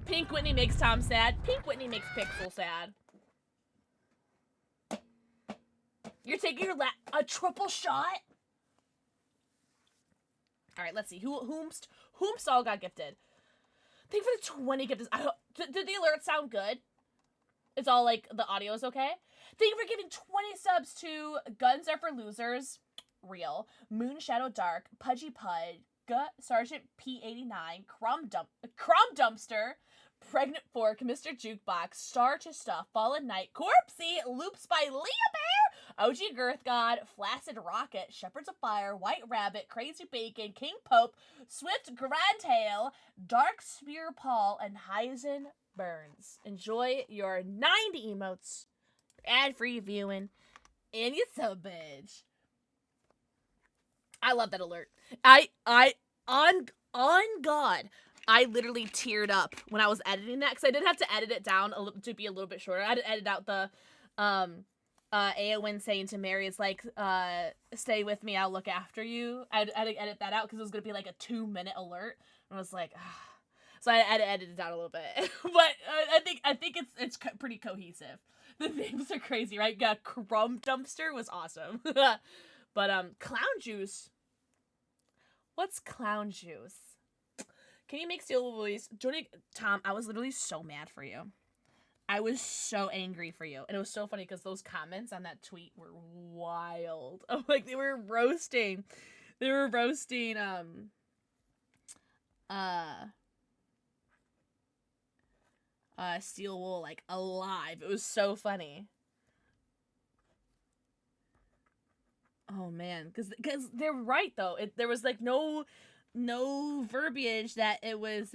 Pink Whitney makes Tom sad. Pink Whitney makes Pixel sad. You're taking your a triple shot? Alright, let's see. Whomst all got gifted? Thank you for the 20 gifted. Did the alert sound good? It's all like, the audio is okay? Thank you for giving 20 subs to Guns Are for Losers, Real, Moon Shadow Dark, Pudgy Pud, Sergeant P89, Crumb Dumpster, Pregnant Fork, Mr. Jukebox, Star to Stuff, Fallen Knight, Corpsey, Loops by Leah Bear, OG Girth God, Flaccid Rocket, Shepherds of Fire, White Rabbit, Crazy Bacon, King Pope, Swift Grandtail, Dark Spear Paul, and Heisen Burns. Enjoy your 90 emotes, ad-free viewing, and you so bitch. I love that alert. On God, I literally teared up when I was editing that because I did have to edit it down to be a little bit shorter. I had to edit out the Aowen saying to Mary, it's like, stay with me, I'll look after you. I had to edit that out because it was gonna be like a 2-minute alert. And I was like, ah. So I had to edit it down a little bit. But I think it's pretty cohesive. The names are crazy, right? Yeah, Crumb Dumpster was awesome. But Clown Juice. What's Clown Juice? Can you make Steel Voice? Jody, Tom, I was literally so mad for you. I was so angry for you. And it was so funny because those comments on that tweet were wild. Like, they were roasting. They were roasting, Steel Wool, like, alive. It was so funny. Oh, man. Because they're right, though. There was, like, no verbiage that it was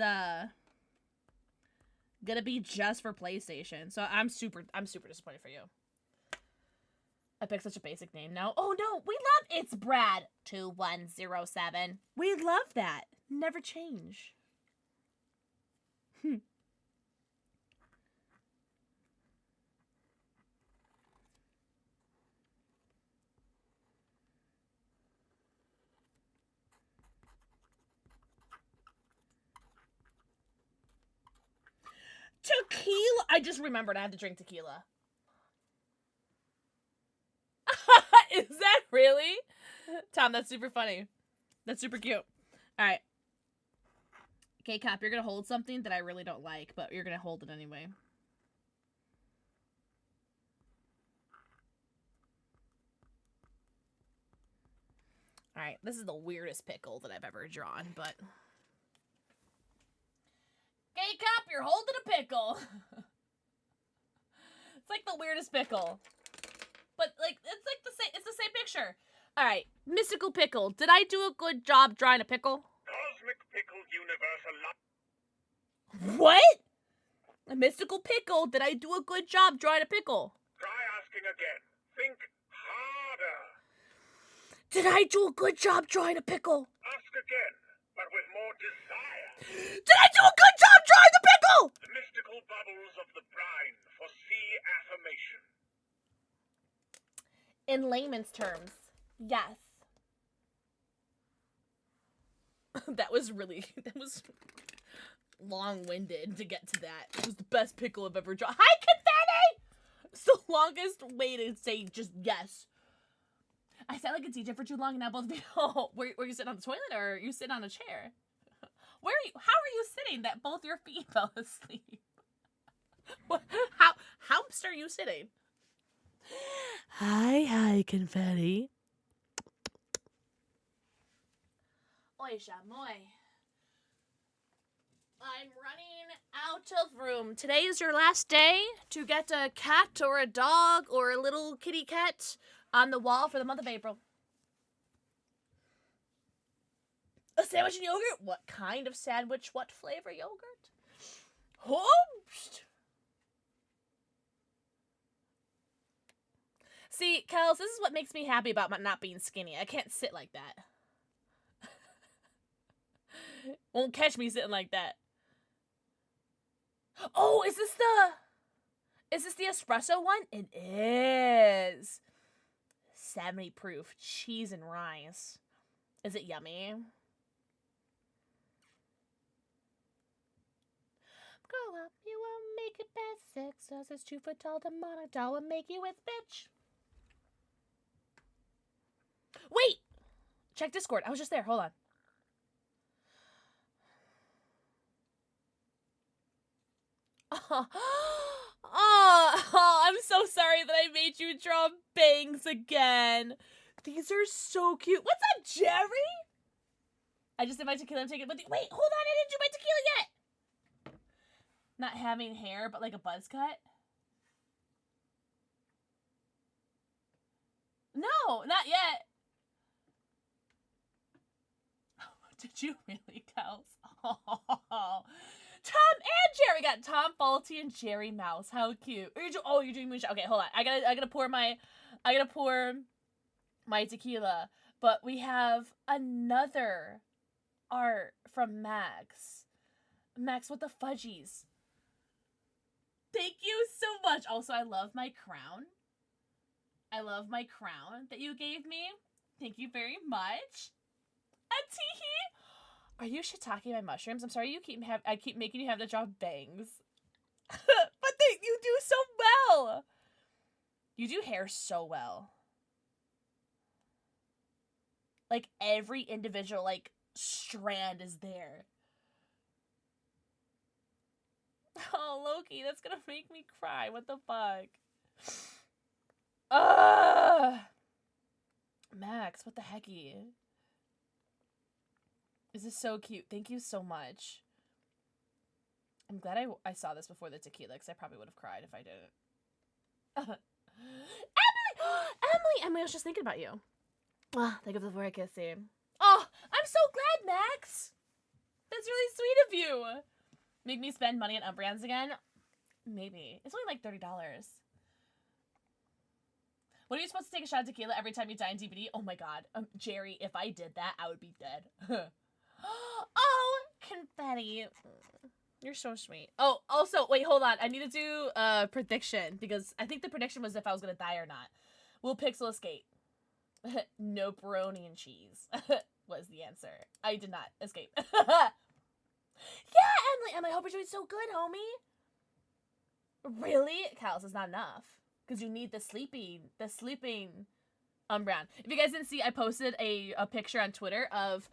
gonna be just for PlayStation. So I'm super disappointed for you. I picked such a basic name now. Oh no, we love It's Brad 2107. We love that. Never change. Tequila. I just remembered I have to drink tequila. Is that really? Tom, that's super funny. That's super cute. Alright. Okay, Cap, you're gonna hold something that I really don't like, but you're gonna hold it anyway. Alright, this is the weirdest pickle that I've ever drawn, but... Okay, Cap, you're holding a pickle. It's like the weirdest pickle. But, like, it's the same picture. Alright, Mystical Pickle. Did I do a good job drawing a pickle? Cosmic Pickle Universal. What? A Mystical Pickle. Did I do a good job drawing a pickle? Try asking again. Think harder. Did I do a good job drawing a pickle? Ask again, but with more desire. Did I do a good job drawing the pickle? The mystical bubbles of the brine for sea affirmation. In layman's terms, yes. That was long-winded to get to that. It was the best pickle I've ever drawn. Hi, Confetti! It's the longest way to say just yes. I sat like a DJ for too long, and now both of you... Oh, were you sitting on the toilet, or you sitting on a chair? How are you sitting that both your feet fell asleep? How are you sitting? Hi, Confetti. Oi, chamoy. I'm running out of room. Today is your last day to get a cat or a dog or a little kitty cat on the wall for the month of April. A sandwich and yogurt? What kind of sandwich? What flavor yogurt? Host! See, Kels, this is what makes me happy about not being skinny. I can't sit like that. Won't catch me sitting like that. Oh, is this the espresso one? It is. 70 proof cheese and rice. Is it yummy? Grow up, you won't make it past 6. Cause it's 2 foot tall, the monitor will make you with bitch. Wait! Check Discord. I was just there. Hold on. Oh, I'm so sorry that I made you draw bangs again. These are so cute. What's up, Jerry? I just did my tequila. I'm taking it. Wait, hold on. I didn't do my tequila yet. Not having hair, but like a buzz cut. No, not yet. Did you really, Kels? Oh. Tom and Jerry got Tom Faulty and Jerry Mouse. How cute. You're doing moonshine. Okay, hold on. I gotta pour my tequila. But we have another art from Max. Max with the fudgies. Thank you so much. Also, I love my crown. I love my crown that you gave me. Thank you very much. Teehee. Are you shiitake my mushrooms? I'm sorry I keep making you have to draw bangs. But you do so well. You do hair so well. Like every individual like strand is there. Oh, Loki, that's gonna make me cry. What the fuck? Max, what the hecky? This is so cute. Thank you so much. I'm glad I saw this before the tequila, because I probably would have cried if I didn't. Emily, I was just thinking about you. Thank you for kissing. Oh, I'm so glad, Max. That's really sweet of you. Make me spend money on brands again? Maybe. It's only like $30. What are you supposed to take a shot of tequila every time you die in DBD? Oh my god. Jerry, if I did that, I would be dead. Oh, confetti. You're so sweet. Oh, also, wait, hold on. I need to do a prediction, because I think the prediction was if I was going to die or not. Will Pixel escape? No brony and cheese was the answer. I did not escape. Yeah, Emily, I hope you're doing so good, homie. Really? Callus is not enough. Because you need the sleeping Umbreon. If you guys didn't see, I posted a picture on Twitter of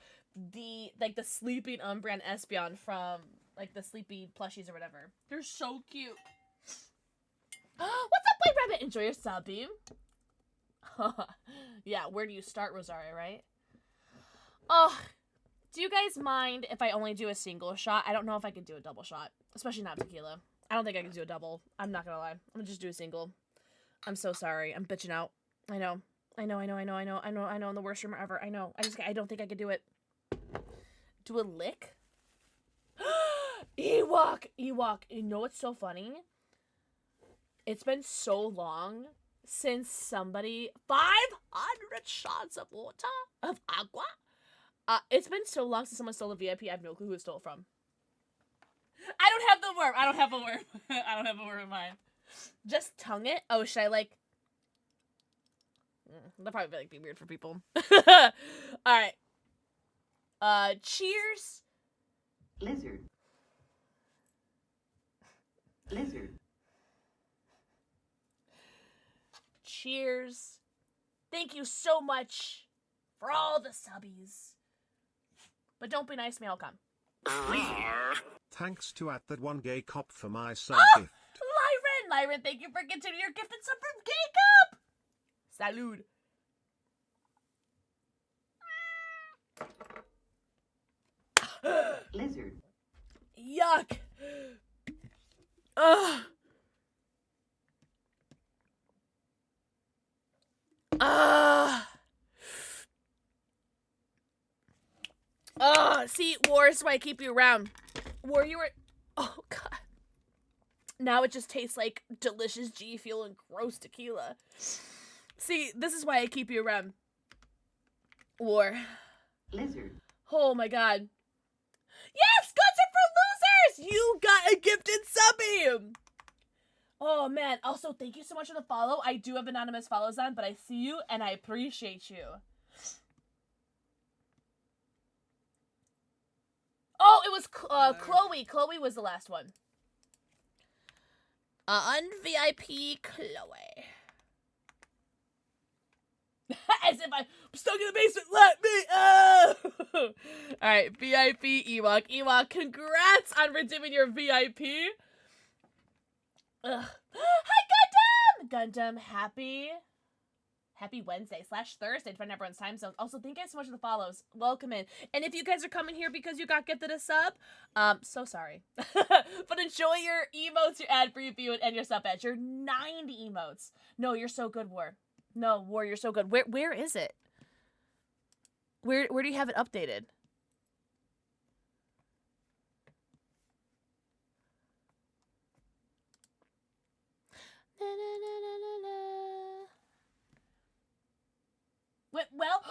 the sleeping Umbreon Espeon from like the sleepy plushies or whatever. They're so cute. What's up, White Rabbit? Enjoy your subbing. Yeah, where do you start, Rosario, right? Oh, do you guys mind if I only do a single shot? I don't know if I can do a double shot, especially not tequila. I don't think I can do a double. I'm not gonna lie. I'm gonna just do a single. I'm so sorry. I'm bitching out. I know. I'm the worst streamer ever. I know. I don't think I could do it. Do a lick? Ewok. You know what's so funny? It's been so long since somebody 500 shots of water of agua. It's been so long since someone stole a VIP. I have no clue who it stole from. I don't have the worm. I don't have a worm in mind. Just tongue it. Oh, should I like? That'll probably be weird for people. All right. Cheers. Lizard. Cheers. Thank you so much for all the subbies. But don't be nice to me, I'll come. Thanks to that one gay cop for my sub gift. Lyran, thank you for continuing your gifted sub from Gay Cup. Salud. Lizard. Yuck. Ugh. See, War is why I keep you around. War, you were... Oh, God. Now it just tastes like delicious G Fuel and gross tequila. See, this is why I keep you around. War. Lizard. Oh, my God. Yes! Guns are for losers! You got a gifted subby! Oh, man. Also, thank you so much for the follow. I do have anonymous follows on, but I see you, and I appreciate you. Oh, it was Chloe. Chloe was the last one. Un-VIP Chloe. As if I'm stuck in the basement. Let me out! Alright, VIP Ewok. Ewok, congrats on redeeming your VIP. Ugh. Hi, Gundam! Gundam, happy Wednesday / Thursday, depending on everyone's time zone. Also, thank you guys so much for the follows. Welcome in. And if you guys are coming here because you got gifted a sub, so sorry. But enjoy your emotes, your ad for your view, and your sub badge. Your 90 emotes. No, you're so good, War. No, War, you're so good. Where is it? Where do you have it updated? Na, na, na, na, na, na. Wait, well,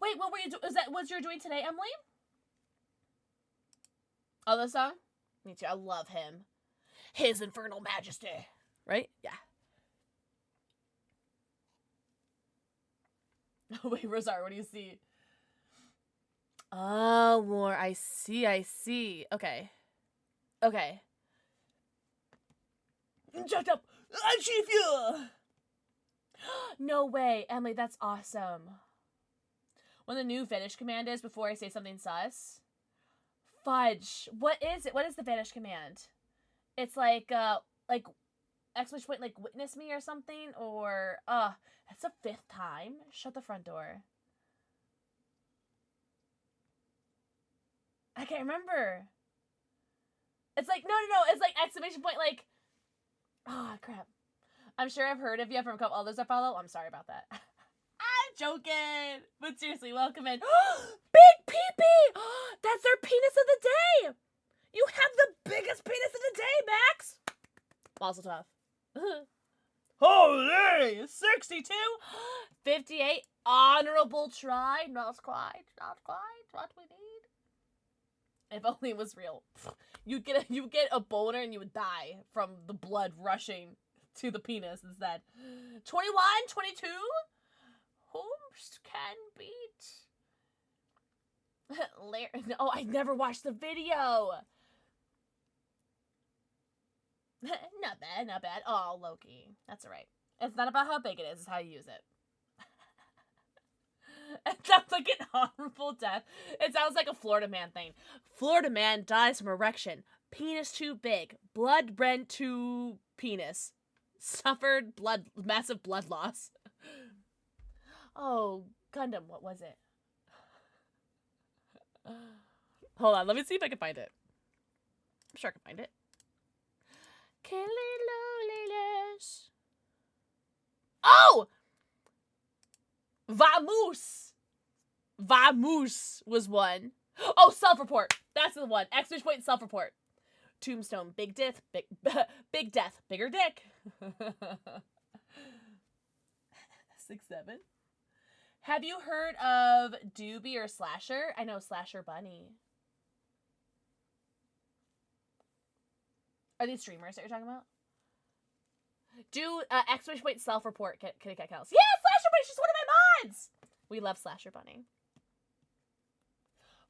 wait, what were you doing? Is that what you're doing today, Emily? Oh, the song? Me too. I love him. His Infernal Majesty. Right? Yeah. Wait, Rosar, what do you see? Oh, War. I see. Okay. Shut up! I chief you! No way, Emily, that's awesome. When the new vanish command is before I say something sus. Fudge. What is it? What is the vanish command? It's like exclamation point, like witness me or something, or that's the 5th time. Shut the front door. I can't remember. It's like no. It's like exclamation point, like. Oh crap. I'm sure I've heard of you from a couple others I follow. I'm sorry about that. I'm joking. But seriously, welcome in. Big pee-pee! That's our penis of the day! You have the biggest penis of the day, Max! Balls tough. Holy! 62! 58. Honorable try. Not quite. What we need. If only it was real. You'd get a boner and you would die from the blood rushing to the penis instead. 21, 22? Whom can beat? Oh, I never watched the video. Not bad. Oh, Loki. That's alright. It's not about how big it is, it's how you use it. It sounds like an honorable death. It sounds like a Florida man thing. Florida man dies from erection. Penis too big. Blood rent to penis. Suffered massive blood loss. Oh, Gundam, what was it? Hold on, let me see if I can find it. I'm sure I can find it. Oh! Vamoose was one. Oh, self-report. That's the one. Exclamation point, self-report. Tombstone, big death, big death, bigger dick. 6, 7. Have you heard of Doobie or Slasher? I know Slasher Bunny. Are these streamers that you're talking about? Do exclamation point self-report Kitty Cat Kels. Yeah, Slasher Bunny. She's one of my mods. We love Slasher Bunny.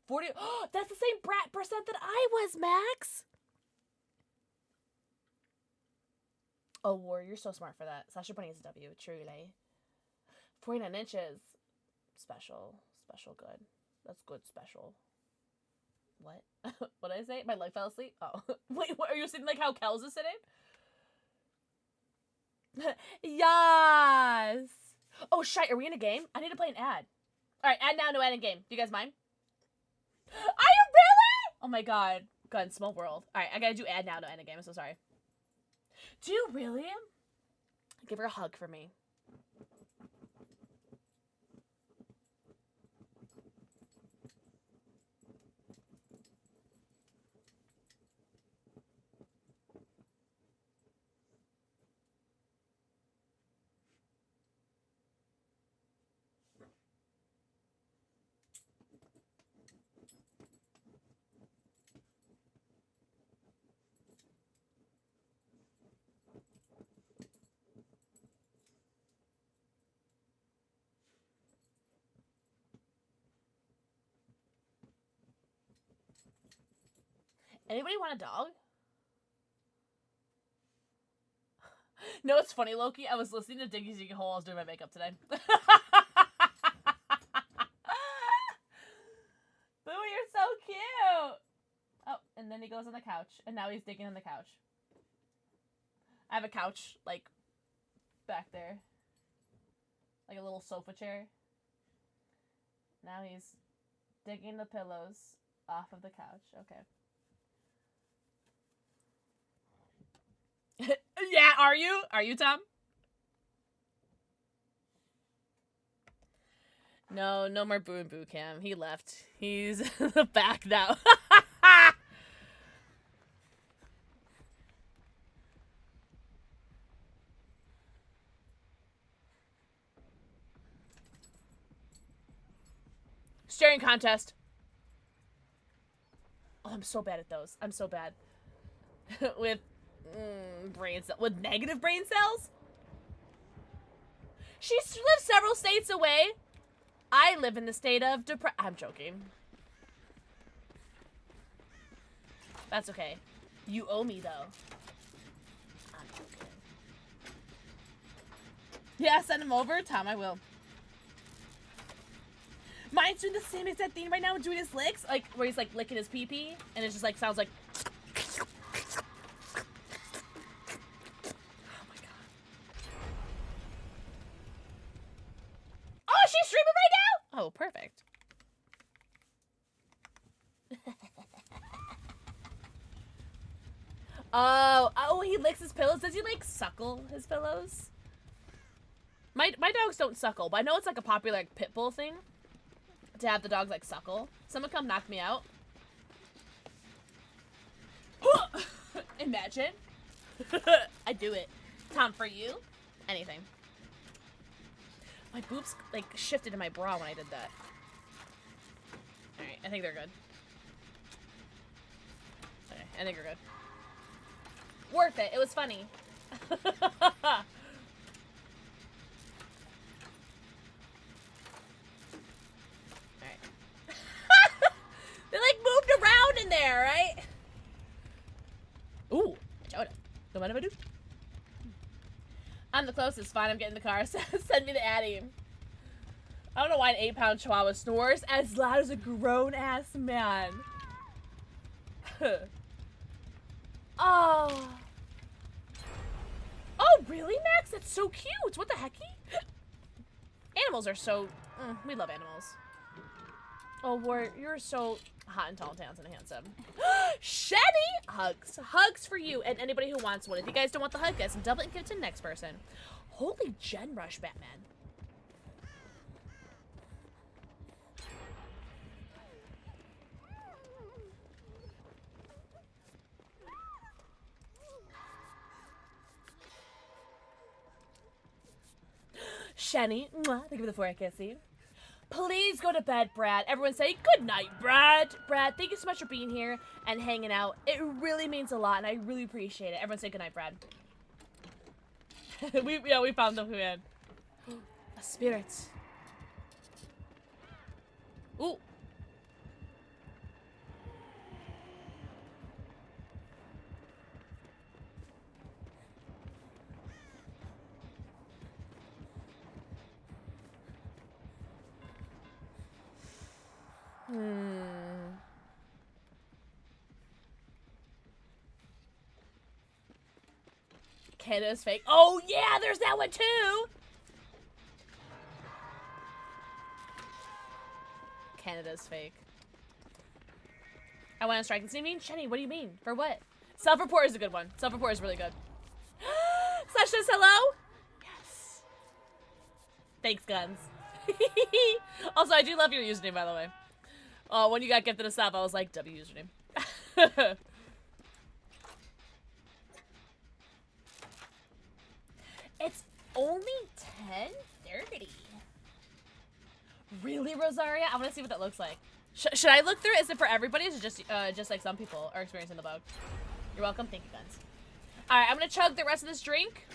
40. Oh, that's the same percent that I was, Max. Oh, War, you're so smart for that. Slasher Bunny is a W, truly. 49 inches. Special good. That's good special. What? What did I say? My leg fell asleep? Oh. Wait, what are you sitting like how Kels is sitting? Yes! Oh, shite, are we in a game? I need to play an ad. Alright, ad now, no ad in game. Do you guys mind? Are you really? Oh my god. God, small world. Alright, I gotta do ad now, no ad in game. I'm so sorry. Do you really? Give her a hug for me. Anybody want a dog? No, it's funny, Loki. I was listening to Diggy Diggy Hole while I was doing my makeup today. Boo, you're so cute. Oh, and then he goes on the couch, and now he's digging on the couch. I have a couch, like, back there. Like a little sofa chair. Now he's digging the pillows off of the couch. Okay. Yeah, are you? Are you, Tom? No, no more Boo and Boo Cam. He left. He's in the back now. Staring contest. Oh, I'm so bad at those. I'm so bad. With with negative brain cells? She lives several states away. I live in the state of depression. I'm joking. That's okay. You owe me, though. I'm joking. Yeah, send him over. Tom, I will. Mine's doing the same exact thing right now, doing his licks. Like, where he's, like, licking his pee-pee. And it just, like, sounds like... Oh, my God. Oh, she's streaming right now? Oh, perfect. Oh, he licks his pillows. Does he, like, suckle his pillows? My dogs don't suckle, but I know it's, like, a popular, like, pit bull thing. To have the dogs, like, suckle. Someone come knock me out. Imagine. I do it. Tom, for you? Anything. My boobs, like, shifted to my bra when I did that. Alright, I think they're good. Okay, I think we're good. Worth it. It was funny. They, like, moved around in there, right? Ooh, Jonah. No matter what I do. I'm the closest. Fine, I'm getting in the car. Send me the Addy. I don't know why an 8-pound chihuahua snores as loud as a grown-ass man. Oh. Oh, really, Max? That's so cute. What the hecky? Animals are so... we love animals. Oh, Wart, you're so hot and tall, talented, and handsome. Shetty! Hugs. Hugs for you and anybody who wants one. If you guys don't want the hug, guys, double it and give it to the next person. Holy Gen Rush, Batman. Shenny, thank you for the 4 kissy. Please go to bed, Brad. Everyone say good night, Brad. Brad, thank you so much for being here and hanging out. It really means a lot, and I really appreciate it. Everyone say good night, Brad. we found the man. A spirit. Ooh. Canada's fake. Oh, yeah, there's that one, too. Canada's fake. I want to strike this. You mean? Shenny, what do you mean? For what? Self-report is a good one. Self-report is really good. Slash says hello? Yes. Thanks, Guns. Also, I do love your username, by the way. Oh, when you got gifted a sub, I was like, W username. It's only 10:30. Really, Rosaria? I want to see what that looks like. Should I look through it? Is it for everybody? Or is it just like some people are experiencing the bug? You're welcome. Thank you, Guns. All right, I'm gonna chug the rest of this drink.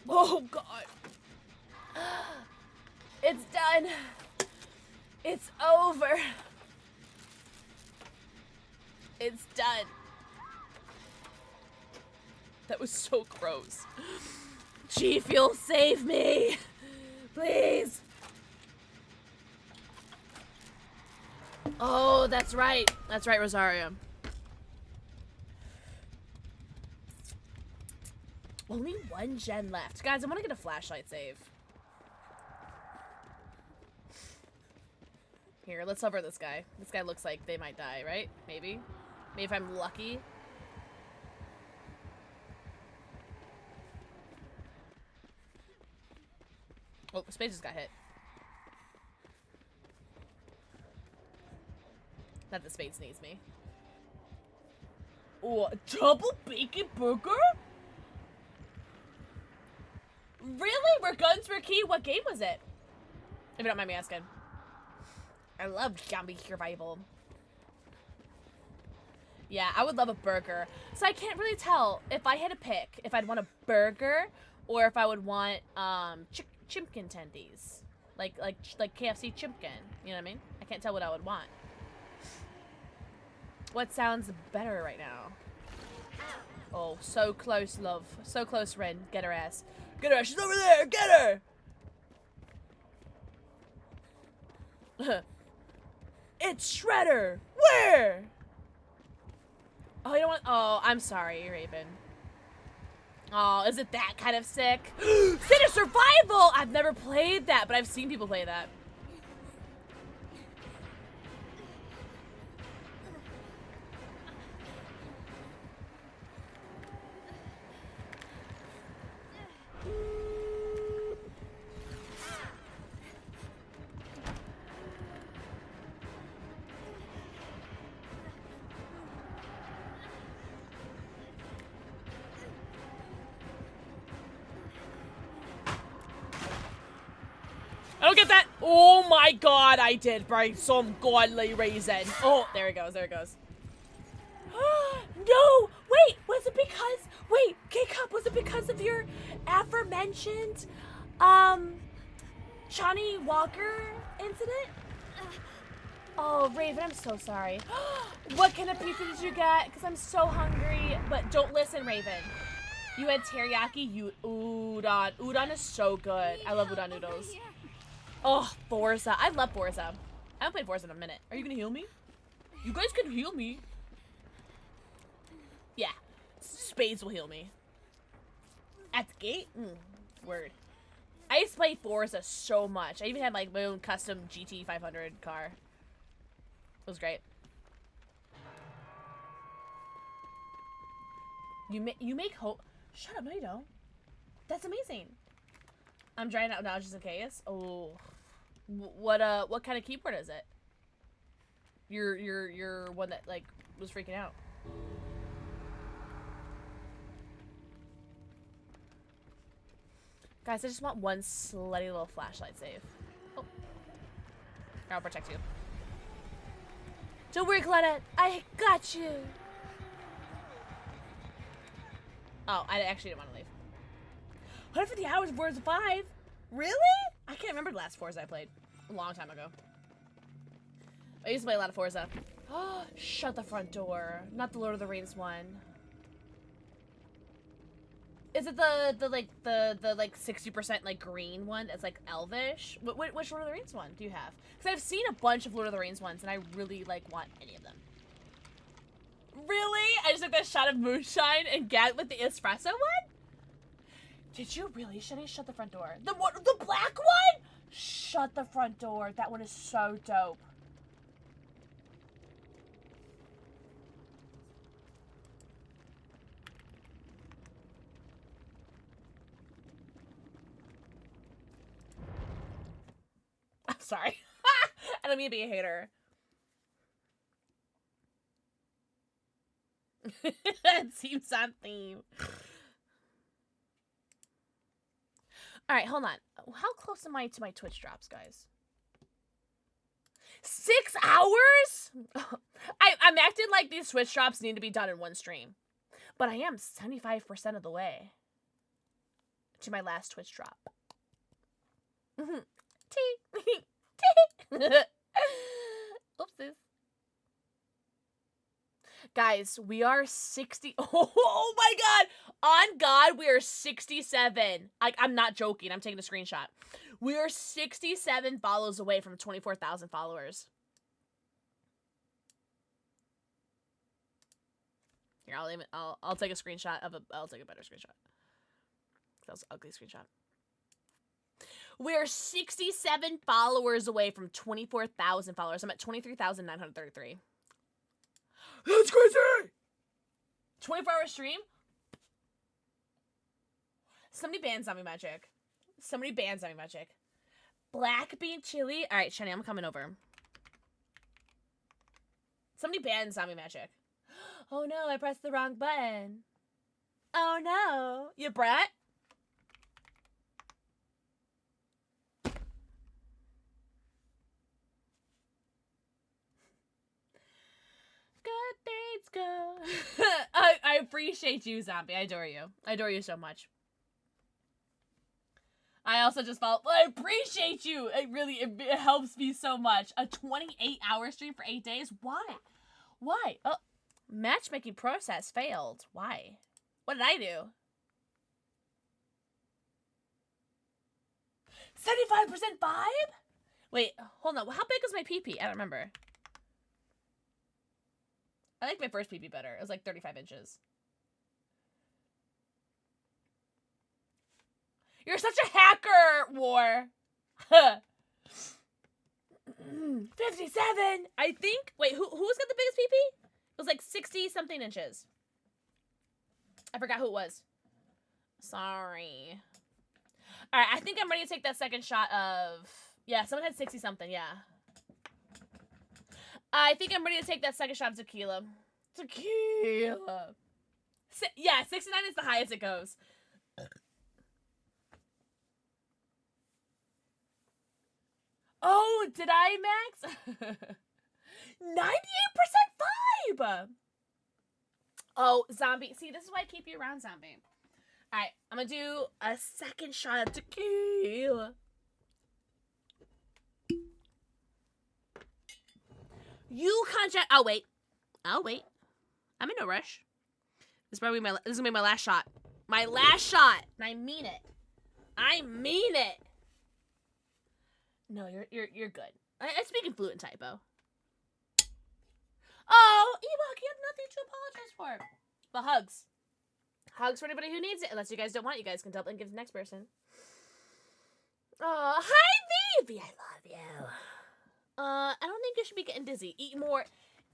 Oh God! It's done. It's over. It's done. That was so gross. G Fuel, save me! Please! Oh, that's right. That's right, Rosario. Only one gen left. Guys, I want to get a flashlight save. Here, let's hover this guy. This guy looks like they might die, right? Maybe. Maybe if I'm lucky. Oh, Space just got hit. Not that Spades needs me. Oh, a double bacon burger? Really? Where guns were key? What game was it? If you don't mind me asking. I love zombie survival. Yeah, I would love a burger. So I can't really tell if I had to pick if I'd want a burger or if I would want chimpkin tendies. Like KFC chimpkin. You know what I mean? I can't tell what I would want. What sounds better right now? Oh, so close, love. So close, Ren. Get her ass. Get her ass. She's over there. Get her. It's Shredder. Where? Oh, you don't want... Oh, I'm sorry, Raven. Oh, is it that kind of sick? City Survival! I've never played that, but I've seen people play that. I don't get that. Oh my god, I did by some godly reason. Oh, there it goes, there it goes. No! Wait, was it because... Wait, K-Cup, was it because of your aforementioned, Johnny Walker incident? Oh, Raven, I'm so sorry. What kind of pizza did you get? Because I'm so hungry. But don't listen, Raven. You had teriyaki, udon. Udon is so good. I love udon noodles. Oh, Forza. I love Forza. I haven't played Forza in a minute. Are you gonna heal me? You guys can heal me. Yeah. Spades will heal me. At the gate? Word. I used to play Forza so much. I even had like my own custom GT 500 car. It was great. You make hope. Shut up, no you don't. That's amazing. I'm trying out now just in case. Oh. What kind of keyboard is it? Your one that like was freaking out. Guys, I just want one slutty little flashlight save. Oh. I'll protect you. Don't worry, Claudette. I got you. Oh, I actually didn't want to leave. 150 hours of Forza 5? Really? I can't remember the last Forza I played. A long time ago. I used to play a lot of Forza. Oh, shut the front door. Not the Lord of the Rings one. Is it the 60% like green one that's like elvish? Which Lord of the Rings one do you have? Because I've seen a bunch of Lord of the Rings ones and I really like want any of them. Really? I just took that shot of moonshine and gat with the espresso one? Did you really? Shani, shut the front door. The black one? Shut the front door. That one is so dope. I'm sorry. I don't mean to be a hater. It seems on theme. Alright, hold on. How close am I to my Twitch drops, guys? 6 hours? I'm acting like these Twitch drops need to be done in one stream. But I am 75% of the way to my last Twitch drop. Oopsies. Guys, we are 60. Oh my god! On God, we are 67. I'm not joking. I'm taking a screenshot. We are 67 follows away from 24,000 followers. Here, I'll take a screenshot of I'll take a better screenshot. That was an ugly screenshot. We're 67 followers away from 24,000 followers. I'm at 23,933. That's crazy! 24-hour stream? Somebody ban Zombie Magic. Somebody ban Zombie Magic. Black bean chili. All right, Shani, I'm coming over. Somebody ban Zombie Magic. Oh no, I pressed the wrong button. Oh no. You brat? Good things go. I appreciate you, Zombie. I adore you. I adore you so much. I also just felt, I appreciate you. It helps me so much. A 28-hour stream for 8 days? Why? Why? Oh, matchmaking process failed. Why? What did I do? 75% vibe? Wait, hold on. How big was my PP? I don't remember. I like my first PP better. It was like 35 inches. You're such a hacker, War. 57. I think. Wait, who's got the biggest PP? It was like 60-something inches. I forgot who it was. Sorry. All right, I think I'm ready to take that second shot of. Yeah, someone had 60-something. Yeah. I think I'm ready to take that second shot of tequila. Tequila. Yeah, 69 is the highest it goes. Oh, did I, Max? 98% vibe! Oh, Zombie. See, this is why I keep you around, Zombie. Alright, I'm gonna do a second shot of tequila. You contract. I'll wait. I'll wait. I'm in no rush. This is probably this is gonna be my last shot. My last shot. And I mean it. I mean it. No, you're good. I'm speaking fluent typo. Oh, Ewok, you have nothing to apologize for. But hugs. Hugs for anybody who needs it. Unless you guys don't want, you guys can double and give to the next person. Oh, hi, Vivi. I love you. I don't think you should be getting dizzy. Eat more.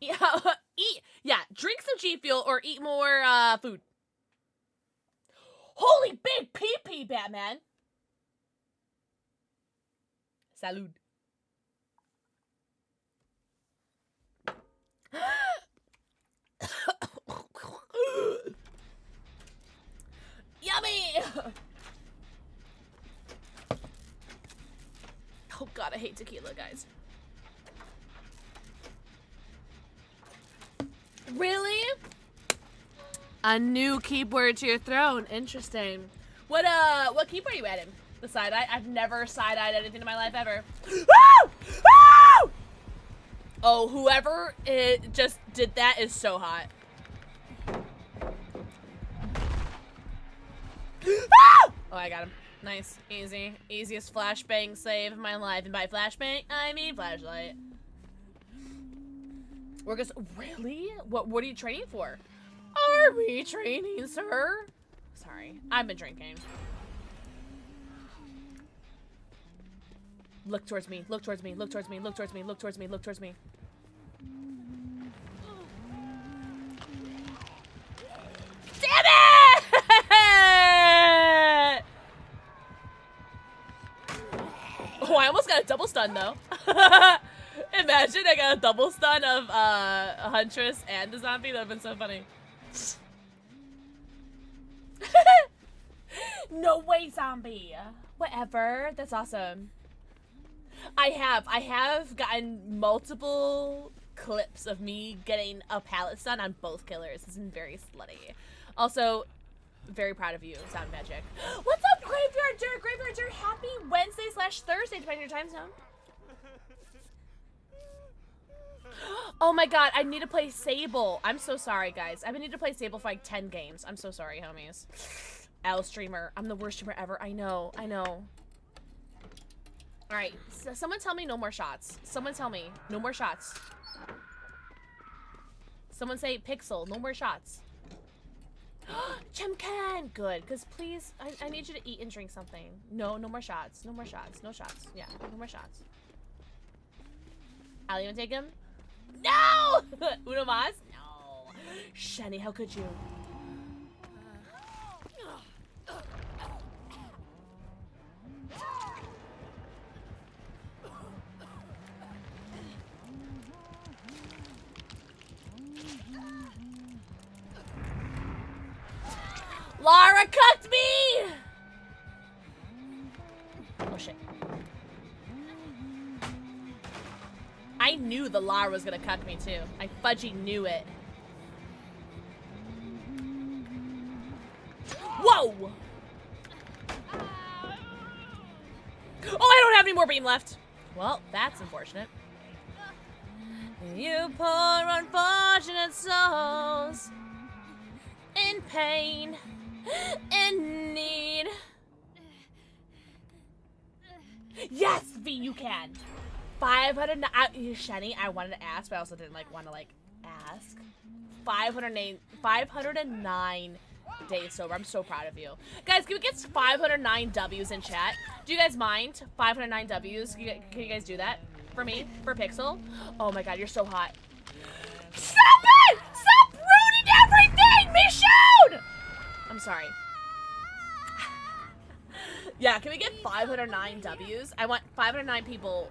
Yeah, drink some G Fuel or eat more food. Holy big pee-pee, Batman. Salud. Yummy! Oh god, I hate tequila, guys. Really? A new keyboard to your throne. Interesting. What keyboard are you adding? The side-eye? I've never side-eyed anything in my life ever. Woo! Woo! Oh, whoever just did that is so hot. Oh, I got him. Nice. Easy. Easiest flashbang save of my life. And by flashbang, I mean flashlight. We're just really? What are you training for? Army training, sir. Sorry. I've been drinking. Look towards me. Look towards me. Look towards me. Look towards me. Look towards me. Look towards me. Damn it! Oh, I almost got a double stun though. Imagine I got a double stun of a Huntress and the zombie. That would have been so funny. No way, zombie. Whatever. That's awesome. I have gotten multiple clips of me getting a pallet stun on both killers. It's been very slutty. Also, very proud of you, Sound Magic. What's up, Graveyard Dirt? Graveyard Dirt, happy Wednesday/Thursday, depending on your time zone. Oh my god, I need to play Sable. I'm so sorry, guys. I've been needing to play Sable for like 10 games. I'm so sorry, homies. L streamer. I'm the worst streamer ever. I know. I know. Alright, so someone tell me no more shots. Someone tell me no more shots. Someone say Pixel, no more shots. Chimcan! Good, because please, I need you to eat and drink something. No more shots. No more shots. No shots. Yeah, no more shots. I'll even take him. No! Uno mas? No. Shani, how could you? Lara cucked me! Oh shit. I knew the Lara was gonna cuck me too. I fudgy knew it. Whoa! Oh, I don't have any more beam left. Well, that's unfortunate. You poor unfortunate souls in pain, in need. Yes, V, you can. 500. Shani, I wanted to ask, but I also didn't want to ask. 509 days sober. I'm so proud of you, guys. Can we get 509 W's in chat? Do you guys mind 509 W's? Can you guys do that for me, for Pixel? Oh my God, you're so hot. Stop it! Stop ruining everything, Michonne! I'm sorry. Yeah, can we get 509 W's? I want 509 people.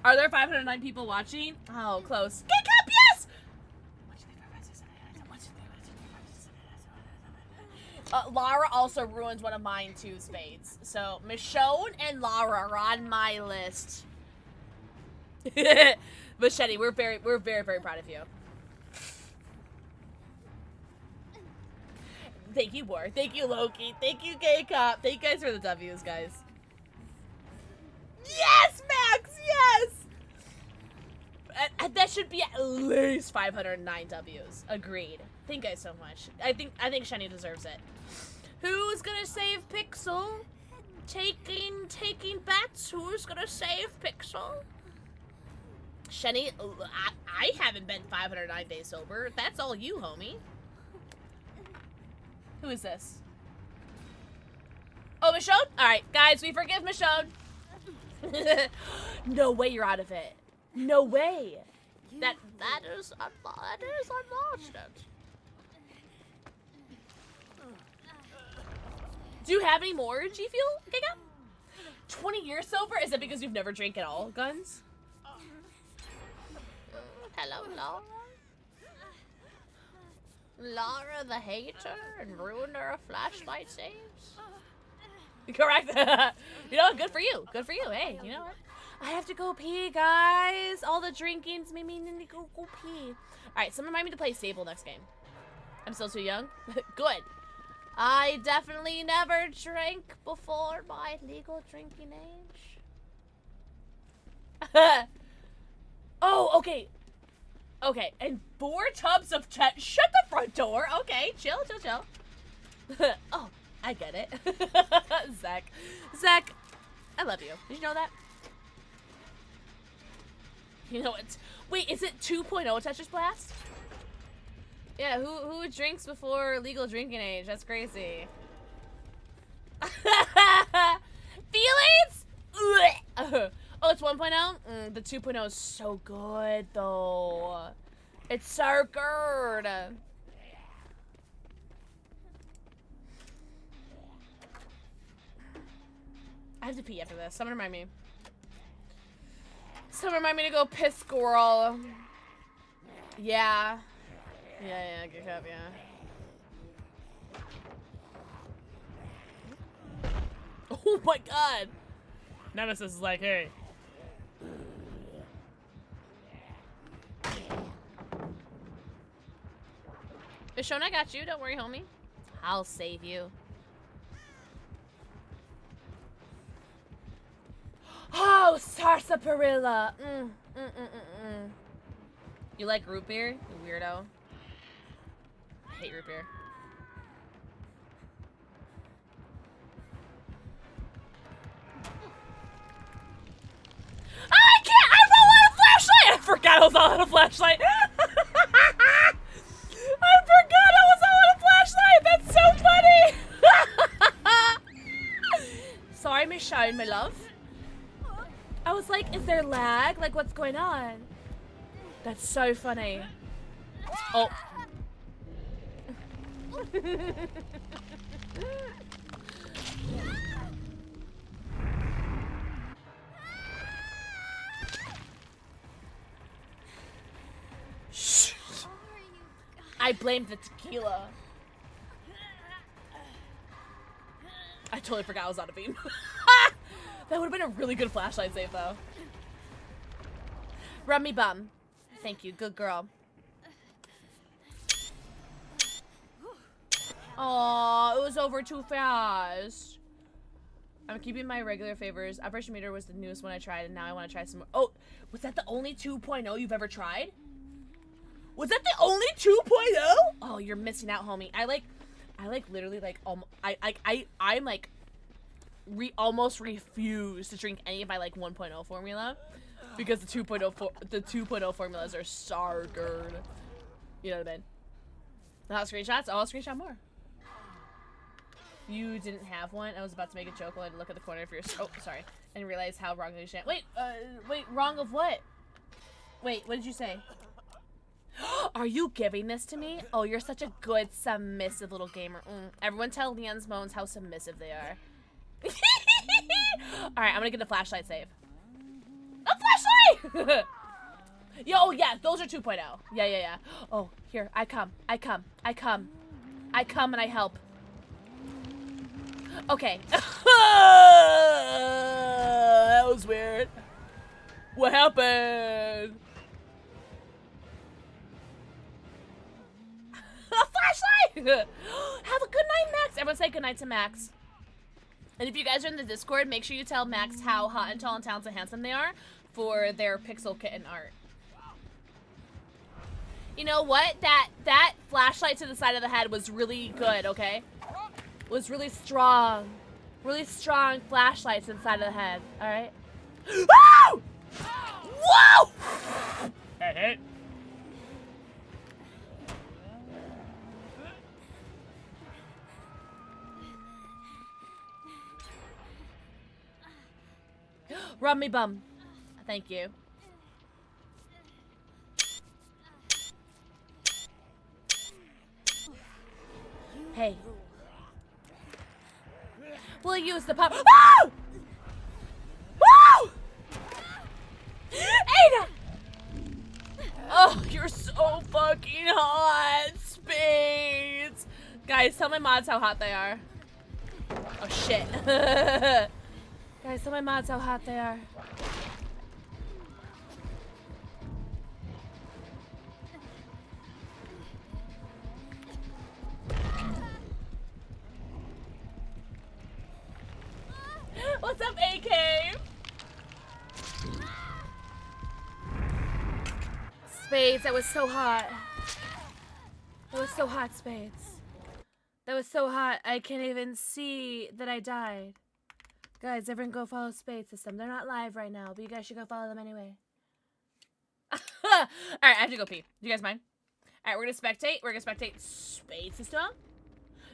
Are there 509 people watching? Oh, close. Get up, yes! Lara also ruins one of mine too, Spades. So Michonne and Lara are on my list. Machete, we're very proud of you. Thank you, War. Thank you, Loki. Thank you, Gay Cop. Thank you guys for the W's, guys. Yes, Max! Yes! That should be at least 509 W's. Agreed. Thank you guys so much. I think Shani deserves it. Who's gonna save Pixel? Taking bets. Who's gonna save Pixel? Shani, I haven't been 509 days sober. That's all you, homie. Who is this? Oh, Michonne? Alright, guys, we forgive Michonne. No way you're out of it. No way. That is unfortunate. Do you have any more G Fuel, Giga? 20 years sober? Is it because you've never drank at all, Guns? Hello, Laura. Lara the hater and ruined her flashlight saves. Correct. You know, good for you. Good for you. Hey, you know what? I have to go pee, guys. All the drinkings made me need to go pee. Alright, someone remind me to play Sable next game. I'm still too young? Good. I definitely never drank before my legal drinking age. Oh, okay. Okay, and 4 tubs of shut the front door. Okay, chill. Oh, I get it. Zach, I love you. Did you know that? You know what? Wait, is it 2.0 Tetris Blast? Yeah, who drinks before legal drinking age? That's crazy. Feelings? Oh, it's 1.0? The 2.0 is so good, though. It's so good. I have to pee after this. Someone remind me. Someone remind me to go piss squirrel. Yeah. Yeah, good up, yeah. Oh my god. Nemesis is like, hey. Michonne, I got you. Don't worry, homie. I'll save you. Oh, sarsaparilla. You like root beer? You weirdo. I hate root beer. I can't! I roll out a flashlight! I forgot I was all out of flashlight. I forgot I was all out love? I was like, is there lag? Like, what's going on? That's so funny. Oh. Shh. I blamed the tequila. I totally forgot I was on a beam. That would have been a really good flashlight save, though. Rub me bum. Thank you, good girl. Aw, it was over too fast. I'm keeping my regular favors. Operation Meter was the newest one I tried, and now I want to try some more. Oh, was that the only 2.0 you've ever tried? Was that the only 2.0? Oh, you're missing out, homie. I literally like I'm like almost refuse to drink any of my like 1.0 formula because the 2.0 formulas are so good. You know what I mean? Not screenshots. Oh, I'll screenshot more. You didn't have one. I was about to make a joke while I look at the corner of your. Oh, sorry. And realize how wrong you stand. Wait, wait, wrong of what? Wait, what did you say? Are you giving this to me? Oh, you're such a good, submissive little gamer. Everyone tell Leon's Moans how submissive they are. Alright, I'm gonna get the flashlight save. A flashlight! Yo, oh yeah, those are 2.0. Yeah. Oh, here, I come and I help. Okay. That was weird. What happened? A flashlight! Have a good night, Max. Everyone say good night to Max. And if you guys are in the Discord, make sure you tell Max how hot and tall and talented and handsome they are for their PixelxKitten art. You know what? That flashlight to the side of the head was really good, okay? Was really strong. Really strong flashlight to the side of the head, alright? Whoa! Whoa! Hey. Rub me bum. Thank you. Hey. We'll use the pump. Oh! Oh! Ada! Oh, you're so fucking hot, Spades. Guys, tell my mods how hot they are. Oh, shit. Guys, tell my mods how hot they are. What's up, AK? Spades, that was so hot. That was so hot, Spades. That was so hot, I can't even see that I died. Guys, everyone go follow Spade System. They're not live right now, but you guys should go follow them anyway. Alright, I have to go pee. Do you guys mind? Alright, we're gonna spectate. We're gonna spectate Spade System.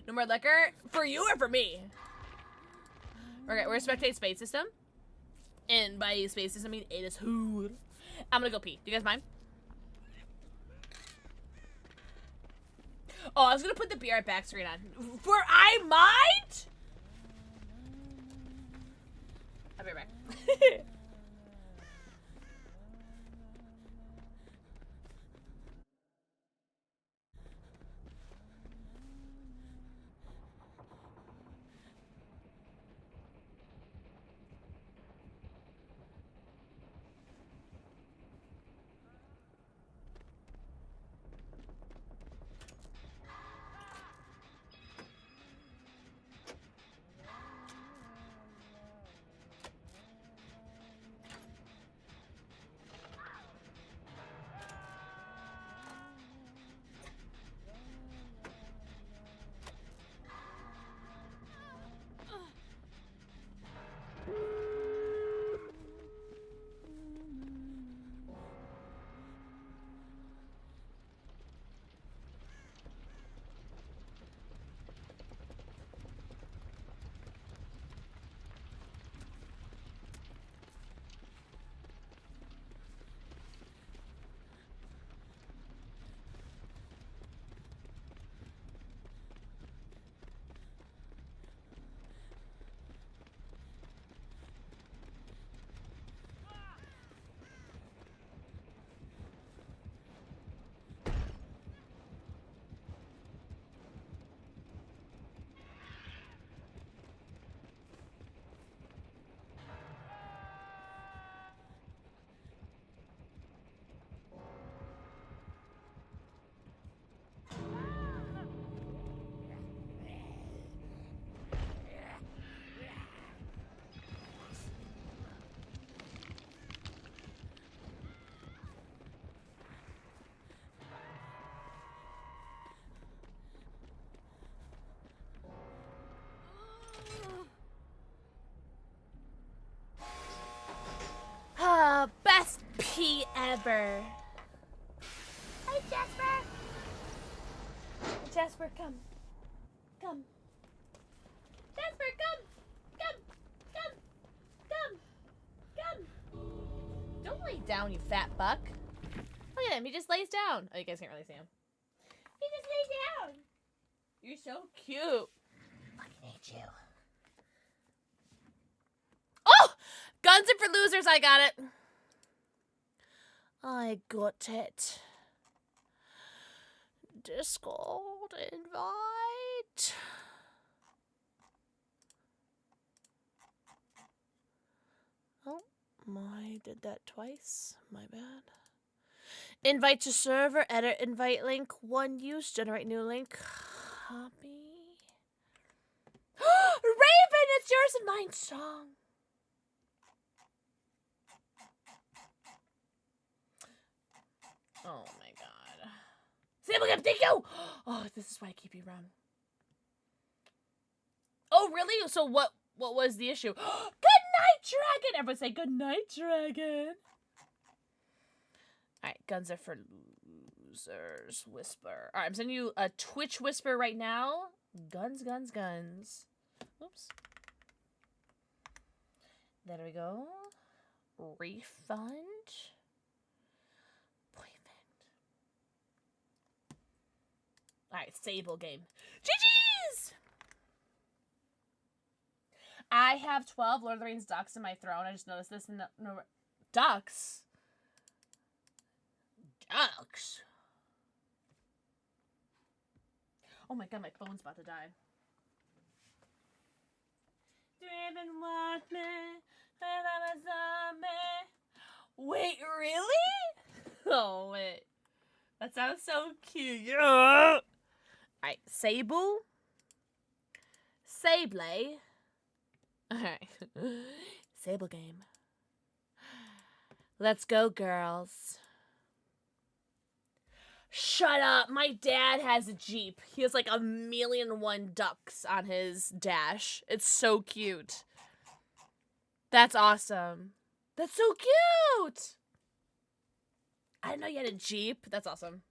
No more liquor. For you or for me? Okay, we're gonna spectate Spade System. And by Spade System, I mean Ada's hood. I'm gonna go pee. Do you guys mind? Oh, I was gonna put the BR back screen on. For I might? I'll be right back. Jasper. Hi, Jasper. Jasper, come. Come. Jasper, come. Come. Come. Come. Come. Don't lay down, you fat buck. Look at him. He just lays down. Oh, you guys can't really see him. He just lays down. You're so cute. Fucking hate you. Oh! Guns are for losers. I got it. I got it. Discord invite. Oh, I did that twice. My bad. Invite to server, edit invite link, one use, generate new link, copy. Raven, it's yours and mine song. Oh my god. Sample Game, thank you! Oh, this is why I keep you around. Oh, really? So what was the issue? Good night, Dragon! Everyone say good night, Dragon. Alright, guns are for losers. Whisper. Alright, I'm sending you a Twitch whisper right now. Guns, guns, guns. Oops. There we go. Refund. Alright, Sable game. GG's! I have 12 Lord of the Rings ducks in my throne. I just noticed this. No, ducks? Ducks? Oh my god, my phone's about to die. Do you even want me? If I'm a zombie? Wait, really? Oh, wait. That sounds so cute. Yeah. Alright, Sable. Sable. Alright. Sable game. Let's go, girls. Shut up. My dad has a Jeep. He has like 1,000,001 ducks on his dash. It's so cute. That's awesome. That's so cute. I didn't know you had a Jeep. That's awesome.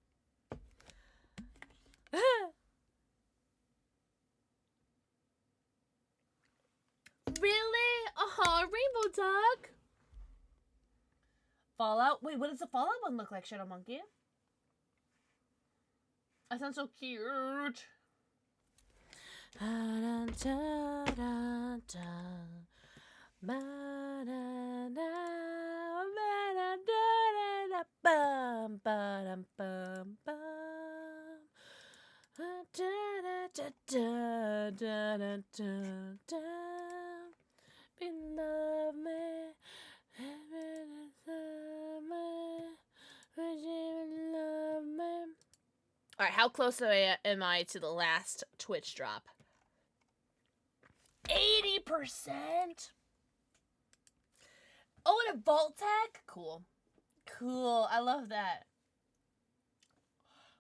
Really? Oh, Rainbow Dog. Fallout? Wait, what does the Fallout one look like, Shadow Monkey? That sounds so cute. Love me. Alright, how close am I to the last Twitch drop? 80%? Oh, and a Vault Tech? Cool. Cool. I love that.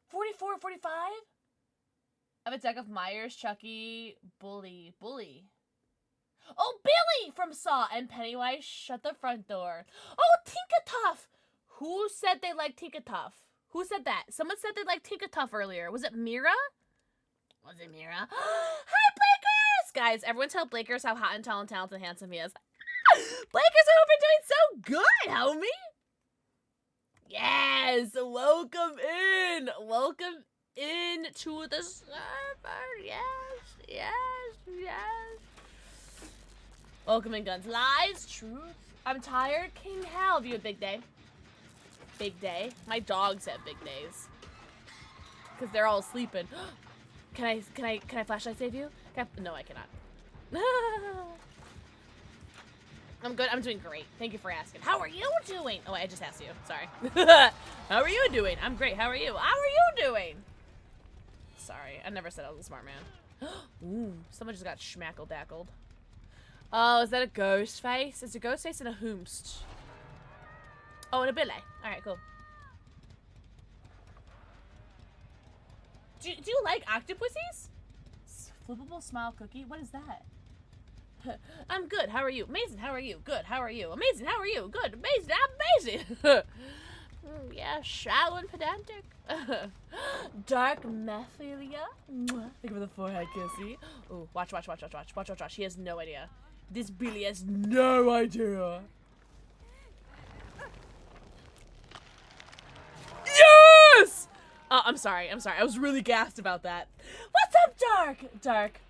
44, 45? I have a deck of Myers, Chucky, Bully. Oh, Billy from Saw and Pennywise, shut the front door. Oh, Tinkertuff! Who said they liked Tinkertuff? Who said that? Someone said they liked Tinkertuff earlier. Was it Mira? Was it Mira? Hi, Blakers! Guys, everyone tell Blakers how hot and talented and handsome he is. Blakers, I hope you're doing so good, homie! Yes! Welcome in! Welcome in to the server! Yes! Welcome in, Guns. Lies, truth. I'm tired. King Hal, have you a big day? Big day? My dogs have big days. Because they're all sleeping. Can I flashlight save you? No, I cannot. I'm good. I'm doing great. Thank you for asking. How are you doing? Oh, I just asked you. Sorry. How are you doing? I'm great. How are you? How are you doing? Sorry. I never said I was a smart man. Ooh, someone just got schmackle-dackled. Oh, is that a ghost face? It's a ghost face and a hoomst. Oh, and a Billy. Alright, cool. Do you like octopuses? Flippable smile cookie? What is that? I'm good. How are you? Amazing. How are you? Good. How are you? Amazing. How are you? Good. Amazing. I'm amazing. Yeah, shallow and pedantic. Dark Mephilia. Think of the forehead kissy. Ooh, watch. He has no idea. This Billy has no idea. Yes! I'm sorry. I was really gassed about that. What's up, Dark?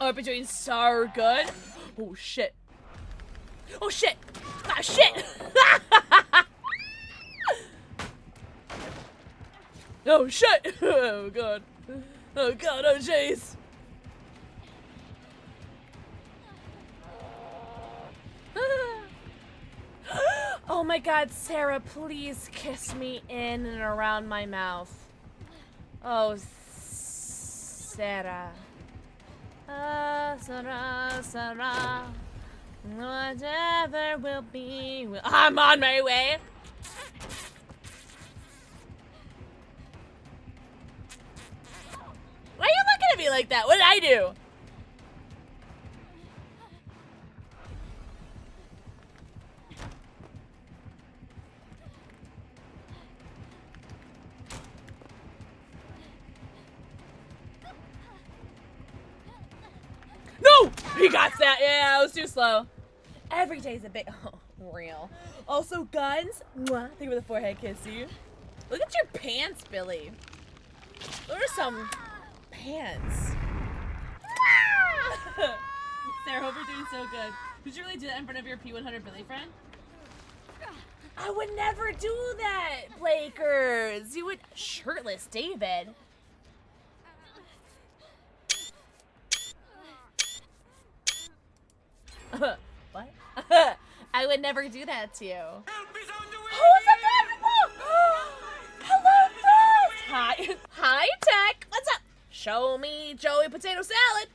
Oh, I've been doing so good. Oh, shit. Ah, shit! Oh, shit! Oh, God. Oh, jeez. Oh my God, Sarah, please kiss me in and around my mouth. Oh, Sarah. Sarah. Whatever will be. I'm on my way. Why are you looking at me like that? What did I do? No! He got that. Yeah, I was too slow. Every day's a bit real. Also, guns. Mwah. Think of the forehead kissy. Look at your pants, Billy. Those are some pants. Sarah, hope you're doing so good. Did you really do that in front of your P100 Billy friend? I would never do that, Blakers. You would shirtless David. What? I would never do that to you. Help is on the way! Who is that? Hello, Frost! Hi, Tech. What's up? Show me Joey potato salad.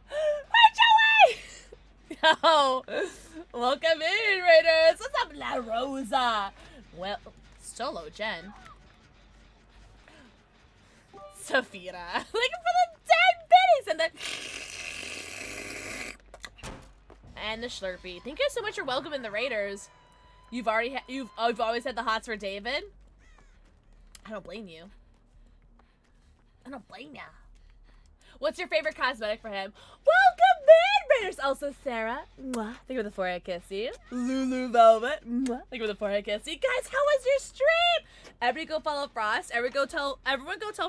Hi, Joey! Yo, welcome in, Raiders. What's up, La Rosa? Well, solo Jen. Safira. Looking for the dead biddies and the... And the Slurpee. Thank you so much for welcoming the Raiders. You've always had the hots for David. I don't blame you. What's your favorite cosmetic for him? Welcome in, Raiders. Also, Sarah. Mwah. Think of the forehead kissy. Lulu Velvet. Mwah. Think of the forehead kissy. Guys, how was your stream? Everybody go follow Frost. Everyone go tell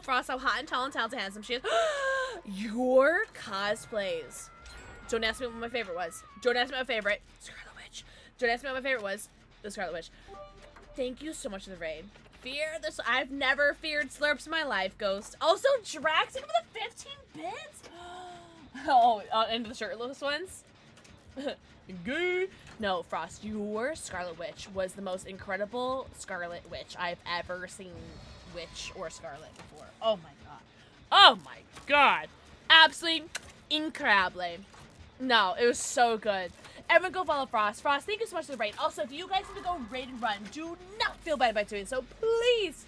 Frost how hot and tall and talented and handsome she is. Your cosplays. Don't ask me what my favorite was. Don't ask me my favorite. Scarlet Witch. Don't ask me what my favorite was. The Scarlet Witch. Thank you so much for the raid. Fear this. I've never feared slurps in my life, Ghost. Also, Drax for the 15 bits. Oh, into the shirtless ones. Good. No, Frost. Your Scarlet Witch was the most incredible Scarlet Witch I've ever seen. Witch or Scarlet before. Oh my god. Oh my god. Absolutely incredible. No, it was so good. Everyone go follow Frost. Frost, thank you so much for the raid. Also, if you guys need to go raid and run, do not feel bad about doing so, please.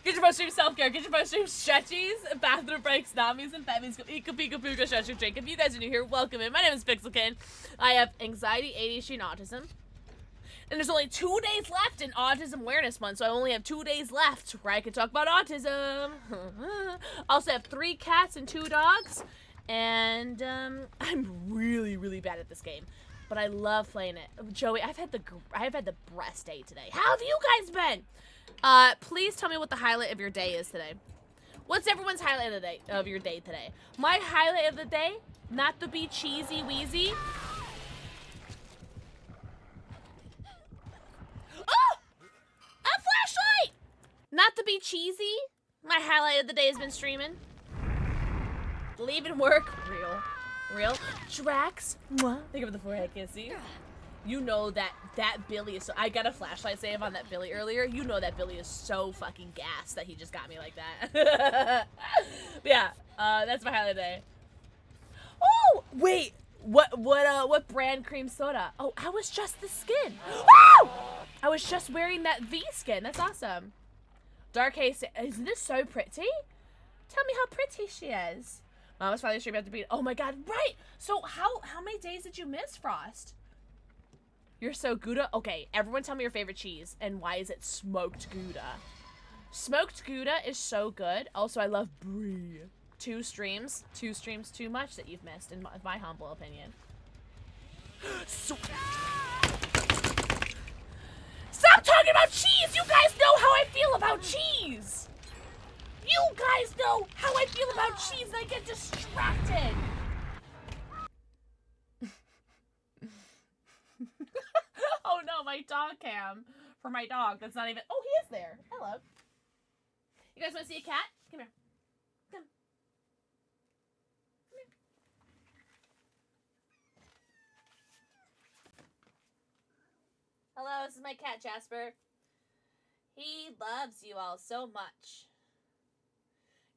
Get your post-stream self-care. Get your post-stream stretchies, bathroom breaks, namis, and fammies. Ika pika puka stretch your drink. If you guys are new here, welcome in. My name is PixelxKitten. I have anxiety, ADHD, and autism. And there's only 2 days left in Autism Awareness Month, so I only have 2 days left where I can talk about autism. I also have 3 cats and 2 dogs. And I'm really, really bad at this game, but I love playing it. Joey, I've had the best day today. How have you guys been? Please tell me what the highlight of your day is today. What's everyone's highlight of your day today? My highlight of the day, not to be cheesy wheezy. Oh, a flashlight. Not to be cheesy. My highlight of the day has been streaming. Leaving work. Real. Drax. Mwah. Think of the forehead kissy. You know that Billy is so... I got a flashlight save on that Billy earlier. You know that Billy is so fucking gassed that he just got me like that. Yeah, that's my highlight of the day. Oh, wait. What brand cream soda? Oh, I was just the skin. Woo! I was just wearing that V skin. That's awesome. Dark Haze. Isn't this so pretty? Tell me how pretty she is. Mama's finally streaming after beat. Oh my god, right! So how many days did you miss, Frost? You're so Gouda? Okay, everyone tell me your favorite cheese, and why is it smoked Gouda? Smoked Gouda is so good. Also, I love brie. Two streams too much that you've missed, in my humble opinion. Stop talking about cheese! You guys know how I feel about cheese! You guys know how I feel about cheese, and I get distracted! Oh no, my dog cam. For my dog, that's not even... Oh, he is there. Hello. You guys want to see a cat? Come here. Come. Come here. Hello, this is my cat, Jasper. He loves you all so much.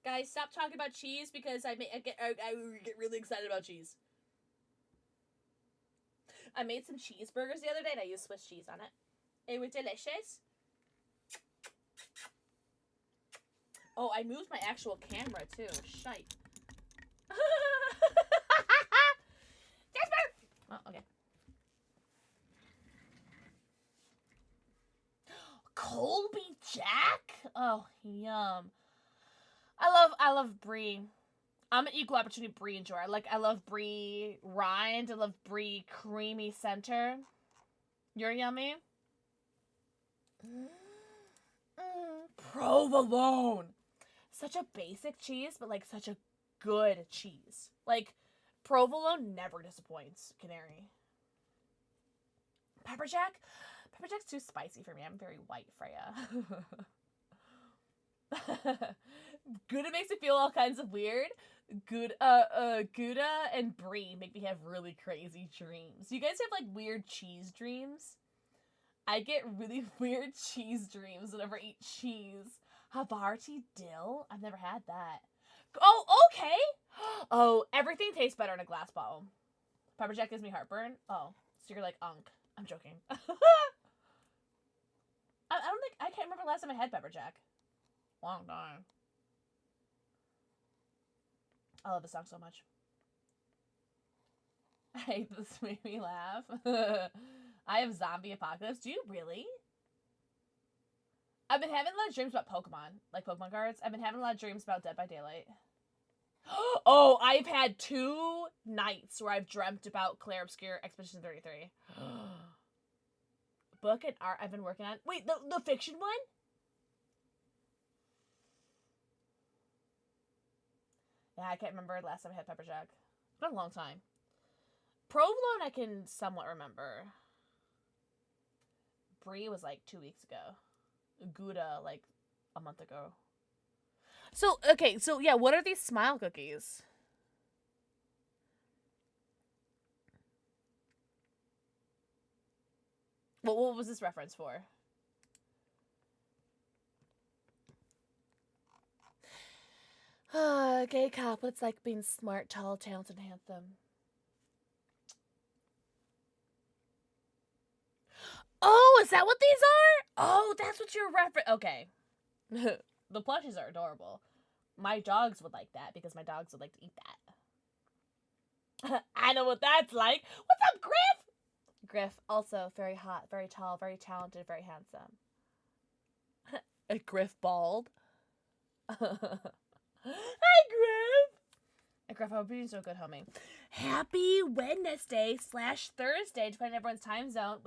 Guys, stop talking about cheese because I get really excited about cheese. I made some cheeseburgers the other day and I used Swiss cheese on it. It was delicious. Oh, I moved my actual camera too. Shite. Jasper! Oh, okay. Colby Jack? Oh, yum. I love brie. I'm an equal opportunity brie enjoyer. I love brie rind. I love brie creamy center. You're yummy. Provolone. Such a basic cheese, but like such a good cheese. Like provolone never disappoints. Canary. Pepper jack? Pepper jack's too spicy for me. I'm very white, Freya. Gouda makes me feel all kinds of weird. Gouda and brie make me have really crazy dreams. You guys have like weird cheese dreams? I get really weird cheese dreams whenever I eat cheese. Havarti dill? I've never had that. Oh, okay! Oh, everything tastes better in a glass bottle. Pepper jack gives me heartburn? Oh, so you're like unk. I'm joking. I don't think, I can't remember the last time I had pepper jack. Long time. I love this song so much. I hate this made me laugh. I have zombie apocalypse. Do you really? I've been having a lot of dreams about Pokemon. Like Pokemon cards. I've been having a lot of dreams about Dead by Daylight. Oh, I've had 2 nights where I've dreamt about Claire Obscure Expedition 33. Book and art I've been working on. Wait, the fiction one? Yeah, I can't remember the last time I had pepper jack. It's been a long time. Provolone I can somewhat remember. Brie was like 2 weeks ago. Gouda like a month ago. So, okay, so yeah, what are these smile cookies? What was this reference for? Gay cop, what's like being smart, tall, talented, and handsome? Oh, is that what these are? Oh, that's what you're referencing. Okay. The plushies are adorable. My dogs would like that because my dogs would like to eat that. I know what that's like. What's up, Griff? Griff, also very hot, very tall, very talented, very handsome. A Griff bald. Hi, Griff. Griff, I hope you're doing so good, homie. Happy Wednesday/Thursday, depending on everyone's time zone.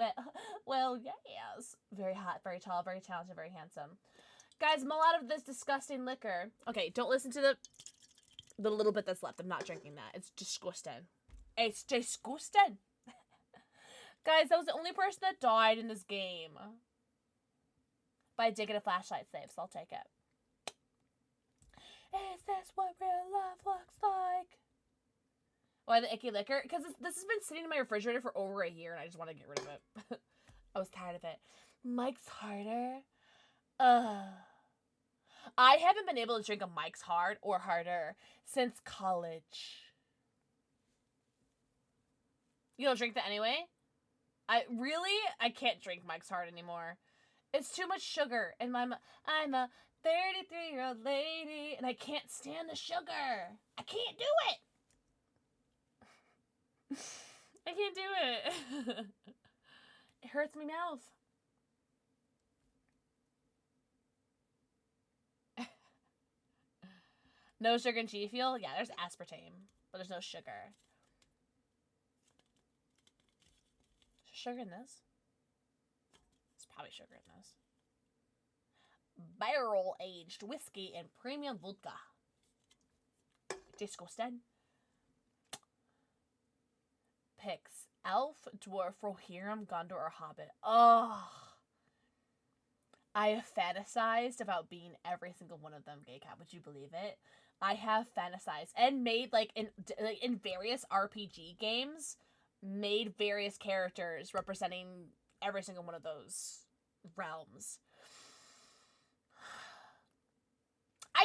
Well, yes. Very hot, very tall, very talented, very handsome. Guys, mull out of this disgusting liquor. Okay, don't listen to the little bit that's left. I'm not drinking that. It's disgusting. It's disgusting. Guys, that was the only person that died in this game. But I did get a flashlight save, so I'll take it. Is this what real love looks like? Why the icky liquor? Because this has been sitting in my refrigerator for over a year, and I just want to get rid of it. I was tired of it. Mike's Harder? I haven't been able to drink a Mike's Hard or Harder since college. You don't drink that anyway? I can't drink Mike's Hard anymore. It's too much sugar, and I'm a 33-year-old lady, and I can't stand the sugar. I can't do it. I can't do it. It hurts my mouth. No sugar in G Fuel? Yeah, there's aspartame, but there's no sugar. Is there sugar in this? There's probably sugar in this. Barrel aged whiskey and premium vodka. Disgusting. Picks elf, dwarf, rohirrim, gondor, or hobbit. Oh, I have fantasized about being every single one of them. Gay cat, would you believe it? I have fantasized and made like in various RPG games, made various characters representing every single one of those realms.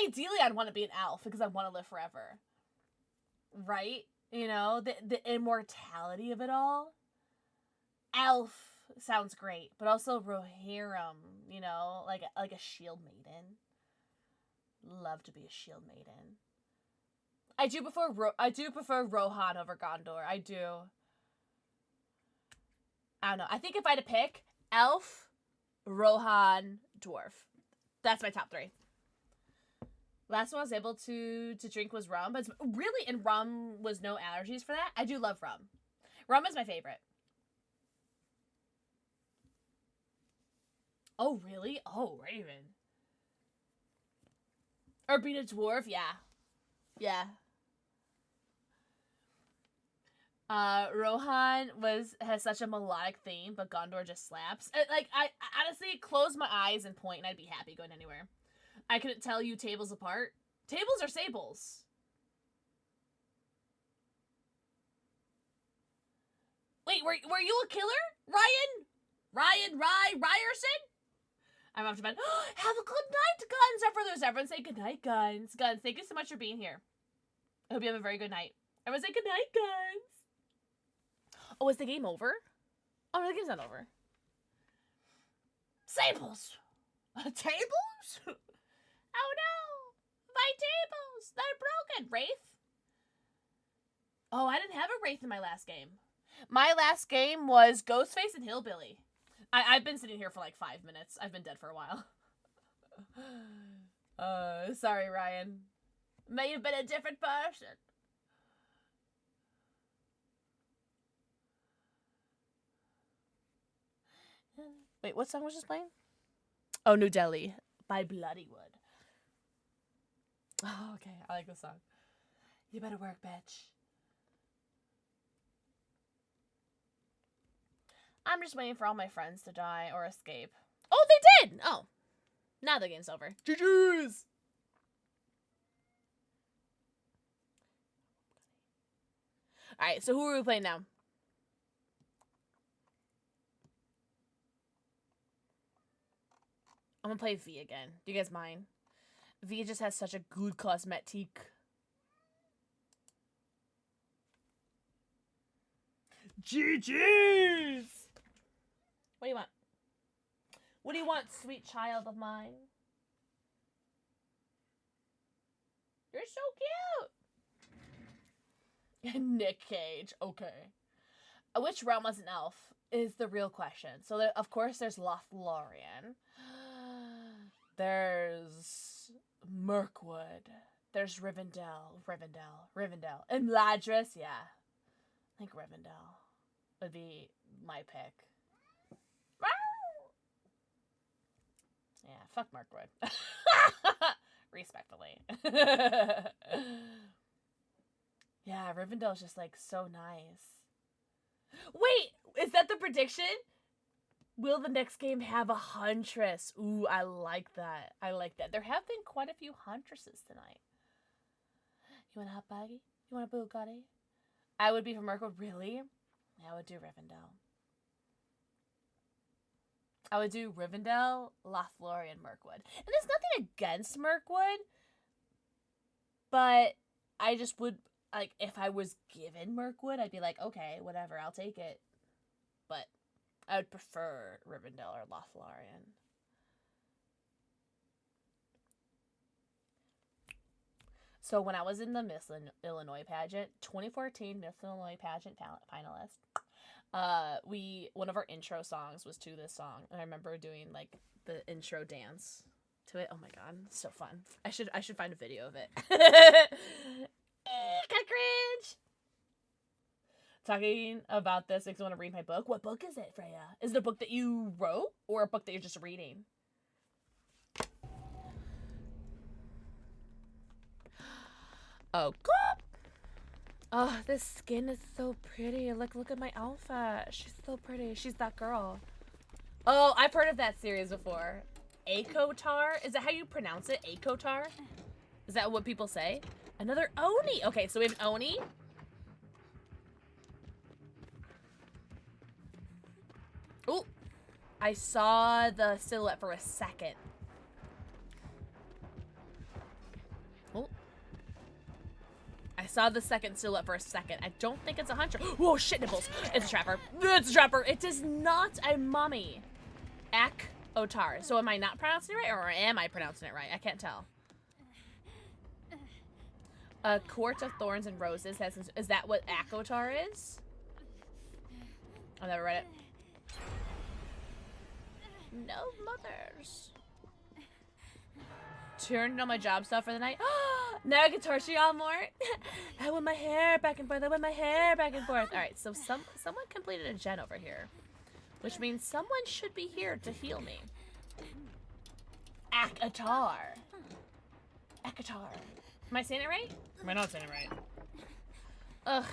Ideally, I'd want to be an elf because I want to live forever. Right? You know, the immortality of it all. Elf sounds great, but also rohirrim, you know, like a shield maiden. Love to be a shield maiden. I do prefer Rohan over Gondor. I do. I don't know. I think if I had to pick, elf, Rohan, dwarf. That's my top 3. Last one I was able to drink was rum, but really in rum was no allergies for that. I do love rum. Rum is my favorite. Oh, really? Oh, Raven. Or being a dwarf? Yeah. Yeah. Rohan has such a melodic theme, but Gondor just slaps. I honestly close my eyes and point and I'd be happy going anywhere. I couldn't tell you tables apart. Tables or sables? Wait, were you a killer? Ryerson? I'm off to bed. Have a good night, Guns. Everyone say good night, Guns. Guns, thank you so much for being here. I hope you have a very good night. Everyone say good night, Guns. Oh, is the game over? Oh, no, the game's not over. Sables! Tables? Oh no! My tables! They're broken! Wraith? Oh, I didn't have a Wraith in my last game. My last game was Ghostface and Hillbilly. I've been sitting here for like 5 minutes. I've been dead for a while. Sorry, Ryan. May have been a different person. Wait, what song was just playing? Oh, New Delhi by Bloodywood. Oh, okay. I like this song. You better work, bitch. I'm just waiting for all my friends to die or escape. Oh, they did! Oh. Now the game's over. GG's! Alright, so who are we playing now? I'm gonna play V again. Do you guys mind? V just has such a good cosmetique. GG's! What do you want? What do you want, sweet child of mine? You're so cute! Nick Cage, okay. Which realm was an elf is the real question. So, there, of course, there's Lothlorien. There's Mirkwood. There's Rivendell. And Ladris, yeah. I think Rivendell would be my pick. Yeah, fuck Mirkwood. Respectfully. Yeah, Rivendell's just like so nice. Wait, is that the prediction? Will the next game have a huntress? Ooh, I like that. I like that. There have been quite a few huntresses tonight. You want a hot baggie? You want a Bugatti? I would be from Mirkwood. Really? I would do Rivendell. I would do Rivendell, Lothlorien, Mirkwood. And there's nothing against Mirkwood, but I just would, like, if I was given Mirkwood, I'd be like, okay, whatever, I'll take it. But I would prefer Rivendell or Lothlorien. So when I was in the Miss Illinois pageant, 2014 Miss Illinois pageant finalist, one of our intro songs was to this song, and I remember doing like the intro dance to it. Oh my god, so fun. I should find a video of it. Kind of cringe. Talking about this makes me want to read my book. What book is it, Freya? Is it a book that you wrote or a book that you're just reading? Oh god. Oh, this skin is so pretty. Look at my outfit. She's so pretty. She's that girl. Oh, I've heard of that series before. Akotar? Is that how you pronounce it? Akotar? Is that what people say? Another Oni. Okay, so we have an Oni. Oh, I saw the silhouette for a second. Oh. I saw the second silhouette for a second. I don't think it's a hunter. Whoa, shit nipples. It's a trapper. It's a trapper. It is not a mummy. Akotar. So am I not pronouncing it right, or am I pronouncing it right? I can't tell. A court of thorns and roses. Is that what Akotar is? I've never read it. No mothers. Turned on my job stuff for the night. Now I can torture y'all more. I want my hair back and forth. I want my hair back and forth. All right, so someone completed a gen over here, which means someone should be here to heal me. Akatar. Akatar. Am I saying it right? Am I not saying it right? Ugh.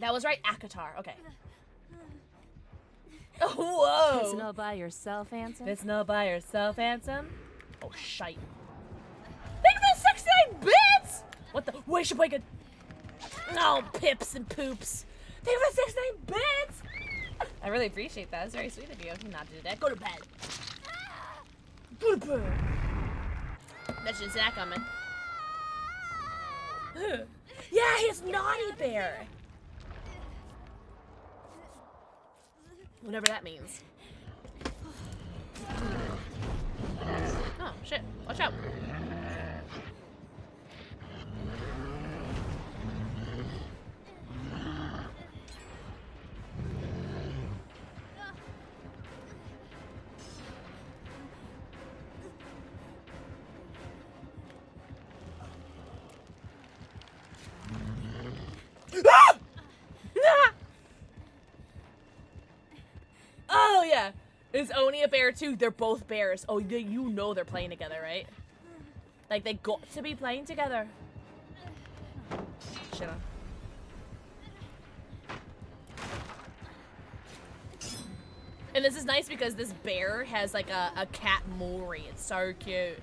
That was right, Akatar. Okay. Oh, whoa. It's not by yourself, handsome. It's not by yourself, handsome. Oh, shite. Think of the 69 bits! What the? Wait, should play good. No, pips and poops. Think of the 69 bits! I really appreciate that. It's very sweet of you not to do that. Go to bed. Go to bed. That should snack on me. Yeah, he's Naughty Bear. Whatever that means. Oh, shit. Watch out. Oh, yeah. Is Oni a bear, too? They're both bears. Oh, you know they're playing together, right? Like, they got to be playing together. Shit on. And this is nice because this bear has, like, a cat Mori. It's so cute.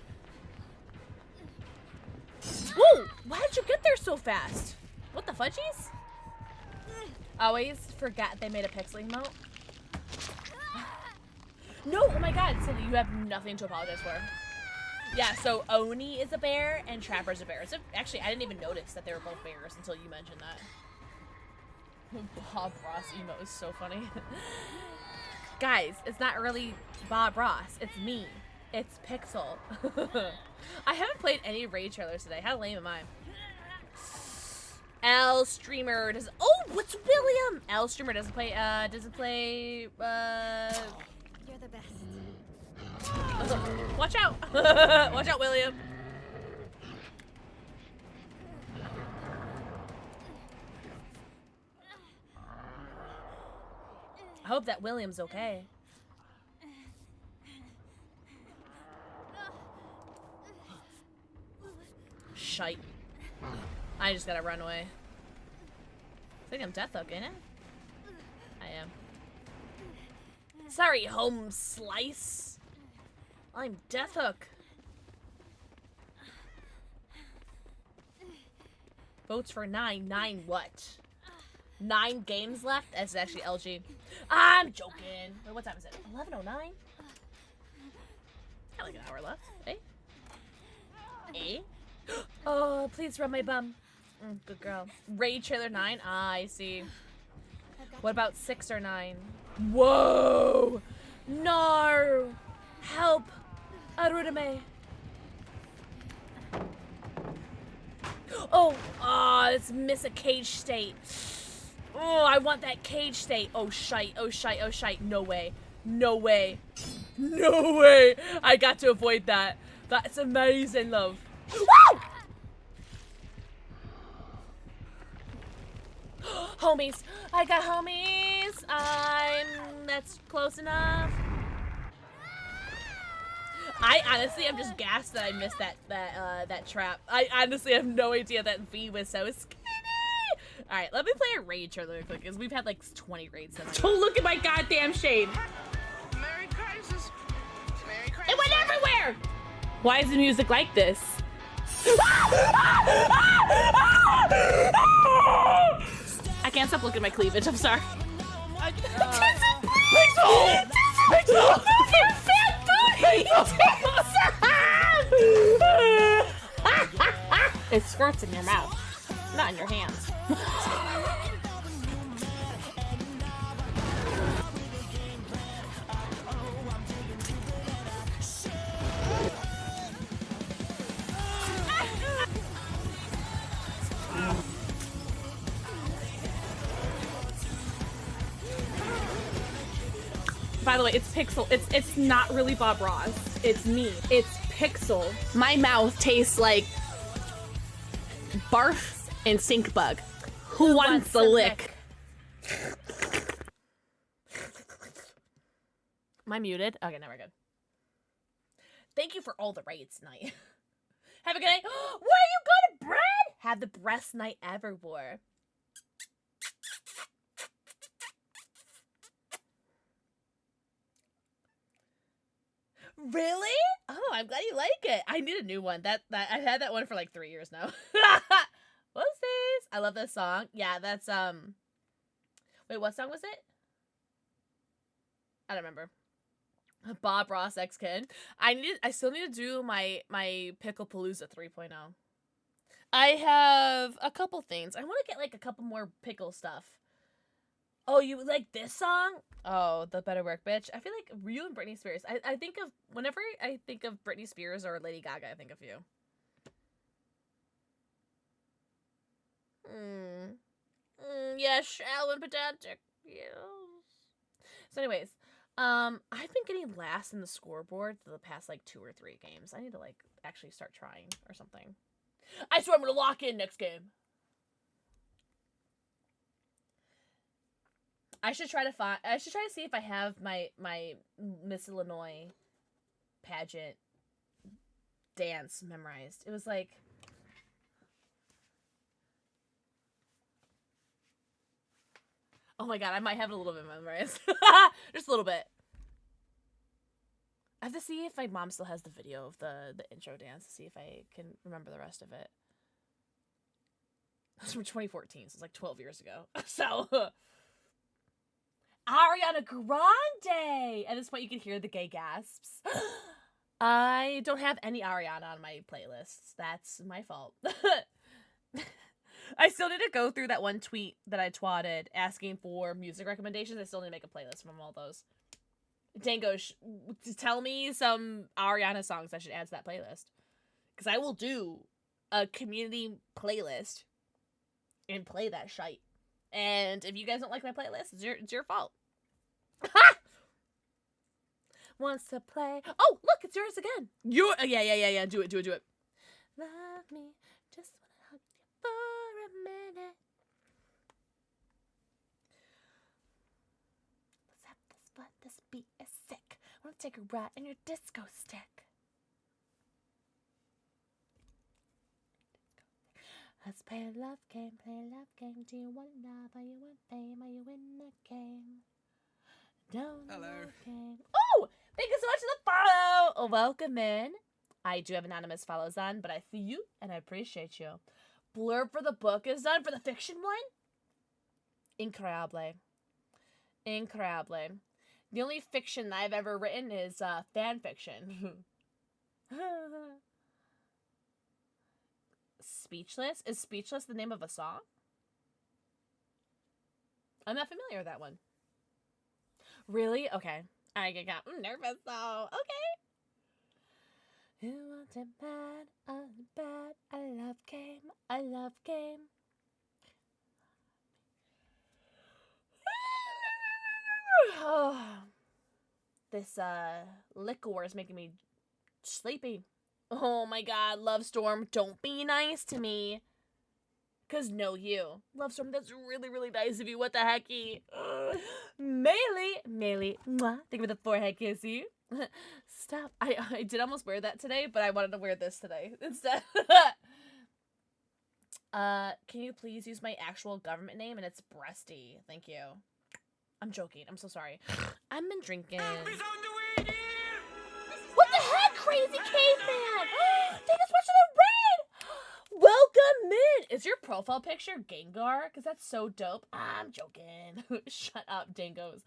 Whoa! Why did you get there so fast? What the fudgies? Always forget they made a pixel emote. No, oh my god, Cindy, you have nothing to apologize for. Yeah, so Oni is a bear and Trapper's a bear. So actually, I didn't even notice that they were both bears until you mentioned that. Bob Ross emo is so funny. Guys, it's not really Bob Ross, it's me. It's Pixel. I haven't played any raid trailers today. How lame am I? L Streamer does. Oh, what's William? L Streamer doesn't play. You're the best. Watch out! Watch out, William. I hope that William's okay. Shite. I just gotta run away. I think I'm Deathhook, ain't it? I am. Sorry, home slice. I'm Deathhook. Votes for 9. 9 what? 9 games left? That's actually LG. I'm joking. Wait, what time is it? 11:09? Got like an hour left. Eh? Eh? Oh, please rub my bum. Good girl. Raid trailer 9? Ah, I see. What about 6 or 9? Whoa! No! Help! Arurame! Oh, it's miss a cage state. Oh, I want that cage state. Oh, shite. Oh, shite. Oh, shite. No way. No way. No way. I got to avoid that. That's amazing, love. Woo! Homies. I got homies. That's close enough. I honestly am just gassed that I missed that trap. I honestly have no idea that V was so skinny. All right, let me play a raid trailer real quick because we've had like 20 raids. Don't look at my goddamn shade. Merry Crisis. Merry Crisis. It went everywhere. Why is the music like this? I can't stop looking at my cleavage. I'm sorry. It squirts in your mouth, not in your hands. By the way, it's Pixel. It's not really Bob Ross. It's me. It's Pixel. My mouth tastes like barf and stink bug. Who wants a lick? Am I muted? Okay, now we're good. Thank you for all the raids tonight. Have a good night. Where are you going, Brad? Have the best night ever, war. Really? Oh, I'm glad you like it. I need a new one. That I've had that one for like 3 years now. Whoopsies. I love this song. Yeah, that's wait, what song was it? I don't remember. Bob Ross X Kid. I still need to do my Pickle Palooza 3.0. I have a couple things. I want to get like a couple more pickle stuff. Oh, you like this song? Oh, The Better Work, Bitch. I feel like you and Britney Spears. I think of, whenever I think of Britney Spears or Lady Gaga, I think of you. Yes, Alan Pedantic. Yes. So anyways, I've been getting last in the scoreboard for the past like 2 or 3 games. I need to like actually start trying or something. I swear I'm gonna lock in next game. I should try to see if I have my Miss Illinois pageant dance memorized. It was like, oh my god, I might have it a little bit memorized. Just a little bit. I have to see if my mom still has the video of the intro dance to see if I can remember the rest of it. That's from 2014, so it's like 12 years ago. So Ariana Grande! At this point, you can hear the gay gasps. I don't have any Ariana on my playlists. That's my fault. I still need to go through that one tweet that I twatted asking for music recommendations. I still need to make a playlist from all those. Dango, tell me some Ariana songs I should add to that playlist. Because I will do a community playlist and play that shite. And if you guys don't like my playlist, it's your fault. Ha! Wants to play. Oh, look, it's yours again. Yeah. Do it. Love me, just wanna hug you for a minute. Let's have this fun. This beat is sick. I wanna take a ride in your disco stick. Let's play a love game, Do you want love? Are you want fame? Are you in the game? Don't Hello. Game. Oh, thank you so much for the follow. Oh, welcome in. I do have anonymous follows on, but I see you and I appreciate you. Blurb for the book is done for the fiction one. Incredible. The only fiction I've ever written is fan fiction. Speechless? Is Speechless the name of a song? I'm not familiar with that one. Really? Okay. I got nervous though. Okay. Who wants it bad? Bad. I love game. I love game. Oh, this liquor is making me sleepy. Oh my god, Love Storm, don't be nice to me. Cause no you. Love Storm, that's really, really nice of you. What the hecky? Melee, mwah. Think of the forehead kissy. Stop. I did almost wear that today, but I wanted to wear this today instead. Can you please use my actual government name? And it's Breasty. Thank you. I'm joking. I'm so sorry. I've been drinking. What the heck, crazy caveman? Thank us much for the raid. Welcome in. Is your profile picture Gengar? Because that's so dope. I'm joking. Shut up, dingoes.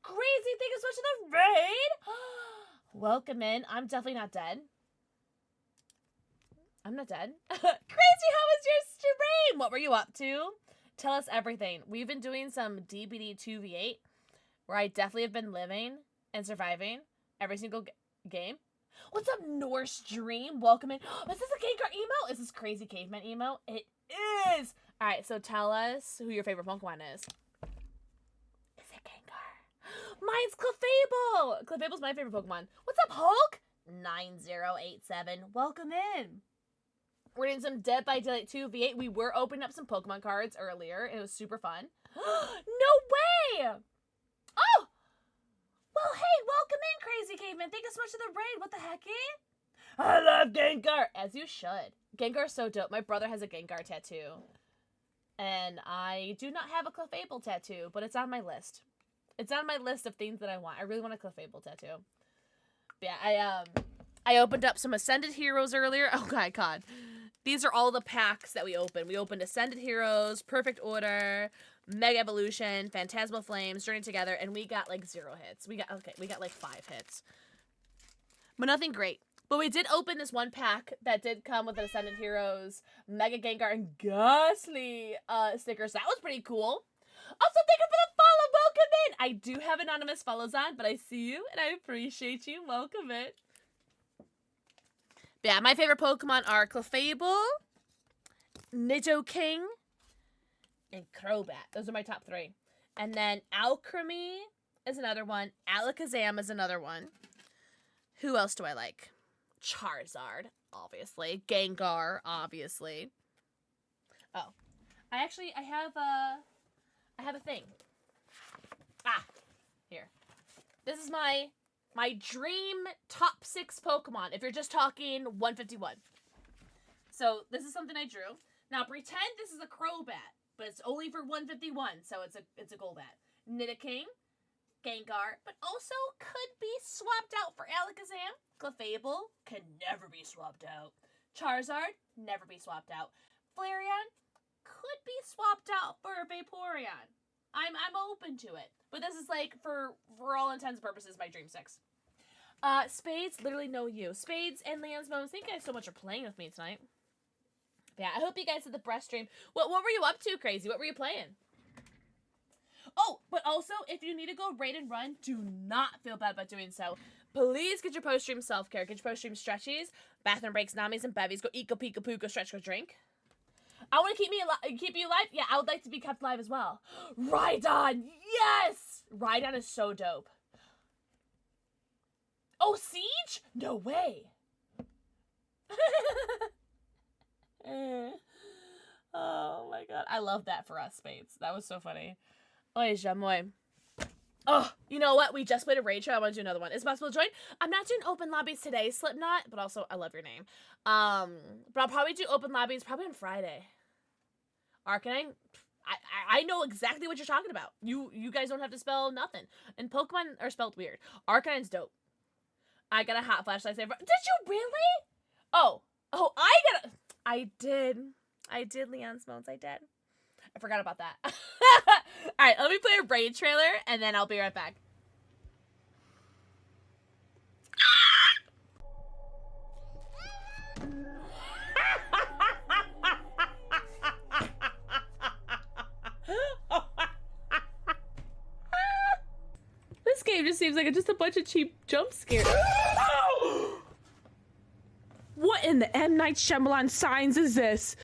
Crazy, thank you so much for the raid. Welcome in. I'm definitely not dead. I'm not dead. Crazy, how was your stream? What were you up to? Tell us everything. We've been doing some DBD 2v8 where I definitely have been living and surviving every single game. What's up, Norse Dream? Welcome in. Is this a Gengar emo? Is this crazy caveman emo? It is. All right, so tell us who your favorite Pokemon is. Is it Gengar? Mine's Clefable. Clefable's my favorite Pokemon. What's up, Hulk? 9087. Welcome in. We're doing some Dead by Daylight 2v8. We were opening up some Pokemon cards earlier. It was super fun. No way! Oh! Well, hey, welcome in, Crazy Caveman. Thank you so much for the raid. What the hecky? I love Gengar. As you should. Gengar's so dope. My brother has a Gengar tattoo. And I do not have a Clefable tattoo, but it's on my list. It's on my list of things that I want. I really want a Clefable tattoo. But yeah, I opened up some Ascended Heroes earlier. Oh my god. These are all the packs that we opened. We opened Ascended Heroes, Perfect Order, Mega Evolution, Phantasmal Flames, Journey Together, and we got like 0 hits. We got like 5 hits. But nothing great. But we did open this one pack that did come with an Ascended Heroes, Mega Gengar, and Ghastly stickers. That was pretty cool. Also, thank you for the follow. Welcome in. I do have anonymous follows on, but I see you and I appreciate you. Welcome in. But yeah, my favorite Pokemon are Clefable, Nidoking, and Crobat. Those are my top 3. And then Alchemy is another one. Alakazam is another one. Who else do I like? Charizard, obviously. Gengar, obviously. Oh, I have a thing. Ah, here. This is my dream top 6 Pokemon, if you're just talking 151. So, this is something I drew. Now, pretend this is a Crobat, but it's only for 151, so it's a Golbat. Nidoking, Gengar, but also could be swapped out for Alakazam. Clefable can never be swapped out. Charizard, never be swapped out. Flareon could be swapped out for Vaporeon. I'm open to it. But this is like, for all intents and purposes, my Dream 6. Spades, literally no you. Spades and Lansbones, thank you guys so much for playing with me tonight. But yeah, I hope you guys did the breast stream. What were you up to, Crazy? What were you playing? Oh, but also, if you need to go raid and run, do not feel bad about doing so. Please get your post-stream self-care. Get your post-stream stretchies, bathroom breaks, namis, and bevies. Go eat, go pee, go poo, go stretch, go drink. I want to keep you alive. Yeah, I would like to be kept alive as well. Rhydon, yes! Rhydon is so dope. Oh, Siege? No way. Oh my god. I love that for us, Spades. That was so funny. Oy, jamoy. Oh, you know what? We just played a raid show. I want to do another one. Is it possible to join? I'm not doing open lobbies today, Slipknot, but also I love your name. But I'll probably do open lobbies probably on Friday. Arcanine, I know exactly what you're talking about. You guys don't have to spell nothing. And Pokemon are spelled weird. Arcanine's dope. I got a hot flashlight saver. Did you really? Oh, I did, Leon Smones, I did. I forgot about that. Alright, let me play a raid trailer, and then I'll be right back. This game just seems like it's just a bunch of cheap jump scares. What in the M. Night Shyamalan signs is this?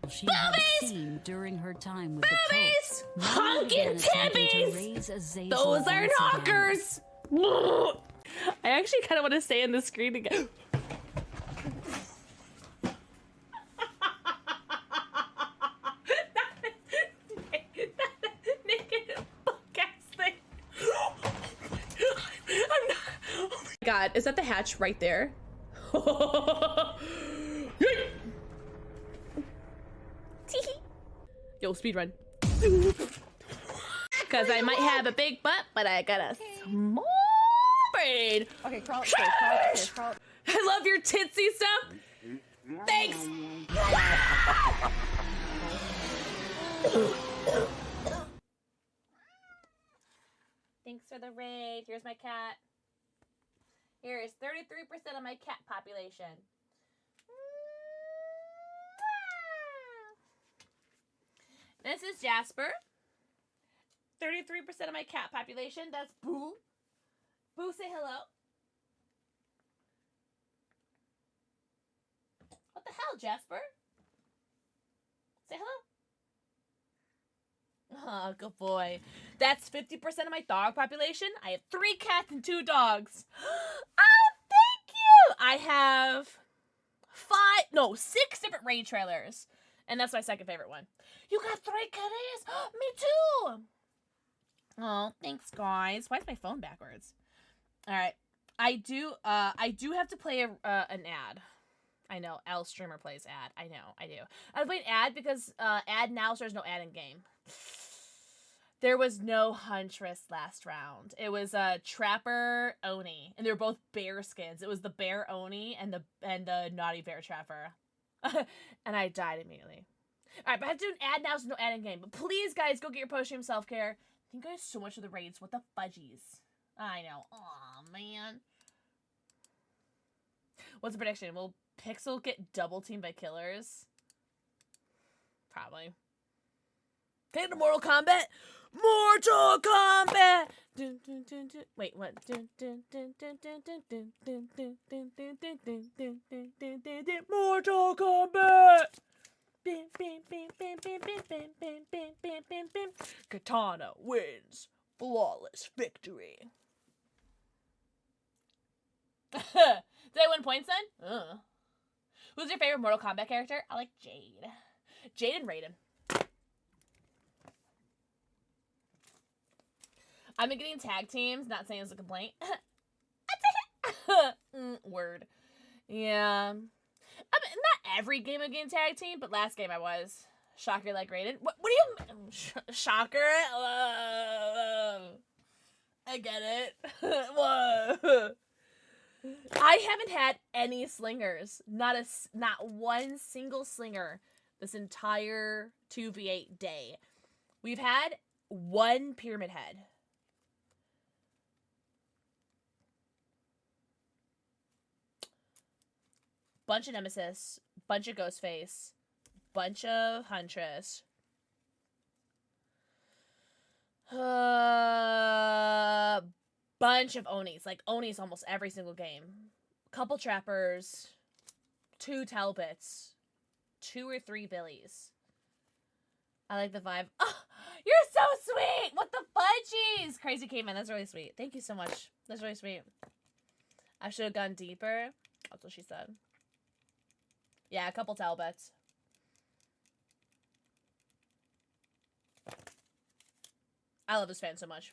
She had seen during her time with Boobies! the Pope. Now began Honkin' attempting to tibbies! raise Azazel Those are once knockers! I actually kind of want to stay on the screen again. God, is that the hatch right there? Yo, speed run. Cause I might have a big butt, but I got a small brain. Okay, crawl upstairs, crawl up. I love your titsy stuff. Thanks. Thanks for the raid. Here's my cat. Here is 33% of my cat population. This is Jasper. 33% of my cat population. That's Boo. Boo, say hello. What the hell, Jasper? Say hello. Oh, good boy. That's 50% of my dog population. I have 3 cats and 2 dogs. Oh, thank you. I have 6 different raid trailers. And that's my second favorite one. You got 3 kitties? Me too. Oh, thanks, guys. Why is my phone backwards? All right. I do have to play an ad. I know. L streamer plays ad. I know. I do. I play an ad because ad now, so there's no ad in game. There was no Huntress last round. It was Trapper Oni, and they were both bear skins. It was the bear Oni and the naughty bear Trapper, and I died immediately. All right, but I have to do an ad now, so no ad in game. But please, guys, go get your post-stream self-care. Thank you guys so much for the raids. What the fudgies? I know. Aw, man. What's the prediction? Will Pixel get double teamed by killers? Probably. Take it to Mortal Kombat. Mortal Kombat. Dun, dun, dun, dun. Wait, what? Dun, dun, dun, dun, dun, dun, dun, dun, dun, dun, dun, dun, dun, dun, dun, dun, dun, dun. Mortal Kombat. Bim, bim, bim, bim, bim, bim, bim, bim, bim, bim, bim, bim. Katana wins. Flawless victory. Did I win points then? Who's your favorite Mortal Kombat character? I like Jade. Jade and Raiden. I've been getting tag teams, not saying it's a complaint. Word. Yeah. I mean, not every game I'm getting tag team, but last game I was. Shocker like Raiden. What do you mean? Shocker? I get it. Whoa. I haven't had any slingers. Not one single slinger this entire 2v8 day. We've had one Pyramid Head. Bunch of Nemesis, bunch of Ghostface, bunch of Huntress. Bunch of Onis. Like, Onis almost every single game. Couple Trappers, 2 Talbots, 2 or 3 Billies. I like the vibe. Oh, you're so sweet! What the fudgies? Crazy Caveman, that's really sweet. Thank you so much. That's really sweet. I should have gone deeper. That's what she said. Yeah, a couple Talbots. I love this fan so much.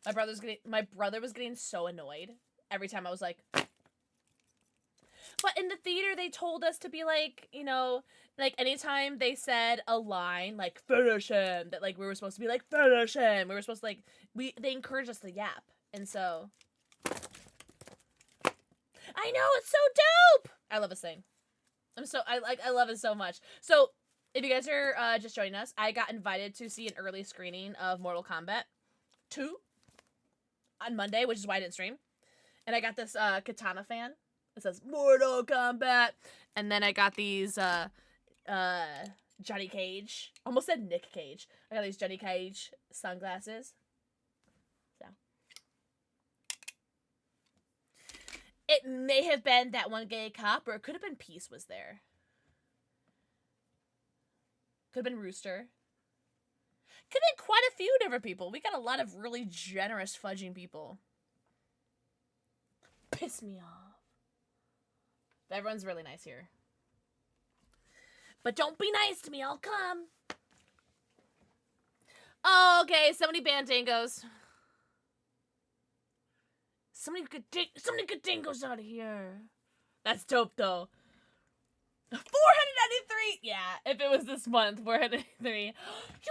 My brother was getting so annoyed every time I was like. But in the theater, they told us to be like, you know, like anytime they said a line like finish him, that like we were supposed to be like finish him. We were supposed to like they encouraged us to yap, and so I know it's so dope. I love this thing. I love it so much. So if you guys are just joining us, I got invited to see an early screening of Mortal Kombat 2 on Monday, which is why I didn't stream. And I got this katana fan. It says Mortal Kombat. And then I got these Johnny Cage. Almost said Nick Cage. I got these Johnny Cage sunglasses. So. It may have been that one gay cop, or it could have been Peace was there. Could have been Rooster. Could have been quite a few different people. We got a lot of really generous fudging people. Piss me off. But everyone's really nice here. But don't be nice to me, I'll come. Oh, okay, so many bandangos. So many good dingos out of here. That's dope, though. 493! Yeah, if it was this month, 493. You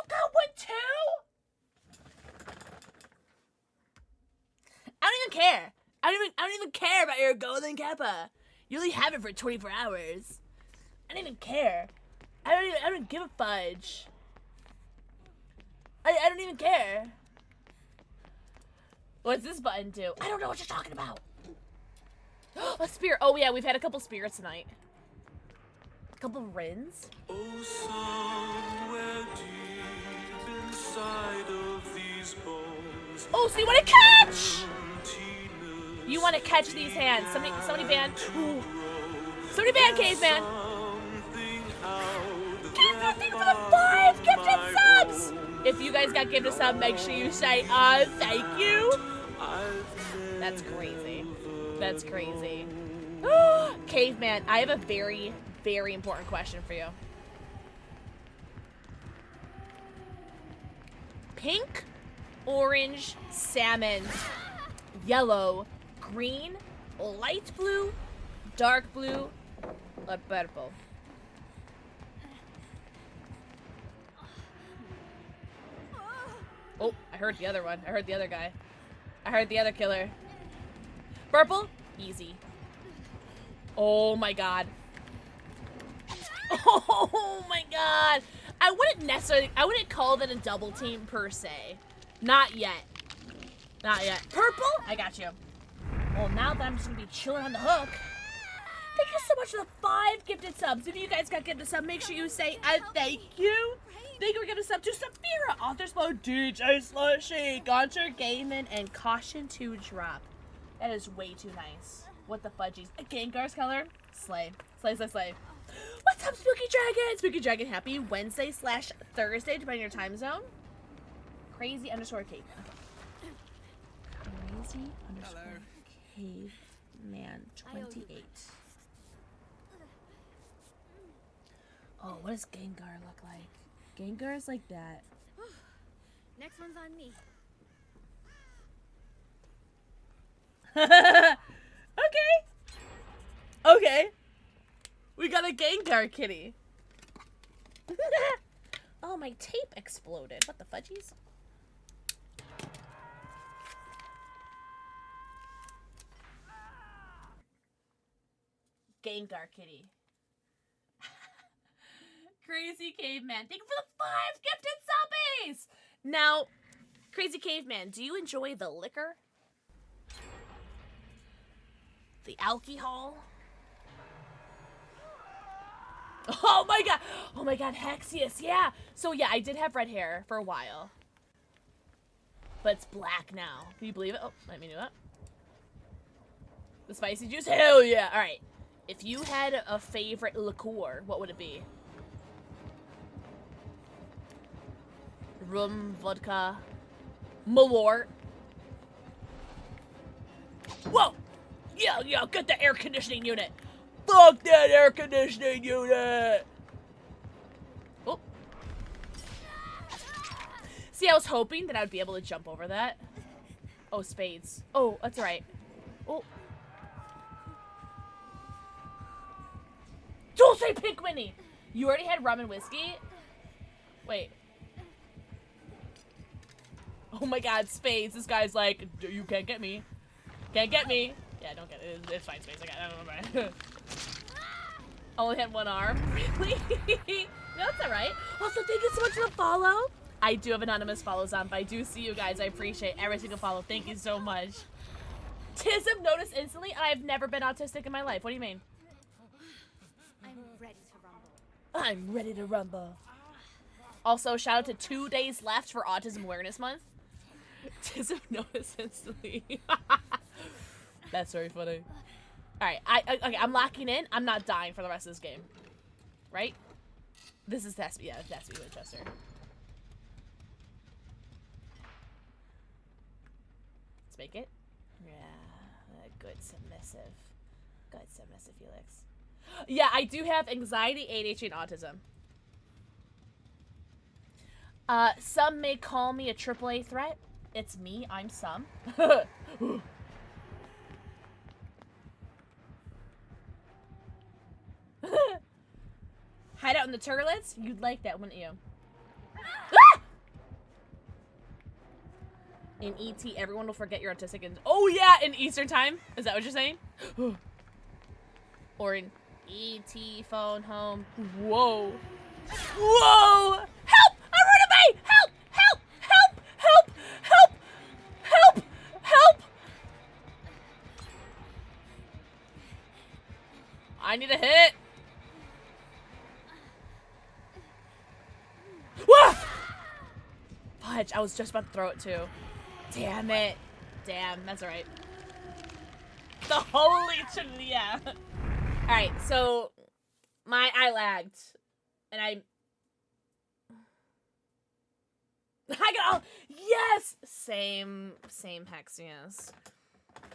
got one, too? I don't even care. I don't even care about your golden kappa. You only have it for 24 hours. I don't even care. I don't give a fudge. I don't even care. What's this button do? I don't know what you're talking about. A spirit. Oh yeah, we've had a couple spirits tonight. A couple rins. Oh, somewhere deep inside of these bones. Oh, so you want to catch? You want to catch these hands. Somebody ban. Ooh. Somebody ban Caveman. Get for the 5 gifted subs. If you guys got gifted sub, make sure you say, thank you. That's crazy. That's crazy. Caveman, I have a very, very important question for you. Pink, orange, salmon, yellow, green, light blue, dark blue, or purple. Oh, I heard the other one. I heard the other guy. I heard the other killer. Purple? Easy. Oh my god. Oh my god. I wouldn't call that a double team per se. Not yet. Not yet. Purple? I got you. Well, now that I'm just gonna be chilling on the hook. Thank you so much for the 5 gifted subs. If you guys got gifted sub, make sure you say, thank you. Thank you for giving a sub to Saphira, Author Slow, DJ Slushy, Goncher Gaiman, and Caution to Drop. That is way too nice. What the fudgies? A Gengar's color? Slay. Slay, slay, slay. What's up, Spooky Dragon? Spooky Dragon, happy Wednesday/Thursday, depending on your time zone. Crazy underscore cave. Crazy underscore caveman 28. Oh, what does Gengar look like? Gengar is like that. Next one's on me. Okay. Okay. We got a Gengar kitty. Oh, my tape exploded. What the fudgies? Gengar kitty. Crazy Caveman. Thank you for the 5 gifted subbies! Now, Crazy Caveman, do you enjoy the liquor? The alcohol? Oh my god! Oh my god, Hexius, yeah! So yeah, I did have red hair for a while. But it's black now. Can you believe it? Oh, let me do that. The spicy juice? Hell yeah! Alright. If you had a favorite liqueur, what would it be? Rum, vodka, Malort. Whoa! Yeah, get the air conditioning unit. Fuck that air conditioning unit! Oh. See, I was hoping that I would be able to jump over that. Oh, spades. Oh, that's right. Oh. Don't say Pink Winnie! You already had rum and whiskey? Wait. Oh my god, spades. This guy's like, you can't get me. Can't get me. Yeah, don't get it. It's fine, spades. I got it. Only had one arm. Really? No, that's alright. Also, thank you so much for the follow. I do have anonymous follows on, but I do see you guys. I appreciate every single follow. Thank you so much. Tism noticed instantly. I've never been autistic in my life. What do you mean? I'm ready to rumble. I'm ready to rumble. Also, shout out to 2 days left for Autism Awareness Month. Autism notice instantly. That's very funny. Alright, okay, I'm locking in. I'm not dying for the rest of this game. Right? This is that's yeah, that's me, Winchester. Let's make it. Yeah, good submissive. Good submissive, Felix. Yeah, I do have anxiety, ADHD, and autism. Some may call me a AAA threat. It's me, I'm some. Hide out in the turlets? You'd like that, wouldn't you? Ah! In ET, everyone will forget you're autistic and— oh yeah, in Eastern time? Is that what you're saying? Or in ET phone home. Whoa. Whoa! Help! I'm running away! Help! Help! Help! Help! Help! Help! Help! I need a hit. Wah! Fudge, I was just about to throw it too. Damn it. Damn, that's alright. The holy trinity, yeah. Alright, so I lagged. And I got all— yes! Same hex, yes.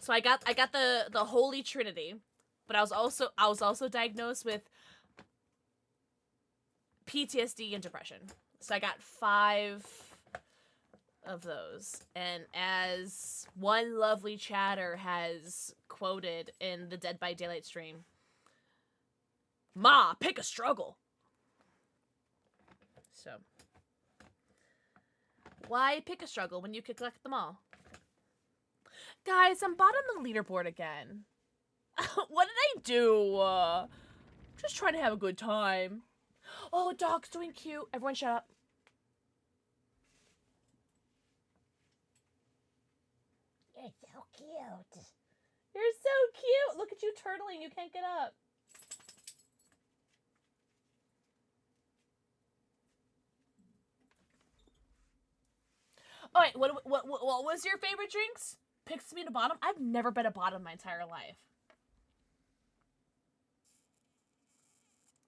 So I got the holy trinity, but I was also diagnosed with PTSD and depression. So I got 5 of those. And as one lovely chatter has quoted in the Dead by Daylight stream, "Ma, pick a struggle." So, why pick a struggle when you could collect them all? Guys, I'm bottom of the leaderboard again. What did I do? Just trying to have a good time. Oh, dog's doing cute. Everyone shut up. You're so cute. You're so cute. Look at you turtling. You can't get up. All right, what was your favorite drinks? Picks me to bottom? I've never been a bottom my entire life.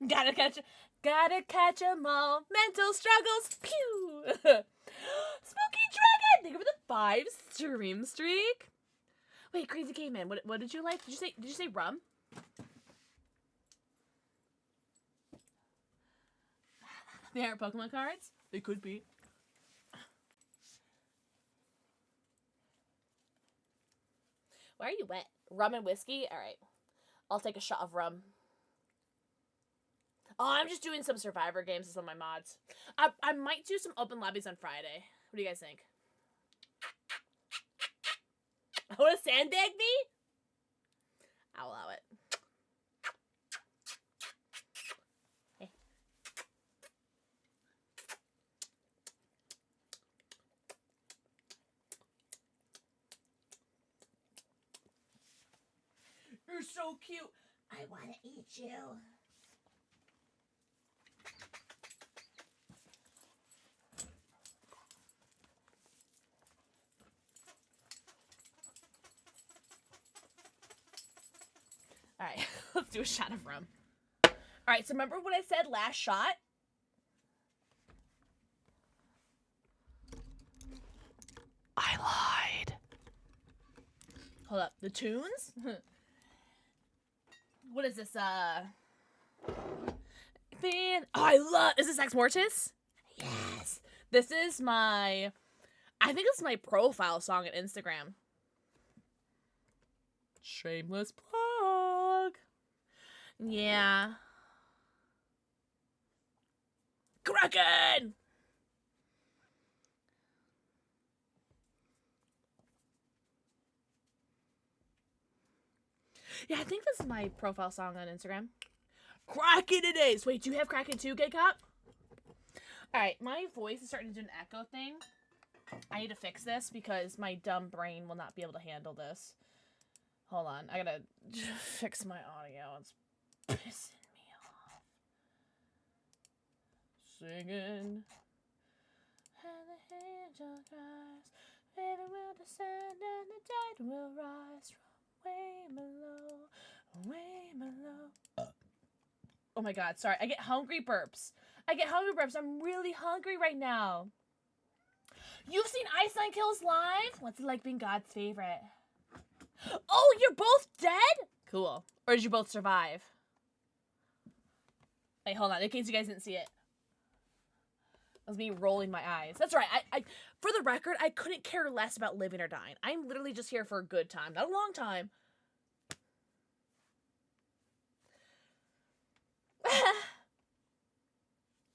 Gotta catch 'em all. Mental struggles. Pew. Spooky Dragon. Thank you for the 5 stream streak. Wait, Crazy Caveman. What did you like? Did you say rum? They aren't Pokemon cards? They could be. Why are you wet? Rum and whiskey? Alright. I'll take a shot of rum. Oh, I'm just doing some Survivor games with some of my mods. I might do some open lobbies on Friday. What do you guys think? Want to sandbag me? I'll allow it. Hey. You're so cute. I want to eat you. Alright, let's do a shot of rum. Alright, so remember what I said last shot? I lied. Hold up, the tunes? What is this, Man, I love— is this Ex Mortis? Yes. This is my— I think this is my profile song on Instagram. Shameless plug. Yeah. Kraken! Yeah, I think this is my profile song on Instagram. Kraken it is! Wait, do you have Kraken too, Gay Cop? Alright, my voice is starting to do an echo thing. I need to fix this because my dumb brain will not be able to handle this. Hold on, I gotta fix my audio. It's pissing me off. singing. And the angel cries, baby will descend and the tide will rise from way below. Oh my god, sorry. I get hungry burps. I'm really hungry right now. You've seen Iceland Kills live? What's it like being God's favorite? Oh, you're both dead? Cool. Or did you both survive? Wait, hold on. In case you guys didn't see it. That was me rolling my eyes. That's right. I for the record, I couldn't care less about living or dying. I'm literally just here for a good time, not a long time.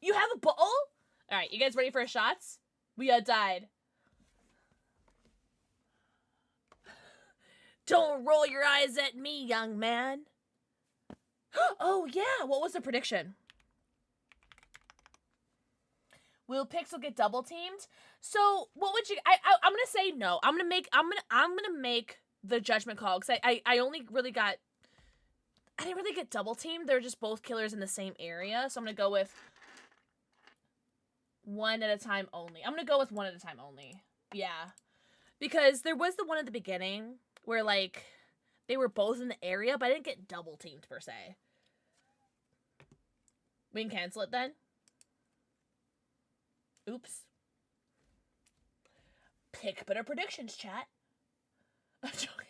You have a bowl? Alright, you guys ready for shots? We died. Don't roll your eyes at me, young man. Oh, yeah. What was the prediction? Will Pixel get double teamed? So, what would you... I'm going to say no. I'm going to make the judgment call because I only really got... I didn't really get double teamed. They're just both killers in the same area. So, I'm going to go with one at a time only. I'm going to go with one at a time only. Yeah. Because there was the one at the beginning where, like, they were both in the area, but I didn't get double teamed, per se. We can cancel it, then? Oops. Pick better predictions, chat. I'm joking.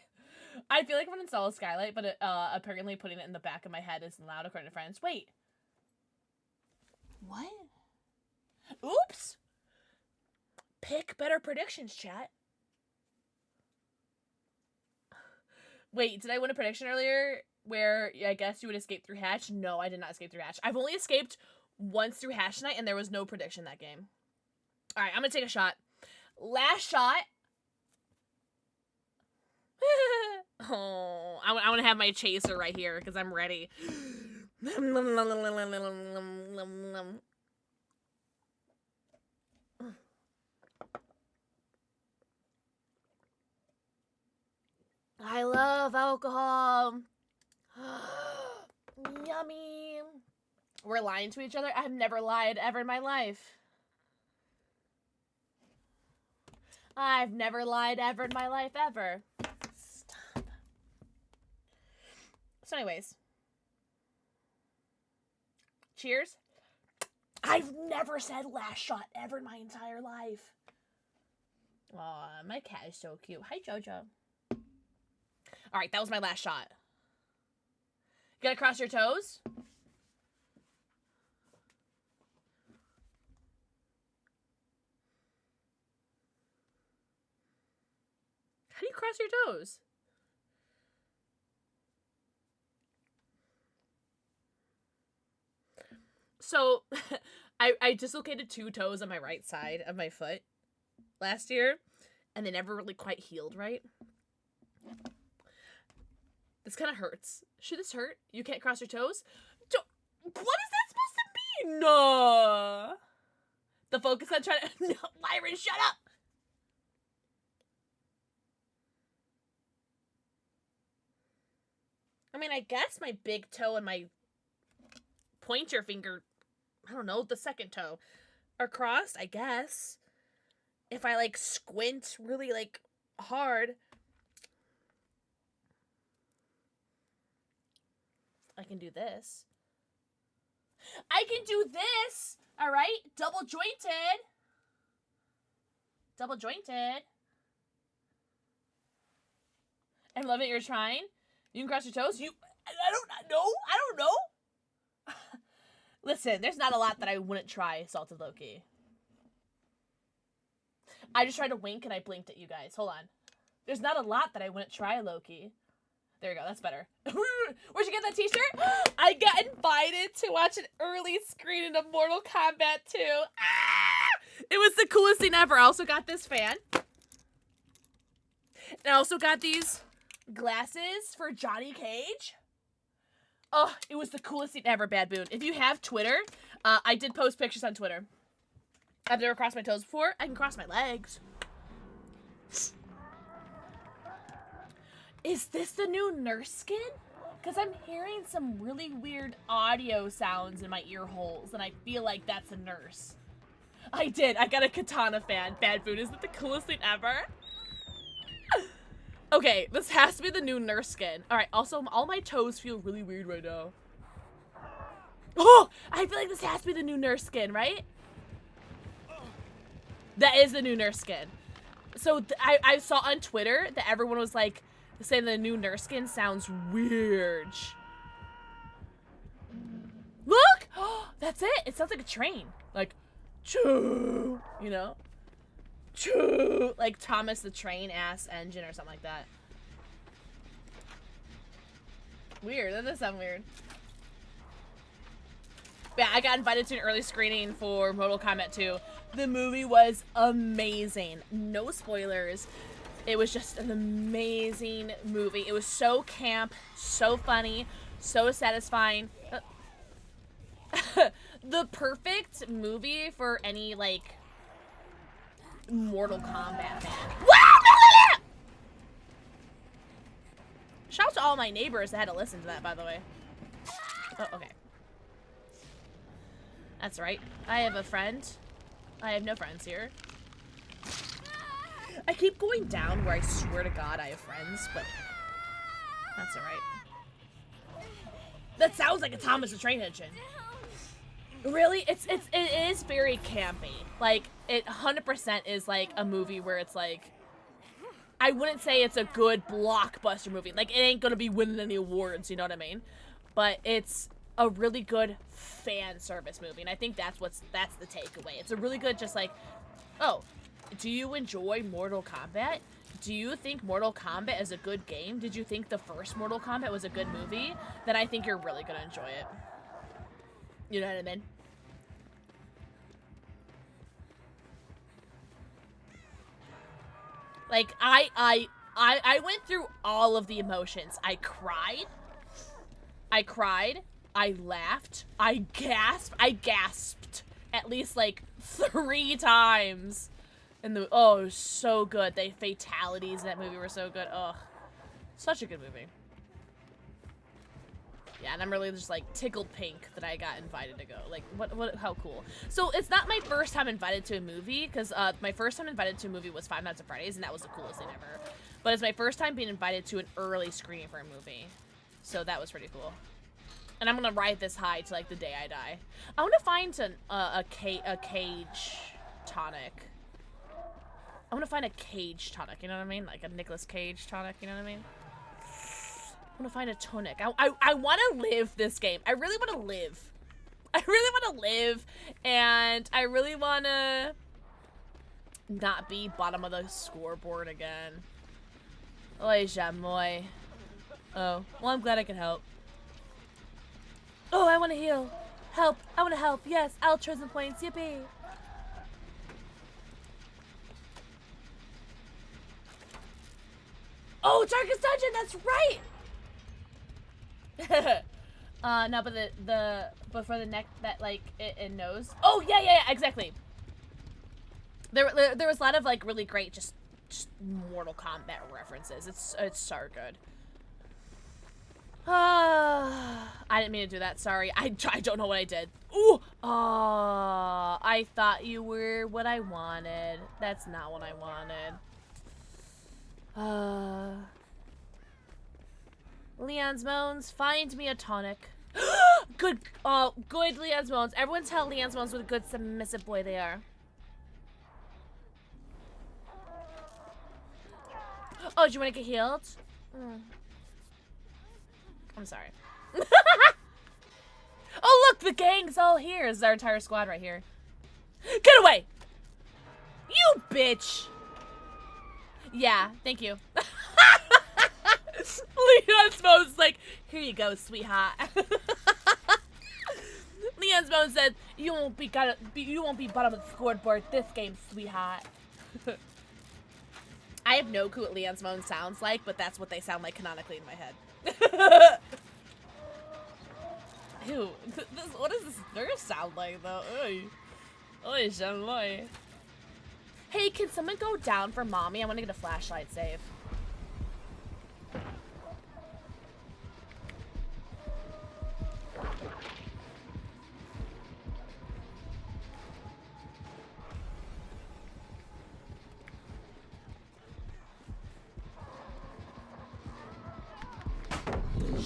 I feel like I'm gonna install a skylight, but apparently putting it in the back of my head isn't allowed according to friends. Wait. What? Oops. Pick better predictions, chat. Wait, did I win a prediction earlier where I guess you would escape through hatch? No, I did not escape through hatch. I've only escaped once through hatch night, and there was no prediction that game. All right, I'm gonna take a shot. Last shot. Oh, I want to have my chaser right here because I'm ready. I love alcohol. Yummy. We're lying to each other? I've never lied ever in my life. I've never lied ever in my life, ever. Stop. So anyways. Cheers. I've never said last shot ever in my entire life. Aw, my cat is so cute. Hi, Jojo. Alright, that was my last shot. You gotta cross your toes? How do you cross your toes? So, I dislocated 2 toes on my right side of my foot last year, and they never really quite healed right. This kind of hurts. Should this hurt? You can't cross your toes? What is that supposed to mean? No. The focus on trying to... No, Lyra, shut up! I mean, I guess my big toe and my pointer finger, I don't know, the second toe, are crossed, I guess. If I, like, squint really, like, hard... I can do this. I can do this! Alright? Double jointed. Double jointed. I love it you're trying. You can cross your toes. I don't know. Listen, there's not a lot that I wouldn't try, Salted Loki. I just tried to wink and I blinked at you guys. Hold on. There's not a lot that I wouldn't try, Loki. There we go, that's better. Where'd you get that t-shirt? I got invited to watch an early screening of Mortal Kombat 2. Ah! It was the coolest thing ever. I also got this fan. And I also got these glasses for Johnny Cage. Oh, it was the coolest thing ever, Bad Boon. If you have Twitter, I did post pictures on Twitter. I've never crossed my toes before. I can cross my legs. Is this the new nurse skin? Because I'm hearing some really weird audio sounds in my ear holes, and I feel like that's a nurse. I did. I got a Katana fan. Bad food. Isn't it the coolest thing ever? Okay, this has to be the new nurse skin. Alright, also, all my toes feel really weird right now. Oh! I feel like this has to be the new nurse skin, right? That is the new nurse skin. So, I saw on Twitter that everyone was, like, saying the new nurse skin sounds weird. Look! Oh, that's it! It sounds like a train. Like, choo! You know? Choo! Like Thomas the Train ass engine or something like that. Weird. That does sound weird. Yeah, I got invited to an early screening for Mortal Kombat 2. The movie was amazing. No spoilers. It was just an amazing movie. It was so camp, so funny, so satisfying. The perfect movie for any, like, Mortal Kombat fan. Wow! Shout out to all my neighbors that had to listen to that, by the way. Oh, okay. That's right. I have a friend. I have no friends here. I keep going down where I swear to God I have friends, but that's alright. That sounds like a Thomas the Train engine. Really? It is very campy. Like, it 100% is like a movie where it's like, I wouldn't say it's a good blockbuster movie. Like, it ain't gonna be winning any awards, you know what I mean? But it's a really good fan service movie, and I think that's the takeaway. It's a really good, just like, oh, do you enjoy Mortal Kombat? Do you think Mortal Kombat is a good game? Did you think the first Mortal Kombat was a good movie? Then I think you're really gonna enjoy it. You know what I mean? Like, I went through all of the emotions. I cried, I laughed, I gasped at least like 3 times. And oh, it was so good. The fatalities in that movie were so good. Ugh. Such a good movie. Yeah, and I'm really just like tickled pink that I got invited to go. Like, how cool. So it's not my first time invited to a movie, because my first time invited to a movie was Five Nights at Freddy's, and that was the coolest thing ever. But it's my first time being invited to an early screening for a movie. So that was pretty cool. And I'm gonna ride this high to like the day I die. I want to find a cage tonic. I want to find a cage tonic, you know what I mean? Like a Nicolas Cage tonic, you know what I mean? I want to find a tonic. I want to live this game. I really want to live. I really want to live, and I really want to not be bottom of the scoreboard again. Oy, jamoy. Oh, well, I'm glad I can help. Oh, I want to heal. Help. I want to help. Yes, altruism points. Yippee. Oh, Darkest Dungeon, that's right! No, but for the neck that, like, it knows. Oh, yeah, exactly. There was a lot of, like, really great just Mortal Kombat references. It's so good. I didn't mean to do that, sorry. I don't know what I did. Ooh! I thought you were what I wanted. That's not what I wanted. Leon's Moans, find me a tonic. Good, good Leon's Moans. Everyone tell Leon's Moans what a good submissive boy they are. Oh, do you want to get healed? I'm sorry. Oh, look, the gang's all here. This is our entire squad right here. Get away! You bitch! Yeah, thank you. Leon's Moan's like, here you go, sweetheart. Leon's Moan said, you won't be bottom of the scoreboard this game, sweetheart. I have no clue what Leon's Moan sounds like, but that's what they sound like canonically in my head. Ew, what does this nurse sound like though? Oy. Oy, Jean-Loy. Hey, can someone go down for mommy? I want to get a flashlight save.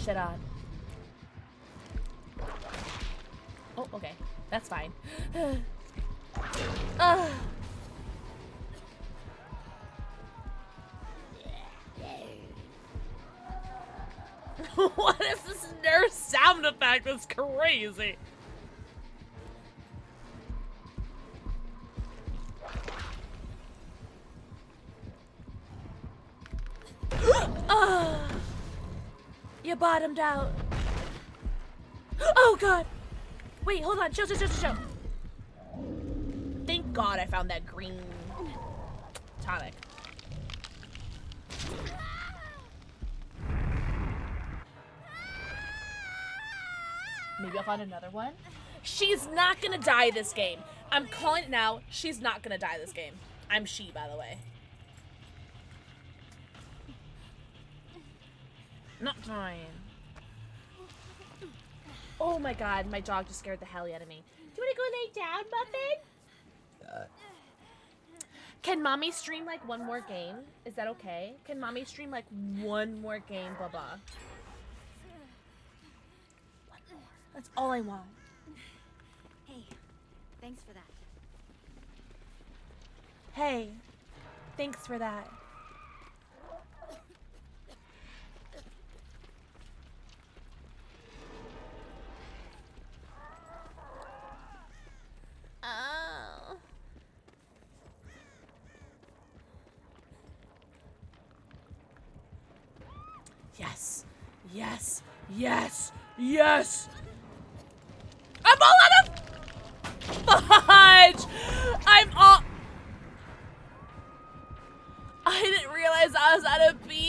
shit on. Oh, okay. That's fine. What is this nurse sound effect? That's crazy. You bottomed out. Oh god. Wait, hold on. Chill. Thank God I found that green tonic. Maybe I'll find another one. She's not gonna die this game. I'm calling it now. She's not gonna die this game. I'm she, by the way. Not trying. Oh my god, my dog just scared the hell out of me. Do you want to go lay down, Muffin? Can mommy stream like one more game? Is that okay? Can mommy stream like one more game, Baba? One more. That's all I want. Hey, thanks for that. Hey, thanks for that. Oh. Yes. Yes. Yes. Yes. I'm all out of fudge. I'm all. I didn't realize I was out of beam.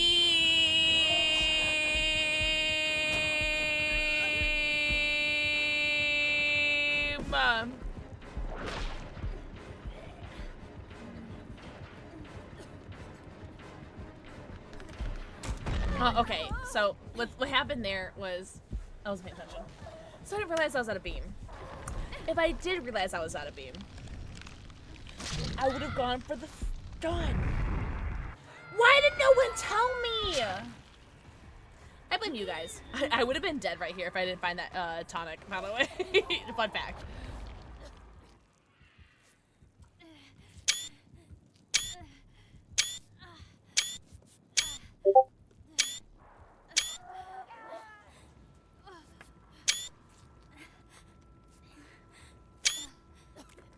Okay, so what happened there was I wasn't paying attention. So I didn't realize I was out of beam. If I did realize I was out of beam, I would have gone for the gun. Why did no one tell me? I blame you guys. I would have been dead right here if I didn't find that tonic, by the way. Fun fact.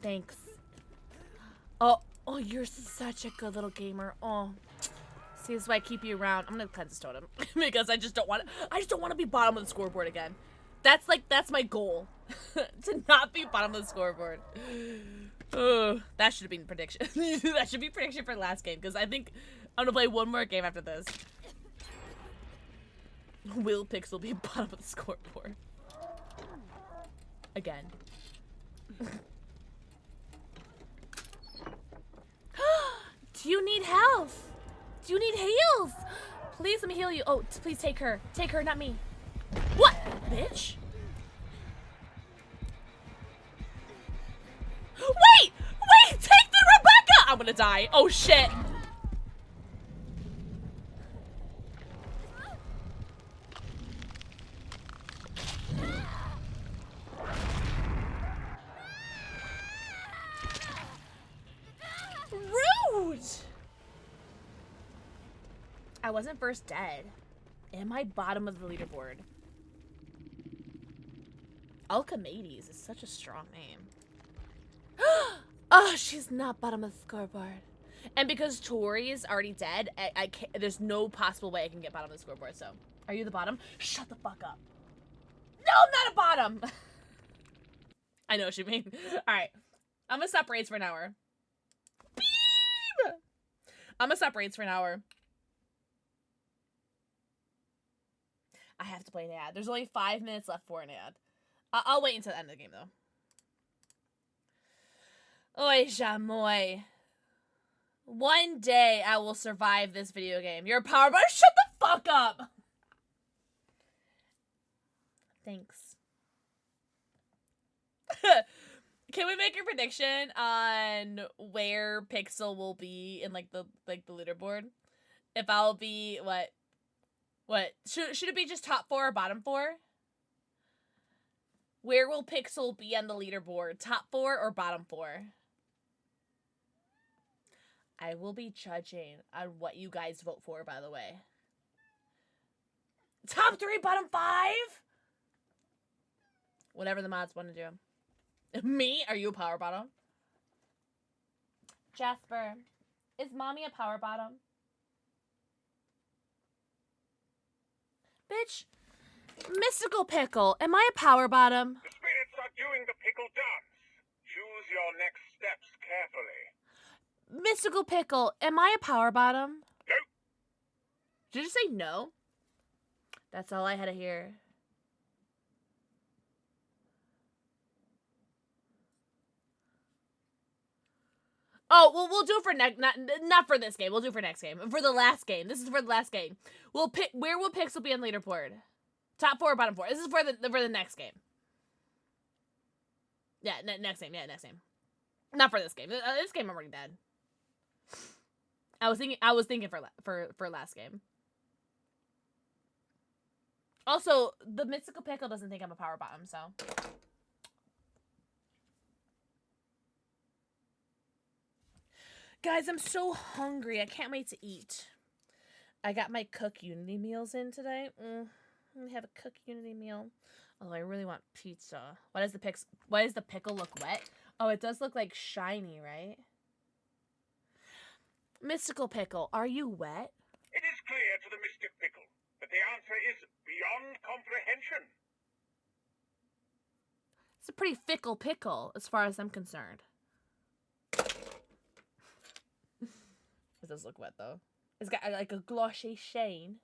Thanks. Oh, you're such a good little gamer. Oh, see, this is why I keep you around. I'm gonna cleanse this totem because I just don't want to be bottom of the scoreboard again. That's my goal, to not be bottom of the scoreboard. That should have been prediction. That should be prediction for the last game because I think I'm gonna play one more game after this. Will Pixel be bottom of the scoreboard again? Do you need health? Do you need heals? Please let me heal you. Oh, please take her. Take her, not me. What, bitch? Wait! Take the Rebecca! I'm gonna die. Oh, shit. Rude! I wasn't first dead. Am I bottom of the leaderboard? Alchemides is such a strong name. Oh, she's not bottom of the scoreboard. And because Tori's already dead, I can't, there's no possible way I can get bottom of the scoreboard, so. Are you the bottom? Shut the fuck up. No, I'm not a bottom! I know what you mean. Alright. I'm gonna stop raids for an hour. Beep! I'm gonna stop raids for an hour. I have to play an ad. There's only 5 minutes left for an ad. I'll wait until the end of the game, though. Oi, Jamoy. One day I will survive this video game. You're a power bar. Shut the fuck up! Thanks. Can we make a prediction on where Pixel will be in like the leaderboard? If I'll be what? What? Should it be just top 4 or bottom 4? Where will Pixel be on the leaderboard? Top 4 or bottom 4? I will be judging on what you guys vote for, by the way. Top 3, bottom 5? Whatever the mods want to do. Me? Are you a power bottom? Jasper, is mommy a power bottom? Bitch, Mystical Pickle, am I a power bottom? The spirits are doing the pickle dance. Choose your next steps carefully. Mystical Pickle, am I a power bottom? No. Did you say no? That's all I had to hear. Oh, well, we'll do it for not for this game. We'll do it for next game. For the last game. This is for the last game. We'll pick where will Pixel be on leaderboard? Top 4 or bottom 4? This is for the next game. Yeah, next game. Yeah, next game. Not for this game. This game I'm already dead. I was thinking for last game. Also, the Mystical Pickle doesn't think I'm a power bottom, so. Guys, I'm so hungry. I can't wait to eat. I got my Cook Unity meals in today. We have a Cook Unity meal. Although I really want pizza. Why does the pickle look wet? Oh, it does look like shiny, right? Mystical Pickle, are you wet? It is clear to the Mystic Pickle that the answer is beyond comprehension. It's a pretty fickle pickle, as far as I'm concerned. It does look wet, though. It's got, like, a glossy sheen.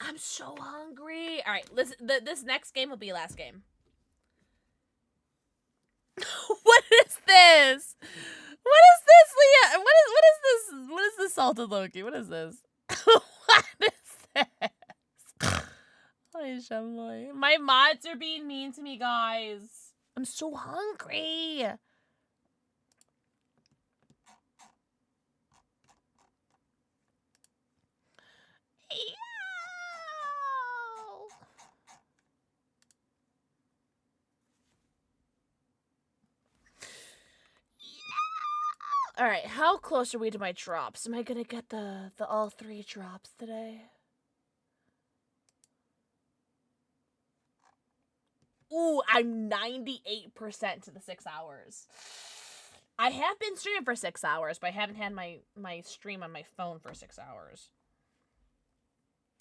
I'm so hungry. All right, listen. This next game will be last game. What is this? What is this, Leah? What is this? What is this salted Loki? What is this? What is this? Holy shumboy. My mods are being mean to me, guys. I'm so hungry. All right, how close are we to my drops? Am I gonna get the all 3 drops today? Ooh, I'm 98% to the 6 hours. I have been streaming for 6 hours, but I haven't had my stream on my phone for 6 hours.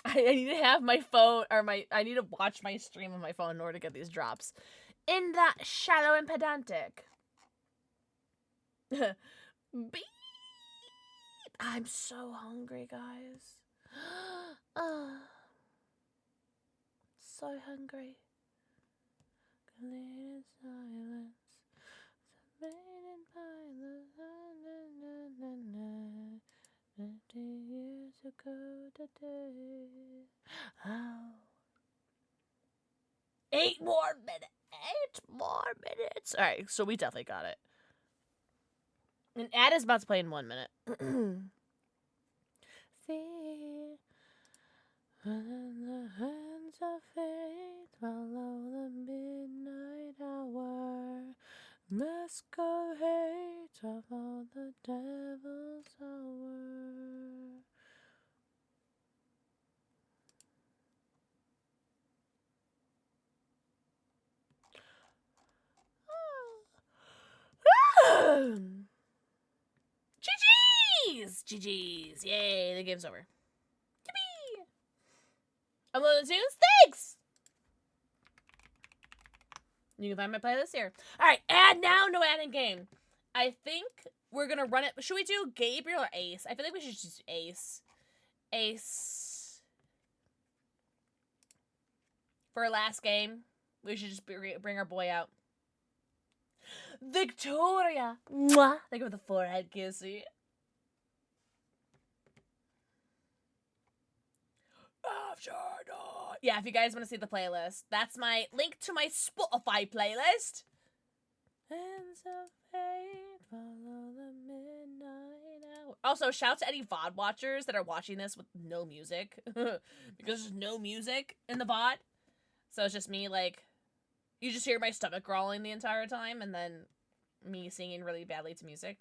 I need to have my phone, or I need to watch my stream on my phone in order to get these drops. In that shallow and pedantic. Beep. I'm so hungry, guys. So hungry. Complete silence. Submitted by the 50 years ago today. Oh. 8 more minutes. 8 more minutes. All right, so we definitely got it. And Ad is about to play in 1 minute. See, in the hands of fate, follow the midnight hour. Masquerade of all the devil's hour. GG's! GG's. Yay, the game's over. Yippee! Upload the tunes? Thanks! You can find my playlist here. Alright, add now, no add in game. I think we're gonna run it. Should we do Gabriel or Ace? I feel like we should just do Ace. Ace. For our last game, we should just bring our boy out. Victoria! Mwah! Think of the forehead kissy. After dark. Yeah, if you guys want to see the playlist, that's my link to my Spotify playlist. Hands of fate, follow the midnight hour. Also, shout out to any VOD watchers that are watching this with no music. Because there's no music in the VOD. So it's just me, like, you just hear my stomach growling the entire time, and then me singing really badly to music.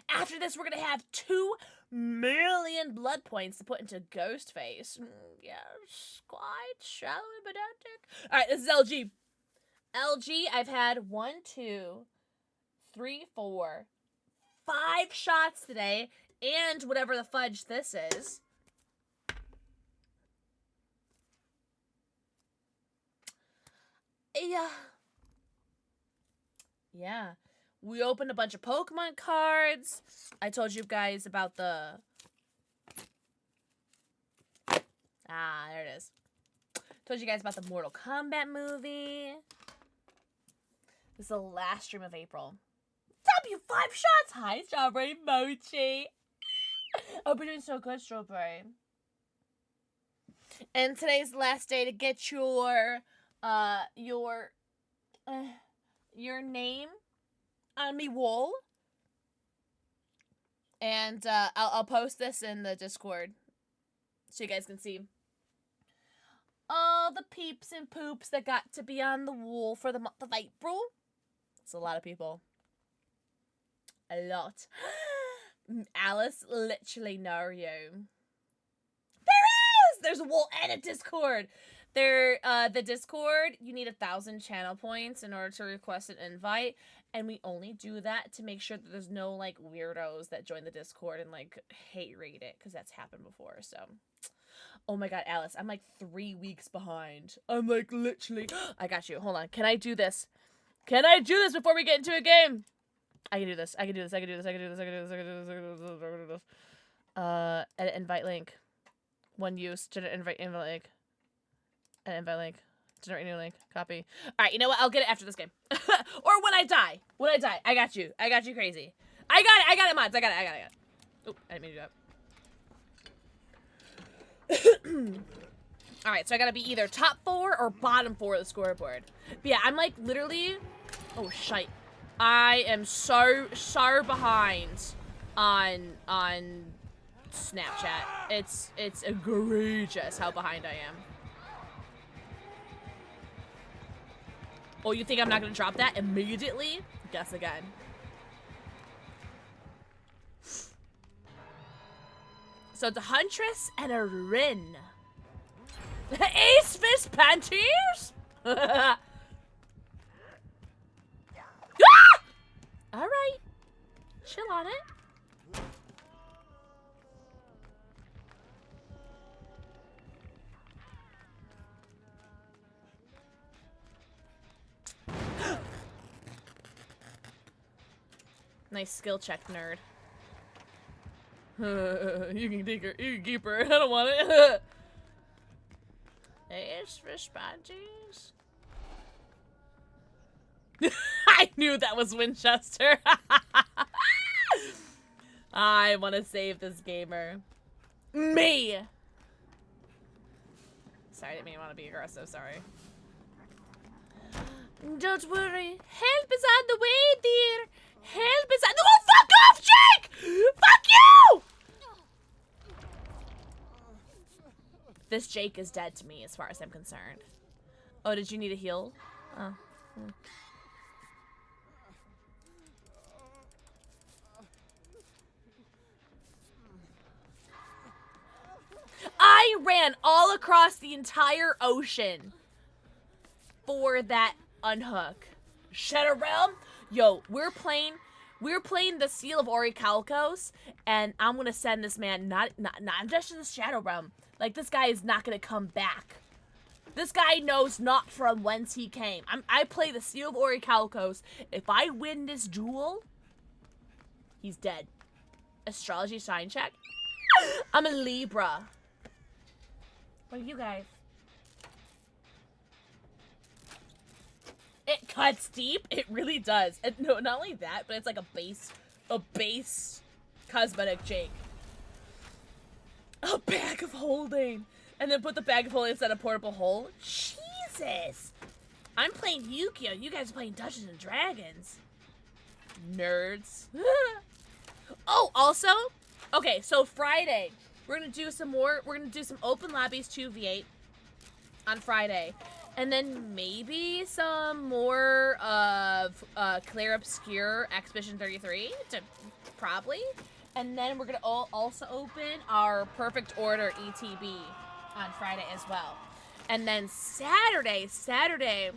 After this, we're gonna have 2 million blood points to put into Ghostface. Yes, quite shallow and pedantic. Alright, this is LG. LG, I've had 1, 2, 3, 4, 5 shots today, and whatever the fudge this is. Yeah. We opened a bunch of Pokemon cards. I told you guys about the... Ah, there it is. Told you guys about the Mortal Kombat movie. This is the last stream of April. W5 shots! Hi, Strawberry Mochi. Hope you're doing so good, Strawberry. And today's the last day to get your name on me wall. And I'll post this in the Discord so you guys can see all the peeps and poops that got to be on the wall for the month of April. It's a lot of people. A lot. Alice literally know you. There's a wall and a Discord. The Discord, you need 1,000 channel points in order to request an invite, and we only do that to make sure that there's no, like, weirdos that join the Discord and, like, hate rate it, because that's happened before, so. Oh my god, Alice, I'm, like, 3 weeks behind. I'm, like, literally. I got you. Hold on. Can I do this? Can I do this before we get into a game? I can do this. I can do this. I can do this. I can do this. I can do this. I can do this. I can do this. I can do this. Edit invite link. One use. Generate invite link. Edit invite link. Generate new link. Copy. Alright, you know what? I'll get it after this game. Or when I die. When I die. I got you. I got you crazy. I got it. I got it, mods. I got it. I got it. I got it. Oh, I didn't mean to do that. Alright, so I gotta be either top 4 or bottom 4 of the scoreboard. But yeah, I'm like literally... Oh, shite. I am so behind on Snapchat. It's egregious how behind I am. Oh, you think I'm not gonna drop that immediately? Guess again. So it's a Huntress and a Rin. Ace Fist Panties? Ah! Alright. Chill on it. Nice skill check, nerd. You can take her. You can keep her. I don't want it. Ace Fish Badges. I knew that was Winchester. I want to save this gamer. Me. Sorry, I didn't mean to want to be aggressive. Sorry. Don't worry. Help is on the way, dear. Help is on the... Oh, fuck off, Jake! Fuck you! This Jake is dead to me as far as I'm concerned. Oh, did you need a heal? Oh. I ran all across the entire ocean for that unhook. Shadow Realm? Yo, we're playing the Seal of Orichalcos, and I'm gonna send this man not just to the Shadow Realm. Like, this guy is not gonna come back. This guy knows not from whence he came. I play the Seal of Orichalcos. If I win this duel, he's dead. Astrology sign check. I'm a Libra. What are you guys? It cuts deep. It really does. And no, not only that, but it's like a base a base cosmetic Jake. A bag of holding. And then put the bag of holding inside a portable hole. Jesus. I'm playing Yu-Gi-Oh! You guys are playing Dungeons and Dragons. Nerds. Oh, also, okay, so Friday, we're gonna do some open lobbies 2v8 on Friday. And then maybe some more of Claire Obscure Expedition 33, probably. And then we're gonna also open our Perfect Order ETB on Friday as well. And then Saturday, Saturday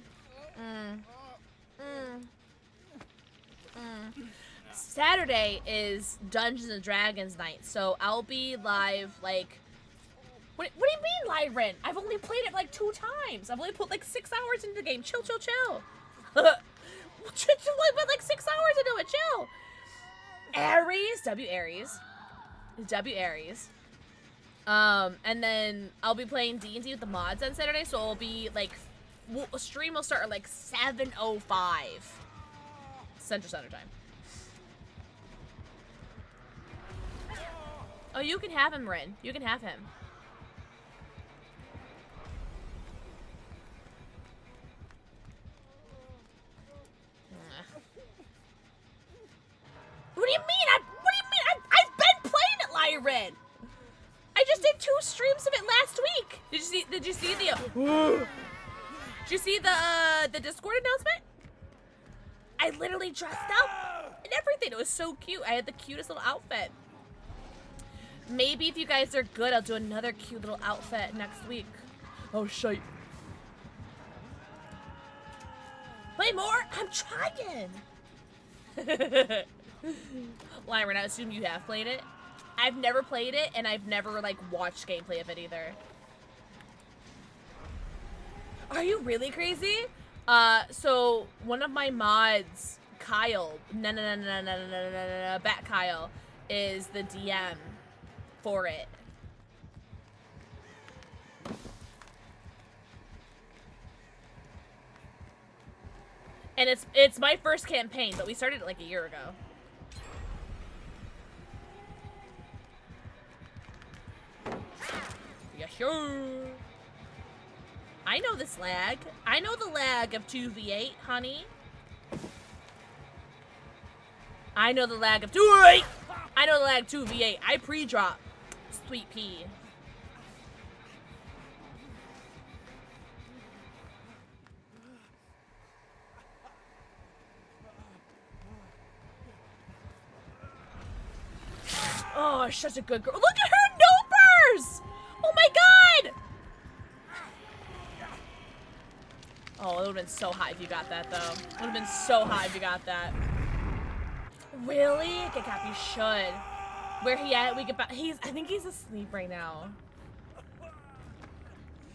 is Dungeons and Dragons night, so I'll be live, like, what do you mean, Lyran? I've only played it, like, 2 times. I've only put, like, 6 hours into the game. Chill. Put, like, 6 hours into it. Chill. W Aries. And then I'll be playing D&D with the mods on Saturday, so it'll be, like, stream will start at, like, 7:05 Central Standard Time. Oh, you can have him, Rin. You can have him. What do you mean? I've been playing it, Lyran. I just did 2 streams of it last week. Did you see the did you see the Discord announcement? I literally dressed up and everything. It was so cute. I had the cutest little outfit. Maybe if you guys are good, I'll do another cute little outfit next week. Oh, shite. Play more? I'm trying. Lyran, I assume you have played it. I've never played it, and I've never, like, watched gameplay of it either. Are you really crazy? So one of my mods, Kyle, Bat Kyle, is the DM for it. And it's my first campaign, but we started it like a year ago. Yeah, sure. I know this lag. I know the lag of 2v8, honey. I know the lag of 2v8. I know the lag 2v8. I pre-drop. Sweet pea. Oh, such a good girl. Look at her nopers! Oh my god! Oh, it would have been so high if you got that, though. It would have been so high if you got that. Really? Get cap, you should. Where he at? We get back. I think he's asleep right now.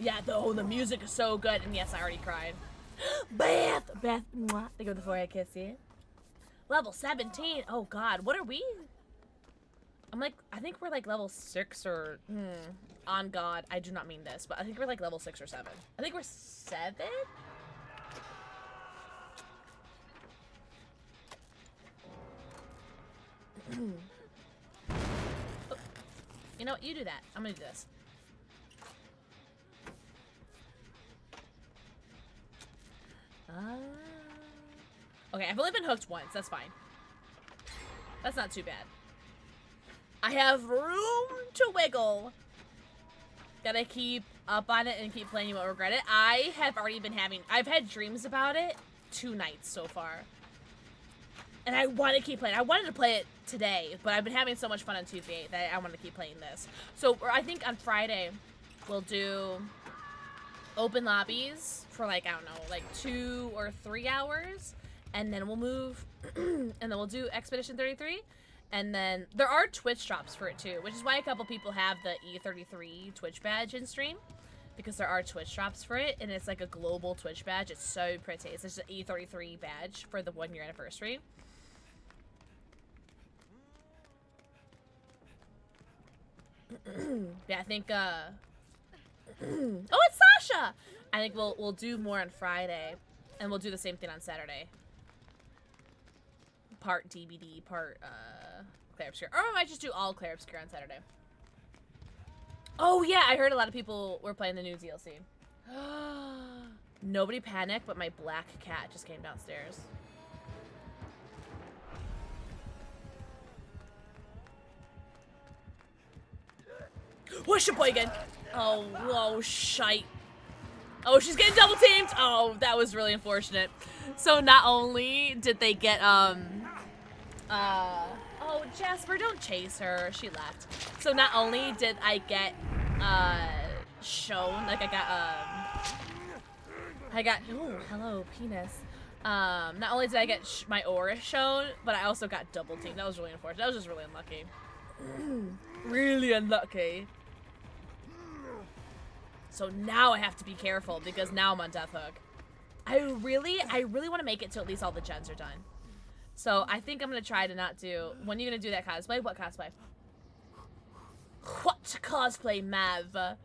Yeah, the music is so good. And yes, I already cried. Beth, mwah. They go the forehead kiss, see? Level 17. Oh god, what are we? I'm like, I think we're like level 6 or, on God, I do not mean this, but I think we're like level 6 or 7. I think we're 7? Oh, you know what, you do that. I'm gonna do this. Okay, I've only been hooked once, that's fine. That's not too bad. I have room to wiggle. Gotta keep up on it and keep playing. You won't regret it. I have already been I've had dreams about it 2 nights so far. And I want to keep playing. I wanted to play it today, but I've been having so much fun on 2v8 that I want to keep playing this. So I think on Friday, we'll do open lobbies for like, I don't know, like 2 or 3 hours. And then we'll move, and then we'll do Expedition 33. And then there are Twitch drops for it too, which is why a couple people have the E33 Twitch badge in stream, because there are Twitch drops for it, and it's like a global Twitch badge. It's so pretty. It's just an E33 badge for the 1-year anniversary. Yeah, I think oh, it's Sasha. I think we'll do more on Friday, and we'll do the same thing on Saturday. part DBD, part Claire Obscure. Or I might just do all Claire Obscure on Saturday. Oh yeah, I heard a lot of people were playing the new DLC. Nobody panic, but my black cat just came downstairs. What's your boy again? Oh, shite. Oh, she's getting double teamed. Oh, that was really unfortunate. So not only did they get, oh, Jasper, don't chase her. She left. So not only did I get, shown, like I got, oh, hello, penis. Not only did I get my aura shown, but I also got double teamed. That was really unfortunate. That was just really unlucky. Really unlucky. So now I have to be careful because now I'm on death hook. I really want to make it till at least all the gens are done. So I think I'm gonna try to not do. When are you gonna do that cosplay? What cosplay? What cosplay, Mav?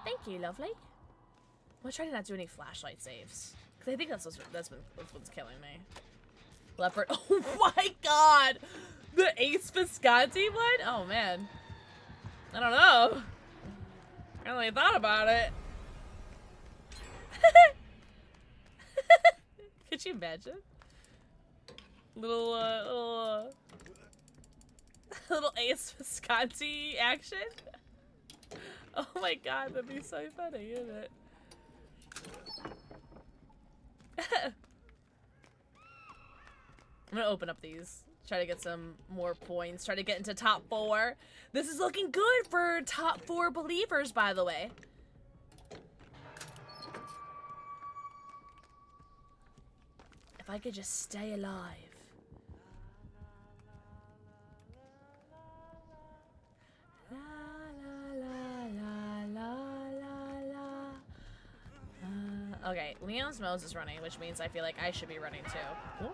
Thank you, lovely. I'm gonna try to not do any flashlight saves because I think that's what's killing me. Leopard. Oh my god, the Ace Visconti one. Oh man. I don't know. I really thought about it. Could you imagine? Little Ace Visconti action? Oh my god, that'd be so funny, isn't it? I'm gonna open up these. Try to get some more points. Try to get into top 4. This is looking good for top 4 believers, by the way. If I could just stay alive. La la la la la la. Okay, Leon's Mose is running, which means I feel like I should be running too. Ooh.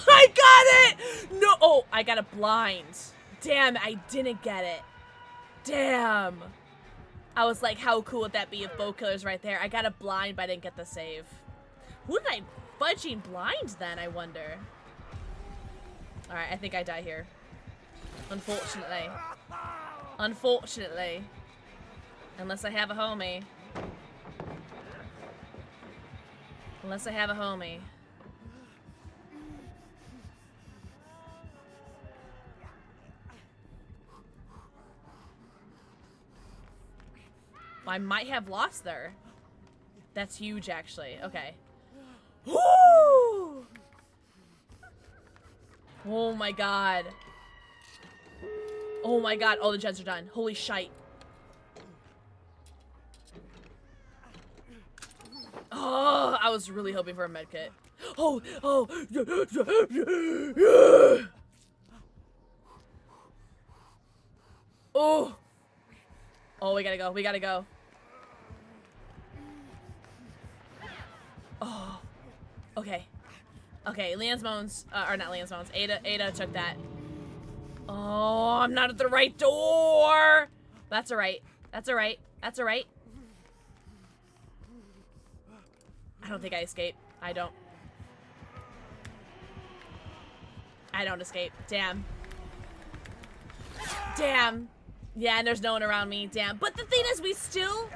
I got it! No, oh, I got a blind. Damn, I didn't get it. Damn. I was like, how cool would that be if bow killer's right there? I got a blind, but I didn't get the save. Who did I fudging blind then, I wonder? Alright, I think I die here. Unfortunately. Unfortunately. Unless I have a homie. Unless I have a homie. I might have lost there. That's huge, actually. Okay. Woo! Oh my god. Oh my god. All the gens are done. Holy shite. Oh, I was really hoping for a medkit. Oh, oh. Oh. Oh, we gotta go. We gotta go. Oh. Okay. Okay, Leon's Moans, or not Leon's Moans. Ada took that. Oh, I'm not at the right door. That's alright. That's alright. That's alright. I don't think I escape. I don't escape. Damn. Damn. Yeah, and there's no one around me. Damn. But the thing is, we still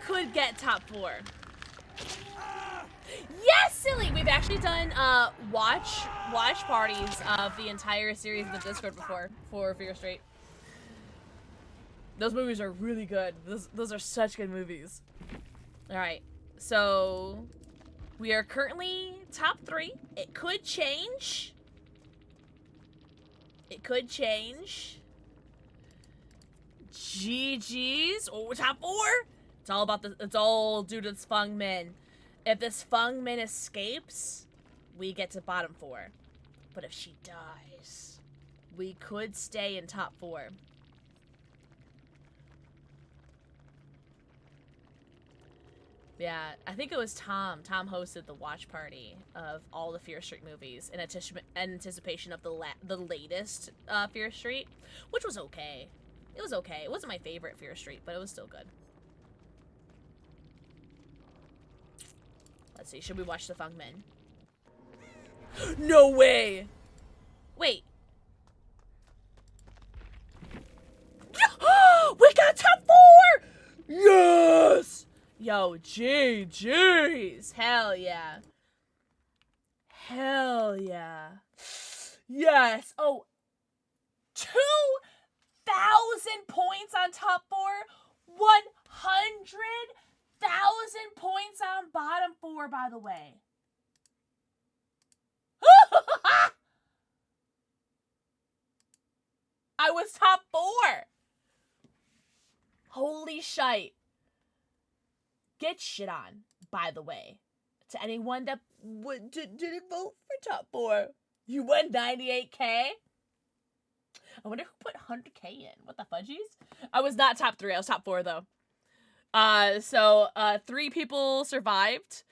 could get top 4. Yes, silly. We've actually done watch parties of the entire series in the Discord before for Fear Street. Those movies are really good. Those are such good movies. All right. So we are currently top 3. It could change. It could change. GG's. Oh, top 4. It's all about it's all due to this Feng Min. If this Feng Min escapes, we get to bottom 4. But if she dies, we could stay in top 4. Yeah, I think it was Tom. Tom hosted the watch party of all the Fear Street movies in anticipation of the latest Fear Street, which was okay. It was okay. It wasn't my favorite Fear Street, but it was still good. Let's see. Should we watch the Funk Men? No way! Wait. We got top 4! Yes! Yo, GG's. Hell yeah. Hell yeah. Yes. Oh, 2,000 points on top 4. 100,000 points on bottom 4, by the way. I was top 4. Holy shite. Get shit on, by the way. To anyone that didn't vote for top 4. You won 98K? I wonder who put 100K in. What the fudgies? I was not top 3. I was top 4, though. So 3 people survived.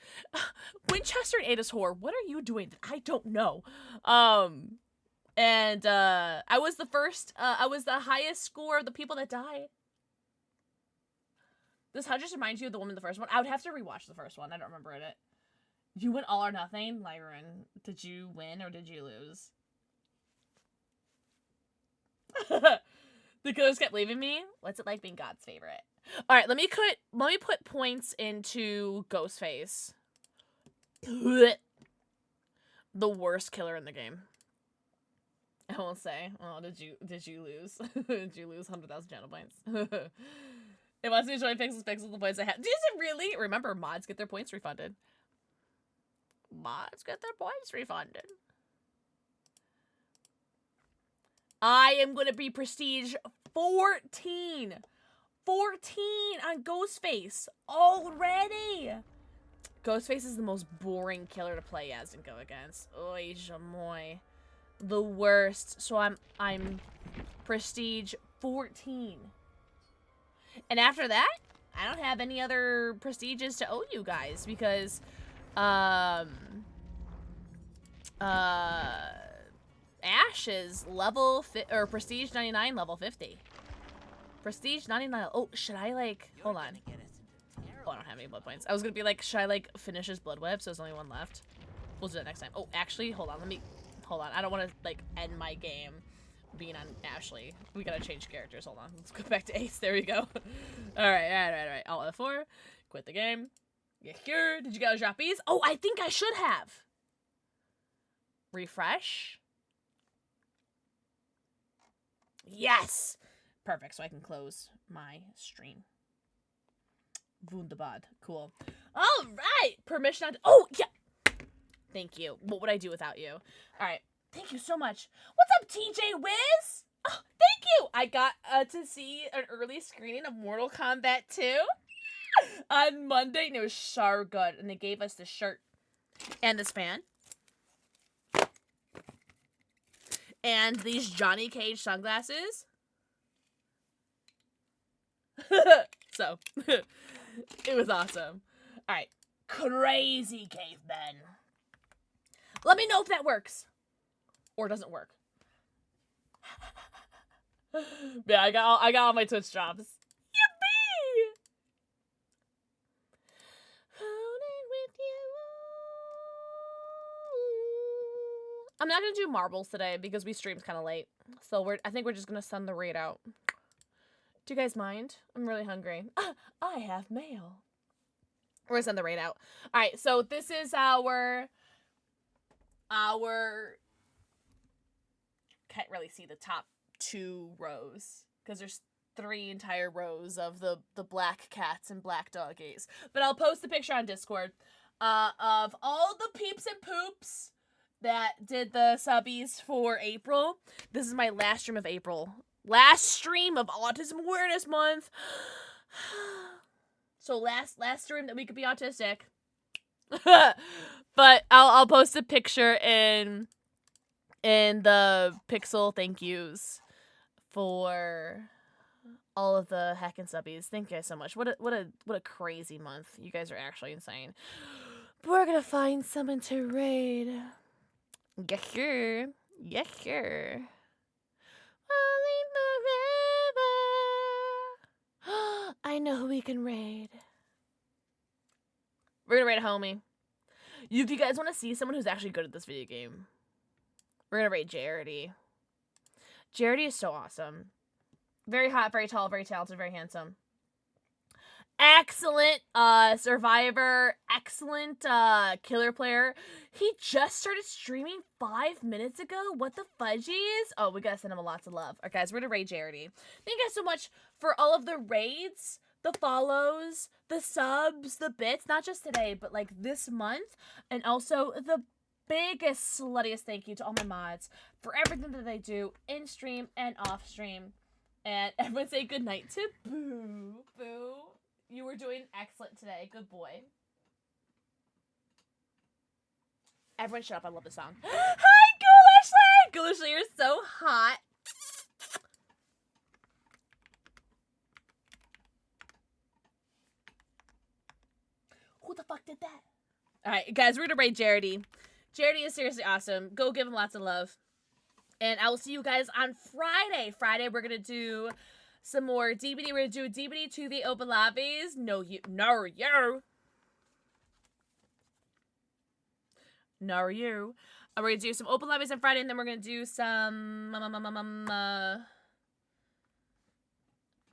Winchester and Ada's Whore, what are you doing? I don't know. And I was the first, I was the highest score of the people that died. Does how just remind you of the woman in the first one? I would have to rewatch the first one. I don't remember it. You went all or nothing? Lyran, did you win or did you lose? The ghost kept leaving me. What's it like being God's favorite? All right, let me put points into Ghostface. The worst killer in the game. I won't say. Oh, did you lose? Did you lose 100,000 channel points? It wants me to join Pixels the points I have. Does it really? Remember, mods get their points refunded. Mods get their points refunded. I am going to be Prestige 14. 14 on Ghostface already. Ghostface is the most boring killer to play as and go against. Oy, jamoy. The worst. So I'm Prestige 14. And after that, I don't have any other prestiges to owe you guys because Ash is level Prestige 99 level 50. Prestige 99. Oh, should I like hold on. Oh, I don't have any blood points. I was gonna be like, should I like finish his blood web so there's only one left? We'll do that next time. Oh, actually, hold on. Hold on. I don't want to like end my game being on Ashley. We gotta change characters. Hold on. Let's go back to Ace. There we go. Alright. Alt F4. Quit the game. Yeah, here. Did you guys drop these? Oh, I think I should have. Refresh. Yes! Perfect. So I can close my stream. Wunderbar. Cool. Alright! Permission on. Oh, yeah! Thank you. What would I do without you? Alright. Thank you so much. What's up, TJ Wiz? Oh, thank you. I got to see an early screening of Mortal Kombat 2 on Monday, and it was so good. And they gave us this shirt and this fan. And these Johnny Cage sunglasses. So, it was awesome. All right. Crazy cavemen. Let me know if that works. Or doesn't work. Yeah, I got all my Twitch drops. Yippee! I'm not gonna do marbles today because we streamed kind of late. So I think we're just gonna send the raid out. Do you guys mind? I'm really hungry. I have mail. We're gonna send the raid out. All right, so this is our can't really see the top 2 rows because there's 3 entire rows of the black cats and black doggies. But I'll post a picture on Discord of all the peeps and poops that did the subbies for April. This is my last stream of April. Last stream of Autism Awareness Month. So last stream that we could be autistic. But I'll post a picture in the Pixel thank yous for all of the heckin' subbies. Thank you guys so much. What a crazy month. You guys are actually insane. But we're gonna find someone to raid. Get here. Get here. I know who we can raid. We're gonna raid a homie. If you guys want to see someone who's actually good at this video game, we're gonna raid Jarity. Jarity is so awesome. Very hot, very tall, very talented, very handsome. Excellent survivor, excellent killer player. He just started streaming 5 minutes ago. What the fudgies? Oh, we gotta send him lots of love. Alright guys, we're gonna raid Jarity. Thank you guys so much for all of the raids, the follows, the subs, the bits, not just today, but like this month, and also the biggest, sluttiest thank you to all my mods for everything that they do in stream and off stream. And everyone say good night to Boo. Boo, you were doing excellent today. Good boy. Everyone shut up. I love this song. Hi, Ghoulishly! Ghoulishly, you're so hot. Who the fuck did that? Alright, guys, we're gonna raid Jarity. Jarity is seriously awesome. Go give him lots of love. And I will see you guys on Friday. Friday, we're gonna do some more DBD. We're gonna do DBD 2v open lobbies. No, you. No, you. No, you. We're gonna do some open lobbies on Friday, and then we're gonna do some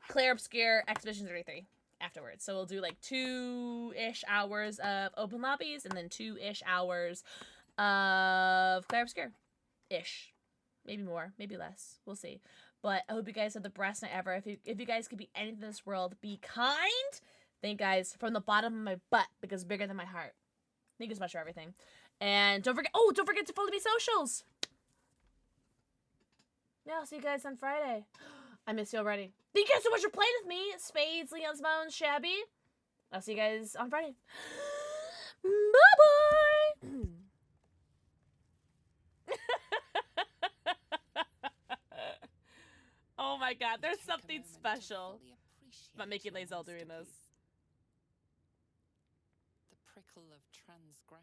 Claire Obscure Expedition 33 afterwards. So we'll do like 2-ish hours of open lobbies, and then 2-ish hours of Claire Obscure-ish. Maybe more, maybe less. We'll see. But I hope you guys have the best night ever. If you guys could be anything in this world, be kind. Thank you guys from the bottom of my butt, because it's bigger than my heart. Thank you so much for everything. And don't forget to follow me socials. Yeah, I'll see you guys on Friday. I miss you already. Thank you guys so much for playing with me. Spades, Leon's Bones, Shabby. I'll see you guys on Friday. Bye-bye. Oh my god, there's something special about Mickey Lazelle doing this. The prickle of transgression.